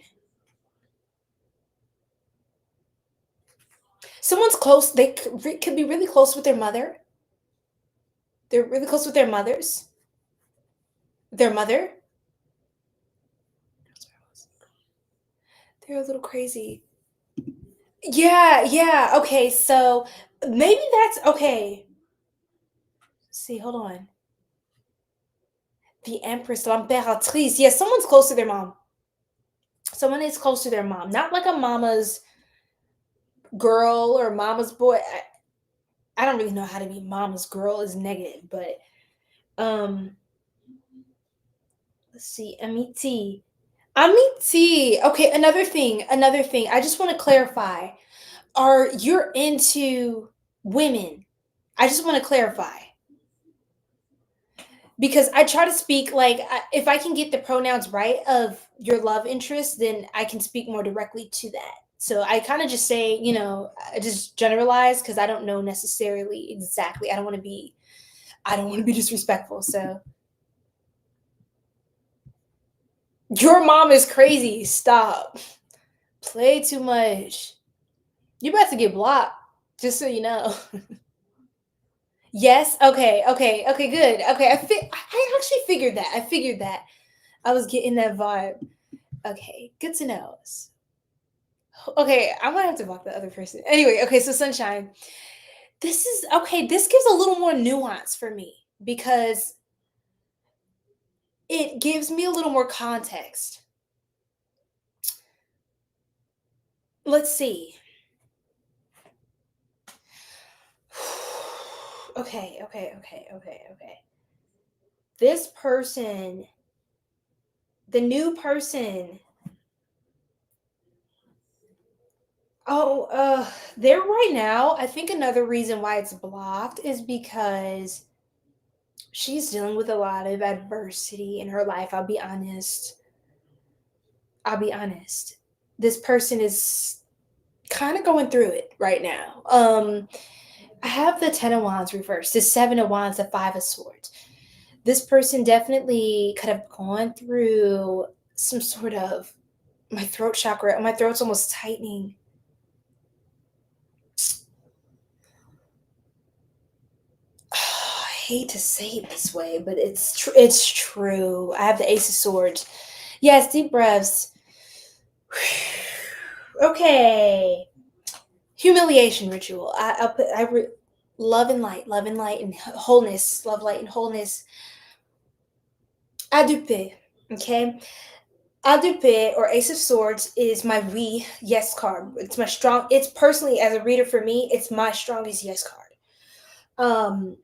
Someone's close. They could be really close with their mother. They're really close with their mothers. Their mother. They're a little crazy. Yeah. Okay, so maybe that's okay. Let's see, hold on. The Empress, l'Impératrice. Yeah, someone's close to their mom. Someone is close to their mom. Not like a mama's girl or mama's boy. I don't really know how to be mama's girl is negative, but let's see, Amity. Amity. Okay, another thing. I just want to clarify. Are you're into women? I just want to clarify because I try to speak like if I can get the pronouns right of your love interest, then I can speak more directly to that. So I kind of just say, I just generalize because I don't know necessarily exactly. I don't want to be disrespectful. So your mom is crazy. Stop. Play too much. You about to get blocked, just so you know. Yes. Okay. Okay. Okay. Good. Okay. I actually figured that. I was getting that vibe. Okay. Good to know. Okay. I might have to block the other person. Anyway. Okay. So Sunshine. This is okay. This gives a little more nuance for me because it gives me a little more context. Let's see. Okay. This person, the new person. Oh, there right now. I think another reason why it's blocked is because she's dealing with a lot of adversity in her life. I'll be honest. This person is kind of going through it right now. I have the 10 of Wands reversed, the 7 of Wands, the 5 of Swords. This person definitely could have gone through some sort of my throat chakra. My throat's almost tightening. I hate to say it this way, but it's true. I have the Ace of Swords. Yes, deep breaths. Okay. Humiliation ritual. I'll put love and light and wholeness. Love, light, and wholeness. 𝘱𝘏𝘬𝘭𝘬𝘬. Okay. 𝘱𝘏𝘏 or Ace of Swords is my yes card. It's my strong. It's personally as a reader for me. It's my strongest yes card.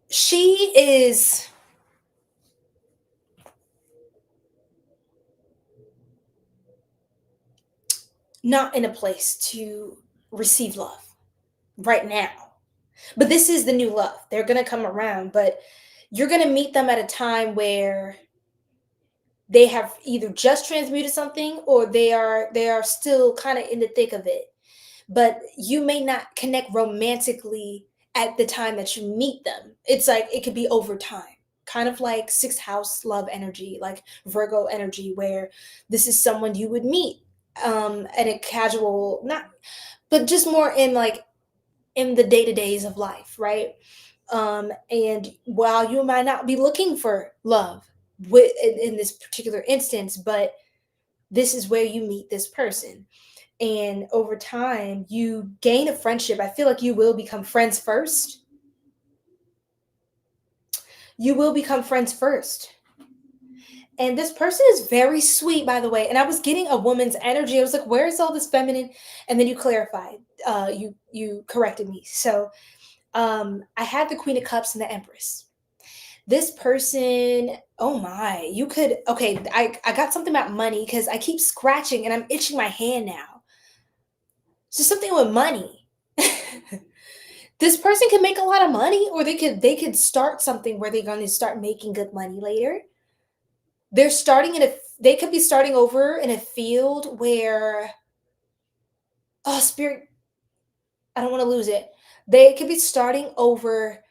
She is not in a place to receive love right now. But this is the new love. They're going to come around, but you're going to meet them at a time where they have either just transmuted something or they are still kind of in the thick of it. But you may not connect romantically at the time that you meet them. It's like it could be over time. Kind of like sixth house love energy, like Virgo energy, where this is someone you would meet at a casual, not, but just more in like in the day-to-days of life, right? And while you might not be looking for love in this particular instance, but this is where you meet this person. And over time, you gain a friendship. I feel like you will become friends first. And this person is very sweet, by the way. And I was getting a woman's energy. I was like, where is all this feminine? And then you clarified. You corrected me. So I had the Queen of Cups and the Empress. This person, oh my, you could, okay, I got something about money because I keep scratching and I'm itching my hand now. So something with money. This person could make a lot of money, or they could start something where they're going to start making good money later. They could be starting over in a field where, oh, spirit, I don't want to lose it. They could be starting over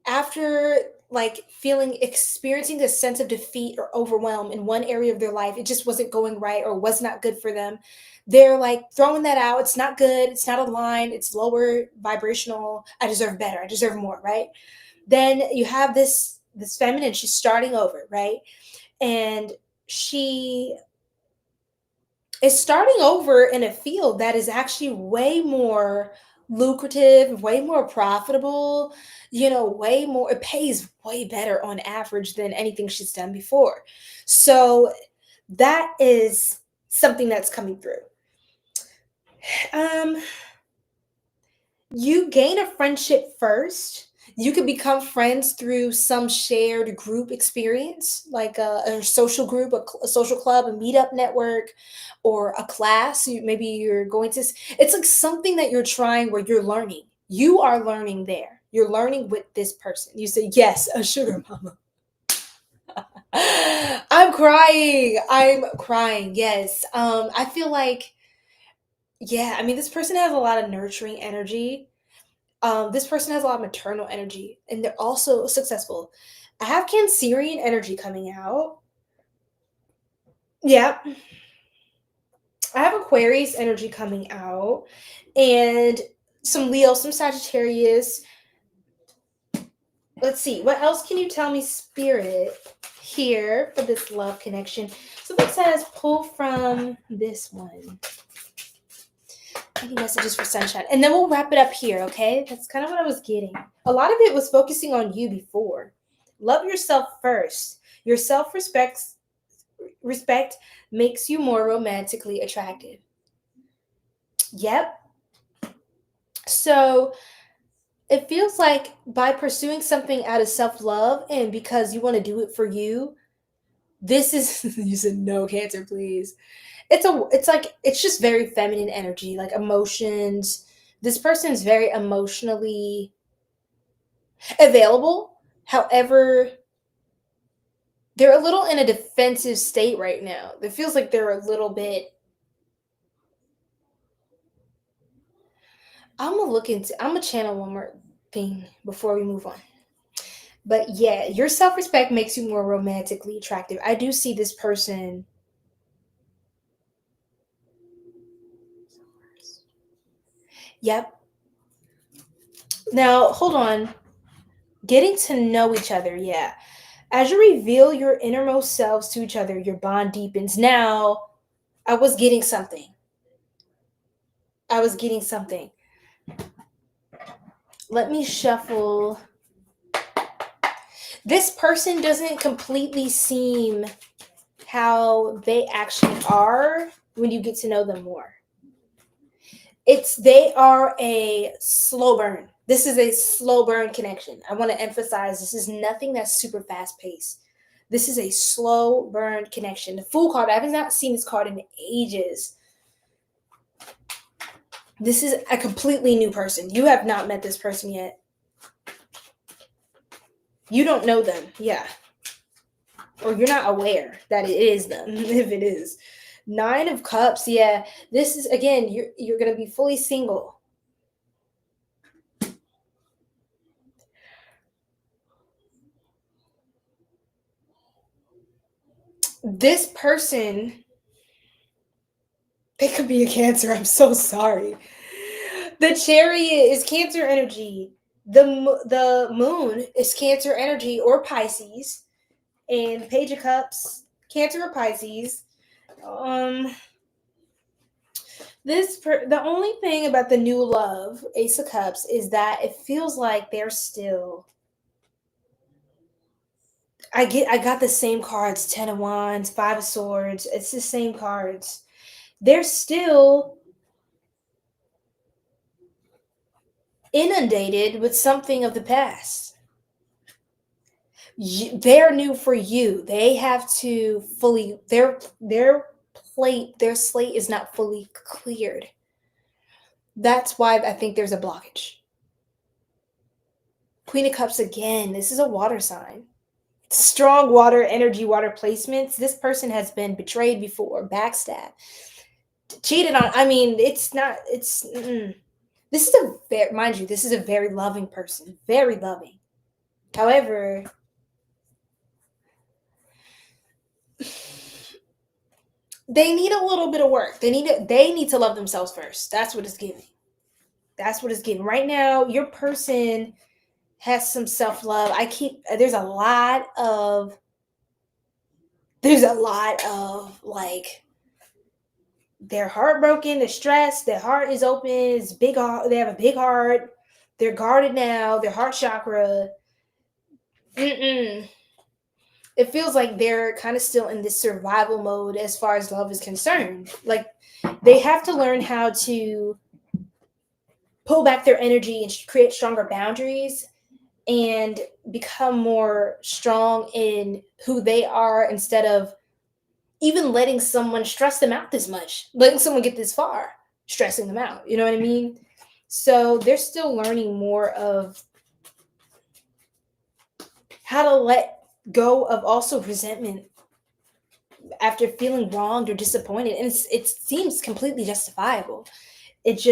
after like experiencing a sense of defeat or overwhelm in one area of their life. It just wasn't going right or was not good for them. They're like throwing that out. It's not good. It's not aligned. It's lower vibrational. I deserve better. I deserve more, right? Then you have this feminine. She's starting over, right? And she is starting over in a field that is actually way more lucrative, way more profitable, way more, it pays way better on average than anything she's done before. So that is something that's coming through. You gain a friendship first. You could become friends through some shared group experience, like a social group, a social club, a meetup network, or a class. Maybe you're going to, it's like something that you're trying where you're learning. You are learning there. You're learning with this person. You say, yes, a sugar mama. I'm crying. Yes. I feel like, yeah, I mean, this person has a lot of nurturing energy. This person has a lot of maternal energy, and they're also successful. I have Cancerian energy coming out. Yeah. I have Aquarius energy coming out, and some Leo, some Sagittarius. Let's see. What else can you tell me, Spirit, here for this love connection? So this says pull from this one. Any messages for sunshine, and then we'll wrap it up here. Okay, that's kind of what I was getting. A lot of it was focusing on you before. Love yourself first. Your self-respect makes you more romantically attractive. Yep. So it feels like by pursuing something out of self-love and because you want to do it for you, this is you said no, Cancer, please. It's just very feminine energy, like emotions. This person's very emotionally available. However, they're a little in a defensive state right now. It feels like they're a little bit. I'm gonna channel one more thing before we move on. But yeah, your self-respect makes you more romantically attractive. I do see this person. Yep. Now, hold on. Getting to know each other, yeah. As you reveal your innermost selves to each other, your bond deepens. Now, I was getting something. Let me shuffle. This person doesn't completely seem how they actually are when you get to know them more. They are a slow burn. This is a slow burn connection. I want to emphasize this is nothing that's super fast paced. This is a slow burn connection. The Fool card, I have not seen this card in ages. This is a completely new person. You have not met this person yet. You don't know them, yeah. Or you're not aware that it is them, if it is. 9 of Cups, yeah. This is, again, you're going to be fully single. This person, they could be a Cancer. I'm so sorry. The Chariot is Cancer energy. The Moon is Cancer energy or Pisces. And Page of Cups, Cancer or Pisces. The only thing about the new love, Ace of Cups, is that it feels like they're still. I got the same cards, 10 of Wands, 5 of Swords. It's the same cards. They're still inundated with something of the past. They're new for you. They have to fully, their slate is not fully cleared. That's why I think there's a blockage. Queen of Cups again. This is a water sign. Strong water energy, water placements. This person has been betrayed before, backstabbed, cheated on. I mean, this is mind you, this is a very loving person, very loving. However, they need a little bit of work. They need to love themselves first. That's what it's giving. Right now, your person has some self-love. There's a lot of like, they're heartbroken, they're stressed, their heart is open, it's big. They have a big heart. They're guarded now. Their heart chakra. it feels like they're kind of still in this survival mode as far as love is concerned. Like they have to learn how to pull back their energy and create stronger boundaries and become more strong in who they are instead of even letting someone stress them out this much, letting someone get this far, stressing them out. You know what I mean? So they're still learning more of how to let go of also resentment after feeling wronged or disappointed. And it seems completely justifiable. It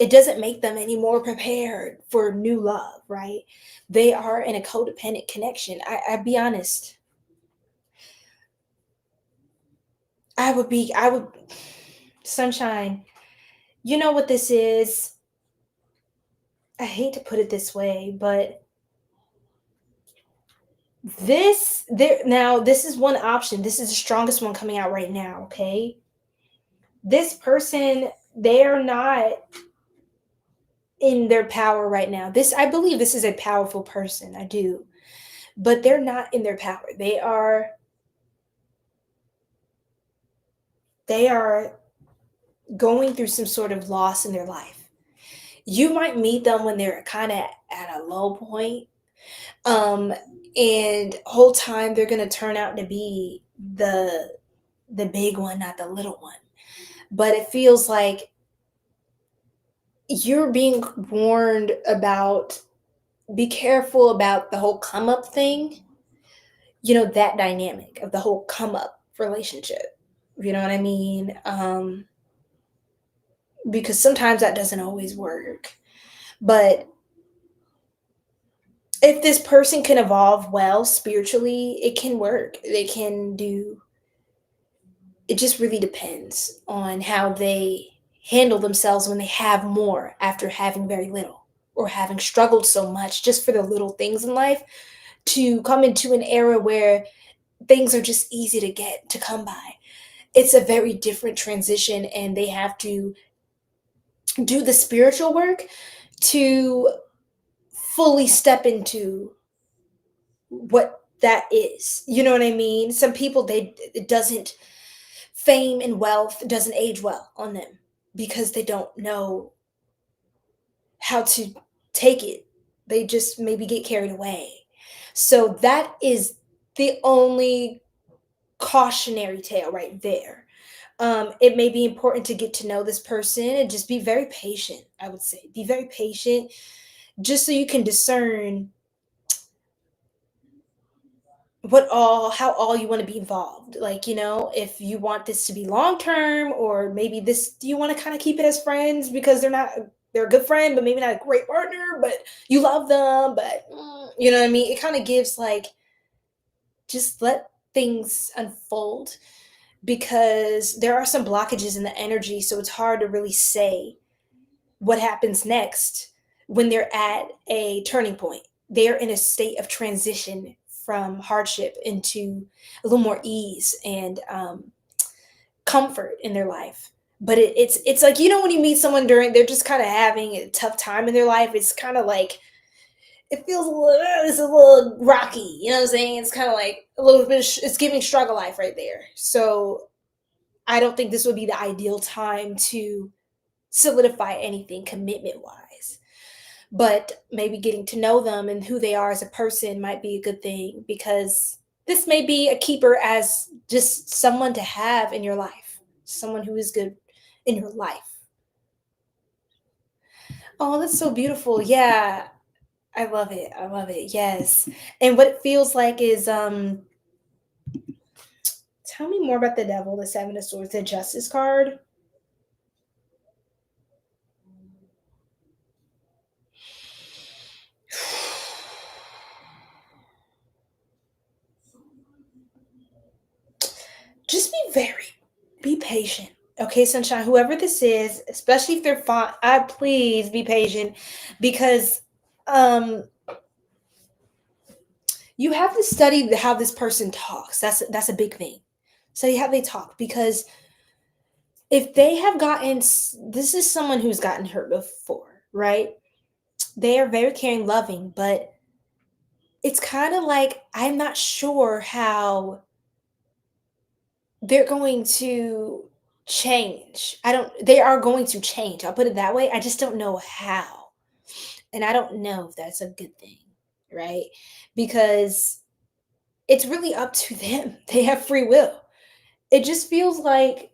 doesn't make them any more prepared for new love, right? They are in a codependent connection. I'd be honest. I would, sunshine, you know what this is? I hate to put it this way, but this is one option. This is the strongest one coming out right now, okay? This person, they're not in their power right now. I believe this is a powerful person. I do. But they're not in their power. They are going through some sort of loss in their life. You might meet them when they're kind of at a low point. And whole time they're going to turn out to be the big one, not the little one. But it feels like you're being warned about, be careful about the whole come up thing. You know, that dynamic of the whole come up relationship. You know what I mean? Because sometimes that doesn't always work. But if this person can evolve well spiritually, it can work. They can do. It just really depends on how they handle themselves when they have more after having very little, or having struggled so much just for the little things in life, to come into an era where things are just easy to come by. It's a very different transition, and they have to do the spiritual work to fully step into what that is. You know what I mean? Some people, fame and wealth doesn't age well on them because they don't know how to take it. They just maybe get carried away. So that is the only cautionary tale right there. It may be important to get to know this person and just be very patient. I would say be very patient, just so you can discern how all you want to be involved. Like, if you want this to be long term, or maybe do you want to kind of keep it as friends because they're a good friend, but maybe not a great partner, but you love them, but you know what I mean? It kind of gives just let things unfold, because there are some blockages in the energy. So it's hard to really say what happens next when they're at a turning point. They're in a state of transition from hardship into a little more ease and comfort in their life. But it's like, when you meet someone they're just kind of having a tough time in their life, it's kind of like, it feels it's a little rocky, you know what I'm saying? It's kind of like a little bit, it's giving struggle life right there. So I don't think this would be the ideal time to solidify anything commitment wise. But maybe getting to know them and who they are as a person might be a good thing, because this may be a keeper as just someone to have in your life, someone who is good in your life. Oh, that's so beautiful. Yeah, I love it. I love it. Yes. And what it feels like is, tell me more about the devil, the Seven of Swords, the Justice card. Just be patient. Okay, sunshine, whoever this is, especially if they're fine, please be patient, because you have to study how this person talks. That's a big thing. Study how they talk, because if they have this is someone who's gotten hurt before, right? They are very caring, loving, but it's kind of like I'm not sure how they're going to change. They are going to change. I'll put it that way. I just don't know how. And I don't know if that's a good thing, right? Because it's really up to them. They have free will. It just feels like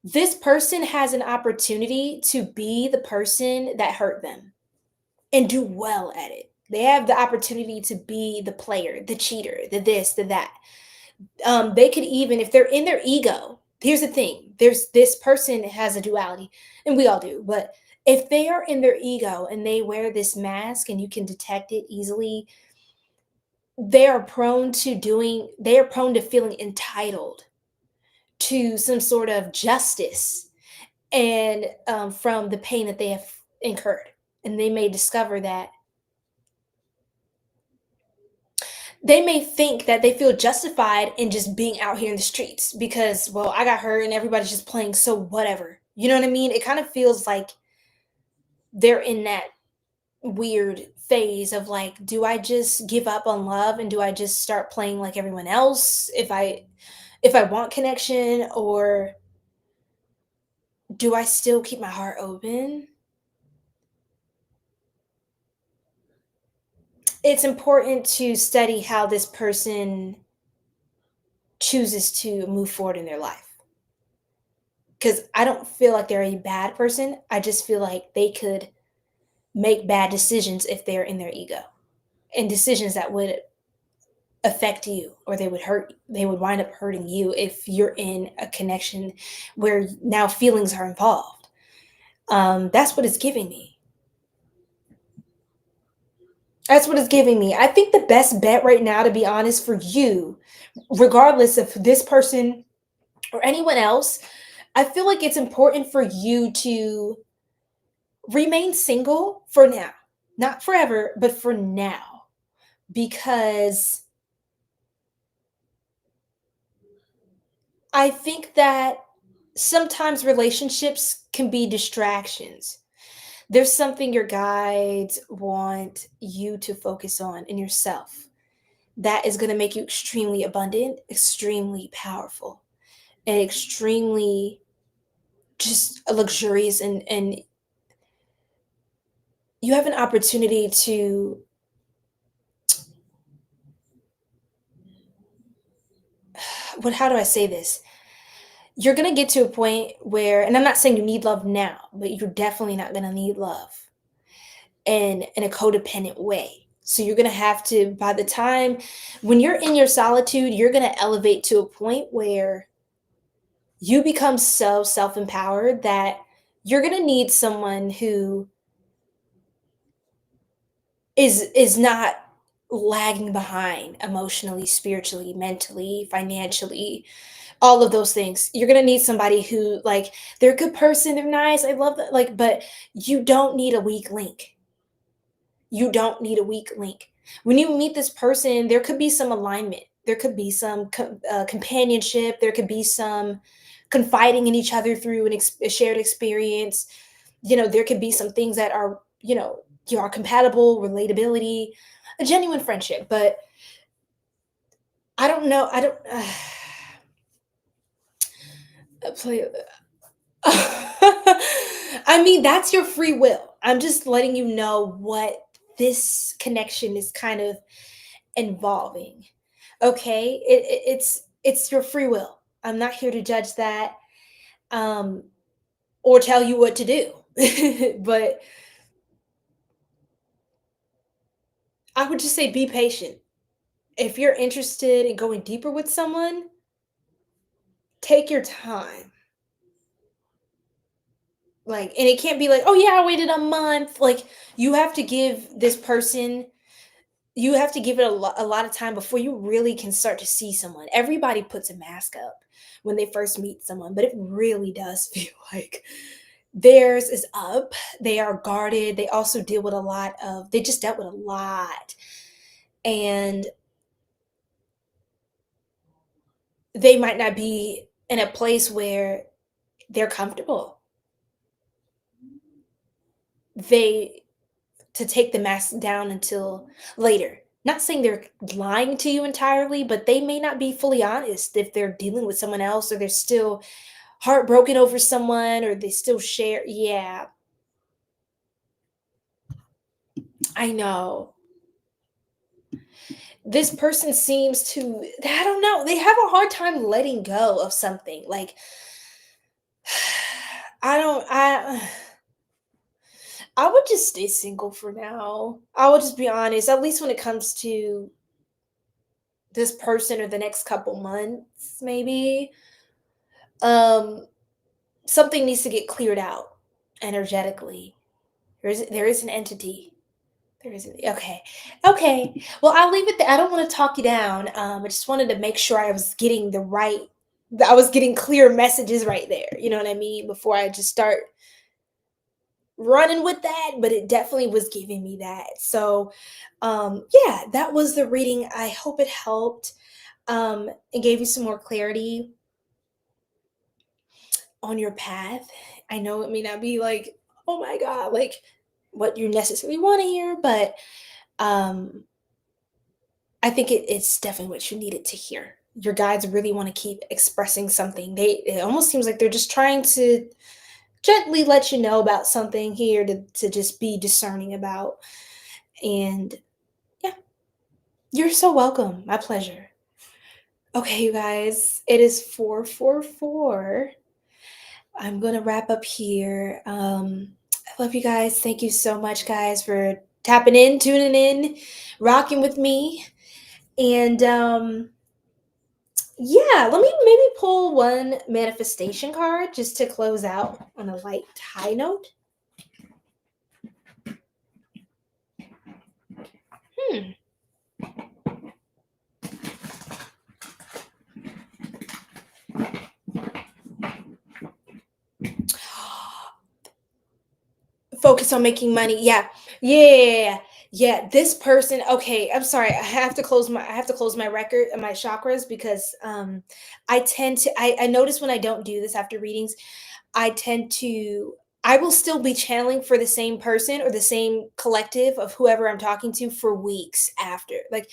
this person has an opportunity to be the person that hurt them and do well at it. They have the opportunity to be the player, the cheater, the this, the that. They could even, if they're in their ego, here's the thing, there's this person has a duality, and we all do, but if they are in their ego and they wear this mask and you can detect it easily, they are prone to feeling entitled to some sort of justice and from the pain that they have incurred. And they may discover that they may think that they feel justified in just being out here in the streets because, well, I got hurt and everybody's just playing, so whatever. You know what I mean? It kind of feels like they're in that weird phase of like, do I just give up on love and do I just start playing like everyone else if I want connection, or do I still keep my heart open? It's important to study how this person chooses to move forward in their life. Because I don't feel like they're a bad person. I just feel like they could make bad decisions if they're in their ego, and decisions that would affect you, or they would wind up hurting you if you're in a connection where now feelings are involved. That's what it's giving me. That's what it's giving me. I think the best bet right now, to be honest, for you, regardless of this person or anyone else, I feel like it's important for you to remain single for now. Not forever, but for now. Because I think that sometimes relationships can be distractions. There's something your guides want you to focus on in yourself that is going to make you extremely abundant, extremely powerful, and extremely just luxurious, and you have an opportunity to how do I say this? You're going to get to a point where, and I'm not saying you need love now, but you're definitely not going to need love in a codependent way. So you're going to have to, by the time when you're in your solitude, you're going to elevate to a point where you become so self-empowered that you're going to need someone who is not lagging behind emotionally, spiritually, mentally, financially, all of those things. You're going to need somebody who, like, they're a good person, they're nice, I love that, like, but you don't need a weak link. You don't need a weak link. When you meet this person, there could be some alignment. There could be some companionship. There could be some confiding in each other through a shared experience. There could be some things that are, you are compatible, relatability, a genuine friendship. But I don't know. I don't play. I mean, that's your free will. I'm just letting you know what this connection is kind of involving. Okay, it's your free will. I'm not here to judge that, um, or tell you what to do. But I would just say be patient. If you're interested in going deeper with someone, take your time. Like, and it can't be like, oh yeah, I waited a month. Like, you have to give this person, you have to give it a lot of time before you really can start to see someone. Everybody puts a mask up when they first meet someone, but it really does feel like theirs is up. They are guarded. They also deal with they just dealt with a lot. And they might not be in a place where they're comfortable. They to take the mask down until later. not saying they're lying to you entirely, but they may not be fully honest if they're dealing with someone else, or they're still heartbroken over someone, or they still share. Yeah, I know. This person seems to, I don't know, they have a hard time letting go of something. Like, I don't, I would just stay single for now. I will just be honest, at least when it comes to this person or the next couple months, maybe. Um, Something needs to get cleared out energetically. There is an entity. There isn't. Okay. Okay. Well, I'll leave it there. I don't want to talk you down. I just wanted to make sure I was getting the right, that I was getting clear messages right there. You know what I mean? Before I just start running with that, but it definitely was giving me that. So, yeah, that was the reading. I hope it helped. It gave you some more clarity on your path. I know it may not be like, oh my God, like what you necessarily want to hear, but um I think it's definitely what you needed to hear. Your guides really want to keep expressing something. It almost seems like they're just trying to gently let you know about something here to just be discerning about. And yeah, you're so welcome. My pleasure. Okay, you guys, it is 444. I'm gonna wrap up here. I love you guys. Thank you so much, guys, for tapping in, tuning in, rocking with me. And yeah, let me maybe pull one manifestation card just to close out on a light high note. Hmm. Focus on making money. Yeah. Yeah. Yeah. This person, okay, I'm sorry. I have to close my record and my chakras because I tend to I notice when I don't do this after readings, I tend to I will still be channeling for the same person or the same collective of whoever I'm talking to for weeks after. Like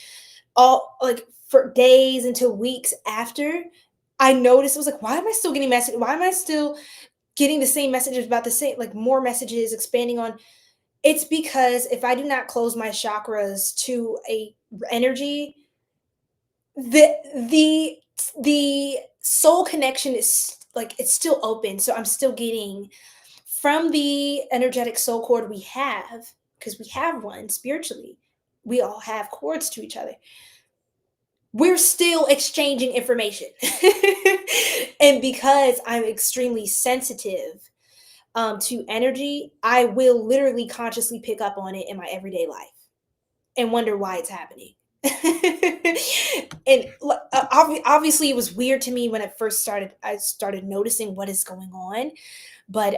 all like for days until weeks after. I noticed, I was like, why am I still getting message? Why am I still getting the same messages about the same, like more messages expanding on? It's because if I do not close my chakras to a energy, the the the soul connection is like it's still open. So I'm still getting from the energetic soul cord we have, because we have one spiritually. We all have cords to each other. We're still exchanging information. And because I'm extremely sensitive to energy, I will literally consciously pick up on it in my everyday life and wonder why it's happening. And obviously it was weird to me when I started noticing what is going on, but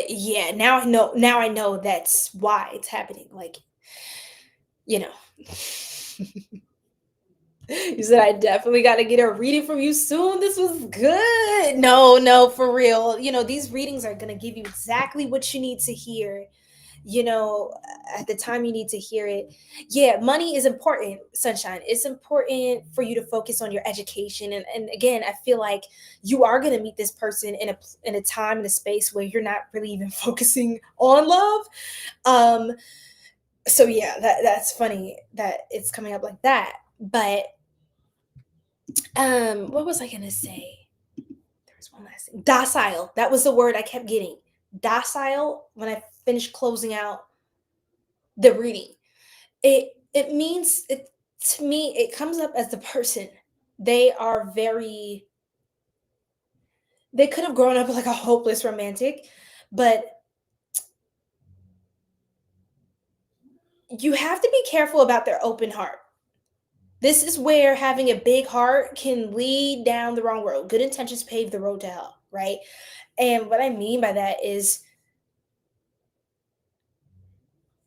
yeah, now I know that's why it's happening. Like, you know. You said I definitely got to get a reading from you soon. This was good. No, no, for real. These readings are going to give you exactly what you need to hear, you know, at the time you need to hear it. Yeah, money is important, sunshine. It's important for you to focus on your education. And again, I feel like you are going to meet this person in a time and a space where you're not really even focusing on love. So yeah, that's funny that it's coming up like that. But what was I gonna say? There was one last thing. Docile. That was the word I kept getting. Docile. When I finished closing out the reading, it means it to me. It comes up as the person. They are very. They could have grown up like a hopeless romantic, but you have to be careful about their open heart. This is where having a big heart can lead down the wrong road. Good intentions pave the road to hell, right? And what I mean by that is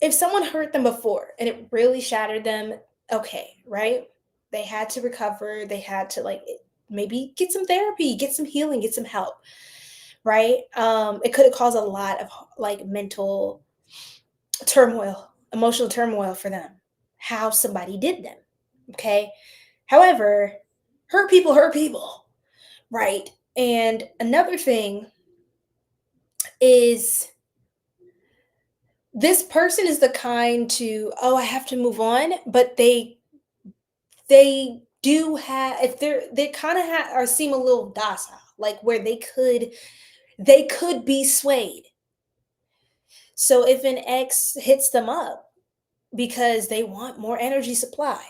if someone hurt them before and it really shattered them, okay, right? They had to recover. They had to like maybe get some therapy, get some healing, get some help, right? It could have caused a lot of like mental turmoil, emotional turmoil for them, how somebody did them. Okay. However, hurt people, right? And another thing is this person is the kind to, oh, I have to move on, but they do have, if they kind of or seem a little docile, like where they could be swayed. So if an ex hits them up because they want more energy supply,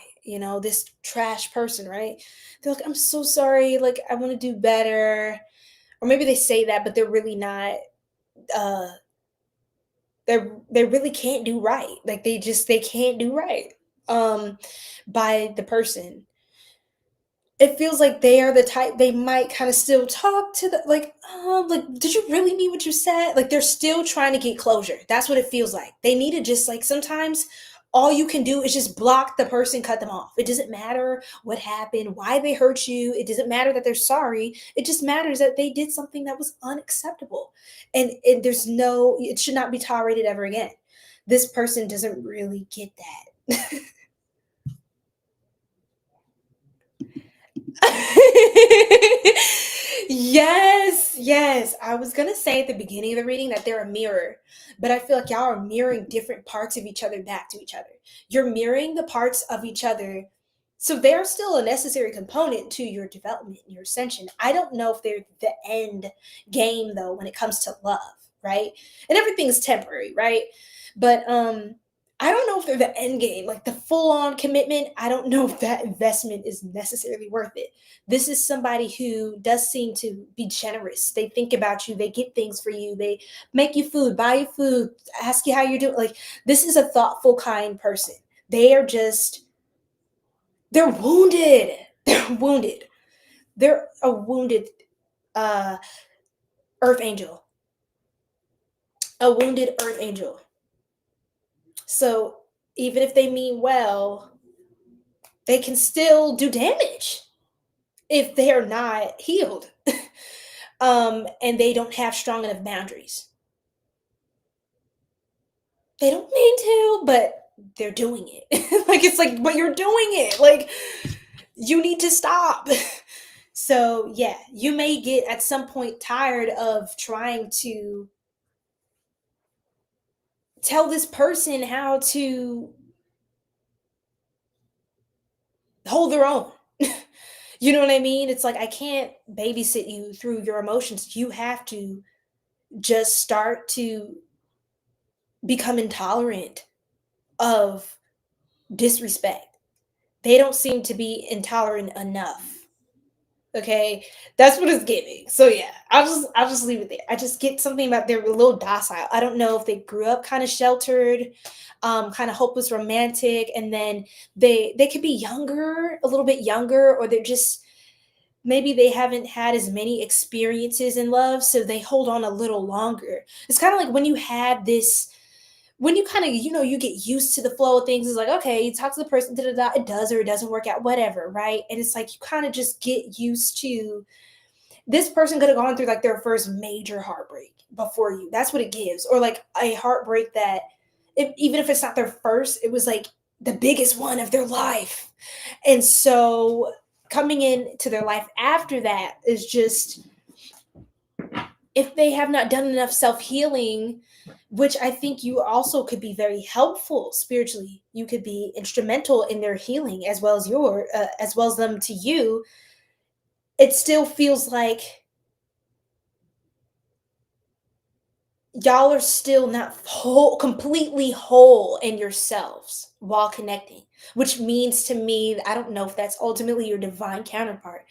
this trash person, right? They're like, I'm so sorry, like I want to do better. Or maybe they say that, but they're really not, uh they really can't do right. Like they can't do right by the person. It feels like they are the type, they might kind of still talk to the, like, did you really mean what you said? Like they're still trying to get closure. That's what it feels like. They need to just, like, sometimes all you can do is just block the person, cut them off. It doesn't matter what happened, why they hurt you. It doesn't matter that they're sorry. It just matters that they did something that was unacceptable. And it should not be tolerated ever again. This person doesn't really get that. Yes, yes. I was gonna say at the beginning of the reading that they're a mirror, but I feel like y'all are mirroring different parts of each other back to each other. You're mirroring the parts of each other. So they're still a necessary component to your development, your ascension. I don't know if they're the end game though when it comes to love, right? And everything is temporary, right? But I don't know if they're the end game, like the full on commitment. I don't know if that investment is necessarily worth it. This is somebody who does seem to be generous. They think about you, they get things for you, they make you food, buy you food, ask you how you're doing. Like, this is a thoughtful, kind person. They are just, they're wounded. They're wounded. They're a wounded uh, earth angel, a wounded earth angel. So even if they mean well, they can still do damage if they are not healed. And they don't have strong enough boundaries. They don't mean to, but they're doing it. Like, it's like, but you're doing it. Like, you need to stop. So yeah, you may get at some point tired of trying to tell this person how to hold their own. You know what I mean? It's like, I can't babysit you through your emotions. You have to just start to become intolerant of disrespect. They don't seem to be intolerant enough. Okay, that's what it's giving. So yeah, I'll just leave it there. I just get something about they're a little docile. I don't know if they grew up kind of sheltered, kind of hopeless romantic, and then they could be younger, a little bit younger, or they're just, maybe they haven't had as many experiences in love, so they hold on a little longer. It's kind of like when you have this, when you kind of, you get used to the flow of things. It's like, okay, you talk to the person, da, da, da, it does or it doesn't work out, whatever, right? And it's like you kind of just get used to, this person could have gone through like their first major heartbreak before you. That's what it gives. Or like a heartbreak that, even if it's not their first, it was like the biggest one of their life. And so coming into their life after that is just, if they have not done enough self-healing, which I think you also could be very helpful spiritually. You could be instrumental in their healing as well as them to you. It still feels like y'all are still not completely whole in yourselves while connecting, which means to me, I don't know if that's ultimately your divine counterpart.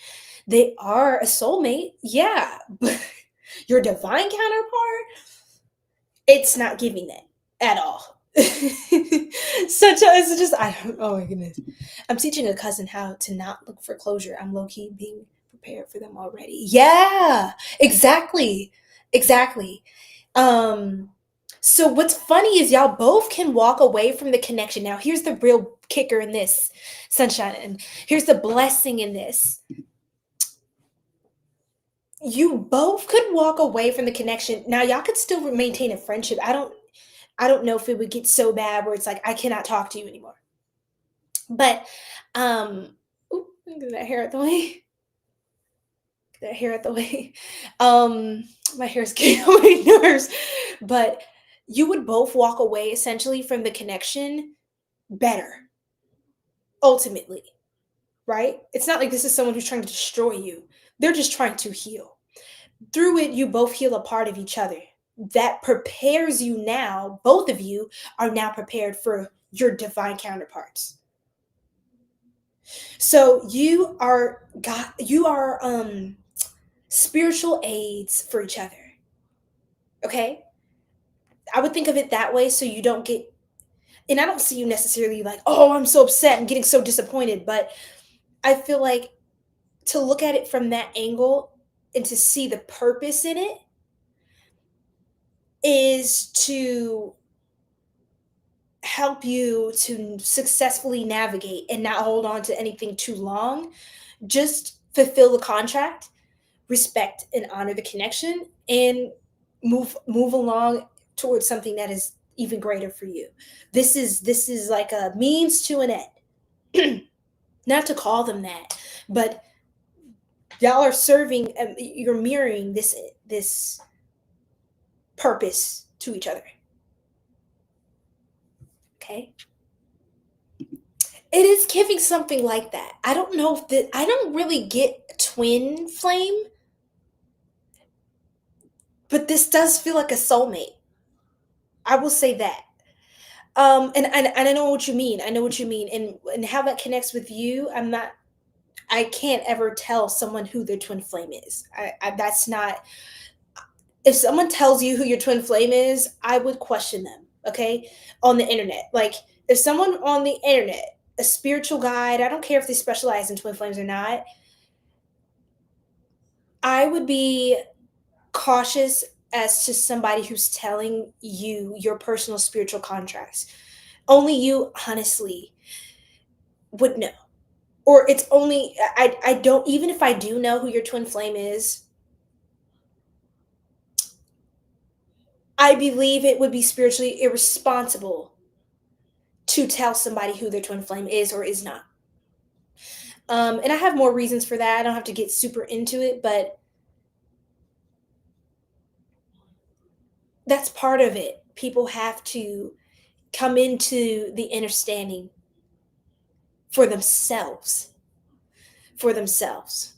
They are a soulmate, yeah, but your divine counterpart, it's not giving that at all. It's just, I don't, oh my goodness. I'm teaching a cousin how to not look for closure. I'm low-key being prepared for them already. Yeah, exactly. So what's funny is y'all both can walk away from the connection. Now here's the real kicker in this, sunshine, and here's the blessing in this. You both could walk away from the connection. Now y'all could still maintain a friendship. I don't know if it would get so bad where it's like, I cannot talk to you anymore. But, get that hair out the way. Get that hair out the way. My hair's getting on my nerves. But you would both walk away essentially from the connection better, ultimately, right? It's not like this is someone who's trying to destroy you. They're just trying to heal. Through it, you both heal a part of each other. That prepares you now, both of you are now prepared for your divine counterparts. So you are spiritual aids for each other. Okay? I would think of it that way so you don't get, and I don't see you necessarily like, oh, I'm so upset and getting so disappointed, but I feel like to look at it from that angle and to see the purpose in it is to help you to successfully navigate and not hold on to anything too long. Just fulfill the contract, respect and honor the connection, and move along towards something that is even greater for you. This is like a means to an end. Not to call them that, but y'all are serving, you're mirroring this purpose to each other. Okay? It is giving something like that. I don't know if I don't really get twin flame, but this does feel like a soulmate. I will say that. And I know what you mean. I know what you mean. And how that connects with you, I can't ever tell someone who their twin flame is. That's not, if someone tells you who your twin flame is, I would question them, okay? On the internet. Like, if someone on the internet, a spiritual guide, I don't care if they specialize in twin flames or not, I would be cautious as to somebody who's telling you your personal spiritual contracts. Only you, honestly, would know. Or it's only, I don't, even if I do know who your twin flame is, I believe it would be spiritually irresponsible to tell somebody who their twin flame is or is not. And I have more reasons for that. I don't have to get super into it, but that's part of it. People have to come into the understanding for themselves. For themselves.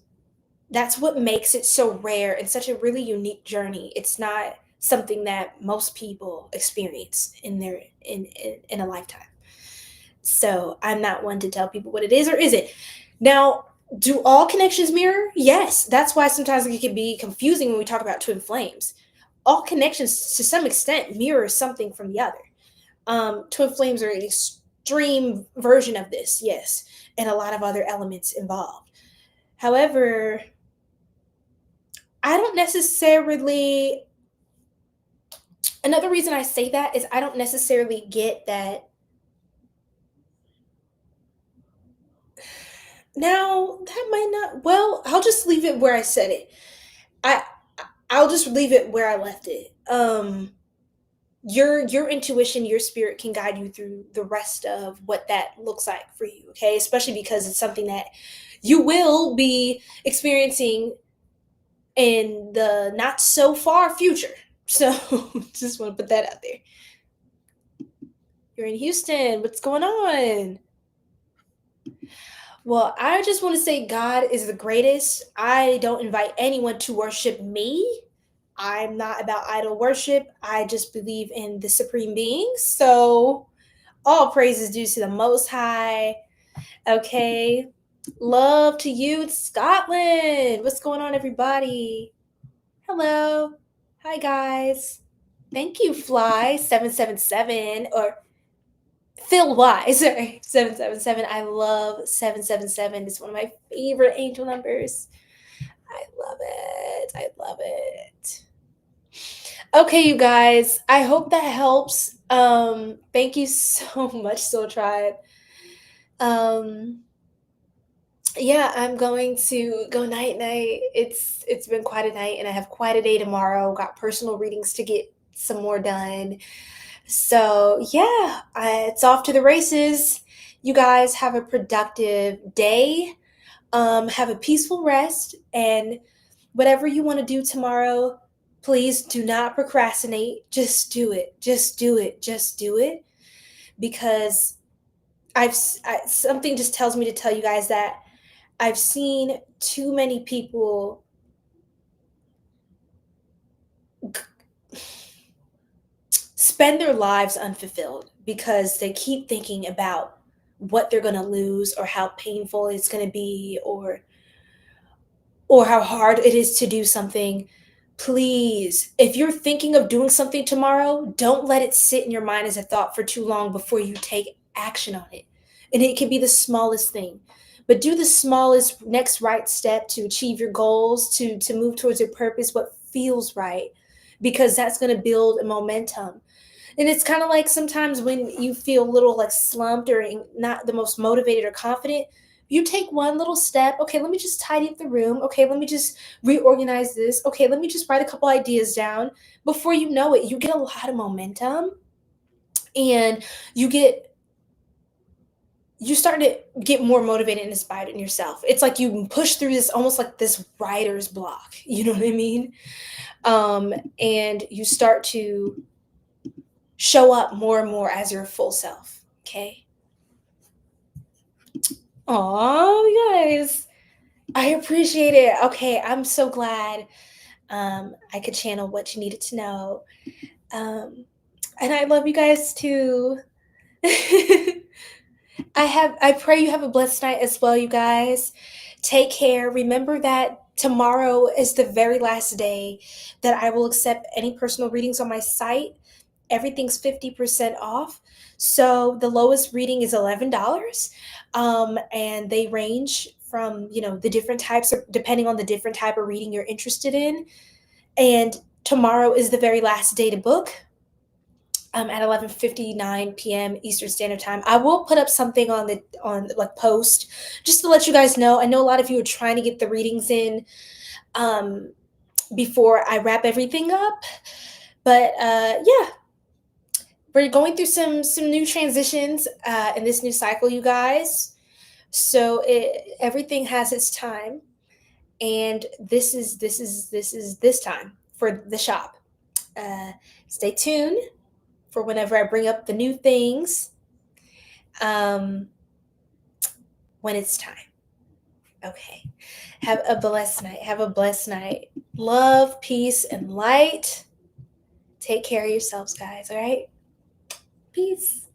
That's what makes it so rare and such a really unique journey. It's not something that most people experience in a lifetime. So I'm not one to tell people what it is or isn't. Now, do all connections mirror? Yes. That's why sometimes it can be confusing when we talk about twin flames. All connections, to some extent, mirror something from the other. Twin flames are an extreme version of this, yes, and a lot of other elements involved. However, I don't necessarily, another reason I say that is I don't necessarily get that. Now, that might not, well, I'll just leave it where I said it. I'll just leave it where I left it. Your intuition, your spirit can guide you through the rest of what that looks like for you, okay? Especially because it's something that you will be experiencing in the not so far future. So just want to put that out there. You're in Houston. What's going on? Well, I just want to say God is the greatest. I don't invite anyone to worship me. I'm not about idol worship. I just believe in the supreme being. So all praise is due to the Most High. Okay. Love to you, Scotland. What's going on, everybody? Hello. Hi, guys. Thank you, Fly 777 or Phil Y. Sorry, 777. I love 777. It's one of my favorite angel numbers. I love it. I love it. Okay, you guys. I hope that helps. Thank you so much, Soul Tribe. Yeah, I'm going to go night. It's been quite a night, and I have quite a day tomorrow. Got personal readings to get some more done. So yeah, it's off to the races. You guys have a productive day. Have a peaceful rest, and whatever you want to do tomorrow, please do not procrastinate. Just do it. Just do it. Just do it. Because something just tells me to tell you guys that I've seen too many people spend their lives unfulfilled because they keep thinking about what they're going to lose or how painful it's going to be or how hard it is to do something. Please, if you're thinking of doing something tomorrow, don't let it sit in your mind as a thought for too long before you take action on it. And it can be the smallest thing, but do the smallest next right step to achieve your goals, to move towards your purpose, what feels right, because that's going to build a momentum. And it's kind of like sometimes when you feel a little like slumped or not the most motivated or confident, you take one little step. Okay, let me just tidy up the room. Okay, let me just reorganize this. Okay, let me just write a couple ideas down. Before you know it, you get a lot of momentum, and you start to get more motivated and inspired in yourself. It's like you push through this almost like this writer's block. You know what I mean? And you start to show up more and more as your full self. Okay. Oh, you guys, I appreciate it. Okay, I'm so glad I could channel what you needed to know. Um, and I love you guys too. I pray you have a blessed night as well, you guys. Take care. Remember that tomorrow is the very last day that I will accept any personal readings on my site. Everything's 50% off. So the lowest reading is $11. And they range from, the different types of, depending on the different type of reading you're interested in. And tomorrow is the very last day to book. At 11:59 p.m. Eastern Standard Time. I will put up something on like post just to let you guys know. I know a lot of you are trying to get the readings in before I wrap everything up. But yeah, we're going through some new transitions in this new cycle, you guys. So everything has its time, and this is this time for the shop. Stay tuned for whenever I bring up the new things when it's time. Okay. Have a blessed night. Have a blessed night. Love, peace, and light. Take care of yourselves, guys. All right. Peace.